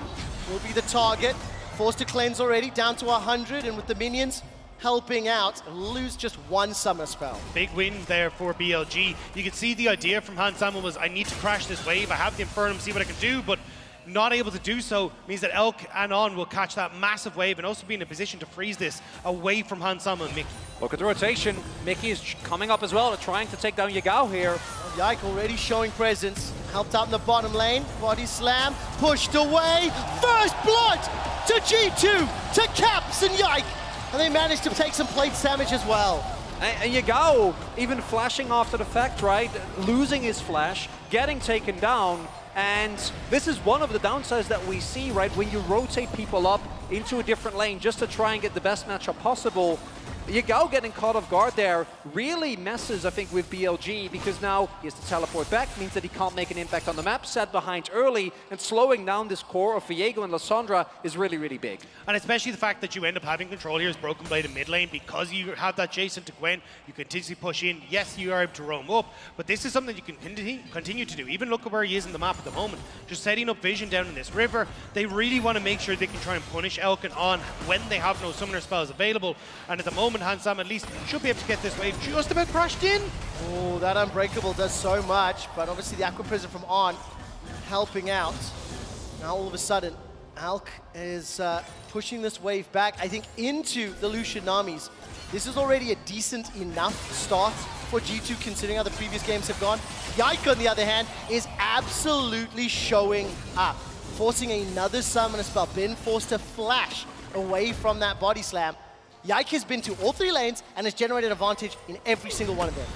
will be the target. Forced to cleanse already, down to 100, and with the minions helping out, lose just 1 summoner spell. Big win there for BLG. You can see the idea from Hansama was, I need to crash this wave, I have the Infernum, see what I can do, but not able to do so means that Elk and On will catch that massive wave and also be in a position to freeze this away from Hansama and Mickey. Look at the rotation. Mickey is coming up as well, trying to take down Yagao here. Well, Yike already showing presence. Helped out in the bottom lane. Body slam, pushed away. First blood to G2, to Caps and Yike. And they managed to take some plate damage as well. And Yagao even flashing after the fact, right? Losing his flash, getting taken down. And this is one of the downsides that we see, right? When you rotate people up into a different lane just to try and get the best matchup possible, Yagao getting caught off guard there really messes, I think, with BLG, because now he has to teleport back, means that he can't make an impact on the map, set behind early, and slowing down this core of Viego and Lissandra is really, really big. And especially the fact that you end up having control here as Broken Blade in mid lane, because you have that Jason to Gwen, you continuously push in. Yes, you are able to roam up, but this is something you can continue to do. Even look at where he is in the map at the moment. Just setting up vision down in this river. They really want to make sure they can try and punish Elk and On when they have no summoner spells available. And at the moment, Hansama at least should be able to get this wave just about crashed in. Oh, that Unbreakable does so much, but obviously the Aqua Prison from On helping out. Now all of a sudden, Alk is pushing this wave back, I think, into the Lucian Namis. This is already a decent enough start for G2 considering how the previous games have gone. Yike, on the other hand, is absolutely showing up, forcing another summoner spell, been forced to flash away from that body slam. Yike has been to all 3 lanes and has generated advantage in every single one of them.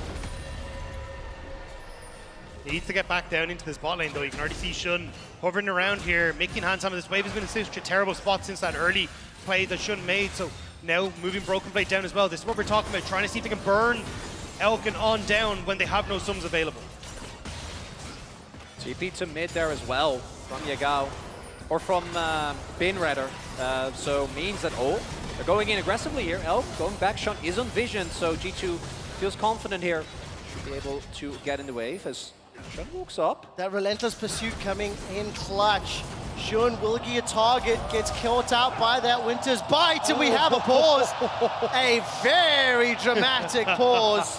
He needs to get back down into this bot lane, though. You can already see Shun hovering around here, making hands on this wave. Has been in such a terrible spot since that early play that Shun made. So now moving Broken Blade down as well. This is what we're talking about, trying to see if they can burn Elkin on down when they have no sums available. TP to mid there as well from Yagao, or from Bin rather. So means that, they're going in aggressively here. Elk going back, Shun is on vision, so G2 feels confident here. Should be able to get in the wave as Shun walks up. That relentless pursuit coming in clutch. Shun will get a target, gets caught out by that Winter's Bite, and we have a pause. A very dramatic pause.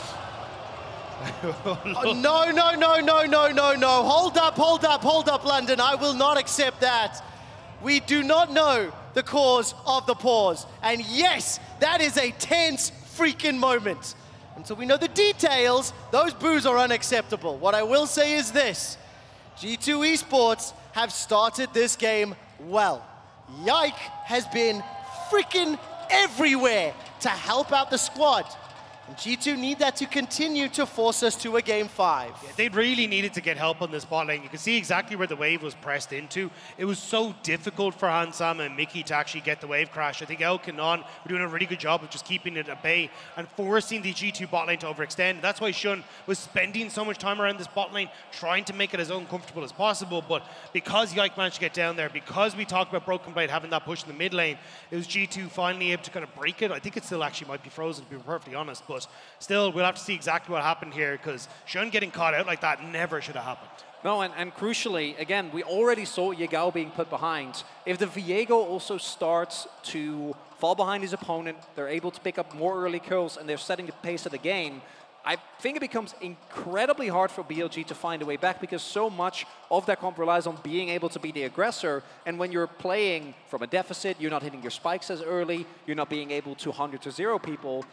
Oh, no, no, no, no, no, no, no. Hold up, hold up, hold up, London. I will not accept that. We do not know the cause of the pause. And yes, that is a tense freaking moment. Until we know the details, those boos are unacceptable. What I will say is this. G2 Esports have started this game well. Yike has been freaking everywhere to help out the squad. And G2 need that to continue to force us to a game 5. Yeah, they really needed to get help on this bot lane. You can see exactly where the wave was pressed into. It was so difficult for Hansama and Mickey to actually get the wave crash. I think Elk and Non were doing a really good job of just keeping it at bay and forcing the G2 bot lane to overextend. That's why Shun was spending so much time around this bot lane trying to make it as uncomfortable as possible. But because Yike managed to get down there, because we talked about Broken Blade having that push in the mid lane, it was G2 finally able to kind of break it. I think it still actually might be frozen, to be perfectly honest. But still, we'll have to see exactly what happened here, because Shun getting caught out like that never should have happened. No, and crucially, again, we already saw Yagao being put behind. If the Viego also starts to fall behind his opponent, they're able to pick up more early kills, and they're setting the pace of the game, I think it becomes incredibly hard for BLG to find a way back, because so much of that comp relies on being able to be the aggressor. And when you're playing from a deficit, you're not hitting your spikes as early, you're not being able to 100-0 people,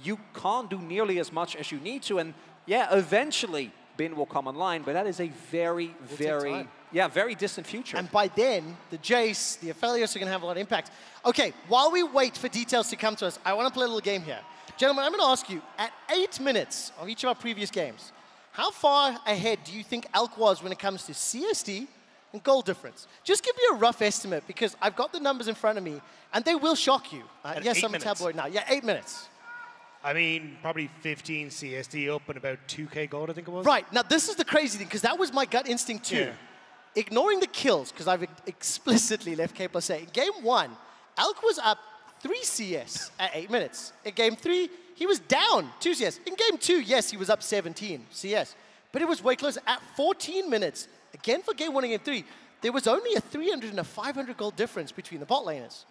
you can't do nearly as much as you need to. And yeah, eventually Bin will come online, but that is a very, very distant future. And by then, the Jace, the affiliates are going to have a lot of impact. Okay, while we wait for details to come to us, I want to play a little game here. Gentlemen, I'm going to ask you, at 8 minutes of each of our previous games, how far ahead do you think Elk was when it comes to CSD and goal difference? Just give me a rough estimate, because I've got the numbers in front of me, and they will shock you. Yes, I'm a tabloid now. Yeah, 8 minutes. I mean, probably 15 CSD up and about 2K gold, I think it was. Right. Now, this is the crazy thing, because that was my gut instinct too. Yeah. Ignoring the kills, because I've explicitly left K plus 8. In game 1, Elk was up 3 CS at 8 minutes. In game 3, he was down 2 CS. In game 2, yes, he was up 17 CS. But it was way closer. At 14 minutes, again for game 1 and game 3, there was only a 300 and a 500 gold difference between the bot laners.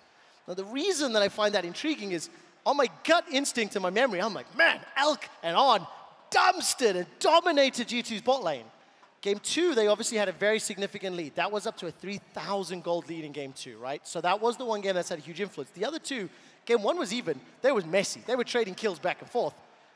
Now, the reason that I find that intriguing is, on my gut instinct and my memory, I'm like, man, Elk and On dumpstered and dominated G2's bot lane. Game 2, they obviously had a very significant lead. That was up to a 3,000 gold lead in game 2, right? So that was the one game that's had a huge influence. The other 2, game 1 was even. They was messy. They were trading kills back and forth.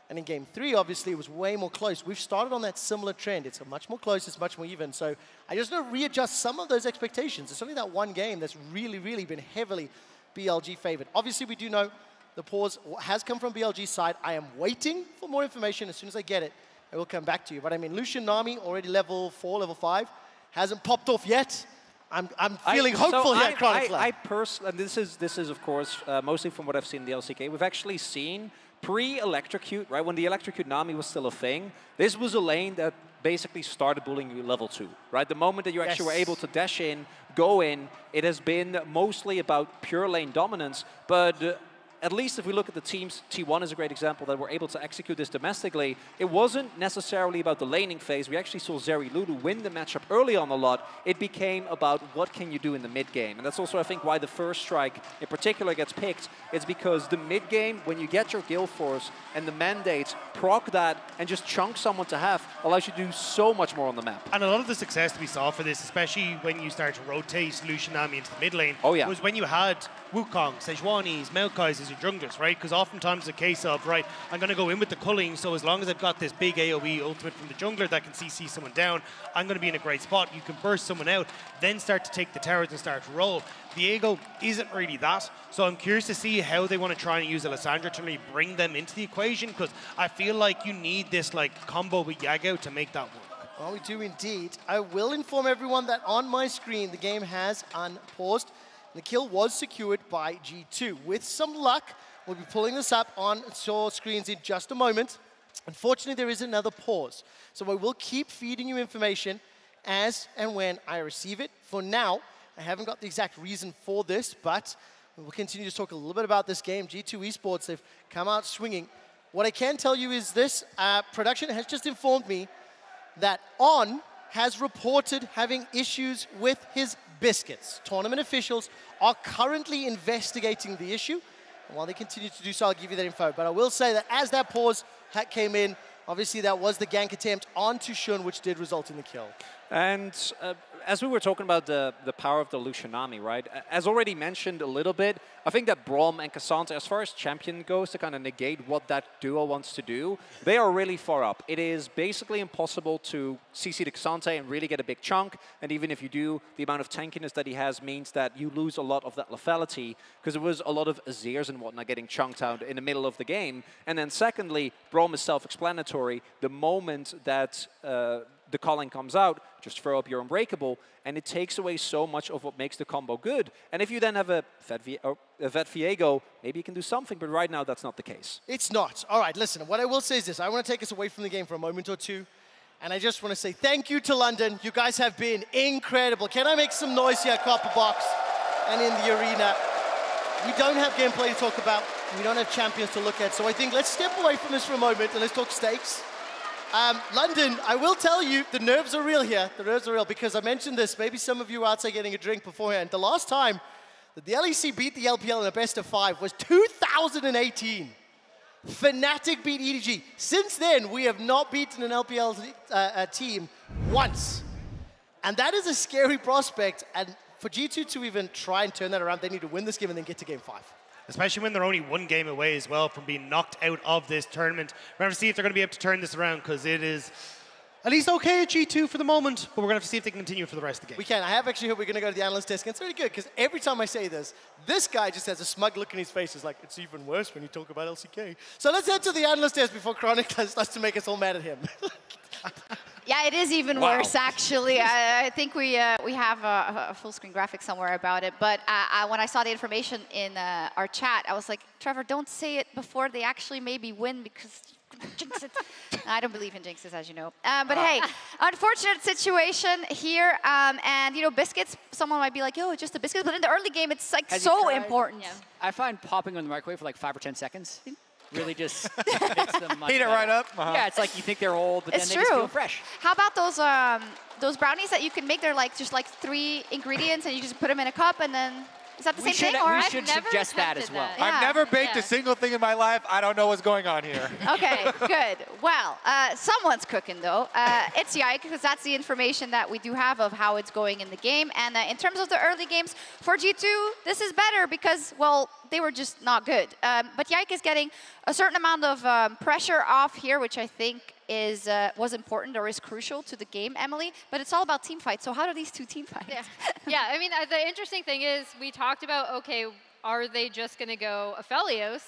And in game 3, obviously, it was way more close. We've started on that similar trend. It's much more close. It's much more even. So I just want to readjust some of those expectations. It's only that one game that's really, really been heavily BLG favored. Obviously, we do know the pause has come from BLG's side. I am waiting for more information. As soon as I get it, I will come back to you. But I mean, Lucian Nami, already level 4, level 5, hasn't popped off yet. I'm feeling hopeful here at Chronicler. I personally, and this is of course, mostly from what I've seen in the LCK, we've actually seen pre-Electrocute, right? When the Electrocute Nami was still a thing, this was a lane that basically started bullying you level 2, right? The moment that you actually were able to dash in, go in, it has been mostly about pure lane dominance, but at least if we look at the teams, T1 is a great example that were able to execute this domestically. It wasn't necessarily about the laning phase. We actually saw Zeri Lulu win the matchup early on a lot. It became about what can you do in the mid game. And that's also, I think, why the first strike in particular gets picked. It's because the mid game, when you get your guild force and the mandate, proc that and just chunk someone to half allows you to do so much more on the map. And a lot of the success we saw for this, especially when you start to rotate Lucianami into the mid lane, was when you had Wukong, Sejuani's, Maokai's as your junglers, right? Because oftentimes it's a case of, right, I'm going to go in with the culling, so as long as I've got this big AoE ultimate from the jungler that can CC someone down, I'm going to be in a great spot. You can burst someone out, then start to take the towers and start to roll. Viego isn't really that, so I'm curious to see how they want to try and use Alessandra to really bring them into the equation, because I feel like you need this like combo with Yago to make that work. Well, we do indeed. I will inform everyone that on my screen, the game has unpaused. The kill was secured by G2. With some luck, we'll be pulling this up on your screens in just a moment. Unfortunately, there is another pause. So I will keep feeding you information as and when I receive it. For now, I haven't got the exact reason for this, but we'll continue to talk a little bit about this game. G2 Esports, they've come out swinging. What I can tell you is this. Production has just informed me that On has reported having issues with his biscuits. Tournament officials are currently investigating the issue. And while they continue to do so, I'll give you that info. But I will say that as that pause came in, obviously that was the gank attempt onto Shun, which did result in the kill. And as we were talking about the power of the Lucianami, right? As already mentioned a little bit, I think that Braum and Cassandra, as far as champion goes, to kind of negate what that duo wants to do, they are really far up. It is basically impossible to CC the Cassandra and really get a big chunk. And even if you do, the amount of tankiness that he has means that you lose a lot of that lethality, because there was a lot of Azirs and whatnot getting chunked out in the middle of the game. And then secondly, Braum is self-explanatory. The moment that the calling comes out, just throw up your Unbreakable, and it takes away so much of what makes the combo good. And if you then have a Vet Viego, maybe you can do something, but right now that's not the case. It's not. All right, listen, what I will say is this. I want to take us away from the game for a moment or two, and I just want to say thank you to London. You guys have been incredible. Can I make some noise here, Copper Box, and in the arena? We don't have gameplay to talk about. We don't have champions to look at, so I think let's step away from this for a moment and let's talk stakes. London, I will tell you, the nerves are real here. The nerves are real because I mentioned this. Maybe some of you were outside getting a drink beforehand. The last time that the LEC beat the LPL in a best of 5 was 2018. Fnatic beat EDG. Since then, we have not beaten an LPL team once. And that is a scary prospect. And for G2 to even try and turn that around, they need to win this game and then get to game 5. Especially when they're only one game away as well from being knocked out of this tournament. We're going to see if they're going to be able to turn this around, because it is at least okay at G2 for the moment, but we're going to have to see if they can continue for the rest of the game. We can. I have actually heard we're going to go to the analyst desk, and it's really good, because every time I say this, this guy just has a smug look in his face. It's like, it's even worse when you talk about LCK. So let's head to the analyst desk before Chronic starts to make us all mad at him. Yeah, it is even worse, actually. I think we have a full screen graphic somewhere about it. But when I saw the information in our chat, I was like, Trevor, don't say it before they actually maybe win, because jinx it. I don't believe in jinxes, as you know. But hey, unfortunate situation here. And, you know, biscuits, someone might be like, yo, just the biscuits. But in the early game, it's like so important. Yeah. I find popping in the microwave for like 5 or 10 seconds really just makes them much Heat it right up. Yeah, it's like you think they're old, but It's then they just true. feel fresh. How about those brownies that you can make? They're like just like 3 ingredients, and you just put them in a cup, and then is that the same thing? We should suggest that as well. Yeah. I've never baked a single thing in my life. I don't know what's going on here. Okay, good. Well, someone's cooking, though. It's Yike, because that's the information that we do have of how it's going in the game. And in terms of the early games, for G2, this is better because, well, they were just not good. But Yike is getting a certain amount of pressure off here, which I think was important or is crucial to the game, Emily. But it's all about team fights. So how do these two team fight? Yeah, I mean, the interesting thing is we talked about, okay, are they just going to go Aphelios?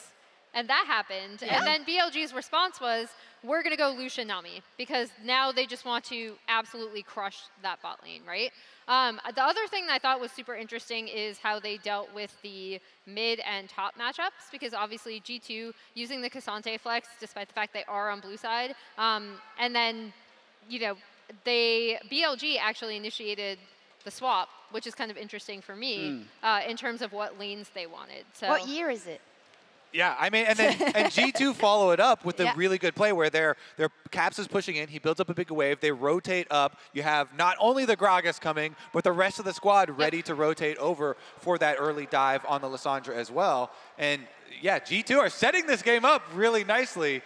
And that happened. Yeah. And then BLG's response was, we're going to go Lucianami, because now they just want to absolutely crush that bot lane, right? The other thing that I thought was super interesting is how they dealt with the mid and top matchups, because obviously G2 using the Cassandra flex, despite the fact they are on blue side. And then, you know, BLG actually initiated the swap, which is kind of interesting for me in terms of what lanes they wanted. So what year is it? Yeah, I mean, and G2 follow it up with a really good play where their Caps is pushing in. He builds up a big wave. They rotate up. You have not only the Gragas coming, but the rest of the squad ready to rotate over for that early dive on the Lissandra as well. And yeah, G2 are setting this game up really nicely.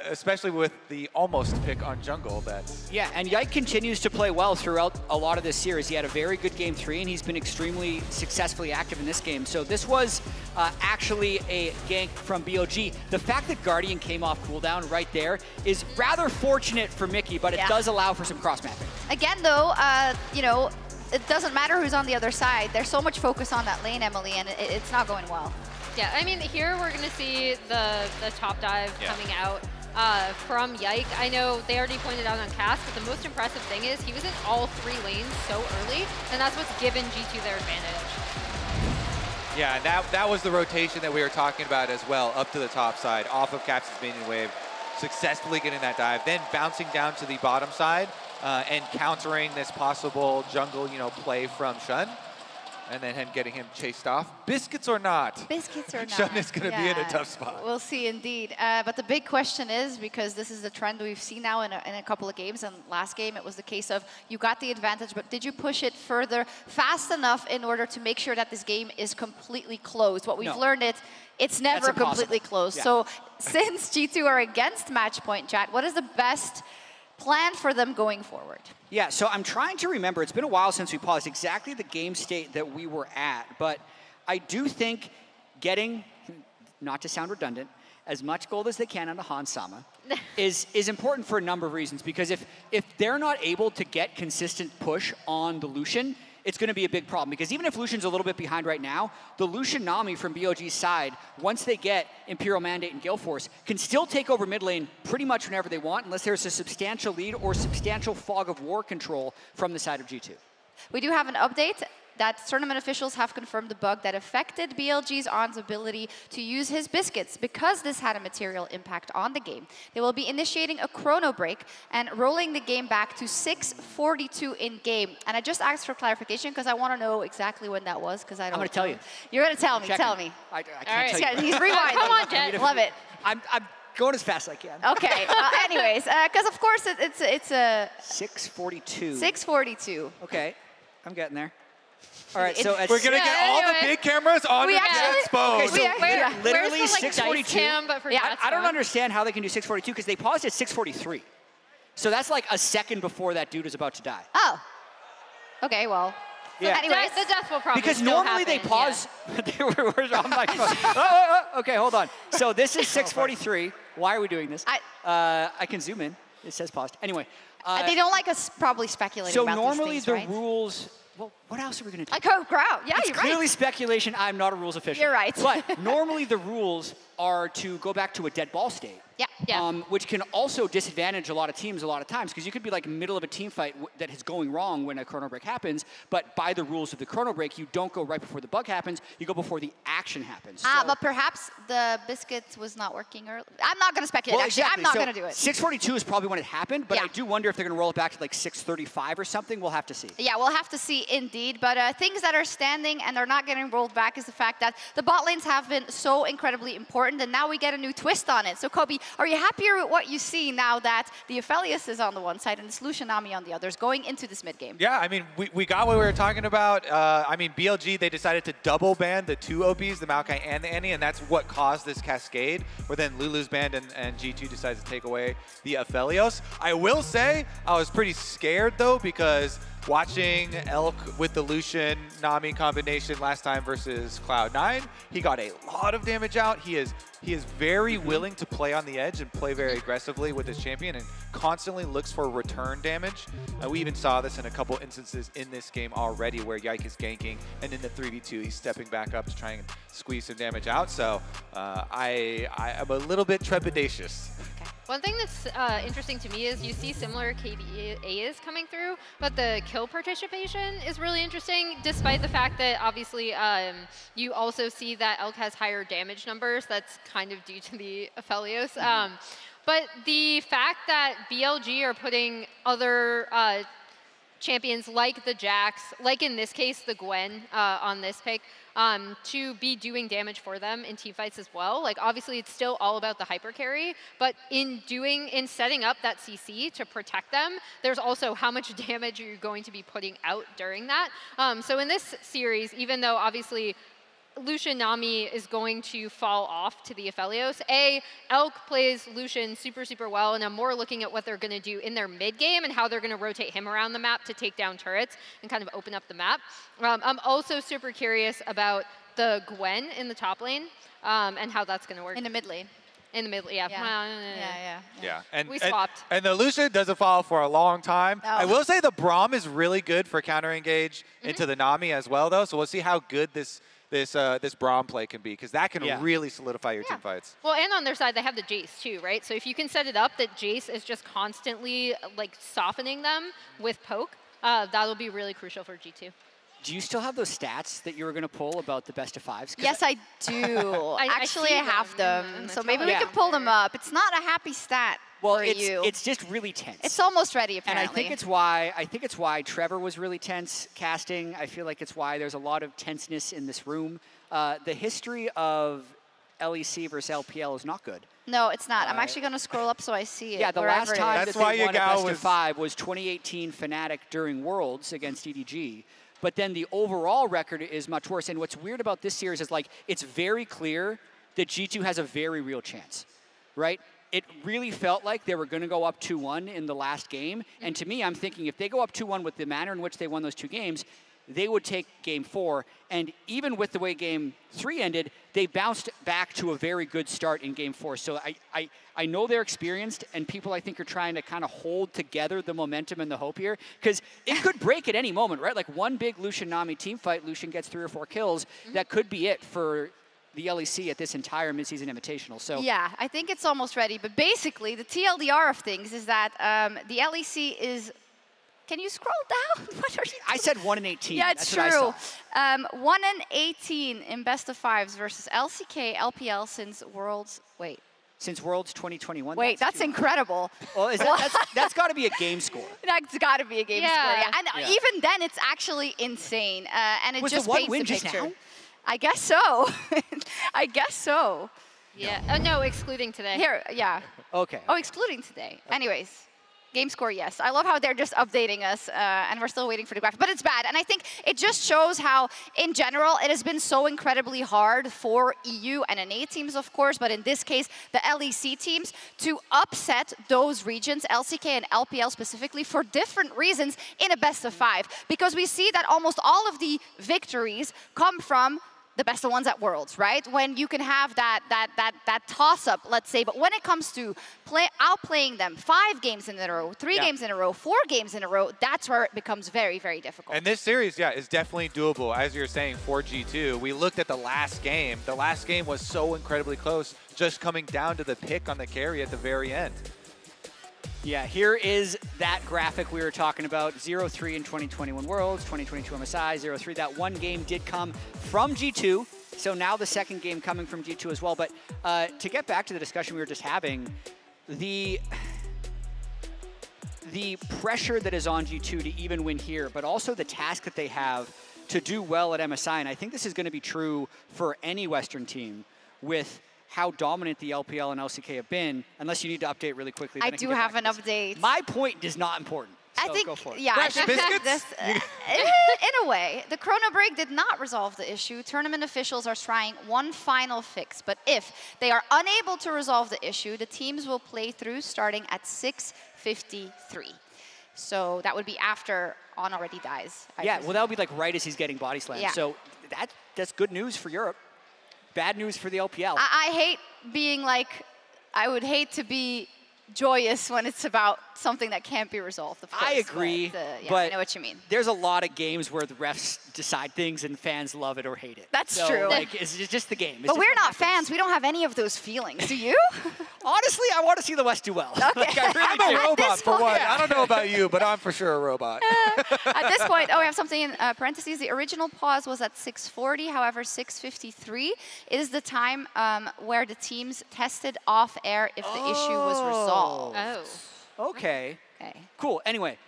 Especially with the almost pick on jungle. Yeah, and Yike continues to play well throughout a lot of this series. He had a very good game 3, and he's been extremely successfully active in this game. So this was actually a gank from BLG. The fact that Guardian came off cooldown right there is rather fortunate for Mickey, but it does allow for some cross-mapping. Again, though, you know, it doesn't matter who's on the other side. There's so much focus on that lane, Emily, and it's not going well. Yeah, I mean, here we're going to see the top dive coming out from Yike. I know they already pointed out on cast, but the most impressive thing is he was in all 3 lanes so early, and that's what's given G2 their advantage. Yeah, that was the rotation that we were talking about as well, up to the top side, off of Caps' minion wave, successfully getting that dive, then bouncing down to the bottom side and countering this possible jungle, play from Shun. And then getting him chased off. Biscuits or not? Biscuits or not. Shun is going to be in a tough spot. We'll see indeed. But the big question is, because this is the trend we've seen now in a couple of games, and last game it was the case of you got the advantage, but did you push it further fast enough in order to make sure that this game is completely closed? What we've learned is it's never completely closed. So since G2 are against match point, chat, what is the best plan for them going forward? Yeah, so I'm trying to remember. It's been a while since we paused exactly the game state that we were at, but I do think getting, not to sound redundant, as much gold as they can out of Hans Sama is important for a number of reasons, because if they're not able to get consistent push on the Lucian, it's going to be a big problem, because even if Lucian's a little bit behind right now, the Lucian Nami from BLG's side, once they get Imperial Mandate and Gale Force, can still take over mid lane pretty much whenever they want, unless there's a substantial lead or substantial fog of war control from the side of G2. We do have an update that tournament officials have confirmed the bug that affected BLG's On's ability to use his biscuits. Because this had a material impact on the game, they will be initiating a chrono break and rolling the game back to 6:42 in game. And I just asked for clarification because I want to know exactly when that was, because I don't know. I'm going to tell you. You're going to tell me. Tell me. I can't tell you. He's rewinding. Come on, Jet. Love it. I'm going as fast as I can. Okay. Anyways, because of course it's a 6:42. 6:42. Okay, I'm getting there. All right, so we're gonna get all the big cameras on the Jet's phone. Okay, so literally where's the, 6:42. but for I don't understand how they can do 6:42 because they paused at 6:43. So that's like a second before that dude is about to die. Oh. Okay. Well. Yeah. Anyways, the death will probably because still normally happen, they pause. They were on my phone. Okay, hold on. So this is 6:43. Why are we doing this? I can zoom in. It says paused. Anyway. They don't like us probably speculating about normally these things, the rules. Well, what else are we going to do? I go out. Yeah, it's you're clearly right. speculation. I'm not a rules official. You're right. But normally the rules are to go back to a dead ball state. Yeah. Which can also disadvantage a lot of teams a lot of times, because you could be like middle of a team fight that is going wrong when a chrono break happens, but by the rules of the chrono break, you don't go right before the bug happens, you go before the action happens. But perhaps the biscuits was not working early. I'm not going to speculate, Well, actually. exactly. I'm not So going to do it. 6:42 is probably when it happened, but I do wonder if they're going to roll it back to like 6:35 or something. We'll have to see. Yeah, we'll have to see indeed. But things that are standing and are not getting rolled back is the fact that the bot lanes have been so incredibly important, and now we get a new twist on it. So, Kobe, are you happier with what you see now that the Aphelios is on the one side and the Solution Nami on the others going into this mid game? Yeah, I mean, we got what we were talking about. I mean, BLG, they decided to double ban the 2 OPs, the Maokai and the Annie, and that's what caused this cascade, where then Lulu's banned and G2 decides to take away the Aphelios. I will say, I was pretty scared, though, because watching Elk with the Lucian Nami combination last time versus Cloud9, he got a lot of damage out. He is very willing to play on the edge and play very aggressively with his champion and constantly looks for return damage. We even saw this in a couple instances in this game already where Yike is ganking, and in the 3v2 he's stepping back up to try and squeeze some damage out. So I am a little bit trepidatious. One thing that's interesting to me is you see similar KDAs coming through, but the kill participation is really interesting, despite the fact that obviously you also see that Elk has higher damage numbers. That's kind of due to the Aphelios. But the fact that BLG are putting other champions like the Jax, like in this case the Gwen on this pick, to be doing damage for them in team fights as well. Like obviously it's still all about the hyper carry, but in setting up that CC to protect them, there's also how much damage you're going to be putting out during that. So in this series, even though obviously Lucian Nami is going to fall off to the Aphelios. Elk plays Lucian super, super well, and I'm more looking at what they're going to do in their mid game and how they're going to rotate him around the map to take down turrets and kind of open up the map. I'm also super curious about the Gwen in the top lane and how that's going to work. In the mid lane. In the middle, yeah. Yeah, and we swapped. And the Lucian doesn't follow for a long time. Oh. I will say the Braum is really good for counter engage into the Nami as well, though. So we'll see how good this Braum play can be, because that can really solidify your team fights. Well, and on their side, they have the Jace too, right? So if you can set it up that Jace is just constantly like softening them with poke, that'll be really crucial for G2. Do you still have those stats that you were going to pull about the best of fives? Yes, I do. Actually, I have them. So maybe we can pull them up. It's not a happy stat for you. It's just really tense. It's almost ready, apparently. And I think it's why Trevor was really tense casting. I feel like it's why there's a lot of tenseness in this room. The history of LEC versus LPL is not good. No, it's not. I'm actually going to scroll up so I see it. Yeah, the last time that they won a best of 5 was 2018 Fnatic during Worlds against EDG. But then the overall record is much worse. And what's weird about this series is like it's very clear that G2 has a very real chance, right? It really felt like they were going to go up 2-1 in the last game. And to me, I'm thinking if they go up 2-1 with the manner in which they won those 2 games, they would take game 4. And even with the way game 3 ended, they bounced back to a very good start in game 4. So I know they're experienced, and people I think are trying to kind of hold together the momentum and the hope here, because it could break at any moment, right? Like one big Lucian Nami team fight, Lucian gets 3 or 4 kills. That could be it for the LEC at this entire midseason invitational. So yeah, I think it's almost ready. But basically, the TLDR of things is that the LEC is. Can you scroll down? What are you doing? I said 1-18. Yeah, it's That's true. What I saw. 1-18 in best of 5s versus LCK, LPL since Worlds. Wait. Since Worlds 2021. Wait, that's incredible. Well, that's got to be a game score. That's got to be a game score. Yeah. And Yeah. even then, it's actually insane. And it Was just the one paints win the just picture. now? I guess so. I guess so. Yeah. No, excluding today. Here, yeah. Okay. Oh, excluding today. Anyways. Game score, yes. I love how they're just updating us, and we're still waiting for the graphic. But it's bad, and I think it just shows how, in general, it has been so incredibly hard for EU and NA teams, of course, but in this case, the LEC teams, to upset those regions, LCK and LPL specifically, for different reasons in a best of 5. Because we see that almost all of the victories come from the best of ones at Worlds, right? When you can have that toss-up, let's say, but when it comes to outplaying them 5 games in a row, 3 games in a row, 4 games in a row, that's where it becomes very, very difficult. And this series, is definitely doable, as you're saying, for G2. We looked at the last game. The last game was so incredibly close, just coming down to the pick on the carry at the very end. Yeah, here is that graphic we were talking about. 0-3 in 2021 Worlds, 2022 MSI, 0-3. That one game did come from G2, so now the second game coming from G2 as well. But to get back to the discussion we were just having, the pressure that is on G2 to even win here, but also the task that they have to do well at MSI, and I think this is going to be true for any Western team with how dominant the LPL and LCK have been, unless you need to update really quickly. I do have an update. My point is not important. So I think, go for it. yeah, I think this, in a way, the Chrono Break did not resolve the issue. Tournament officials are trying one final fix, but if they are unable to resolve the issue, the teams will play through starting at 6:53. So that would be after On already dies. Yeah, well, that would be like right as he's getting body slammed. Yeah. So that's good news for Europe. Bad news for the LPL. I hate being like, I would hate to be joyous when it's about something that can't be resolved, of course. I agree, yeah, but I know what you mean. There's a lot of games where the refs decide things and fans love it or hate it. That's so, true. Like, it's just the game. It's but just we're what not happens. fans. We don't have any of those feelings. Do you? Honestly, I want to see the West do well. Okay. Like, I really I'm do. a robot for one. I don't know about you, but I'm for sure a robot. At this point, we have something in parentheses. The original pause was at 6:40. However, 6:53 is the time where the teams tested off air if the issue was resolved. Okay. Cool. Anyway,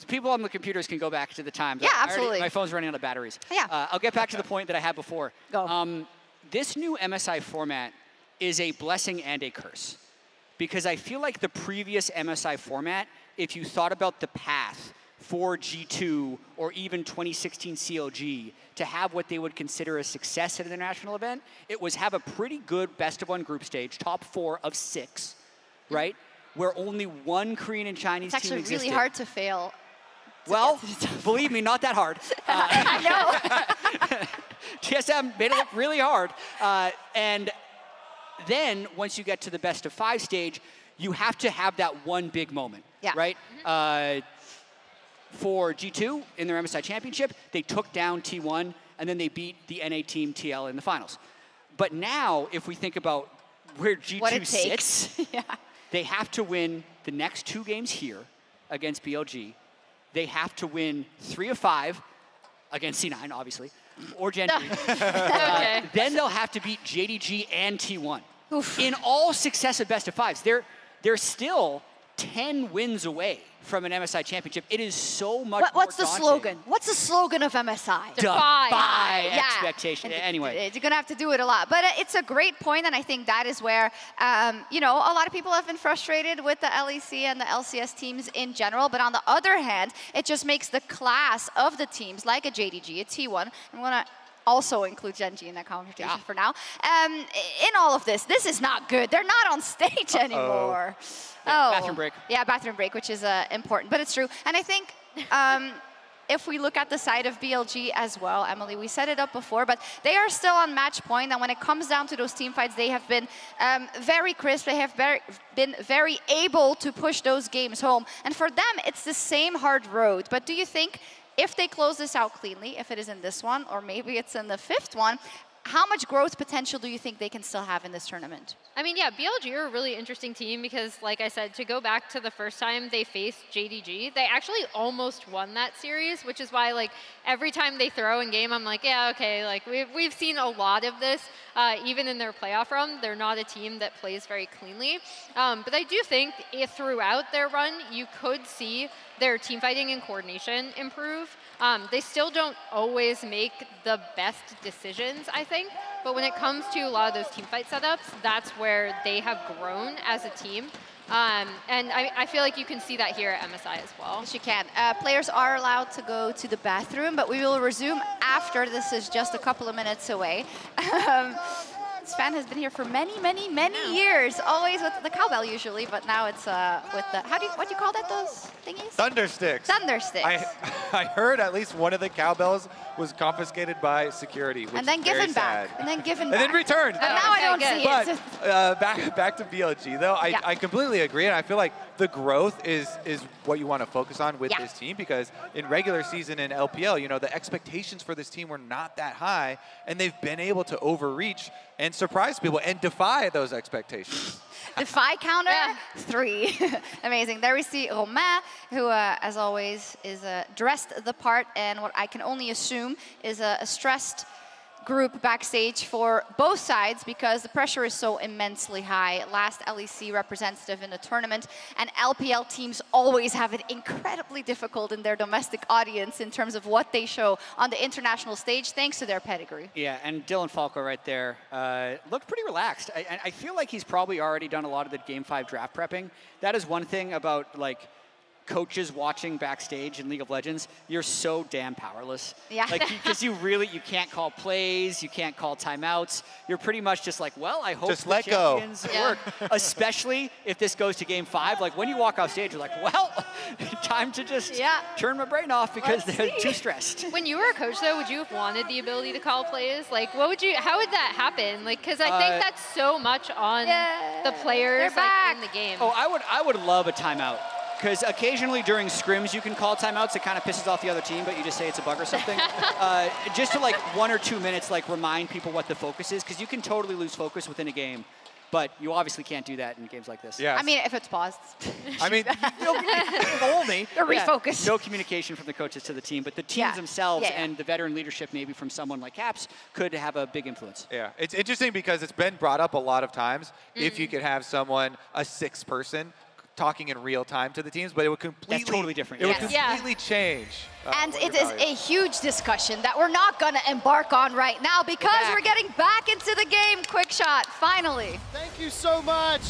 people on the computers can go back to the time. Yeah, absolutely. My phone's running out of batteries. Yeah. I'll get back to the point that I had before. Go. This new MSI format is a blessing and a curse. Because I feel like the previous MSI format, if you thought about the path for G2 or even 2016 CLG to have what they would consider a success at an international event, it was have a pretty good best-of-1 group stage, top 4 of 6, right? Where only one Korean and Chinese It's team actually existed. really hard to fail. Well, believe me, not that hard. I know. TSM made it look really hard. And then once you get to the best of 5 stage, you have to have that one big moment, right? For G2 in their MSI championship, they took down T1 and then they beat the NA team TL in the finals. But now, if we think about where G2 sits, they have to win the next 2 games here against BLG. They have to win 3 of 5 against C9, obviously, or Gen 3. Then they'll have to beat JDG and T1. Oof. In all successive best of 5s. They're still 10 wins away from an MSI championship. It is so much more What's the daunting. slogan? What's the slogan of MSI? Defy expectation. Anyway. You're going to have to do it a lot. But it's a great point, and I think that is where, you know, a lot of people have been frustrated with the LEC and the LCS teams in general. But on the other hand, it just makes the class of the teams, like a JDG, a T1, I'm going to also include Gen G in that conversation for now. In all of this is not good. They're not on stage anymore. Bathroom break. Yeah, bathroom break, which is important, but it's true. And I think if we look at the side of BLG as well, Emily, we set it up before, but they are still on match point, and when it comes down to those team fights, they have been very crisp. They have been very able to push those games home. And for them, it's the same hard road. But do you think if they close this out cleanly, if it is in this one, or maybe it's in the 5th one, how much growth potential do you think they can still have in this tournament? I mean, yeah, BLG are a really interesting team because, like I said, to go back to the first time they faced JDG, they actually almost won that series, which is why, like, every time they throw in game, I'm like, yeah, okay, like, we've seen a lot of this. Even in their playoff run, they're not a team that plays very cleanly. But I do think throughout their run, you could see their team fighting and coordination improve. They still don't always make the best decisions, I think, but when it comes to a lot of those team fight setups, that's where they have grown as a team. And I feel like you can see that here at MSI as well. Yes, you can. Players are allowed to go to the bathroom, but we will resume after. This is just a couple of minutes away. This fan has been here for many, many, many years. Always with the cowbell usually, but now it's with the, what do you call that, those thingies? Thunder sticks. Thunder sticks. I heard at least one of the cowbells was confiscated by security, which and then is very given back. sad. And then given back. And then returned. But now I don't see it. But back to BLG though, I completely agree, and I feel like the growth is what you want to focus on with this team, because in regular season in LPL, you know, the expectations for this team were not that high, and they've been able to overreach and surprise people and defy those expectations. Defy counter, 3. Amazing. There we see Romain, who, as always, is dressed the part, and what I can only assume is a stressed group backstage for both sides because the pressure is so immensely high. Last LEC representative in the tournament, and LPL teams always have it incredibly difficult in their domestic audience in terms of what they show on the international stage thanks to their pedigree. Yeah, and Dylan Falco right there looked pretty relaxed. I feel like he's probably already done a lot of the Game 5 draft prepping. That is one thing about, like, coaches watching backstage in League of Legends, you're so damn powerless. Yeah. Like, because you can't call plays, you can't call timeouts. You're pretty much just like, well, I hope just the let go. champions work. Especially if this goes to Game 5. Like, when you walk off stage, you're like, well, time to just turn my brain off because they're too stressed. When you were a coach, though, would you have wanted the ability to call plays? Like, how would that happen? Like, because I think that's so much on the players in the game. Oh, I would love a timeout. Because occasionally during scrims, you can call timeouts. It kind of pisses off the other team, but you just say it's a bug or something. Just to, like, 1 or 2 minutes, like, remind people what the focus is. Because you can totally lose focus within a game. But you obviously can't do that in games like this. Yeah. I mean, if it's paused. I mean, only. Or refocus. No communication from the coaches to the team. But the teams themselves and the veteran leadership, maybe from someone like Caps, could have a big influence. Yeah, it's interesting because it's been brought up a lot of times. If you could have someone, a 6th person, talking in real time to the teams, but it would completely That's totally different. It would Yeah. completely change. And it is a huge discussion that we're not going to embark on right now because we're getting back into the game. Quick shot, finally. Thank you so much.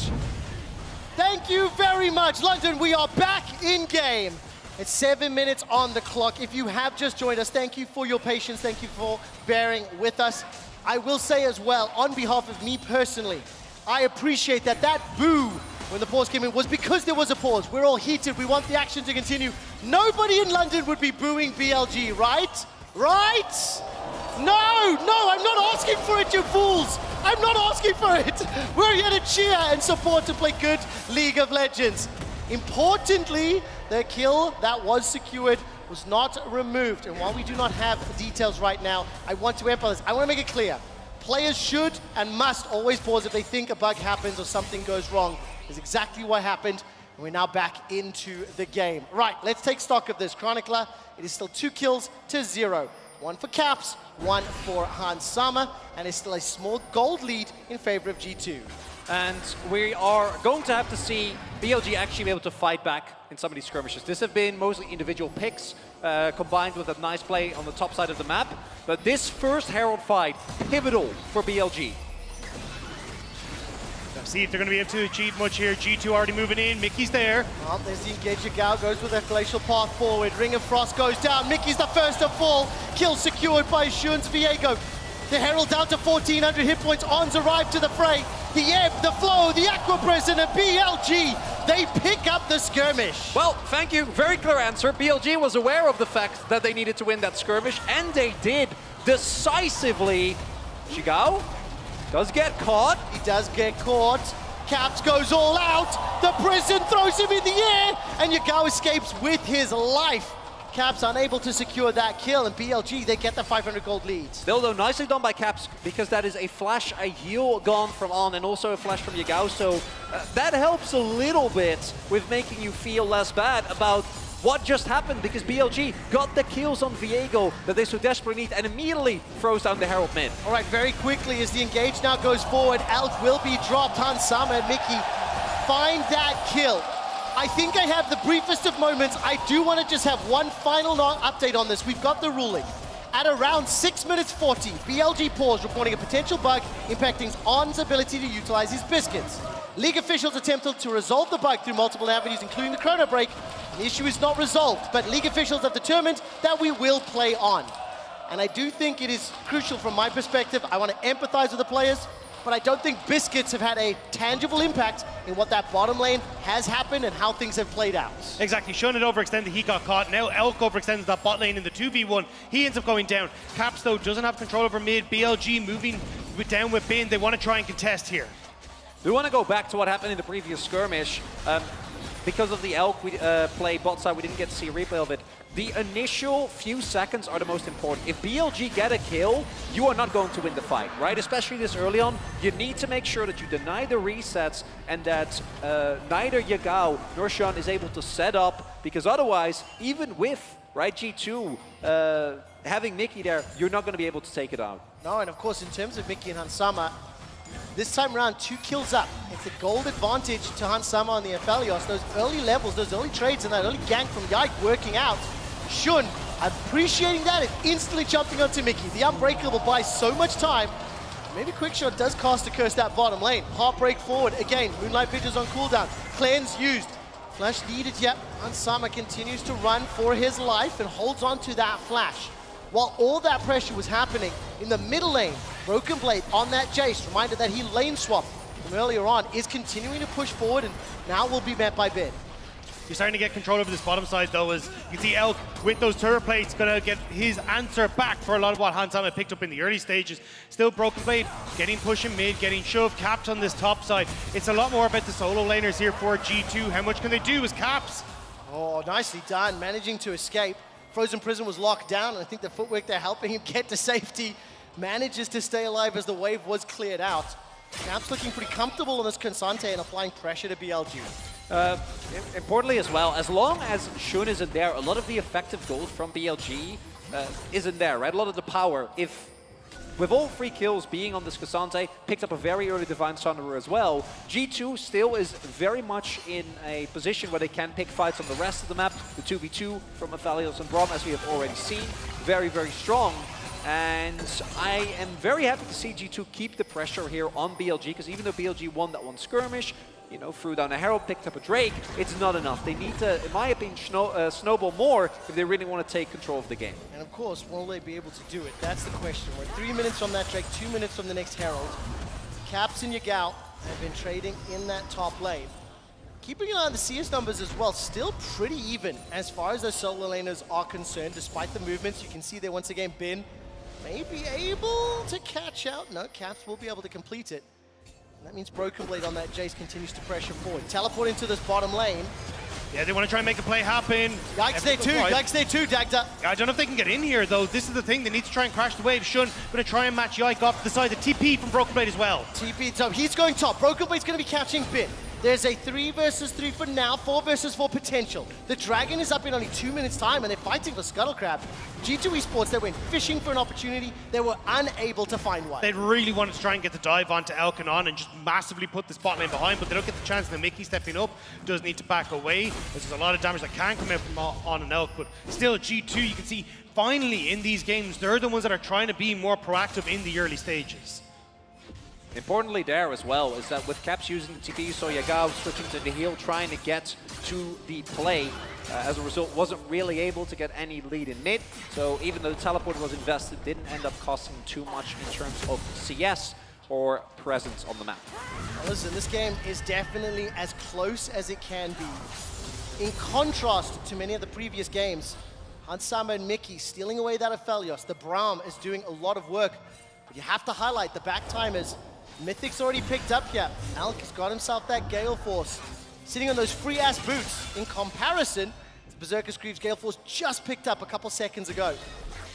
Thank you very much. London, we are back in game. It's 7 minutes on the clock. If you have just joined us, thank you for your patience. Thank you for bearing with us. I will say as well, on behalf of me personally, I appreciate that boo when the pause came in was because there was a pause. We're all heated. We want the action to continue. Nobody in London would be booing BLG, right? Right? No, I'm not asking for it, you fools. I'm not asking for it. We're here to cheer and support to play good League of Legends. Importantly, the kill that was secured was not removed. And while we do not have details right now, I want to emphasize, I want to make it clear. Players should and must always pause if they think a bug happens or something goes wrong. Is exactly what happened, and we're now back into the game. Right, let's take stock of this. Chronicler, it is still 2 kills to 0. 1 for Caps, 1 for Hans Sama, and it's still a small gold lead in favor of G2. And we are going to have to see BLG actually be able to fight back in some of these skirmishes. This have been mostly individual picks, combined with a nice play on the top side of the map. But this first Herald fight, pivotal for BLG. Let's see if they're going to be able to achieve much here. G2 already moving in. Mickey's there. Well, there's the engager. Gao goes with a glacial path forward. Ring of Frost goes down. Mickey's the first to fall. Kill secured by Shun's Viego. The Herald down to 1,400 hit points. Ons arrive to the fray. The ebb, the flow, the Aqua Prison, and BLG, they pick up the skirmish. Well, thank you. Very clear answer. BLG was aware of the fact that they needed to win that skirmish, and they did decisively. Shigao does get caught. He does get caught. Caps goes all out. The prison throws him in the air, and Yagao escapes with his life. Caps unable to secure that kill, and BLG, they get the 500 gold lead. Still though, nicely done by Caps, because that is a flash, a heal gone from On, and also a flash from Yagao, so that helps a little bit with making you feel less bad about what just happened, because BLG got the kills on Viego that they so desperately need, and immediately throws down the Herald mid. All right, very quickly as the engage now goes forward, Elk will be dropped. Hans Sama and Mickey find that kill. I think I have the briefest of moments. I do want to just have one final update on this. We've got the ruling. At around 6 minutes 40, BLG pause reporting a potential bug impacting On's ability to utilize his biscuits. League officials attempted to resolve the bug through multiple avenues, including the chrono break. The issue is not resolved, but League officials have determined that we will play on. And I do think it is crucial from my perspective. I want to empathize with the players, but I don't think biscuits have had a tangible impact in what that bottom lane has happened and how things have played out. Exactly, Shun had overextended, he got caught. Now Elk overextends that bot lane in the 2v1. He ends up going down. Caps, though, doesn't have control over mid. BLG moving down with Bin. They want to try and contest here. We want to go back to what happened in the previous skirmish. Because of the Elk play bot side, we didn't get to see a replay of it. The initial few seconds are the most important. If BLG get a kill, you are not going to win the fight, right? Especially this early on, you need to make sure that you deny the resets and that neither Yagao nor Shun is able to set up, because otherwise, even with G2 having Mickey there, you're not going to be able to take it out. No, and of course, in terms of Mickey and Hans Sama, this time around, 2 kills up. It's a gold advantage to Hans Sama on the Aphelios. Those early levels, those early trades, and that early gank from Yike working out. Shun, appreciating that, and instantly jumping onto Mickey. The Unbreakable buys so much time. Maybe Quickshot does cast a curse that bottom lane. Heartbreak forward. Again, Moonlight Vigil's on cooldown. Cleanse used. Flash needed, yep. Hans Sama continues to run for his life and holds on to that flash. While all that pressure was happening in the middle lane, Broken Blade on that Jace, reminder that he lane swapped from earlier on, is continuing to push forward and now will be met by Bid. You're starting to get control over this bottom side, though, as you can see Elk with those turret plates going to get his answer back for a lot of what Hans Sama picked up in the early stages. Still Broken Blade, getting pushing mid, getting shoved, Capped on this top side. It's a lot more about the solo laners here for G2. How much can they do as Caps? Oh, nicely done, managing to escape. Frozen Prison was locked down, and I think the footwork there helping him get to safety. Manages to stay alive as the wave was cleared out. Caps looking pretty comfortable on this Consante and applying pressure to BLG. Importantly as well, as long as Shun isn't there, a lot of the effective gold from BLG isn't there, right? A lot of the power. If with all 3 kills being on this Cassante, picked up a very early Divine Sunderer as well. G2 still is very much in a position where they can pick fights on the rest of the map. The 2v2 from Aphelios and Braum, as we have already seen, very, very strong. And I am very happy to see G2 keep the pressure here on BLG, because even though BLG won that one skirmish, you know, threw down a Herald, picked up a Drake, it's not enough. They need to, in my opinion, snowball more if they really want to take control of the game. And of course, will they be able to do it? That's the question. We're 3 minutes from that Drake, 2 minutes from the next Herald. Caps and Yagao have been trading in that top lane. Keeping an eye on the CS numbers as well, still pretty even as far as those solo laners are concerned, despite the movements. You can see there once again, Bin may be able to catch out. No, Caps will be able to complete it. And that means Broken Blade on that Jace continues to pressure forward. Teleport into this bottom lane. Yeah, they want to try and make a play happen. Yikes, they too. Yikes, they too, Dagda. I don't know if they can get in here, though. This is the thing. They need to try and crash the wave. Shun going to try and match Yike off to the side. The TP from Broken Blade as well. TP top. He's going top. Broken Blade's going to be catching Bin. There's a 3 versus 3 for now, 4 versus 4 potential. The Dragon is up in only 2 minutes' time, and they're fighting for Scuttle Crab. G2 Esports, they went fishing for an opportunity. They were unable to find one. They really wanted to try and get the dive onto Elkanon and just massively put the spot lane behind, but they don't get the chance. The Mickey stepping up does need to back away. There's a lot of damage that can come out from on an Elk, but still G2, you can see finally in these games, they're the ones that are trying to be more proactive in the early stages. Importantly there as well is that with Caps using the TP, so Yagao switching to the heal, trying to get to the play. As a result, wasn't really able to get any lead in mid. So even though the teleport was invested, didn't end up costing too much in terms of CS or presence on the map. Well, listen, this game is definitely as close as it can be. In contrast to many of the previous games, Hansama and Mickey stealing away that Aphelios. The Braum is doing a lot of work. But you have to highlight the back timers. Mythic's already picked up here. Alk has got himself that Gale Force. Sitting on those free-ass boots. In comparison, the Berserker Screeves Gale Force just picked up a couple seconds ago.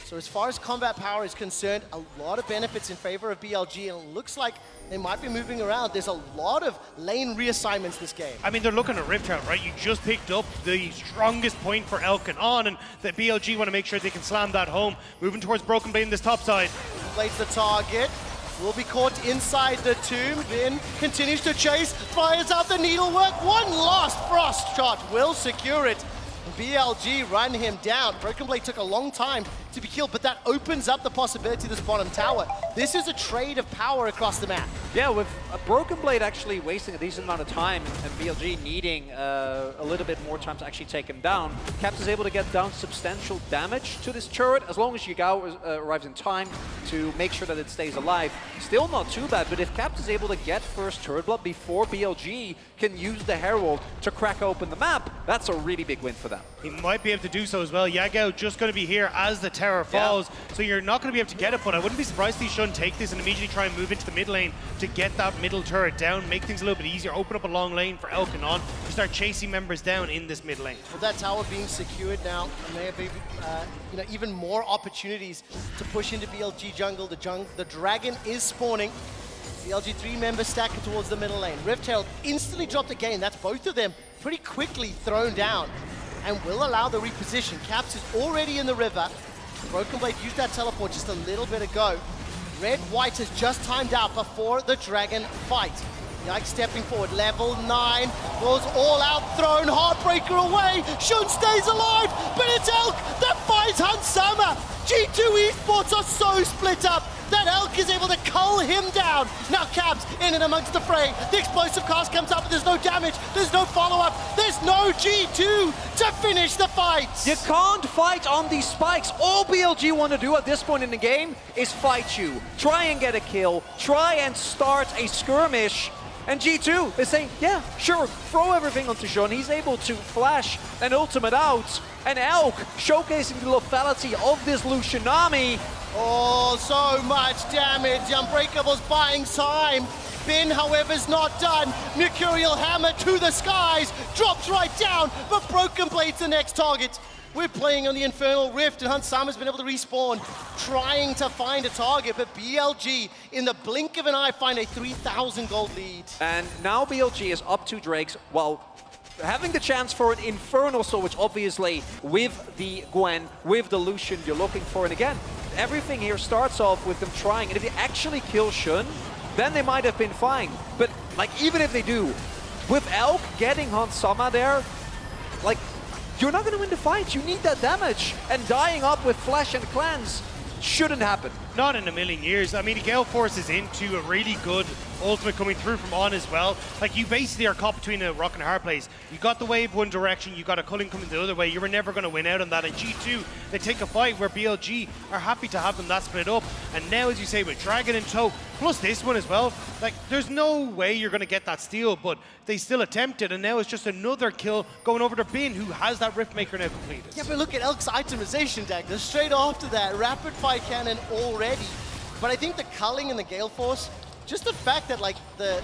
So as far as combat power is concerned, a lot of benefits in favor of BLG, and it looks like they might be moving around. There's a lot of lane reassignments this game. I mean, they're looking at Rift Herald, right? You just picked up the strongest point for Elkanon, and the BLG want to make sure they can slam that home. Moving towards Broken Blade in this top side. Blades the target. Will be caught inside the tomb. Vin continues to chase, fires out the needlework. One last frost shot will secure it. BLG run him down. Broken Blade took a long time to be killed, but that opens up the possibility of this bottom tower. This is a trade of power across the map. Yeah, with a Broken Blade actually wasting a decent amount of time and BLG needing a little bit more time to actually take him down, Caps is able to get down substantial damage to this turret as long as Yagao arrives in time to make sure that it stays alive. Still not too bad, but if Caps is able to get first turret blood before BLG can use the Herald to crack open the map, that's a really big win for them. He might be able to do so as well. Yagao just going to be here as the Terror falls, so you're not going to be able to get it, but I wouldn't be surprised if he shouldn't take this and immediately try and move into the mid lane to get that middle turret down, make things a little bit easier, open up a long lane for Elkanon to start chasing members down in this mid lane. With that tower being secured now, may have even more opportunities to push into BLG jungle. The Dragon is spawning. BLG 3 members stacking towards the middle lane. Rift Herald instantly dropped again. That's both of them pretty quickly thrown down and will allow the reposition. Caps is already in the river. Broken Blade used that teleport just a little bit ago. Red-White has just timed out before the Dragon fight. Yike stepping forward, level 9, goes all out, thrown, Heartbreaker away, Shun stays alive, but it's Elk that finds Hansama. G2 Esports are so split up that Elk is able to cull him down. Now Caps in and amongst the fray. The explosive cast comes up, but there's no damage, there's no follow-up, there's no G2 to finish the fight. You can't fight on these spikes. All BLG want to do at this point in the game is fight you. Try and get a kill, try and start a skirmish. And G2 is saying, yeah, sure, throw everything onto Shun. He's able to flash an ultimate out. And Elk showcasing the lethality of this Lucian army. Oh, so much damage. Unbreakable's buying time. Bin, however, is not done. Mercurial Hammer to the skies. Drops right down, but Broken Blade's the next target. We're playing on the Infernal Rift, and Hansama's been able to respawn, trying to find a target, but BLG, in the blink of an eye, find a 3,000 gold lead. And now BLG is up 2 Drakes, while having the chance for an Infernal Soul, which obviously, with the Gwen, with the Lucian, you're looking for. And again, everything here starts off with them trying, and if they actually kill Shun, then they might have been fine. But like, even if they do, with Elk getting Hansama there, like, you're not going to win the fight. You need that damage, and dying up with Flash and Clans shouldn't happen. Not in a million years. I mean, Gale Force is into a really good ultimate coming through from On as well. Like, you basically are caught between a rock and a hard place. You got the wave one direction, you got a Culling coming the other way. You were never going to win out on that. And G2, they take a fight where BLG are happy to have them that split up. And now, as you say, with Dragon in tow, plus this one as well, like, there's no way you're going to get that steal, but they still attempted, and now it's just another kill going over to Bin, who has that Riftmaker now completed. Yeah, but look at Elk's itemization deck. They're straight after that, rapid fire cannon already. But I think the Culling and the Gale Force, just the fact that like the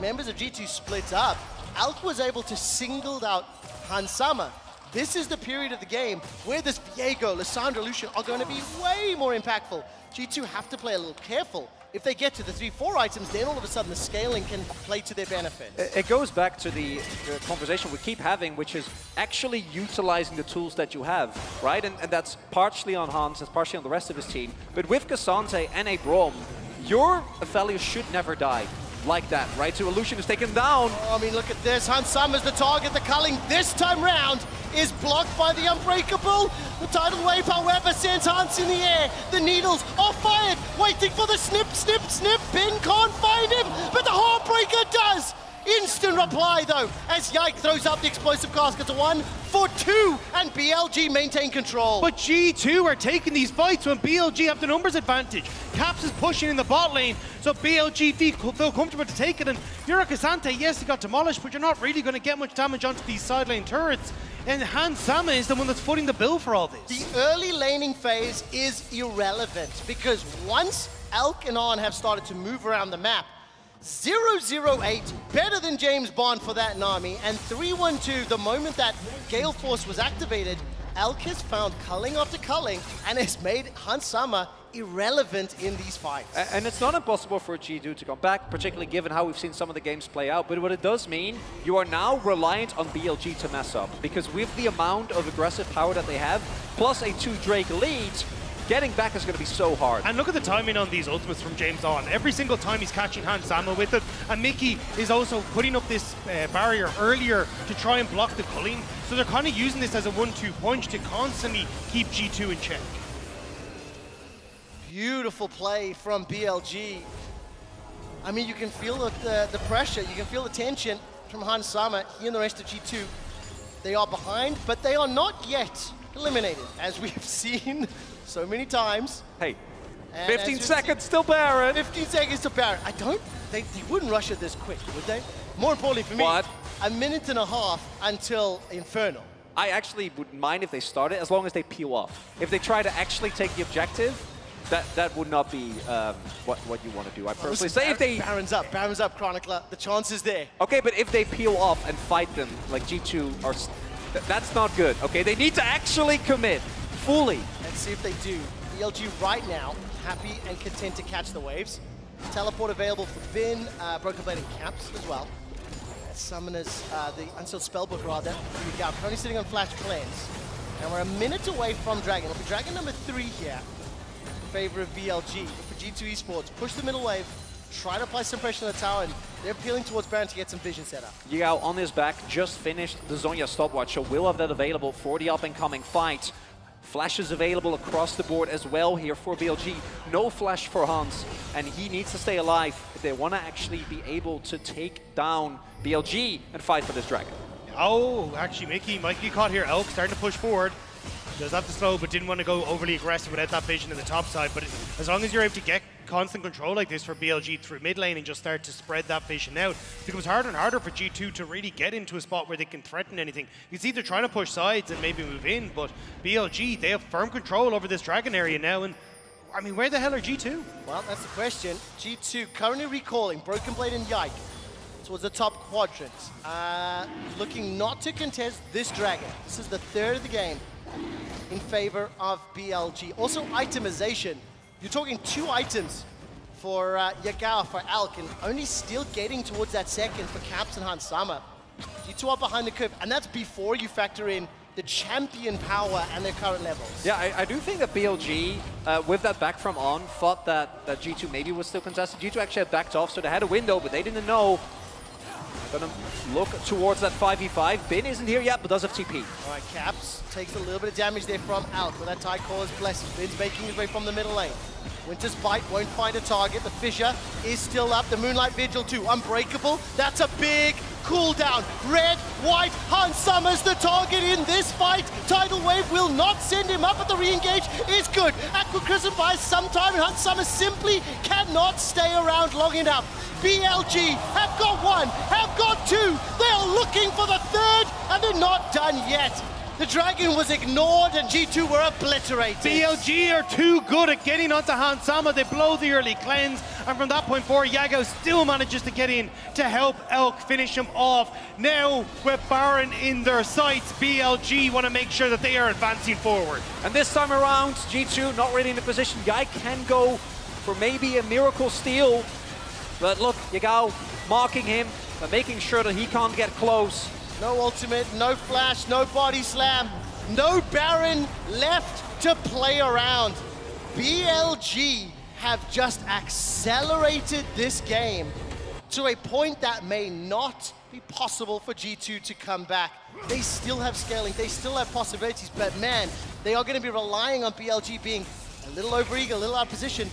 members of G2 split up, Elk was able to single out Hansama. This is the period of the game where this Viego, Lissandra, Lucian are going to be way more impactful. G2 have to play a little careful. If they get to the 3-4 items, then all of a sudden the scaling can play to their benefit. It goes back to the conversation we keep having, which is actually utilizing the tools that you have, right? And that's partially on Hans, it's partially on the rest of his team. But with Cassante and a Braum, your value should never die like that, right? So Illusion is taken down. Oh, I mean, look at this. Hansama's the target. The Culling this time round is blocked by the Unbreakable. The tidal wave, however, sends Hans in the air. The needles are fired, waiting for the snip, snip, snip. Bin can't find him, but the Heartbreaker does. Instant reply, though, as Yike throws up the explosive casket to 1 for 2, and BLG maintain control. But G2 are taking these fights when BLG have the numbers advantage. Caps is pushing in the bot lane, so BLG feel comfortable to take it. And Yura Cassante, yes, he got demolished, but you're not really going to get much damage onto these side lane turrets. And Hansama is the one that's footing the bill for all this. The early laning phase is irrelevant, because once Elk and On have started to move around the map, 008, better than James Bond for that Nami, and 312, the moment that Gale Force was activated, Elk has found culling after culling and has made Hansama irrelevant in these fights. And it's not impossible for G2 to come back, particularly given how we've seen some of the games play out, but what it does mean, you are now reliant on BLG to mess up, because with the amount of aggressive power that they have, plus a 2 Drake lead, getting back is going to be so hard. And look at the timing on these ultimates from James On. Every single time he's catching Hansama with it. And Mickey is also putting up this barrier earlier to try and block the culling. So they're kind of using this as a 1-2 punch to constantly keep G2 in check. Beautiful play from BLG. I mean, you can feel the pressure, you can feel the tension from Hansama. He and the rest of G2, they are behind, but they are not yet eliminated, as we have seen so many times. Hey, 15 seconds till Baron. 15 seconds to Baron. They wouldn't rush it this quick, would they? More importantly for me, a minute and a half until Inferno. I actually wouldn't mind if they started, as long as they peel off. If they try to actually take the objective, that would not be what you want to do. I personally say if they... Baron's up, Chronicler. The chance is there. Okay, but if they peel off and fight them, like G2 are... That's not good, okay? They need to actually commit fully. Let's see if they do. BLG right now, happy and content to catch the waves. Teleport available for Bin, Broken Blade and Caps as well. Summoners, the Unsealed Spellbook rather. Here we go, currently sitting on Flash Cleanse. And we're a minute away from Dragon. It'll be Dragon number 3 here in favor of BLG. For G2 Esports, push the middle wave, try to apply some pressure on the tower, and they're peeling towards Baron to get some vision set up. Yigao on his back, just finished the Zhonya stopwatch, so will have that available for the up-and-coming fight. Flash is available across the board as well here for BLG. No flash for Hans, and he needs to stay alive if they want to actually be able to take down BLG and fight for this Dragon. Oh, actually, Mickey might get caught here. Elk starting to push forward. Does have to slow, but didn't want to go overly aggressive without that vision in the top side. But as long as you're able to get constant control like this for BLG through mid lane and just start to spread that vision out, it becomes harder and harder for G2 to really get into a spot where they can threaten anything. You see they're trying to push sides and maybe move in, but BLG, they have firm control over this Dragon area now. And I mean, where the hell are G2? Well, that's the question. G2 currently recalling Broken Blade and Yike towards the top quadrant. Looking not to contest this Dragon. This is the third of the game in favor of BLG. Also, itemization. You're talking 2 items for Yagawa, for Elk, and only still getting towards that second for Caps and Hansama. G2 are behind the curve, and that's before you factor in the champion power and their current levels. Yeah, I do think that BLG, with that back from on, thought that G2 maybe was still contested. G2 actually had backed off, so they had a window, but they didn't know. Gonna look towards that 5v5. Bin isn't here yet, but does have TP. All right, Caps takes a little bit of damage there from Alk, but that tie cause blessing. Bin's making his way from the middle lane. Winter's Bite won't find a target. The Fissure is still up. The Moonlight Vigil too. Unbreakable. That's a big cooldown. Red, white, Hans Summers the target in this fight. Tidal Wave will not send him up, but the re-engage is good. Aqua Chrism buys some time, and Hans Summers simply cannot stay around long enough. BLG have got one, have got two. They are looking for the third, and they're not done yet. The Dragon was ignored and G2 were obliterated. BLG are too good at getting onto Hansama. They blow the early cleanse, and from that point forward, Yago still manages to get in to help Elk finish him off. Now, with Baron in their sights, BLG want to make sure that they are advancing forward. And this time around, G2 not really in the position. Yike can go for maybe a miracle steal, but look, Yagao marking him, but making sure that he can't get close. No ultimate, no flash, no body slam, no Baron left to play around. BLG have just accelerated this game to a point that may not be possible for G2 to come back. They still have scaling, they still have possibilities, but man, they are going to be relying on BLG being a little overeager, a little out of position.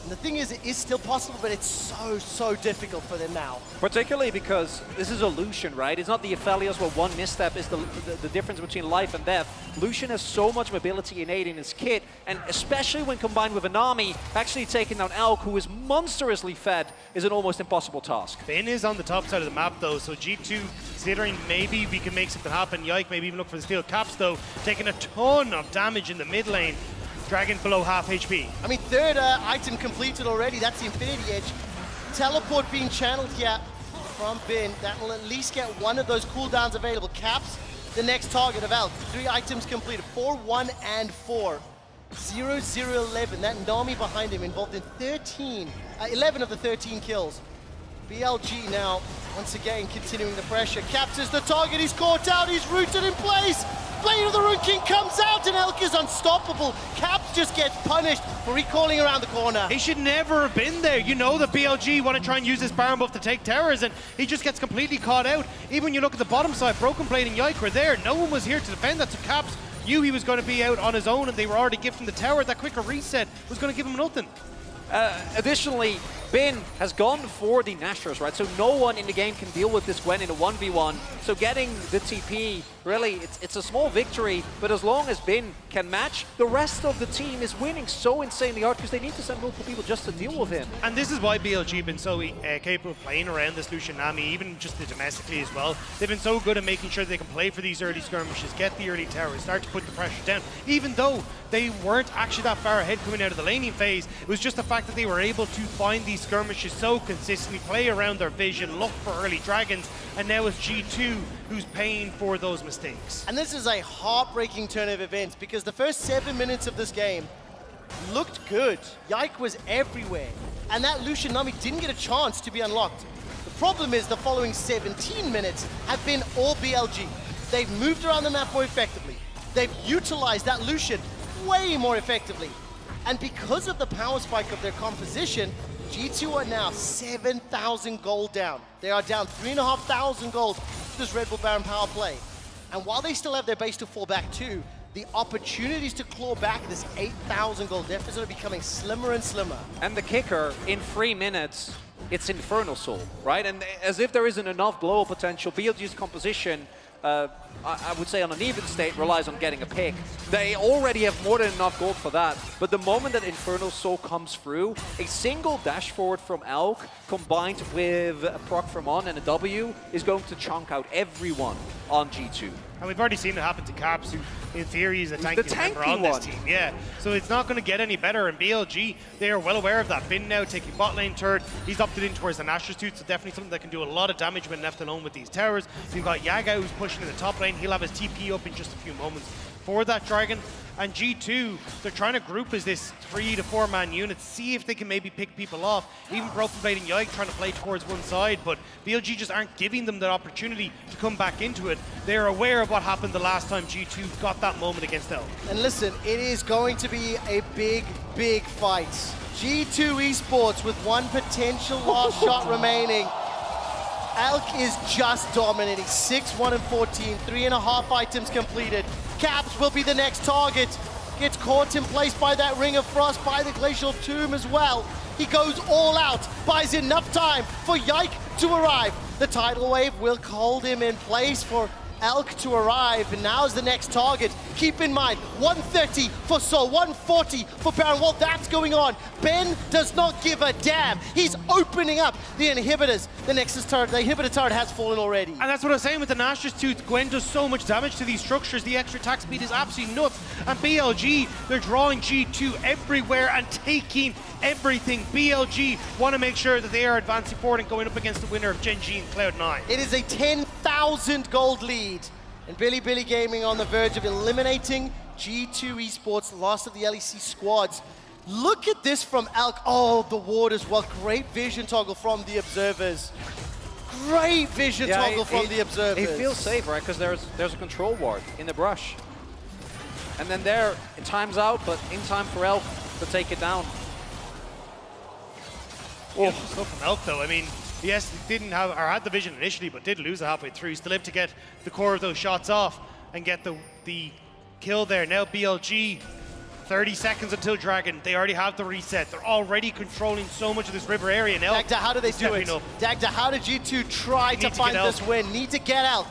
And the thing is, it is still possible, but it's so difficult for them now. Particularly because this is a Lucian, right? It's not the Aphelios where one misstep is the difference between life and death. Lucian has so much mobility innate in his kit, and especially when combined with an army, actually taking down Elk, who is monstrously fed, is an almost impossible task. Bin is on the top side of the map, though, so G2 considering maybe we can make something happen. Yike maybe even look for the steal. Caps, though, taking a ton of damage in the mid lane. Dragon below half HP. I mean, third item completed already. That's the Infinity Edge. Teleport being channeled here from Bin. That will at least get one of those cooldowns available. Caps, the next target of Elk. 3 items completed, 4, 1, and 4. 0, 0, 11. That Nami behind him involved in 11 of the 13 kills. BLG now, once again, continuing the pressure. Caps is the target. He's caught out. He's rooted in place. Blade of the Rune King comes out and Elk is unstoppable. Caps just gets punished for recalling around the corner. He should never have been there. You know that BLG want to try and use this Baron buff to take towers, and he just gets completely caught out. Even when you look at the bottom side, Broken Blade and Yike were there. No one was here to defend that, so Caps knew he was going to be out on his own, and they were already gifting the tower. That quicker reset was going to give him nothing. Additionally, Bin has gone for the Nashors, right? So no one in the game can deal with this Gwen in a 1v1. So getting the TP, really, it's a small victory, but as long as Bin can match, the rest of the team is winning so insanely hard because they need to send multiple people just to deal with him. And this is why BLG have been so capable of playing around this Lucian Nami, even just domestically as well. They've been so good at making sure they can play for these early skirmishes, get the early towers, start to put the pressure down. Even though they weren't actually that far ahead coming out of the laning phase, it was just the fact that they were able to find these skirmishes so consistently, play around their vision, look for early dragons, and now it's G2 who's paying for those mistakes. And this is a heartbreaking turn of events because the first 7 minutes of this game looked good. Yike was everywhere, and that Lucian Nami didn't get a chance to be unlocked. The problem is the following 17 minutes have been all BLG. They've moved around the map more effectively. They've utilized that Lucian way more effectively. And because of the power spike of their composition, G2 are now 7,000 gold down. They are down 3,500 gold to this Red Bull Baron power play. And while they still have their base to fall back to, the opportunities to claw back this 8,000 gold deficit are becoming slimmer and slimmer. And the kicker, in 3 minutes, it's Infernal Soul, right? And as if there isn't enough blow potential, BLG's composition, I would say on an even state, relies on getting a pick. They already have more than enough gold for that, but the moment that Infernal Soul comes through, a single dash forward from Elk combined with a proc from On and a W is going to chunk out everyone on G2. And we've already seen it happen to Caps, who in theory is a tanky member on this team. Yeah, so it's not going to get any better. And BLG, they are well aware of that. Bin now taking bot lane turret. He's opted in towards the Nashor's Tooth, so definitely something that can do a lot of damage when left alone with these towers. So you've got Yaga who's pushing in the top lane. He'll have his TP up in just a few moments for that Dragon. And G2, they're trying to group as this 3 to 4 man unit, see if they can maybe pick people off. Even Broken Blade and Yike trying to play towards one side, but BLG just aren't giving them that opportunity to come back into it. They're aware of what happened the last time G2 got that moment against Elk. And listen, it is going to be a big, big fight. G2 Esports with one potential last shot remaining. Elk is just dominating. 6-1 and 14, 3.5 items completed. Caps will be the next target. Gets caught in place by that Ring of Frost, by the Glacial Tomb as well. He goes all out, buys enough time for Yike to arrive. The tidal wave will hold him in place for Elk to arrive, and now's the next target. Keep in mind, 130 for Sol, 140 for Baron. While that's going on, Ben does not give a damn. He's opening up the inhibitors. The Nexus turret, the inhibitor turret has fallen already. And that's what I was saying with the Nashor's Tooth. Gwen does so much damage to these structures. The extra attack speed is absolutely nuts. And BLG, they're drawing G2 everywhere and taking everything. BLG want to make sure that they are advancing forward and going up against the winner of Gen G and Cloud9. It is a 10,000 gold lead. And Billy Gaming on the verge of eliminating G2 Esports, last of the LEC squads. Look at this from Elk. Oh, the ward as well. Great vision toggle from the observers. Great vision toggle from the observers. It feels safe, right? Because there's a control ward in the brush. And then there, it times out, but in time for Elk to take it down. Beautiful stuff from Elk, though. I mean, yes, didn't have, or had the vision initially, but did lose it halfway through. Still able to get the core of those shots off and get the kill there. Now BLG, 30 seconds until Dragon. They already have the reset. They're already controlling so much of this river area now. Dagda, how do they do it? Dagda, how did G2 try to find this win? Need to get Elk.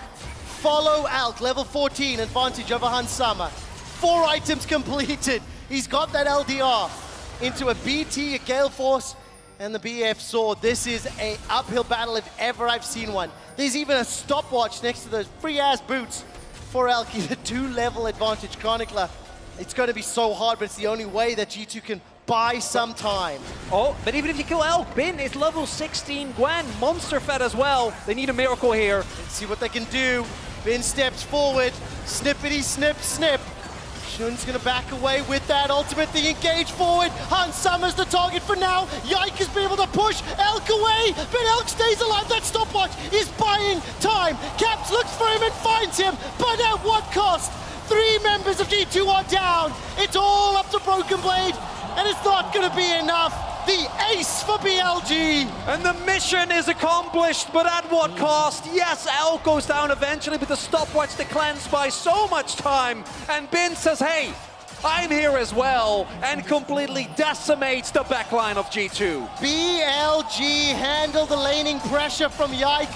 Follow Elk, level 14, advantage over Hansama. 4 items completed. He's got that LDR into a BT, a Gale Force, and the BF Sword. This is an uphill battle if ever I've seen one. There's even a stopwatch next to those free-ass boots for Elk. He's a 2-level advantage chronicler. It's going to be so hard, but it's the only way that G2 can buy some time. Oh, but even if you kill Elk, Bin is level 16. Gwen, monster fed as well. They need a miracle here. Let's see what they can do. Bin steps forward. Snippety snip snip. Shun's gonna back away with that ultimate. They engage forward. Hansama's the target for now. Yike has been able to push Elk away, but Elk stays alive. That stopwatch is buying time. Caps looks for him and finds him, but at what cost? 3 members of G2 are down. It's all up to Broken Blade, and it's not gonna be enough. The ace for BLG. And the mission is accomplished, but at what cost? Yes, Elk goes down eventually, but the stopwatch to cleanse by so much time. And Bin says, hey, I'm here as well, and completely decimates the backline of G2. BLG handle the laning pressure from Yike,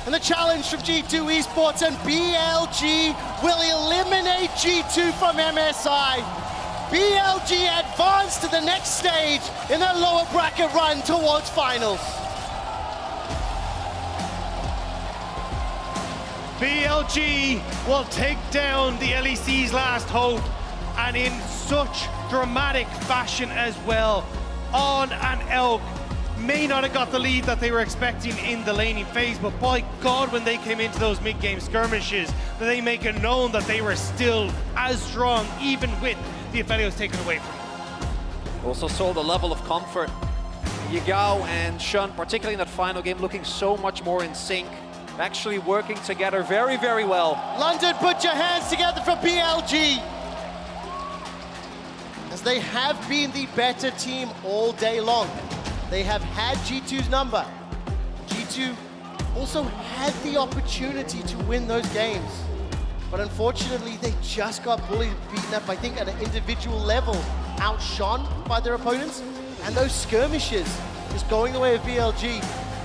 and the challenge from G2 Esports, and BLG will eliminate G2 from MSI. BLG advance to the next stage in their lower bracket run towards finals. BLG will take down the LEC's last hope, and in such dramatic fashion as well. On and Elk may not have got the lead that they were expecting in the laning phase, but by God, when they came into those mid-game skirmishes, that they make it known that they were still as strong, even with the Aphelios taken away from them. Also saw the level of comfort. Yigao and Shun, particularly in that final game, looking so much more in sync, actually working together very, very well. London, put your hands together for BLG, as they have been the better team all day long. They have had G2's number. G2 also had the opportunity to win those games, but unfortunately they just got bullied, beaten up, I think at an individual level, outshone by their opponents, and those skirmishes is going the way of BLG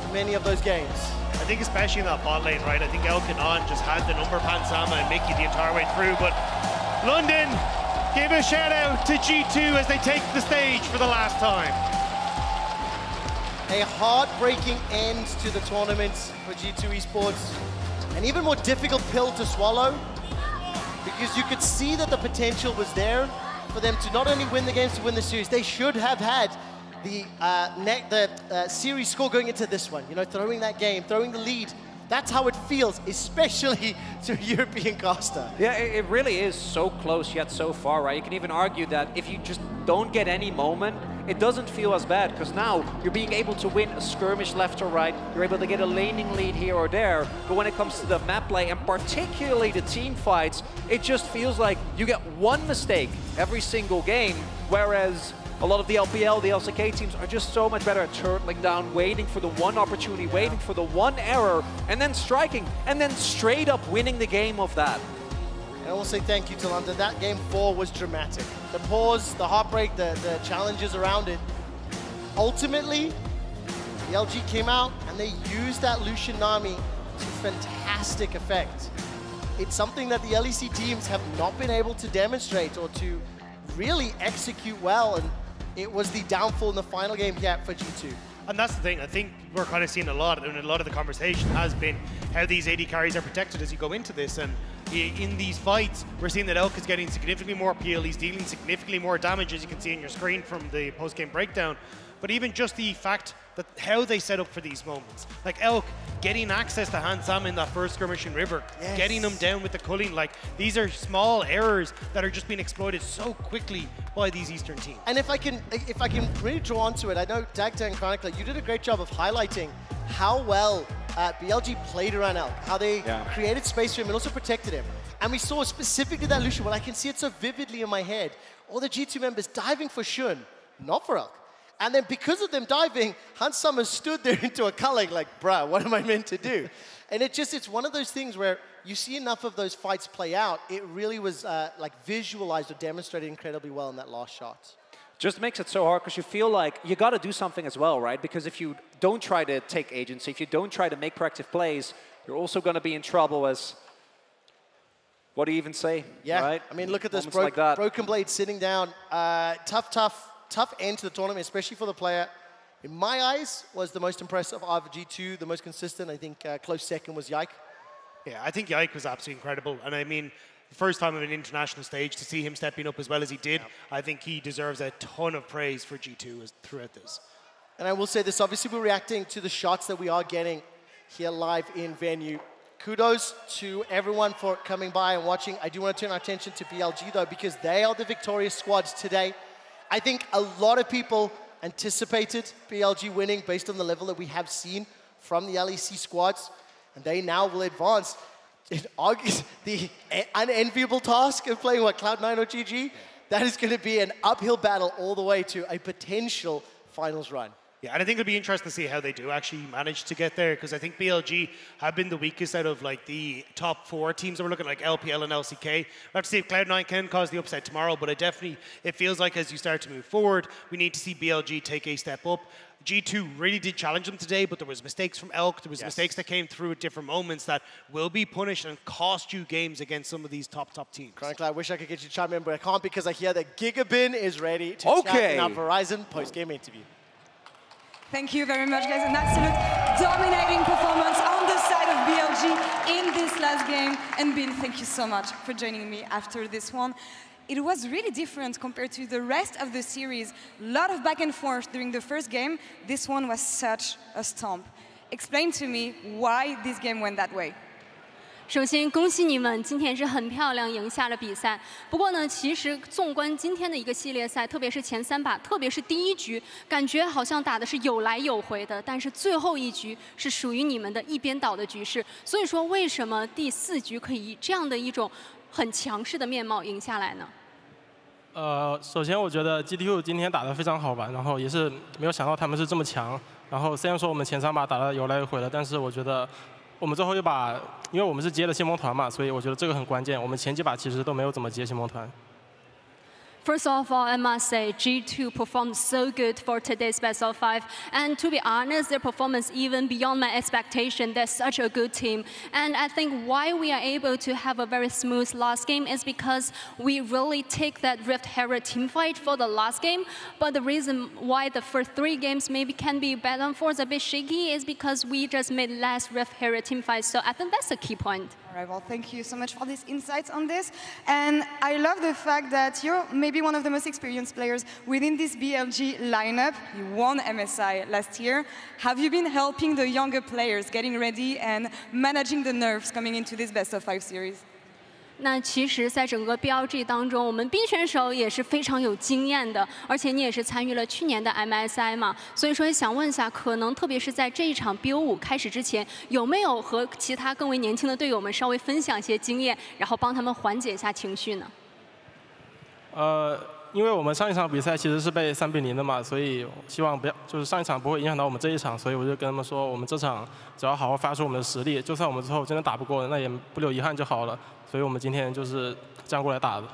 in many of those games. I think especially in that bot lane, right? I think Elk and On just had the number of Hansama and Mickey the entire way through, but London gave a shout out to G2 as they take the stage for the last time. A heartbreaking end to the tournament for G2 Esports. An even more difficult pill to swallow, because you could see that the potential was there for them to not only win the games, to win the series. They should have had the series score going into this one. You know, throwing that game, throwing the lead That's how it feels, especially to a European caster. Yeah, it really is so close yet so far, right? You can even argue that if you just don't get any moment, it doesn't feel as bad, because now you're being able to win a skirmish left or right, you're able to get a laning lead here or there, but when it comes to the map play, and particularly the team fights, it just feels like you get one mistake every single game, whereas a lot of the LPL, the LCK teams are just so much better at turtling down, waiting for the one opportunity, waiting for the one error, and then striking, and then straight up winning the game of that. And I will say thank you to London. That game 4 was dramatic. The pause, the heartbreak, the challenges around it. Ultimately, BLG came out and they used that Lucian Nami to fantastic effect. It's something that the LEC teams have not been able to demonstrate or to really execute well, and it was the downfall in the final game here for G2. And that's the thing, I think we're kind of seeing a lot, and a lot of the conversation has been how these AD carries are protected as you go into this. And in these fights, we're seeing that Elk is getting significantly more peel, he's dealing significantly more damage, as you can see on your screen from the post-game breakdown. But even just the fact that how they set up for these moments. Like Elk getting access to Hansam in that first skirmish in River, getting them down with the culling. Like, these are small errors that are just being exploited so quickly by these Eastern teams. And if I can really draw onto it, I know Dagda and Chronicler, you did a great job of highlighting how well BLG played around Elk, how they created space for him and also protected him. And we saw specifically that Lucian, well, I can see it so vividly in my head, all the G2 members diving for Shun, not for Elk. And then because of them diving, Hans Sommer stood there into a culling like, bruh, what am I meant to do? And it's one of those things where you see enough of those fights play out, it really was like visualized or demonstrated incredibly well in that last shot. Just makes it so hard because you feel like you got to do something as well, right? Because if you don't try to take agency, if you don't try to make proactive plays, you're also going to be in trouble as, what do you even say? Yeah, right? I mean, look at this, like that. Broken Blade sitting down, tough end to the tournament, especially for the player. In my eyes, was the most impressive of G2, the most consistent. I think close second was Yike. Yeah, I think Yike was absolutely incredible. And I mean, the first time on an international stage, to see him stepping up as well as he did, I think he deserves a ton of praise for G2 throughout this. And I will say this, obviously we're reacting to the shots that we are getting here live in venue. Kudos to everyone for coming by and watching. I do want to turn our attention to BLG though, because they are the victorious squads today. I think a lot of people anticipated BLG winning based on the level that we have seen from the LEC squads, and they now will advance. It argues the unenviable task of playing, what, Cloud9 or GG? That is going to be an uphill battle all the way to a potential finals run. Yeah, and I think it'll be interesting to see how they do actually manage to get there, because I think BLG have been the weakest out of like the top 4 teams that we're looking at, like LPL and LCK. We'll have to see if Cloud9 can cause the upset tomorrow, but it feels like as you start to move forward, we need to see BLG take a step up. G2 really did challenge them today, but there was mistakes from Elk, there was mistakes that came through at different moments that will be punished and cost you games against some of these top teams. Chronicler, I wish I could get you to chime in, but I can't because I hear that Gigabin is ready to chat in our Verizon post-game interview. Thank you very much, guys. An absolute dominating performance on the side of BLG in this last game. And Bin, thank you so much for joining me after this one. It was really different compared to the rest of the series. A lot of back and forth during the first game. This one was such a stomp. Explain to me why this game went that way. 首先，恭喜你们，今天是很漂亮赢下了比赛。不过呢，其实纵观今天的一个系列赛，特别是前3把，特别是第1局，感觉好像打的是有来有回的，但是最后1局是属于你们的一边倒的局势。所以说，为什么第4局可以以这样的一种很强势的面貌赢下来呢？首先我觉得 GTU 今天打得非常好吧，然后也是没有想到他们是这么强。然后虽然说我们前3把打得有来有回了，但是我觉得。 我们最后一把，因为我们是接了先锋团嘛，所以我觉得这个很关键。我们前几把其实都没有怎么接先锋团。 First of all, I must say G2 performed so good for today's best of 5. And to be honest, their performance even beyond my expectation. They're such a good team. And I think why we are able to have a very smooth last game is because we really take that Rift Herald team fight for the last game. But the reason why the first 3 games maybe can be back and forth a bit shaky is because we just made less Rift Herald team fights. So I think that's a key point. All right, well, thank you so much for these insights on this. And I love the fact that you're maybe maybe one of the most experienced players within this BLG lineup. You won MSI last year. Have you been helping the younger players getting ready and managing the nerves coming into this best-of-5 series? 那其实，在整个 BLG 当中，我们冰选手也是非常有经验的，而且你也是参与了去年的 MSI 嘛，所以说想问一下，可能特别是在这一场 BO5 开始之前，有没有和其他更为年轻的队友们稍微分享一些经验，然后帮他们缓解一下情绪呢？因为我们上一场比赛其实是被3比0的嘛，所以希望不要，就是上一场不会影响到我们这一场，所以我就跟他们说，我们这场只要好好发出我们的实力，就算我们之后真的打不过，那也不留遗憾就好了。所以我们今天就是这样过来打的。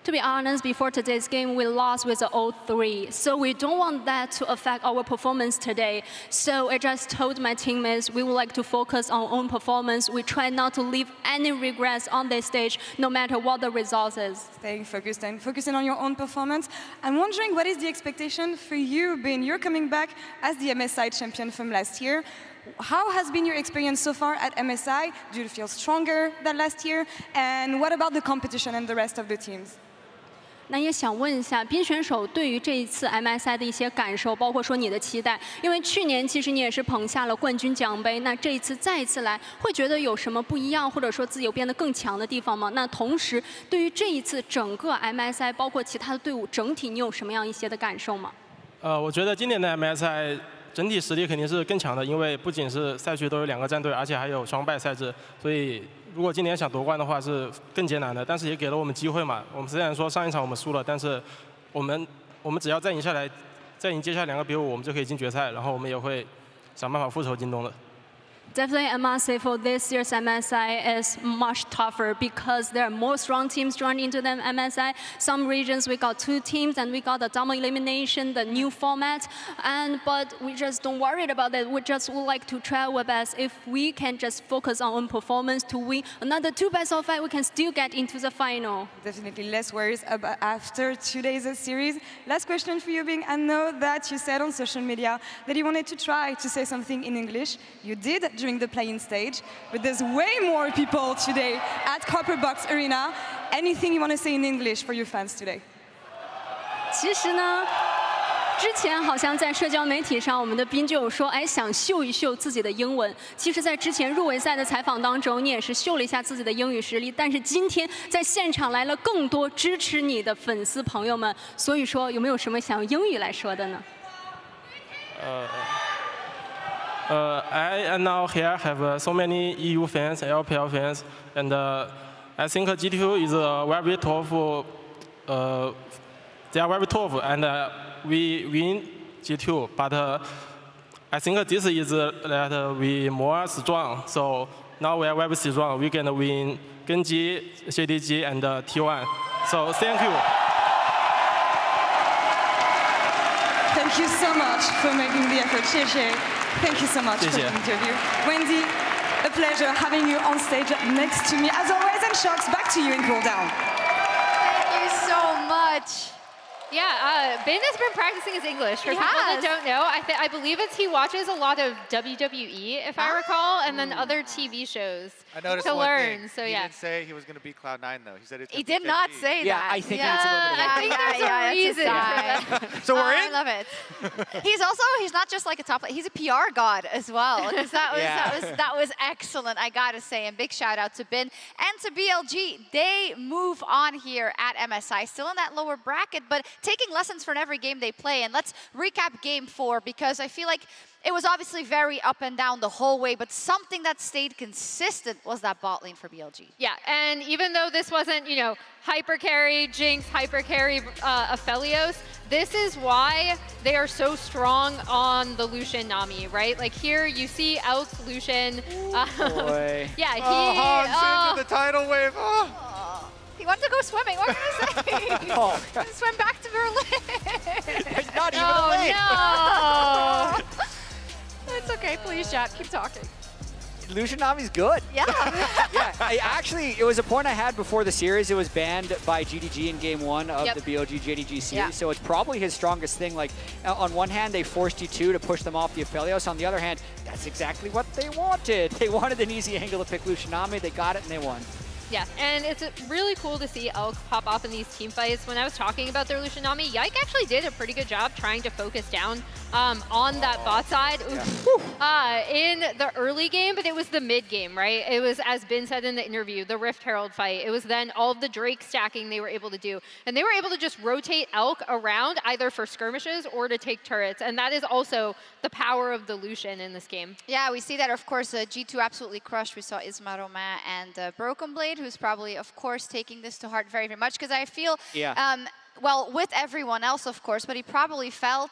To be honest, before today's game, we lost with a 0-3. So we don't want that to affect our performance today. So I just told my teammates we would like to focus on our own performance. We try not to leave any regrets on this stage, no matter what the result is. Staying focused and focusing on your own performance. I'm wondering, what is the expectation for you, Ben? You're coming back as the MSI champion from last year. How has been your experience so far at MSI? Do you feel stronger than last year? And what about the competition and the rest of the teams? 那也想问一下，冰选手对于这一次 MSI 的一些感受，包括说你的期待，因为去年其实你也是捧下了冠军奖杯，那这一次再一次来，会觉得有什么不一样，或者说自己有变得更强的地方吗？那同时，对于这一次整个 MSI， 包括其他的队伍整体，你有什么样一些的感受吗？我觉得今年的 MSI 整体实力肯定是更强的，因为不仅是赛区都有2个战队，而且还有双败赛制，所以如果今年想夺冠的话是更艰难的。但是也给了我们机会嘛。我们虽然说上一场我们输了，但是我们只要再赢下来，再赢接下来2个BO5，我们就可以进决赛，然后我们也会想办法复仇京东的。 Definitely, I must say for this year's MSI is much tougher because there are more strong teams joining into the MSI. Some regions we got 2 teams and we got the double elimination, the new format. But we just don't worry about that. We just would like to try our best. If we can just focus on own performance to win another 2 best-of-5, we can still get into the final. Definitely less worries about after today's series. Last question for you, Bing. I know that you said on social media that you wanted to try to say something in English. You did during the play-in stage, but there's way more people today at Copper Box Arena. Anything you want to say in English for your fans today? 其实呢，之前好像在社交媒体上，我们的斌就有说，哎，想秀一秀自己的英文。其实，在之前入围赛的采访当中，你也是秀了一下自己的英语实力。但是今天在现场来了更多支持你的粉丝朋友们，所以说有没有什么想用英语来说的呢？ I now here have so many EU fans, LPL fans, and I think G2 is very tough. They are very tough, and we win G2. But I think this is that we more strong. So now we are very strong. We can win Genji, CDG, and T1. So thank you. Thank you so much for making the effort. Thank you so much for the interview. Wendy, a pleasure having you on stage next to me. As always, and Shox, back to you in cool down. Thank you so much. Yeah, Ben has been practicing his English. For people that don't know, I believe he watches a lot of WWE, if I recall, and then other TV shows to learn. So yeah. He didn't say he was going to beat Cloud9 though. He said it's. He did not say that. Yeah, I think it's a little bit. I think there's a reason for that. So we're in. I love it. He's not just like a top player. He's a PR god as well. That was excellent, I gotta say. And big shout out to Ben and to BLG. They move on here at MSI, still in that lower bracket, but taking lessons from every game they play. And let's recap game 4, because I feel like it was obviously very up and down the whole way, but something that stayed consistent was that bot lane for BLG. Yeah, and even though this wasn't, hyper carry, Jinx, hyper carry, Aphelios, this is why they are so strong on the Lucian Nami, right? Like here you see Alex Lucian. Boy. Yeah, into the tidal wave. He wanted to go swimming. What can I say? Swim back to Berlin. It's not even late. No. It's okay. Please, chat. Keep talking. Lucian Nami's good. Yeah. It was a point I had before the series. It was banned by GDG in game 1 of the BLG JDG series. So it's probably his strongest thing. Like, on one hand, they forced G2 to push them off the Aphelios. On the other hand, that's exactly what they wanted. They wanted an easy angle to pick Lucian Nami. They got it and they won. Yeah, and it's really cool to see Elk pop off in these team fights. When I was talking about their Lucian Nami, Yike actually did a pretty good job trying to focus down on that bot side in the early game, but it was the mid game, right? It was, as Ben said in the interview, the Rift Herald fight. It was then all of the Drake stacking they were able to do. And they were able to just rotate Elk around either for skirmishes or to take turrets. And that is also the power of the Lucian in this game. Yeah, we see that, of course, G2 absolutely crushed. We saw Isma Romain and Broken Blade, who's probably, of course, taking this to heart very, very much. Because I feel, well, with everyone else, of course, but he probably felt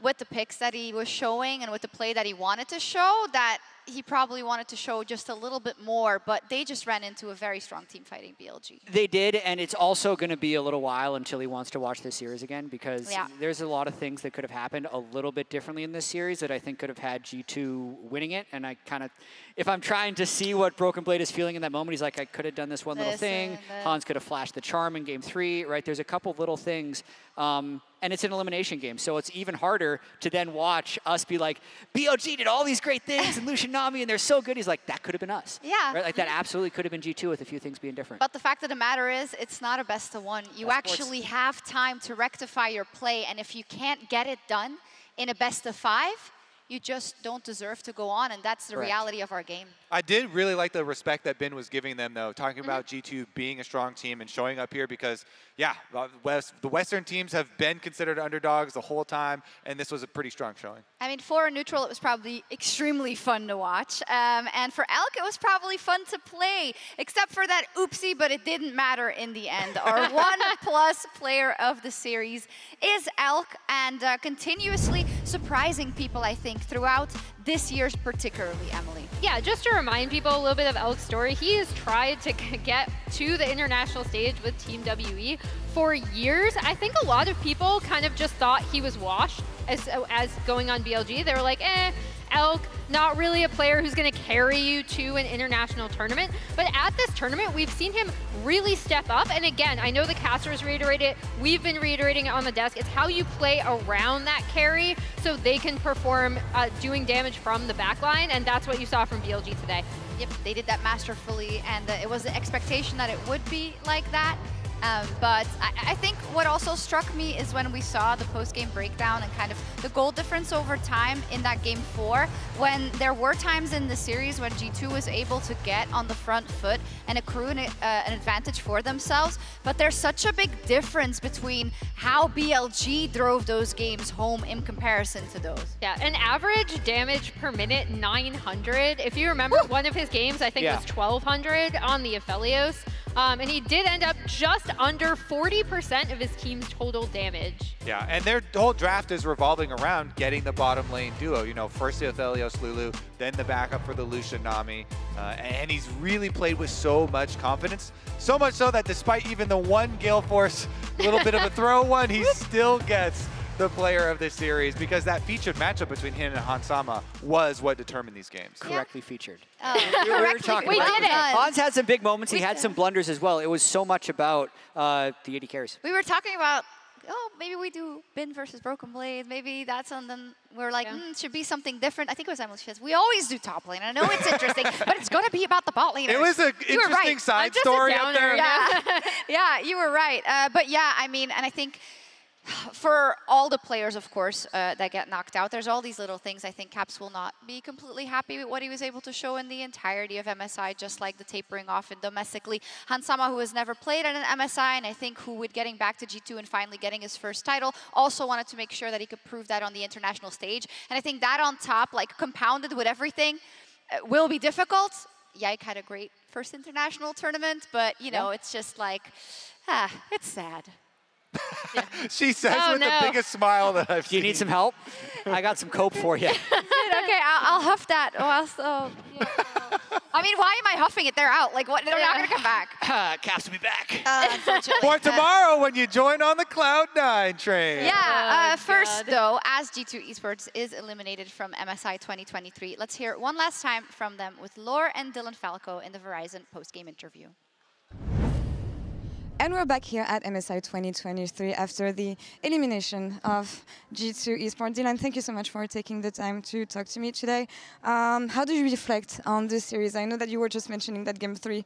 with the picks that he was showing and with the play that he wanted to show, that he probably wanted to show just a little bit more, but they just ran into a very strong team fighting BLG. They did, and it's also going to be a little while until he wants to watch this series again, because there's a lot of things that could have happened a little bit differently in this series that I think could have had G2 winning it. And I kind of, if I'm trying to see what Broken Blade is feeling in that moment, he's like, I could have done this one little thing. Hans could have flashed the charm in game 3, right? There's a couple little things. And it's an elimination game, so it's even harder to then watch us be like, BLG did all these great things, and Lucian Nami, and they're so good. He's like, that could have been us. Yeah. Right? Like, that absolutely could have been G2 with a few things being different. But the fact of the matter is, it's not a best of one. You actually have time to rectify your play, and if you can't get it done in a best of 5, you just don't deserve to go on, and that's the reality of our game. I did really like the respect that Ben was giving them, though, talking about G2 being a strong team and showing up here because, yeah, the Western teams have been considered underdogs the whole time, and this was a pretty strong showing. I mean, for a neutral, it was probably extremely fun to watch. And for Elk, it was probably fun to play, except for that oopsie, but it didn't matter in the end. Our 1+ player of the series is Elk, and continuously surprising people, I think, throughout this year's particularly, Emily. Yeah, just to remind people a little bit of Elk's story, he has tried to get to the international stage with Team WE for years. I think a lot of people kind of just thought he was washed as going on BLG. They were like, Elk, not really a player who's going to carry you to an international tournament. But at this tournament, we've seen him really step up. And again, I know the casters reiterate it. We've been reiterating it on the desk. It's how you play around that carry so they can perform doing damage from the backline. And that's what you saw from BLG today. Yep, they did that masterfully. And it was the expectation that it would be like that. But I think what also struck me is when we saw the post-game breakdown and kind of the goal difference over time in that game 4, when there were times in the series when G2 was able to get on the front foot and accrue an advantage for themselves. But there's such a big difference between how BLG drove those games home in comparison to those. Yeah, an average damage per minute, 900. If you remember, one of his games, I think, was 1,200 on the Aphelios. And he did end up just under 40% of his team's total damage. Yeah, and their whole draft is revolving around getting the bottom lane duo. You know, first the Aphelios Lulu, then the backup for the Lucian Nami. And he's really played with so much confidence. So much so that despite even the one Gale Force little bit of a throw one, he still gets the player of this series because that featured matchup between him and Hansama was what determined these games. Correctly featured. We were talking about did it. Hans had some big moments. He had some blunders as well. It was so much about the AD carries. We were talking about, oh, maybe we do Bin versus Broken Blade. Maybe that's something we're like, it should be something different. I think it was Emily says, we always do top lane. I know it's interesting, but it's going to be about the bot laners. It was an interesting side story up there. Yeah, yeah, you were right. But yeah, I mean, and I think for all the players, of course, that get knocked out, there's all these little things. I think Caps will not be completely happy with what he was able to show in the entirety of MSI, just like the tapering off in domestically. Hansama, who has never played at an MSI, and I think who, with getting back to G2 and finally getting his first title, also wanted to make sure that he could prove that on the international stage. And I think that on top, like compounded with everything, will be difficult. Yike had a great first international tournament, but, you know, it's just like, it's sad. She says with the biggest smile that I've seen. Do you need some help? I got some cope for you. Okay, I'll huff that. I mean, why am I huffing it? They're out. Like, what? They're not going to come back. Caps will be back. Unfortunately. For tomorrow when you join on the Cloud9 train. Yeah, first, though, as G2 Esports is eliminated from MSI 2023, let's hear it one last time from them with Lore and Dylan Falco in the Verizon post-game interview. And we're back here at MSI 2023 after the elimination of G2 Esports. Dylan, thank you so much for taking the time to talk to me today. How do you reflect on this series? I know that you were just mentioning that Game 3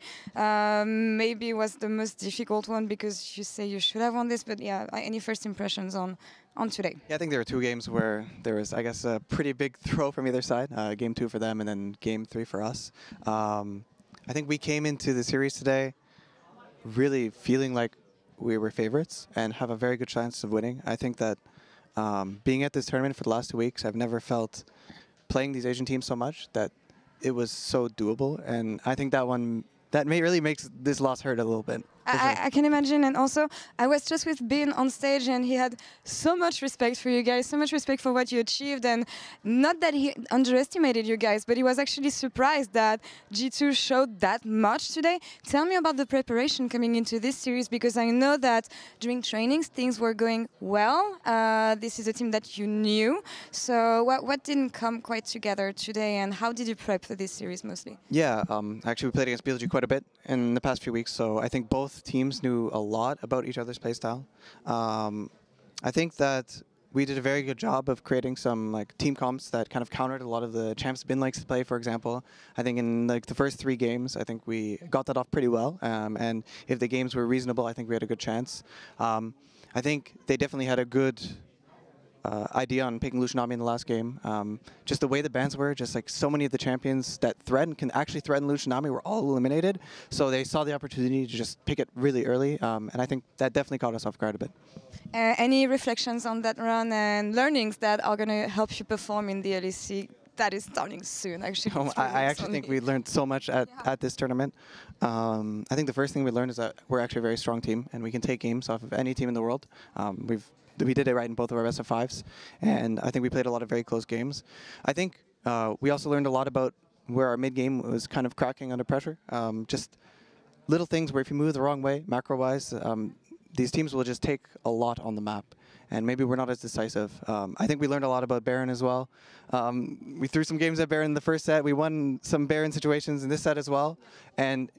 maybe was the most difficult one because you say you should have won this, but yeah, any first impressions on today? Yeah, I think there were 2 games where there was, I guess, a pretty big throw from either side. Game 2 for them and then Game 3 for us. I think we came into the series today really feeling like we were favorites and have a very good chance of winning. I think that being at this tournament for the last 2 weeks, I've never felt playing these Asian teams so much that it was so doable. And I think that really makes this loss hurt a little bit. I can imagine, and also I was just with Ben on stage and he had so much respect for you guys, so much respect for what you achieved, and not that he underestimated you guys, but he was actually surprised that G2 showed that much today. Tell me about the preparation coming into this series, because I know that during trainings things were going well. This is a team that you knew, so what didn't come quite together today, and how did you prep for this series mostly? Yeah, actually we played against BLG quite a bit in the past few weeks, so I think both teams knew a lot about each other's playstyle. I think that we did a very good job of creating some team comps that kind of countered a lot of the champs Bin likes to play, for example. I think in the first 3 games, I think we got that off pretty well. And if the games were reasonable, I think we had a good chance. I think they definitely had a good idea on picking Lushinami in the last game. Just the way the bans were, just so many of the champions that can actually threaten Lushinami were all eliminated. So they saw the opportunity to just pick it really early. And I think that definitely caught us off guard a bit. Any reflections on that run and learnings that are going to help you perform in the LEC that is starting soon, actually? I actually think we learned so much at this tournament. I think the first thing we learned is that we're actually a very strong team and we can take games off of any team in the world. We did it right in both of our best of 5s, and I think we played a lot of very close games. I think we also learned a lot about where our mid game was kind of cracking under pressure. Just little things where if you move the wrong way, macro-wise, these teams will just take a lot on the map, and maybe we're not as decisive. I think we learned a lot about Baron as well. We threw some games at Baron in the first set. We won some Baron situations in this set as well, and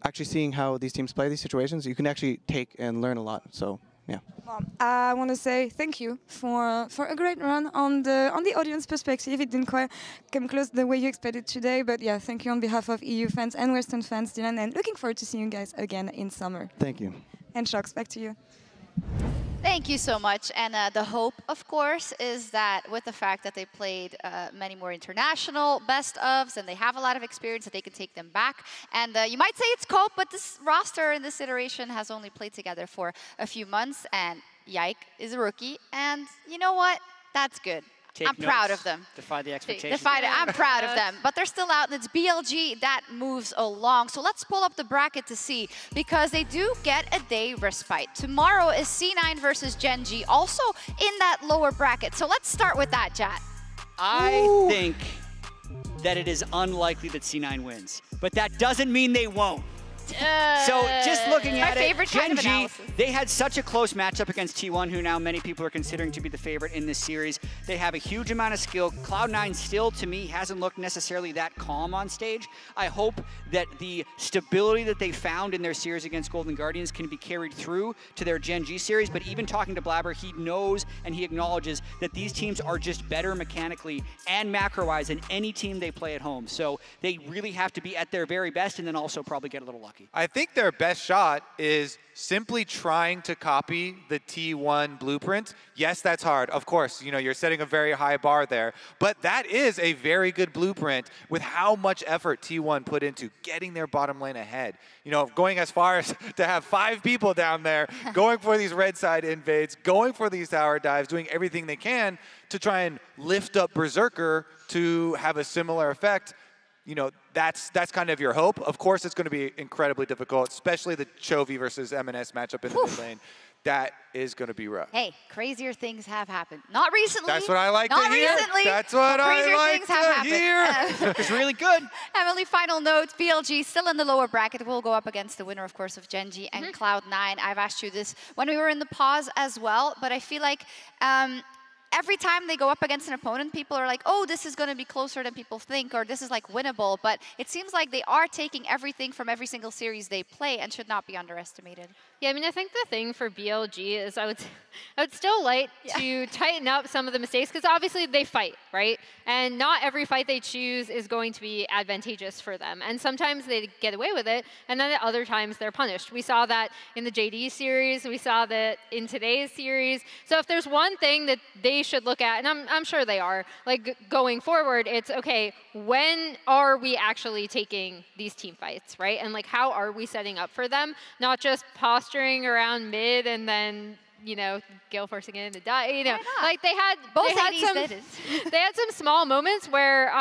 actually seeing how these teams play these situations, you can actually take and learn a lot. So. Yeah. Well, I want to say thank you for a great run on the audience perspective. It didn't quite come close the way you expected today, but yeah, thank you on behalf of EU fans and Western fans, Dylan, and looking forward to seeing you guys again in summer. Thank you. And Shox, back to you. Thank you so much. And the hope, of course, is that with the fact that they played many more international best-ofs and they have a lot of experience, that they can take them back. And you might say it's cope, but this roster in this iteration has only played together for a few months. And Yike is a rookie. And you know what? That's good. I'm proud of them. Defy the expectations. I'm proud of them. But they're still out, and it's BLG that moves along. So let's pull up the bracket to see, because they do get a day respite. Tomorrow is C9 versus Gen G, also in that lower bracket. So let's start with that, Jat. I think that it is unlikely that C9 wins, but that doesn't mean they won't. So just looking at it, Gen G, they had such a close matchup against T1, who now many people are considering to be the favorite in this series. They have a huge amount of skill. Cloud9 still, to me, hasn't looked necessarily that calm on stage. I hope that the stability that they found in their series against Golden Guardians can be carried through to their Gen G series. But even talking to Blabber, he knows and he acknowledges that these teams are just better mechanically and macro-wise than any team they play at home. So they really have to be at their very best and then also probably get a little lucky. I think their best shot is simply trying to copy the T1 blueprint. Yes, that's hard. Of course, you're setting a very high bar there, but that is a very good blueprint with how much effort T1 put into getting their bottom lane ahead. Going as far as to have 5 people down there, going for these red side invades, going for these tower dives, doing everything they can to try and lift up Berserker to have a similar effect. That's kind of your hope. Of course, it's going to be incredibly difficult, especially the Chovy versus MNS matchup in the mid lane. That is going to be rough. Hey, crazier things have happened. Not recently. That's what I like to hear. Not recently. That's what I like to hear. It's really good. Emily, final notes. BLG still in the lower bracket. Will go up against the winner, of course, of Gen G and Cloud9. I've asked you this when we were in the pause as well, but I feel like every time they go up against an opponent, people are like, oh, this is going to be closer than people think, or this is like winnable. But it seems like they are taking everything from every single series they play and should not be underestimated. Yeah, I mean, I think the thing for BLG is I would still like to tighten up some of the mistakes, because obviously they fight, right? And not every fight they choose is going to be advantageous for them. And sometimes they get away with it, and then at other times they're punished. We saw that in the JD series. We saw that in today's series. So if there's one thing that they should look at, and I'm sure they are, like going forward, it's, okay, when are we actually taking these team fights, right? And like, how are we setting up for them? Not just posturing around mid and then, you know, Gale forcing it into die. You know, like they had some small moments where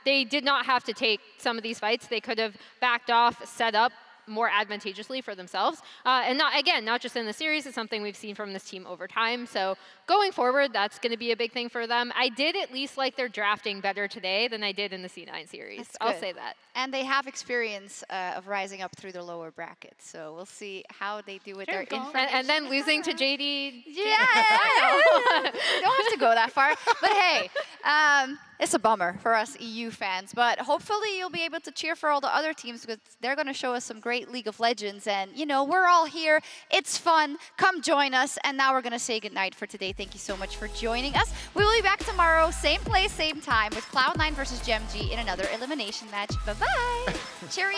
they did not have to take some of these fights. They could have backed off, set up more advantageously for themselves. And not just in the series, it's something we've seen from this team over time. So going forward, that's going to be a big thing for them. I did at least like their drafting better today than I did in the C9 series. I'll say that. And they have experience of rising up through the lower brackets. So we'll see how they do with their information. And then losing to JD. Yeah, you don't have to go that far. But hey, it's a bummer for us EU fans. But hopefully you'll be able to cheer for all the other teams, because they're going to show us some great League of Legends. And, you know, we're all here. It's fun. Come join us. And now we're going to say goodnight for today. Thank you so much for joining us. We will be back tomorrow, same place, same time, with Cloud9 versus GemG in another elimination match. Bye-bye. Cheerio.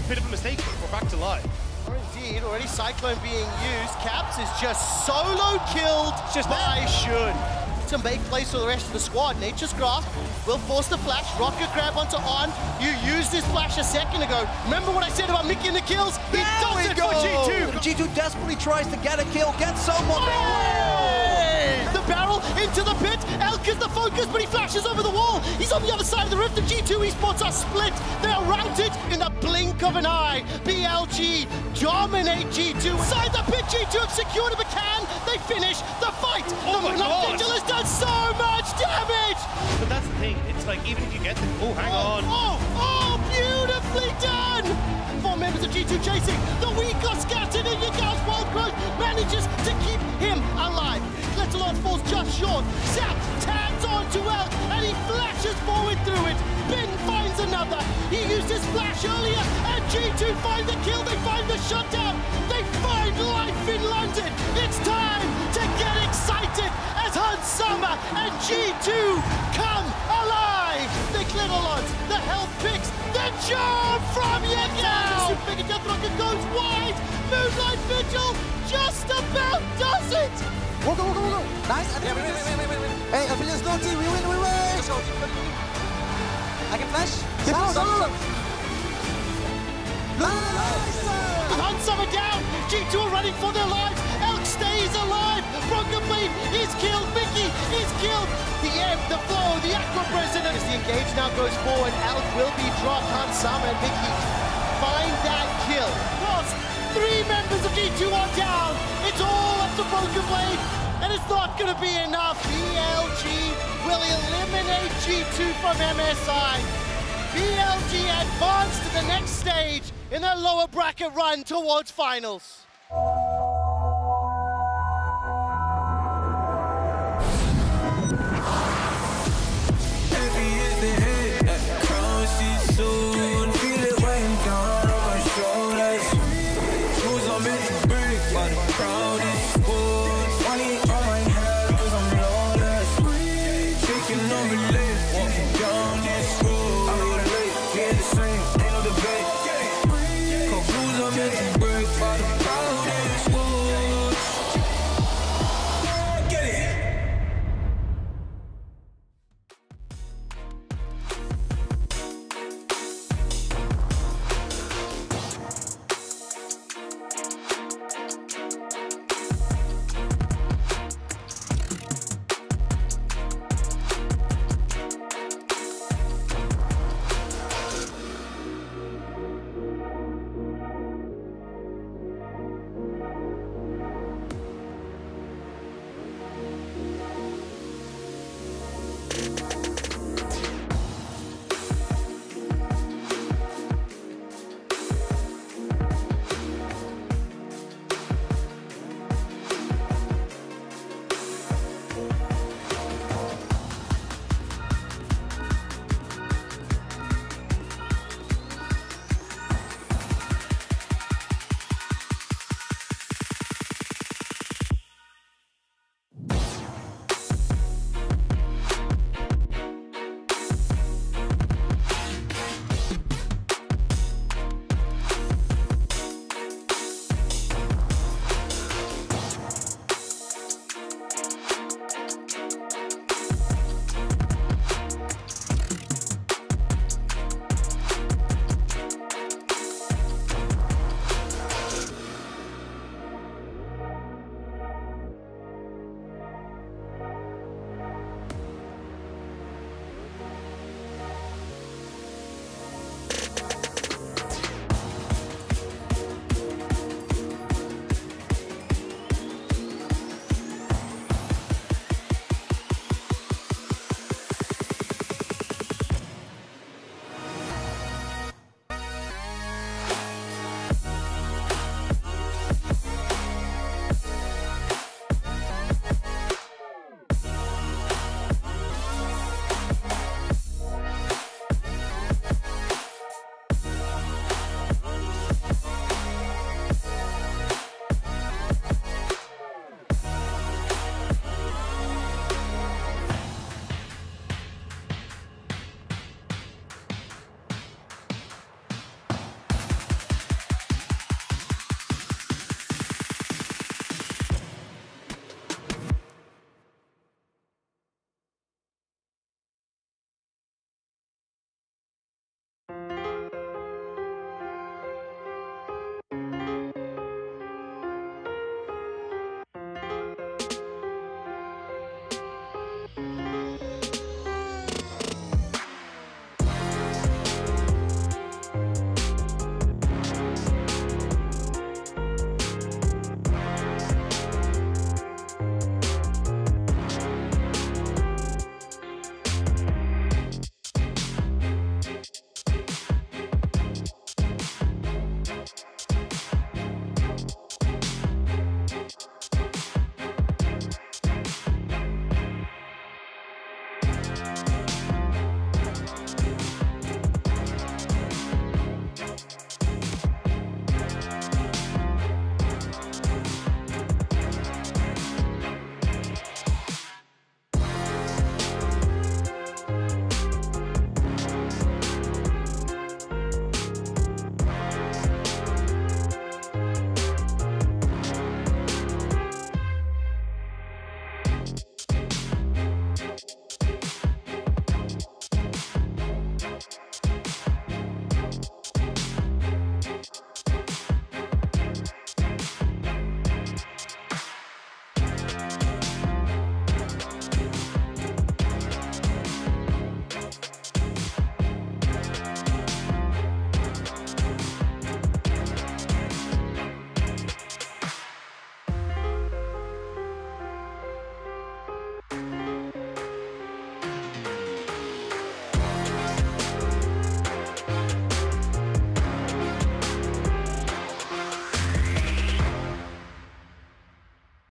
Bit of a mistake, but we're back to live. Or indeed, already Cyclone being used. Caps is just solo killed by Shun. To make place for the rest of the squad. Nature's Grasp will force the flash. Rocket grab onto On. You used this flash a second ago. Remember what I said about Mickey and the kills? He does it for G2! G2 desperately tries to get a kill, get someone. The barrel into the pit. Elk is the focus, but he flashes over the wall. He's on the other side of the rift. The G2 Esports are split. They are routed in the blink of an eye. BLG dominate G2. Inside the pit, G2 have secured a McCann. They finish the fight. Oh my God. Vigil has done so much damage. But that's the thing. It's like, even if you get the... Oh, hang on. Oh, beautifully done. 4 members of G2 chasing. The weak are scattered, and Yagao's wild growth manages to keep him alive. Letalon falls just short. Zap tags onto Elk, and he flashes forward through it. Bin finds another. He used his flash earlier, and G2 find the kill. They find the shutdown. They find life in London. It's time to get excited as Hunt Summer and G2 come alive. The Clitolons, the health picks, the jump from Yagao. Big Death Rocket goes wide. Moonlight Vigil just about does it. We'll go. Nice. Wait. Hey, Affiliates no team. We win. I can flash. No. Hunt Summer down. G2 are running for their lives. Elk stays alive. Broken Blade is killed. Mickey is killed. The M, the flow, the Aqua President. As the engage now goes forward, Elk will be dropped. Hunt Summer and Mickey find that kill. Plus, 3 members of G2 are down. It's all up to Broken Blade, and it's not going to be enough. BLG will eliminate G2 from MSI. BLG advance to the next stage in their lower bracket run towards finals.